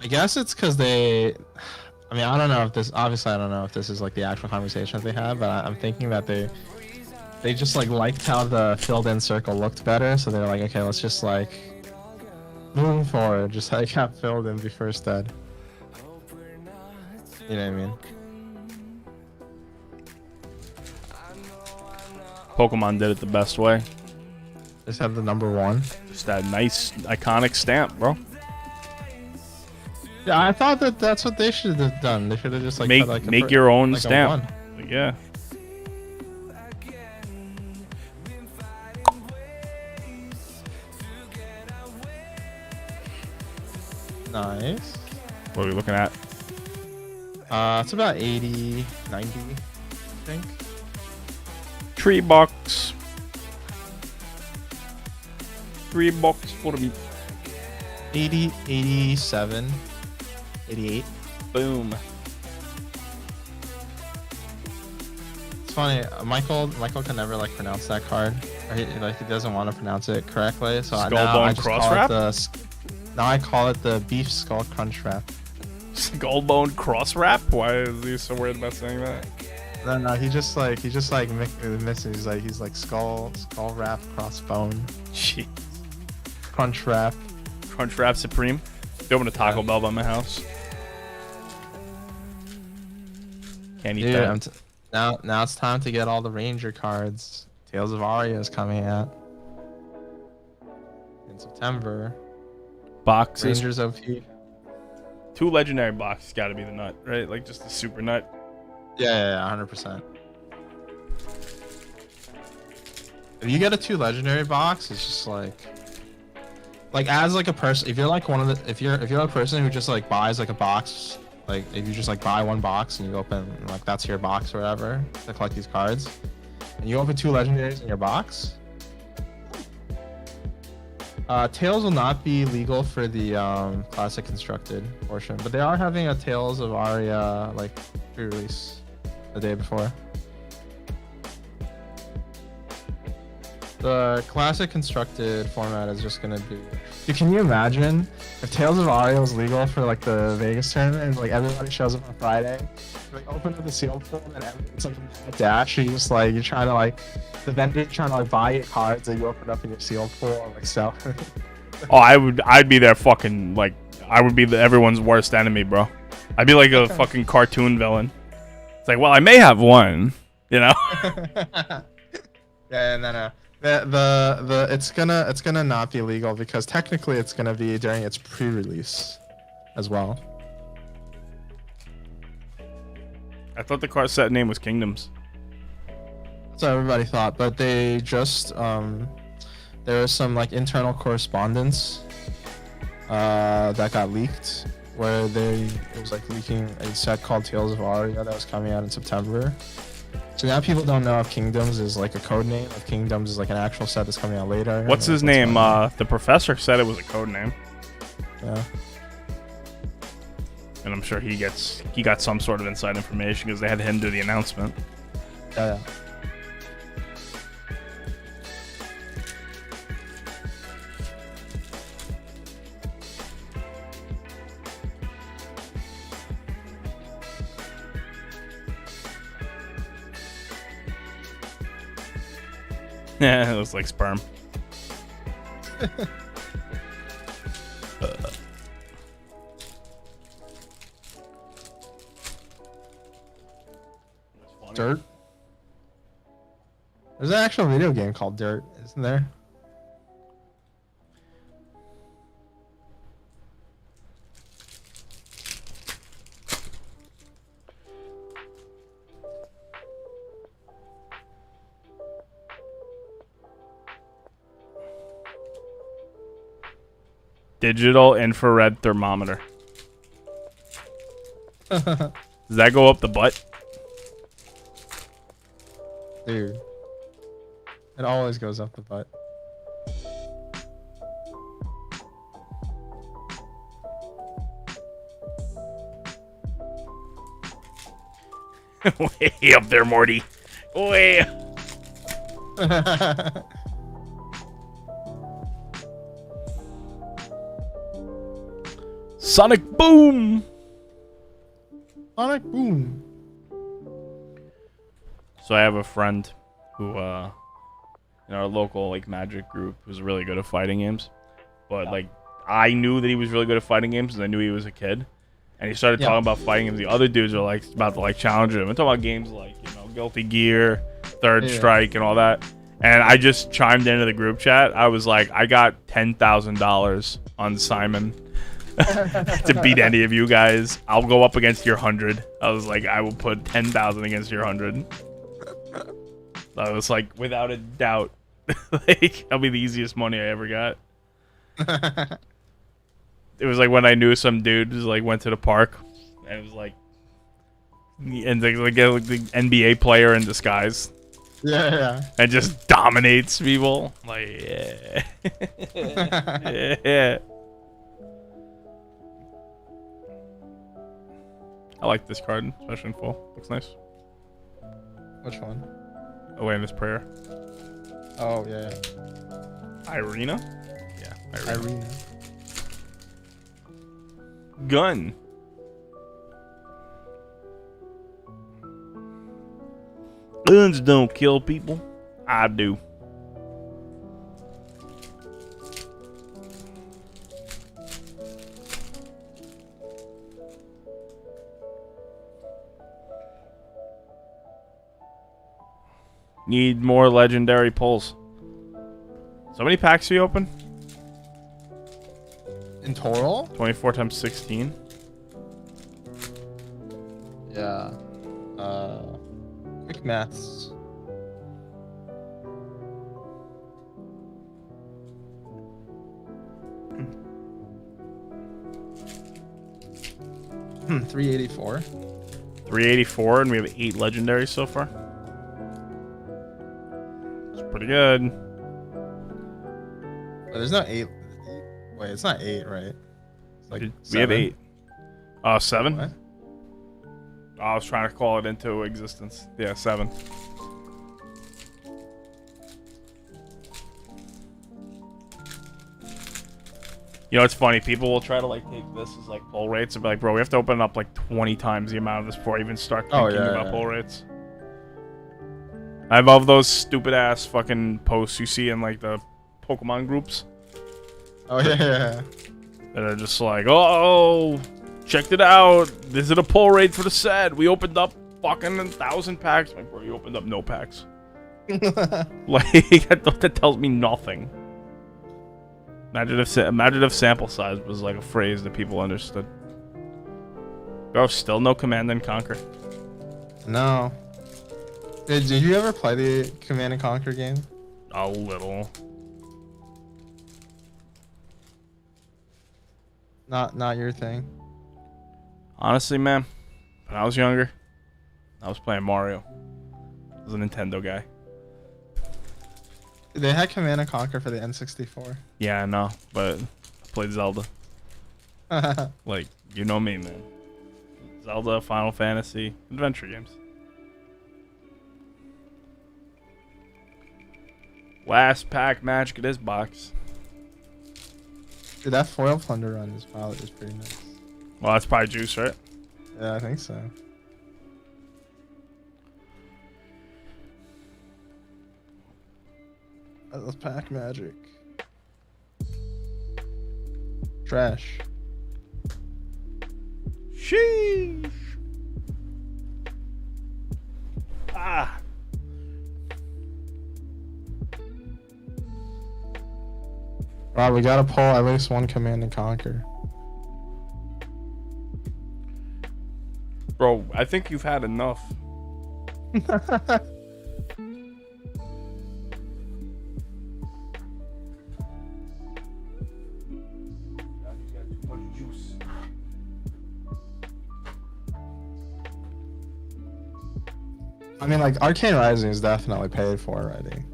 I guess it's because they. I mean, I don't know if this. Obviously, I don't know if this is like the actual conversation that they had, but I'm thinking that they just like liked how the filled-in circle looked better, so they're like, okay, let's just like moving forward, just like have filled in be first dead. You know what I mean? Pokemon did it the best way. Just have the number 1. Just that nice iconic stamp, bro. Yeah, I thought that that's what they should have done. They should have just like make your own like stamp. Yeah. Nice. What are we looking at? It's about 80, 90, I think. Tree box. $3 for me. 80, 87, 88. Boom. It's funny. Michael can never like pronounce that card, or he doesn't want to pronounce it correctly. So now I just cross wrap. Now I call it the beef skull crunch wrap. Skullbone cross wrap? Why is he so worried about saying that? No, he just like missing. He's like skull wrap crossbone. Gee. Crunch wrap. Crunch wrap supreme. They opened a Taco Bell by my house. Can't eat that. Now it's time to get all the Ranger cards. Tales of Aria is coming out in September. Boxes. Rangers OP. 2 legendary boxes got to be the nut, right? Like just the super nut. Yeah, 100%. If you get a 2 legendary box, it's just like as like a person, if you're like if you're a person who just like buys like a box, like if you just like buy 1 box and you open like that's your box or whatever to collect these cards, and you open 2 legendaries in your box, Tails will not be legal for the classic constructed portion, but they are having a Tales of Aria like pre-release the day before. The classic constructed format is just gonna be. Dude, can you imagine if Tales of Aria was legal for like the Vegas tournament and like everybody shows up on Friday, like open up the seal pool and everyone's like a dash. You just like you're trying to like the vendor trying to like buy you cards that you open up in your seal pool and like sell. Oh, I'd be their fucking like I would be everyone's worst enemy, bro. I'd be like a fucking cartoon villain. It's like, well, I may have one, you know. Yeah, no. It's gonna not be legal because technically it's gonna be during its pre-release as well. I thought the card set name was Kingdoms. That's what everybody thought, but they just there was some like internal correspondence that got leaked where it was like leaking a set called Tales of Aria that was coming out in September. So now people don't know if Kingdoms is like a code name, if Kingdoms is like an actual set that's coming out later. What's his name? The professor said it was a code name. Yeah. And I'm sure he got some sort of inside information because they had him do the announcement. Yeah. Yeah, it looks like sperm. Dirt? There's an actual video game called Dirt, isn't there? Digital infrared thermometer. Does that go up the butt? Dude. It always goes up the butt. Way up there, Morty. Way. Sonic Boom. Sonic Boom. So I have a friend who, in our local like Magic group, who's really good at fighting games. But like, I knew that he was really good at fighting games, and I knew he was a kid. And he started talking about fighting games. The other dudes are like about to like challenge him. I'm talking about games like Guilty Gear, Third Strike, and all that. And I just chimed into the group chat. I was like, I got $10,000 on Simon to beat any of you guys. I'll go up against your 100. I was like, I will put 10,000 against your 100. I was like, without a doubt, like that'll be the easiest money I ever got. It was like when I knew some dude who like went to the park, and it was like, and like the NBA player in disguise. Yeah. And just dominates people. Like, yeah. Yeah. I like this card, especially in full. Looks nice. Which one? Awareness Prayer. Oh, yeah. Irina? Yeah, Irina. Gun. Guns don't kill people. I do. Need more legendary pulls. So many packs do you open? In total? 24 times 16. Yeah. Quick maths. Hmm. 384. 384, and we have 8 legendaries so far. It's pretty good. But there's not 8. Wait, it's not 8, right? It's like we 7. have 8. 7? What? I was trying to call it into existence. Yeah, 7. You know, it's funny. People will try to like take this as like pull rates and be like, bro, we have to open up like 20 times the amount of this before I even start thinking about pull rates. I love those stupid ass fucking posts you see in like the Pokemon groups. Oh yeah. That are just like, oh, checked it out. This is a pull rate for the set. We opened up fucking 1,000 packs. Like, bro, you opened up no packs. Like, that tells me nothing. Imagine if sample size was like a phrase that people understood. Bro, still no Command and Conquer. No. Did you ever play the Command and Conquer game? A little. Not your thing. Honestly, man, when I was younger, I was playing Mario. I was a Nintendo guy. They had Command and Conquer for the N64. Yeah, I know, but I played Zelda. Like, you know me, man. Zelda, Final Fantasy, adventure games. Last pack magic of this box. Dude, that foil plunder run is pretty nice. Well, that's probably juice, right? Yeah, I think so. Let's pack magic. Trash. Sheesh. Ah. Rob, we gotta pull at least one Command and Conquer. Bro, I think you've had enough. I mean, like, Arcane Rising is definitely paid for already.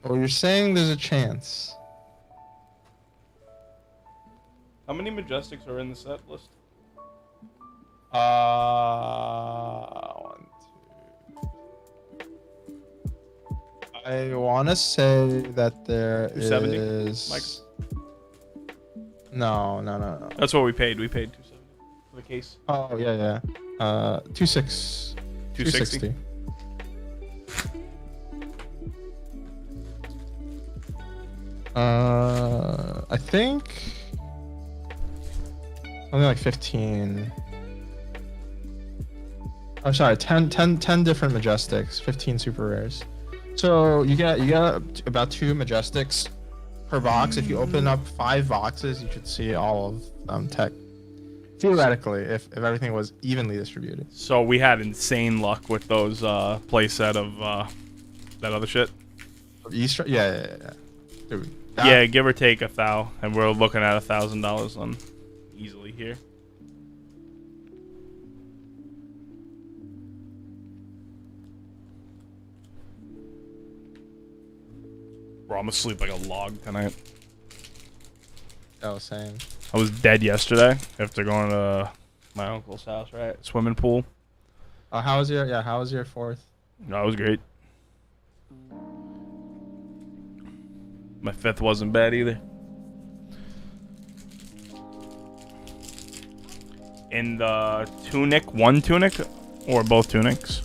So you're saying there's a chance. How many Majestics are in the set list? 1, 2. I want to say that there 270, is. Mike? No. That's what we paid. We paid 270 for the case. Oh yeah. 260. I think something like 15. Oh, sorry, 10 different Majestics, 15 super rares. So you get about 2 Majestics per box. If you open up 5 boxes, you should see all of them tech. Theoretically, if everything was evenly distributed. So we had insane luck with those playset of that other shit. Easter, yeah. Dude, yeah, give or take 1,000, and we're looking at $1,000 on easily here. Bro, I'm asleep like a log tonight. I was saying. I was dead yesterday after going to my uncle's house, right? Swimming pool. How was your 4th? No, it was great. My 5th wasn't bad either. In the tunic, one tunic, or both tunics?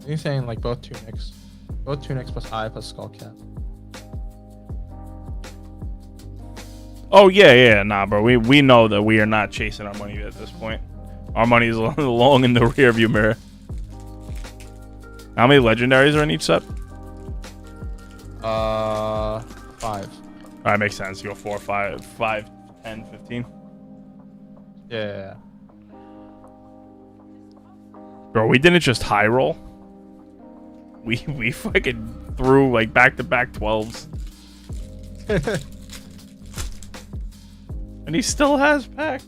You're saying like both tunics. Both tunics plus eye plus skull cap. Oh yeah, nah, bro. We know that we are not chasing our money at this point. Our money is long in the rearview mirror. How many legendaries are in each set? 5. Alright, makes sense. You go 4, 5, 10, 15. Yeah. Bro, we didn't just high roll. We fucking threw like back-to-back 12s. And he still has packs.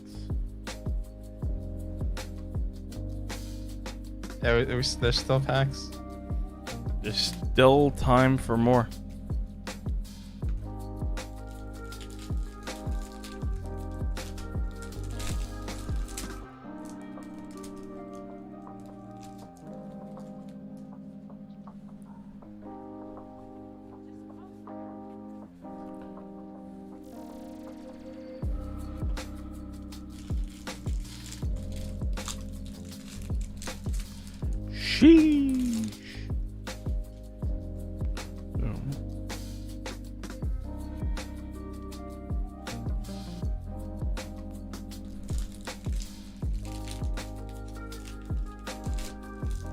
Yeah, there's still packs. There's still time for more. Sheesh.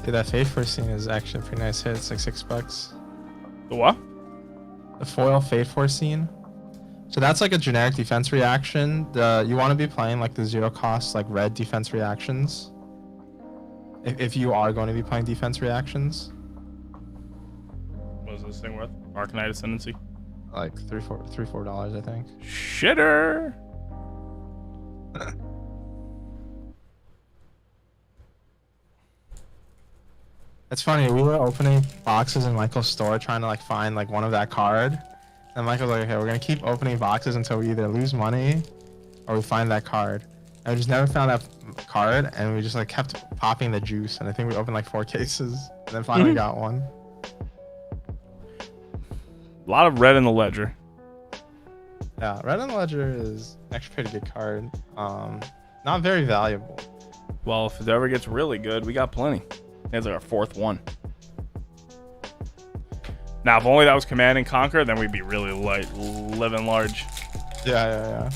Dude, that Fate Force scene is actually a pretty nice hit. It's like $6. The what? The foil Fate Force scene. So that's like a generic defense reaction. You want to be playing like the 0 cost like red defense reactions. If you are going to be playing defense reactions. What is this thing worth? Arcanite Ascendancy? Like $3-4, I think. Shitter. It's funny, we were opening boxes in Michael's store trying to like find like one of that card. And Michael's like, okay, we're gonna keep opening boxes until we either lose money or we find that card. And we just never found that card, and we just like kept popping the juice. And I think we opened like 4 cases, and then finally got one. A lot of red in the ledger. Yeah, Red on the Ledger is actually a pretty good card. Not very valuable. Well, if it ever gets really good, we got plenty. That's like our 4th one. Now, if only that was Command and Conquer, then we'd be really living large. Yeah.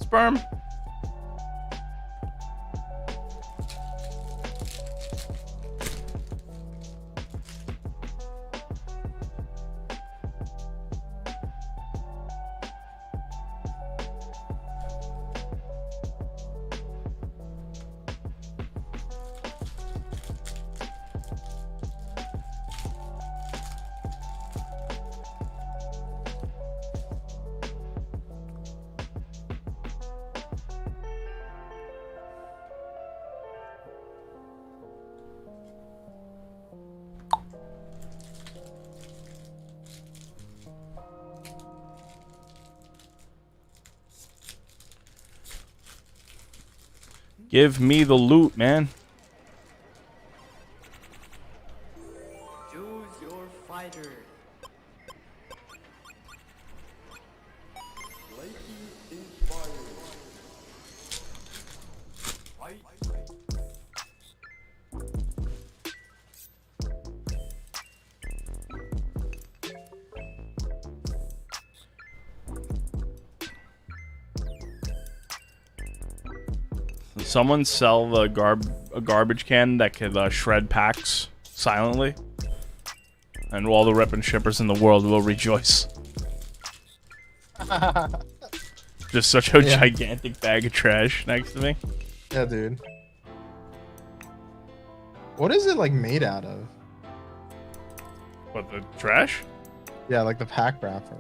Sperm. Give me the loot, man. Choose your fighter. Lightning inspired. Fight. Someone sell the a garbage can that could shred packs silently, and all the rep and shippers in the world will rejoice. Just such a gigantic bag of trash next to me. Yeah, dude. What is it like made out of? What, the trash? Yeah, like the pack wrapper.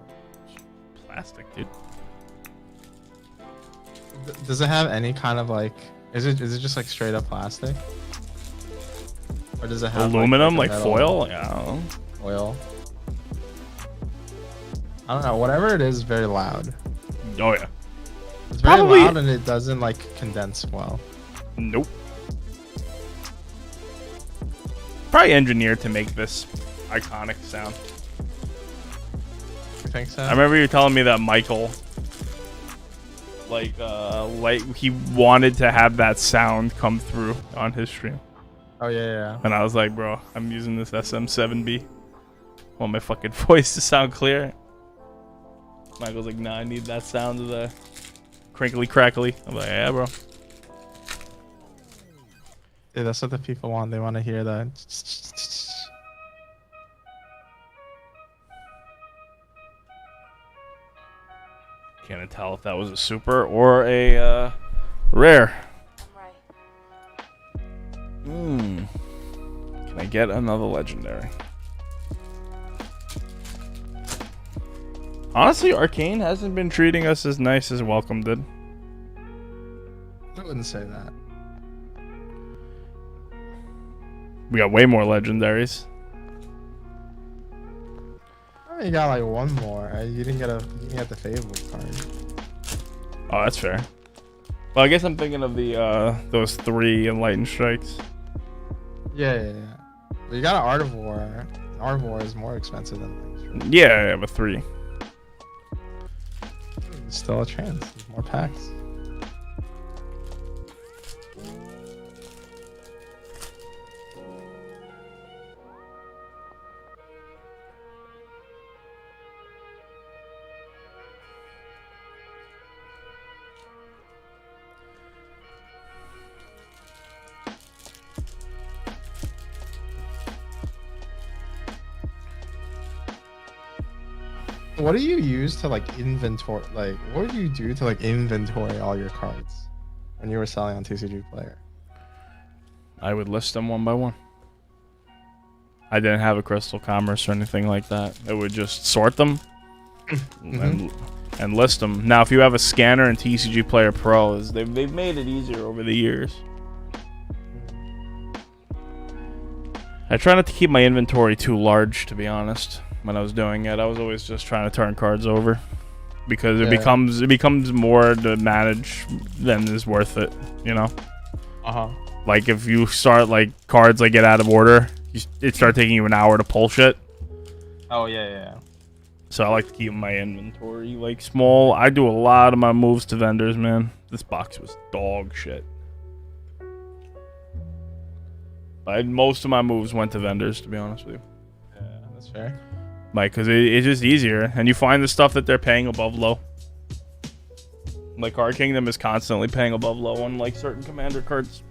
Plastic, dude. Does it have any kind of like? Is it just like straight up plastic? Or does it have aluminum, like like foil? Yeah, I don't know. Foil. I don't know. Whatever it is, very loud. Oh yeah. It's very Probably- loud and it doesn't like condense well. Nope. Probably engineered to make this iconic sound. You think so? I remember you telling me that Michael, like he wanted to have that sound come through on his stream. Oh yeah. And I was like, bro, I'm using this SM7B. Want my fucking voice to sound clear. Michael's like, nah, I need that sound of the crinkly crackly. I'm like, yeah, bro. Dude, that's what the people want. They want to hear that. Can't tell if that was a super or a rare. Can I get another legendary? Honestly, Arcane hasn't been treating us as nice as Welcome did. I wouldn't say that. We got way more legendaries. Oh, you got like one more. You didn't get the Fable card. Oh, that's fair. Well, I guess I'm thinking of the those 3 Enlightened Strikes. Yeah. But you got an Art of War. Art of War is more expensive than things. Yeah, I have a 3. Still a chance. More packs. What do you use to like inventory? Like, what do you do to like inventory all your cards when you were selling on TCG Player? I would list them one by one. I didn't have a Crystal Commerce or anything like that. It would just sort them and list them. Now, if you have a scanner and TCG Player Pro, they've made it easier over the years. I try not to keep my inventory too large, to be honest. When I was doing it, I was always just trying to turn cards over because it becomes more to manage than is worth it, you know. Like if you start like cards like get out of order, it start taking you an hour to pull shit. Oh yeah. So I like to keep my inventory like small. I do a lot of my moves to vendors, man. This box was dog shit. Most of my moves went to vendors, to be honest with you. Yeah, that's fair. Like, because it's just easier. And you find the stuff that they're paying above low. Like, Card Kingdom is constantly paying above low on, like, certain commander cards.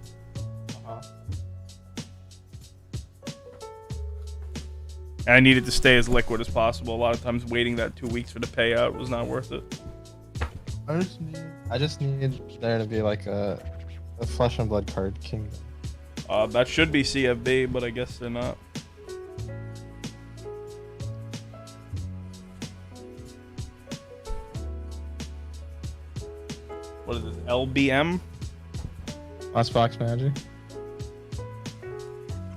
And I needed to stay as liquid as possible. A lot of times waiting that 2 weeks for the payout was not worth it. I just need there to be, like, a Flesh and Blood Card Kingdom. That should be CFB, but I guess they're not. What is this? LBM? Last Box Magic.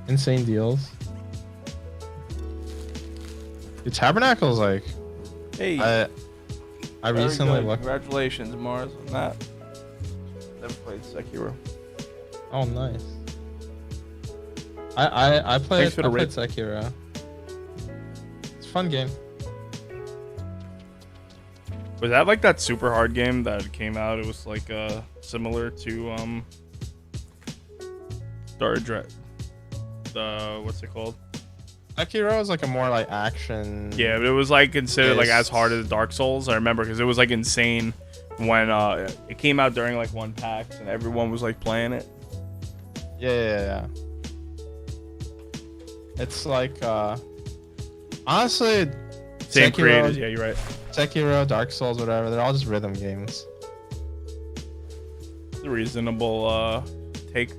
Insane deals. The Tabernacle's like. Hey. I recently looked. Congratulations, Mars, on that. Never played Sekiro. Oh, nice. I played Sekiro. It's a fun game. Was that like that super hard game that came out? It was like similar to Star Dread. What's it called? Sekiro is like a more like action. Yeah, but it was like considered like as hard as Dark Souls. I remember because it was like insane when it came out during like one PAX and everyone was like playing it. Yeah. It's like honestly same Sekiro, creators. Yeah, you're right. Sekiro, Dark Souls, whatever. They're all just rhythm games. It's a reasonable take.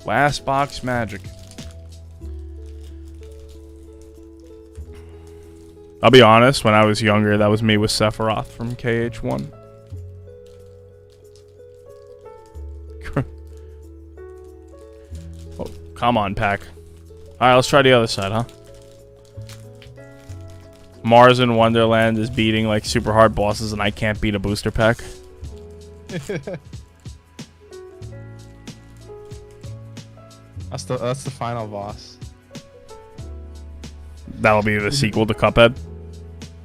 Last Box Magic. I'll be honest, when I was younger, that was me with Sephiroth from KH1. Oh, come on, pack. Alright, let's try the other side, huh? Mars in Wonderland is beating like super hard bosses and I can't beat a booster pack. That's the final boss. That'll be the sequel to Cuphead.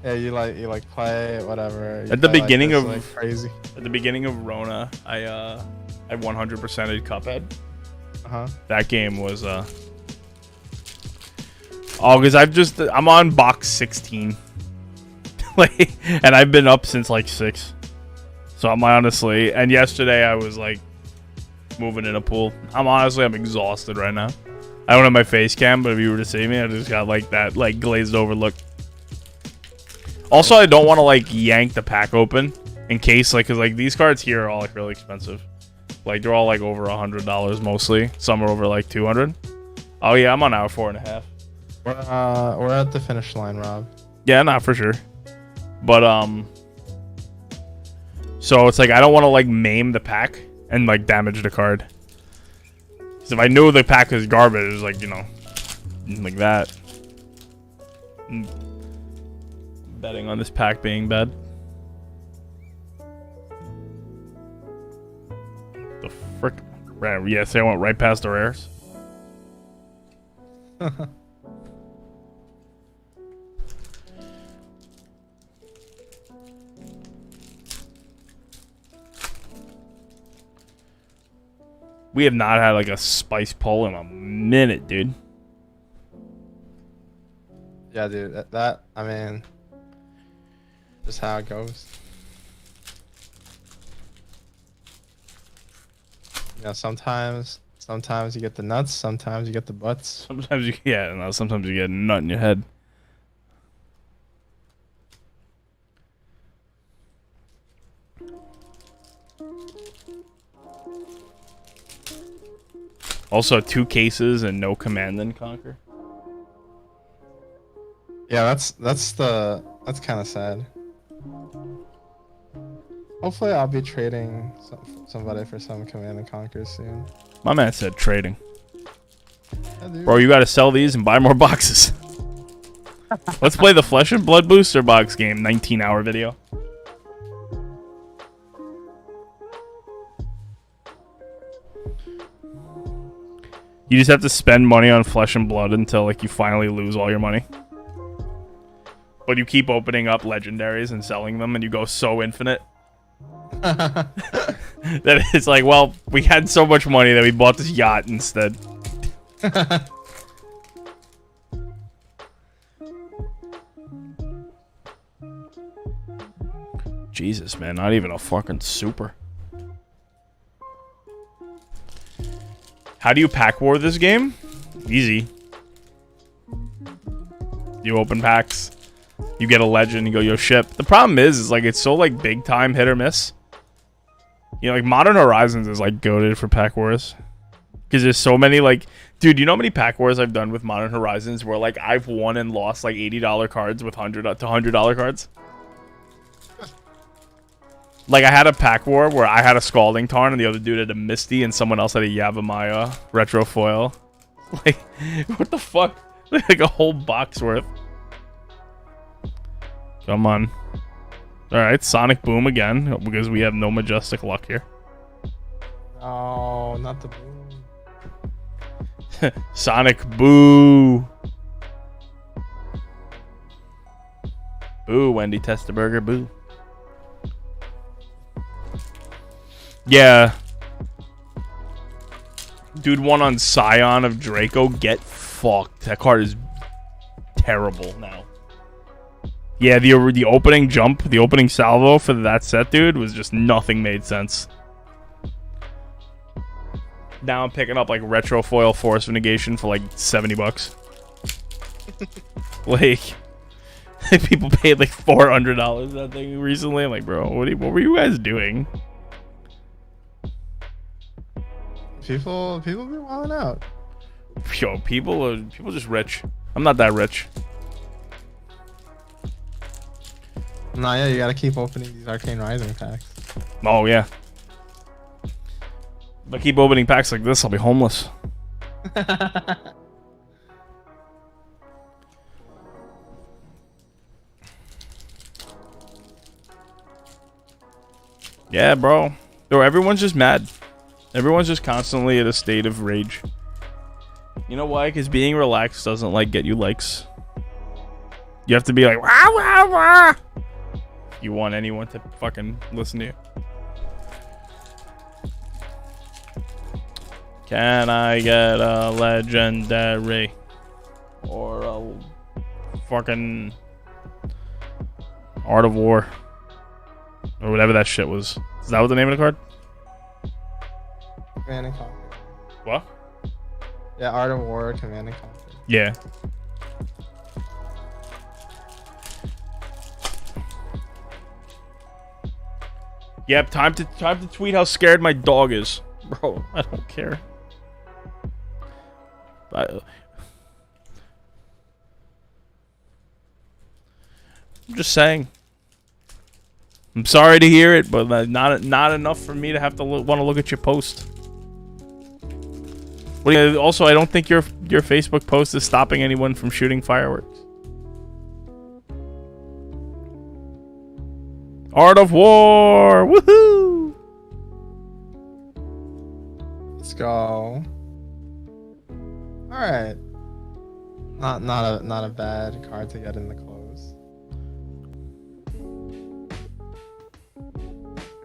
Yeah, you like play whatever. At the beginning of like crazy. At the beginning of Rona, I 100%ed Cuphead. That game was because I'm on box 16. Like, and I've been up since like 6. So I'm honestly, and yesterday I was like moving in a pool. I'm exhausted right now. I don't have my face cam, but if you were to see me, I just got like that like glazed over look. Also, I don't want to like yank the pack open in case like, cause like these cards here are all like really expensive. Like they're all like over $100 mostly. Some are over like 200. Oh yeah, I'm on hour 4.5. We're at the finish line, Rob. Yeah, not for sure. But so it's like I don't want to like maim the pack and like damage the card. Because if I knew the pack is garbage, it's like, you know, like that. I'm betting on this pack being bad. The frick? Yes, I went right past the rares. We have not had like a spice pull in a minute, dude. Yeah, dude. That I mean, just how it goes. You know, sometimes you get the nuts, sometimes you get the butts. Sometimes you sometimes you get a nut in your head. Also, 2 cases and no Command and Conquer. Yeah, that's kind of sad. Hopefully, I'll be trading somebody for some Command and Conquer soon. My man said trading. Yeah, dude. Bro, you gotta sell these and buy more boxes. Let's play the Flesh and Blood booster box game. 19-hour video. You just have to spend money on Flesh and Blood until like you finally lose all your money. But you keep opening up legendaries and selling them, and you go so infinite that it's like, well, we had so much money that we bought this yacht instead. Jesus, man, not even a fucking super. How do you pack war this game? Easy. You open packs. You get a legend. You go, yo, ship. The problem is like it's so like big time hit or miss. You know, like Modern Horizons is like goated for pack wars. Because there's so many like, dude, you know how many pack wars I've done with Modern Horizons where like I've won and lost like $80 cards with $100 cards? Like, I had a pack war where I had a Scalding Tarn and the other dude had a Misty and someone else had a Yavimaya retro foil. Like, what the fuck? Like a whole box worth. Come on. Alright, Sonic Boom again, because we have no Majestic luck here. Oh, not the boom. Sonic Boo. Boo, Wendy Testaburger, boo. Yeah. Dude won on Scion of Draco. Get fucked. That card is terrible now. Yeah, the opening jump, the opening salvo for that set, dude, was just nothing made sense. Now I'm picking up like retro foil Force of Negation for like $70. Like, people paid like $400 that thing recently. I'm like, bro, what were you guys doing? People be wilding out. Yo, people just rich. I'm not that rich. Nah, yeah, you gotta keep opening these Arcane Rising packs. Oh yeah. If I keep opening packs like this, I'll be homeless. Yeah, bro. Yo, everyone's just mad. Everyone's just constantly in a state of rage. You know why? Because being relaxed doesn't like get you likes. You have to be like, wah, wah, wah. You want anyone to fucking listen to you. Can I get a legendary? Or a fucking Art of War? Or whatever that shit was. Is that what the name of the card? Command and Conquer. What? Yeah, Art of War, Command and Conquer. Yeah. Yep, time to tweet how scared my dog is. Bro, I don't care. I'm just saying. I'm sorry to hear it, but not enough for me to have to want to look at your post. Also, I don't think your Facebook post is stopping anyone from shooting fireworks. Art of War! Woohoo! Let's go. All right. Not a bad card to get in the close.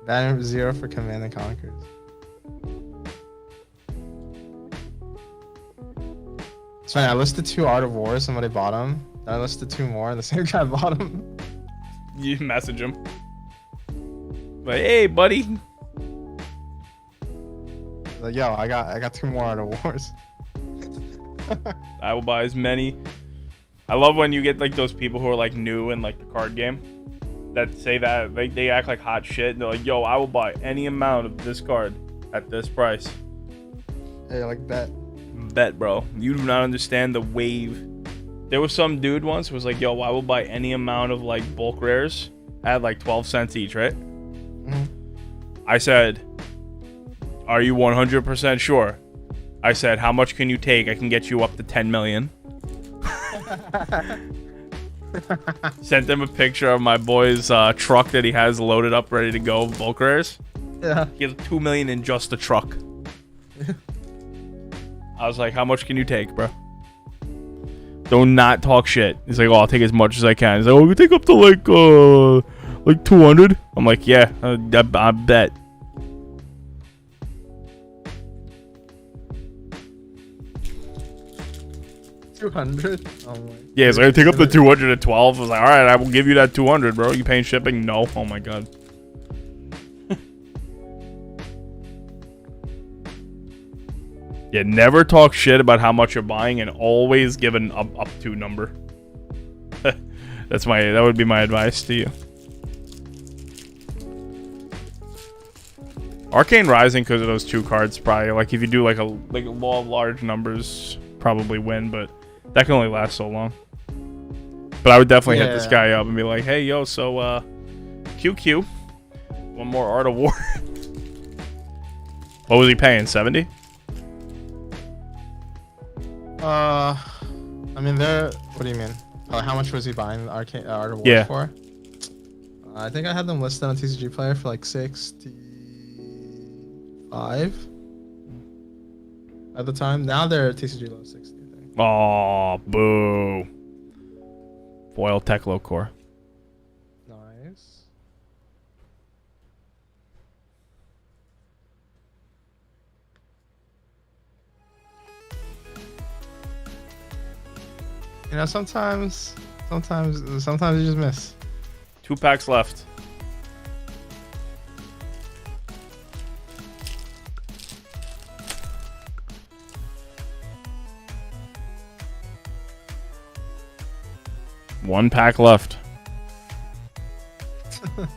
Banner 0 for Command and Conquers. So I listed 2 Art of War. Somebody bought them. Then I listed 2 more, and the same guy bought them. You message him. Like, hey, buddy. Like, yo, I got 2 more Art of Wars. I will buy as many. I love when you get like those people who are like new in like the card game that say that like they act like hot shit. They're like, yo, I will buy any amount of this card at this price. Hey, like bet. Bet, bro. You do not understand the wave. There was some dude once who was like, yo, I will buy any amount of like bulk rares at like 12 cents each, right? Mm-hmm. I said, are you 100% sure? I said, how much can you take? I can get you up to 10 million. Sent them a picture of my boy's truck that he has loaded up, ready to go, bulk rares. Yeah. He has 2 million in just the truck. I was like, how much can you take, bro? Don't not talk shit. He's like, oh, I'll take as much as I can. He's like, oh, we take up to like 200. I'm like, yeah, I bet. $200. Oh my. Yeah, he's like, I take up the 212. I was like, all right, I will give you that 200, bro. You paying shipping? No. Oh my god. Yeah, never talk shit about how much you're buying, and always give an up to number. That would be my advice to you. Arcane Rising, because of those 2 cards, probably like if you do like a law of large numbers, probably win, but that can only last so long. But I would definitely hit this guy up and be like, hey, yo, so QQ, one more Art of War. What was he paying? 70? I mean, what do you mean? How much was he buying the Art of War for? I think I had them listed on TCG Player for like 65 at the time. Now they're TCG low 60, I think. Oh, boo. Foil Teklo Core. Nice. You know, sometimes you just miss. 2 packs left. One pack left.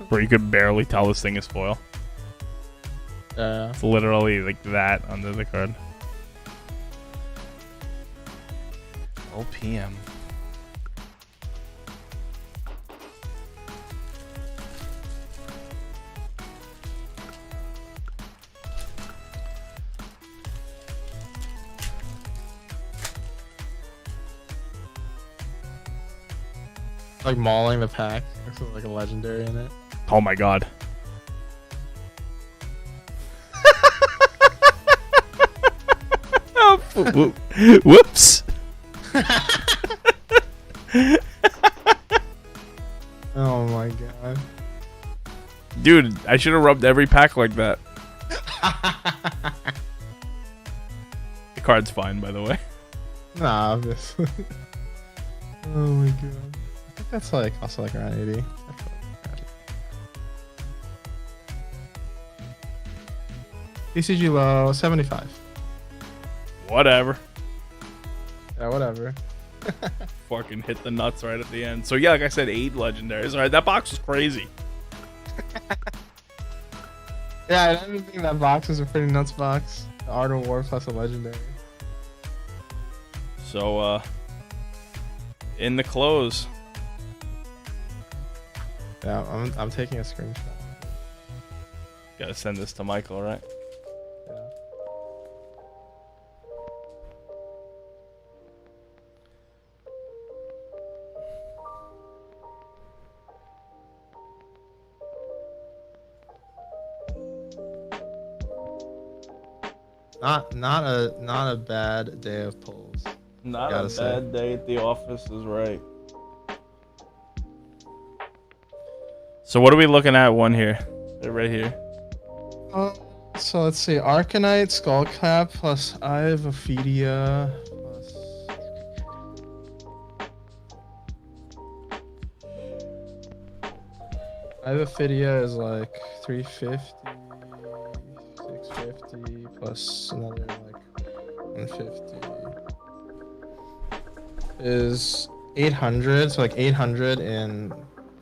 Where you could barely tell this thing is foil. Yeah. It's literally like that under the card. OPM. Like mauling the pack. There's like a legendary in it. Oh my god. Whoops. Oh my god. Dude, I should have rubbed every pack like that. The card's fine, by the way. Nah, obviously. Oh my god. I think that's like also like around 80. TCG low 75. Whatever. Yeah, whatever. Fucking hit the nuts right at the end. So yeah, like I said, 8 legendaries. Alright, that box was crazy. Yeah, I didn't think that box was a pretty nuts box. The Art of War plus a legendary. So in the close. Yeah, I'm taking a screenshot. Gotta send this to Michael, right? Yeah. Not a bad day of polls. Not a bad day at the office is right. So what are we looking at? One here. They're right here. So let's see. Arcanite, Skullcap plus Eye of Ophidia plus My Ophidia is like 350, 650 plus another like 150 is 800. So like 800 in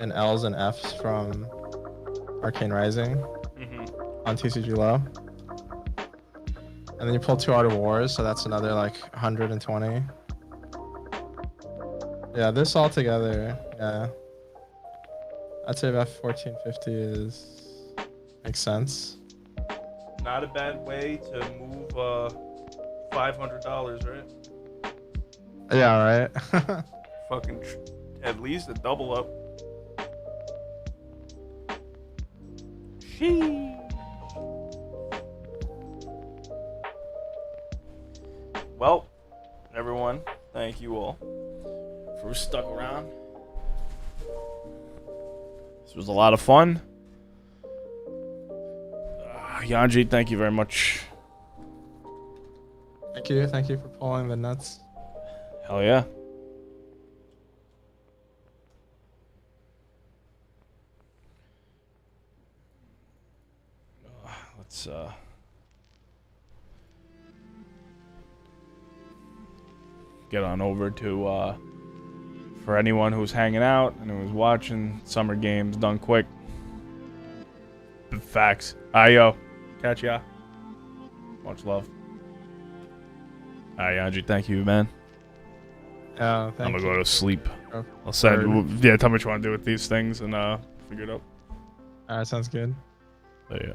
L's and F's from Arcane Rising on TCG Low. And then you pull 2 Art of Wars, so that's another like 120. Yeah, this all together, yeah. I'd say about 1450 makes sense. Not a bad way to move $500, right? Yeah, right. Fucking at least a double up. Sheesh. Well, everyone, thank you all for stuck around. This was a lot of fun. Yanji, thank you very much. Thank you for pulling the nuts. Hell yeah. Let's get on over to for anyone who's hanging out and who's watching, Summer Games done quick. Facts. Yo. Catch ya. Much love. Alright, Yanji, thank you, man. Yeah, I'm gonna go to sleep. Oh, I'll send. Yeah, tell me what you want to do with these things and figure it out. Alright, sounds good. But yeah.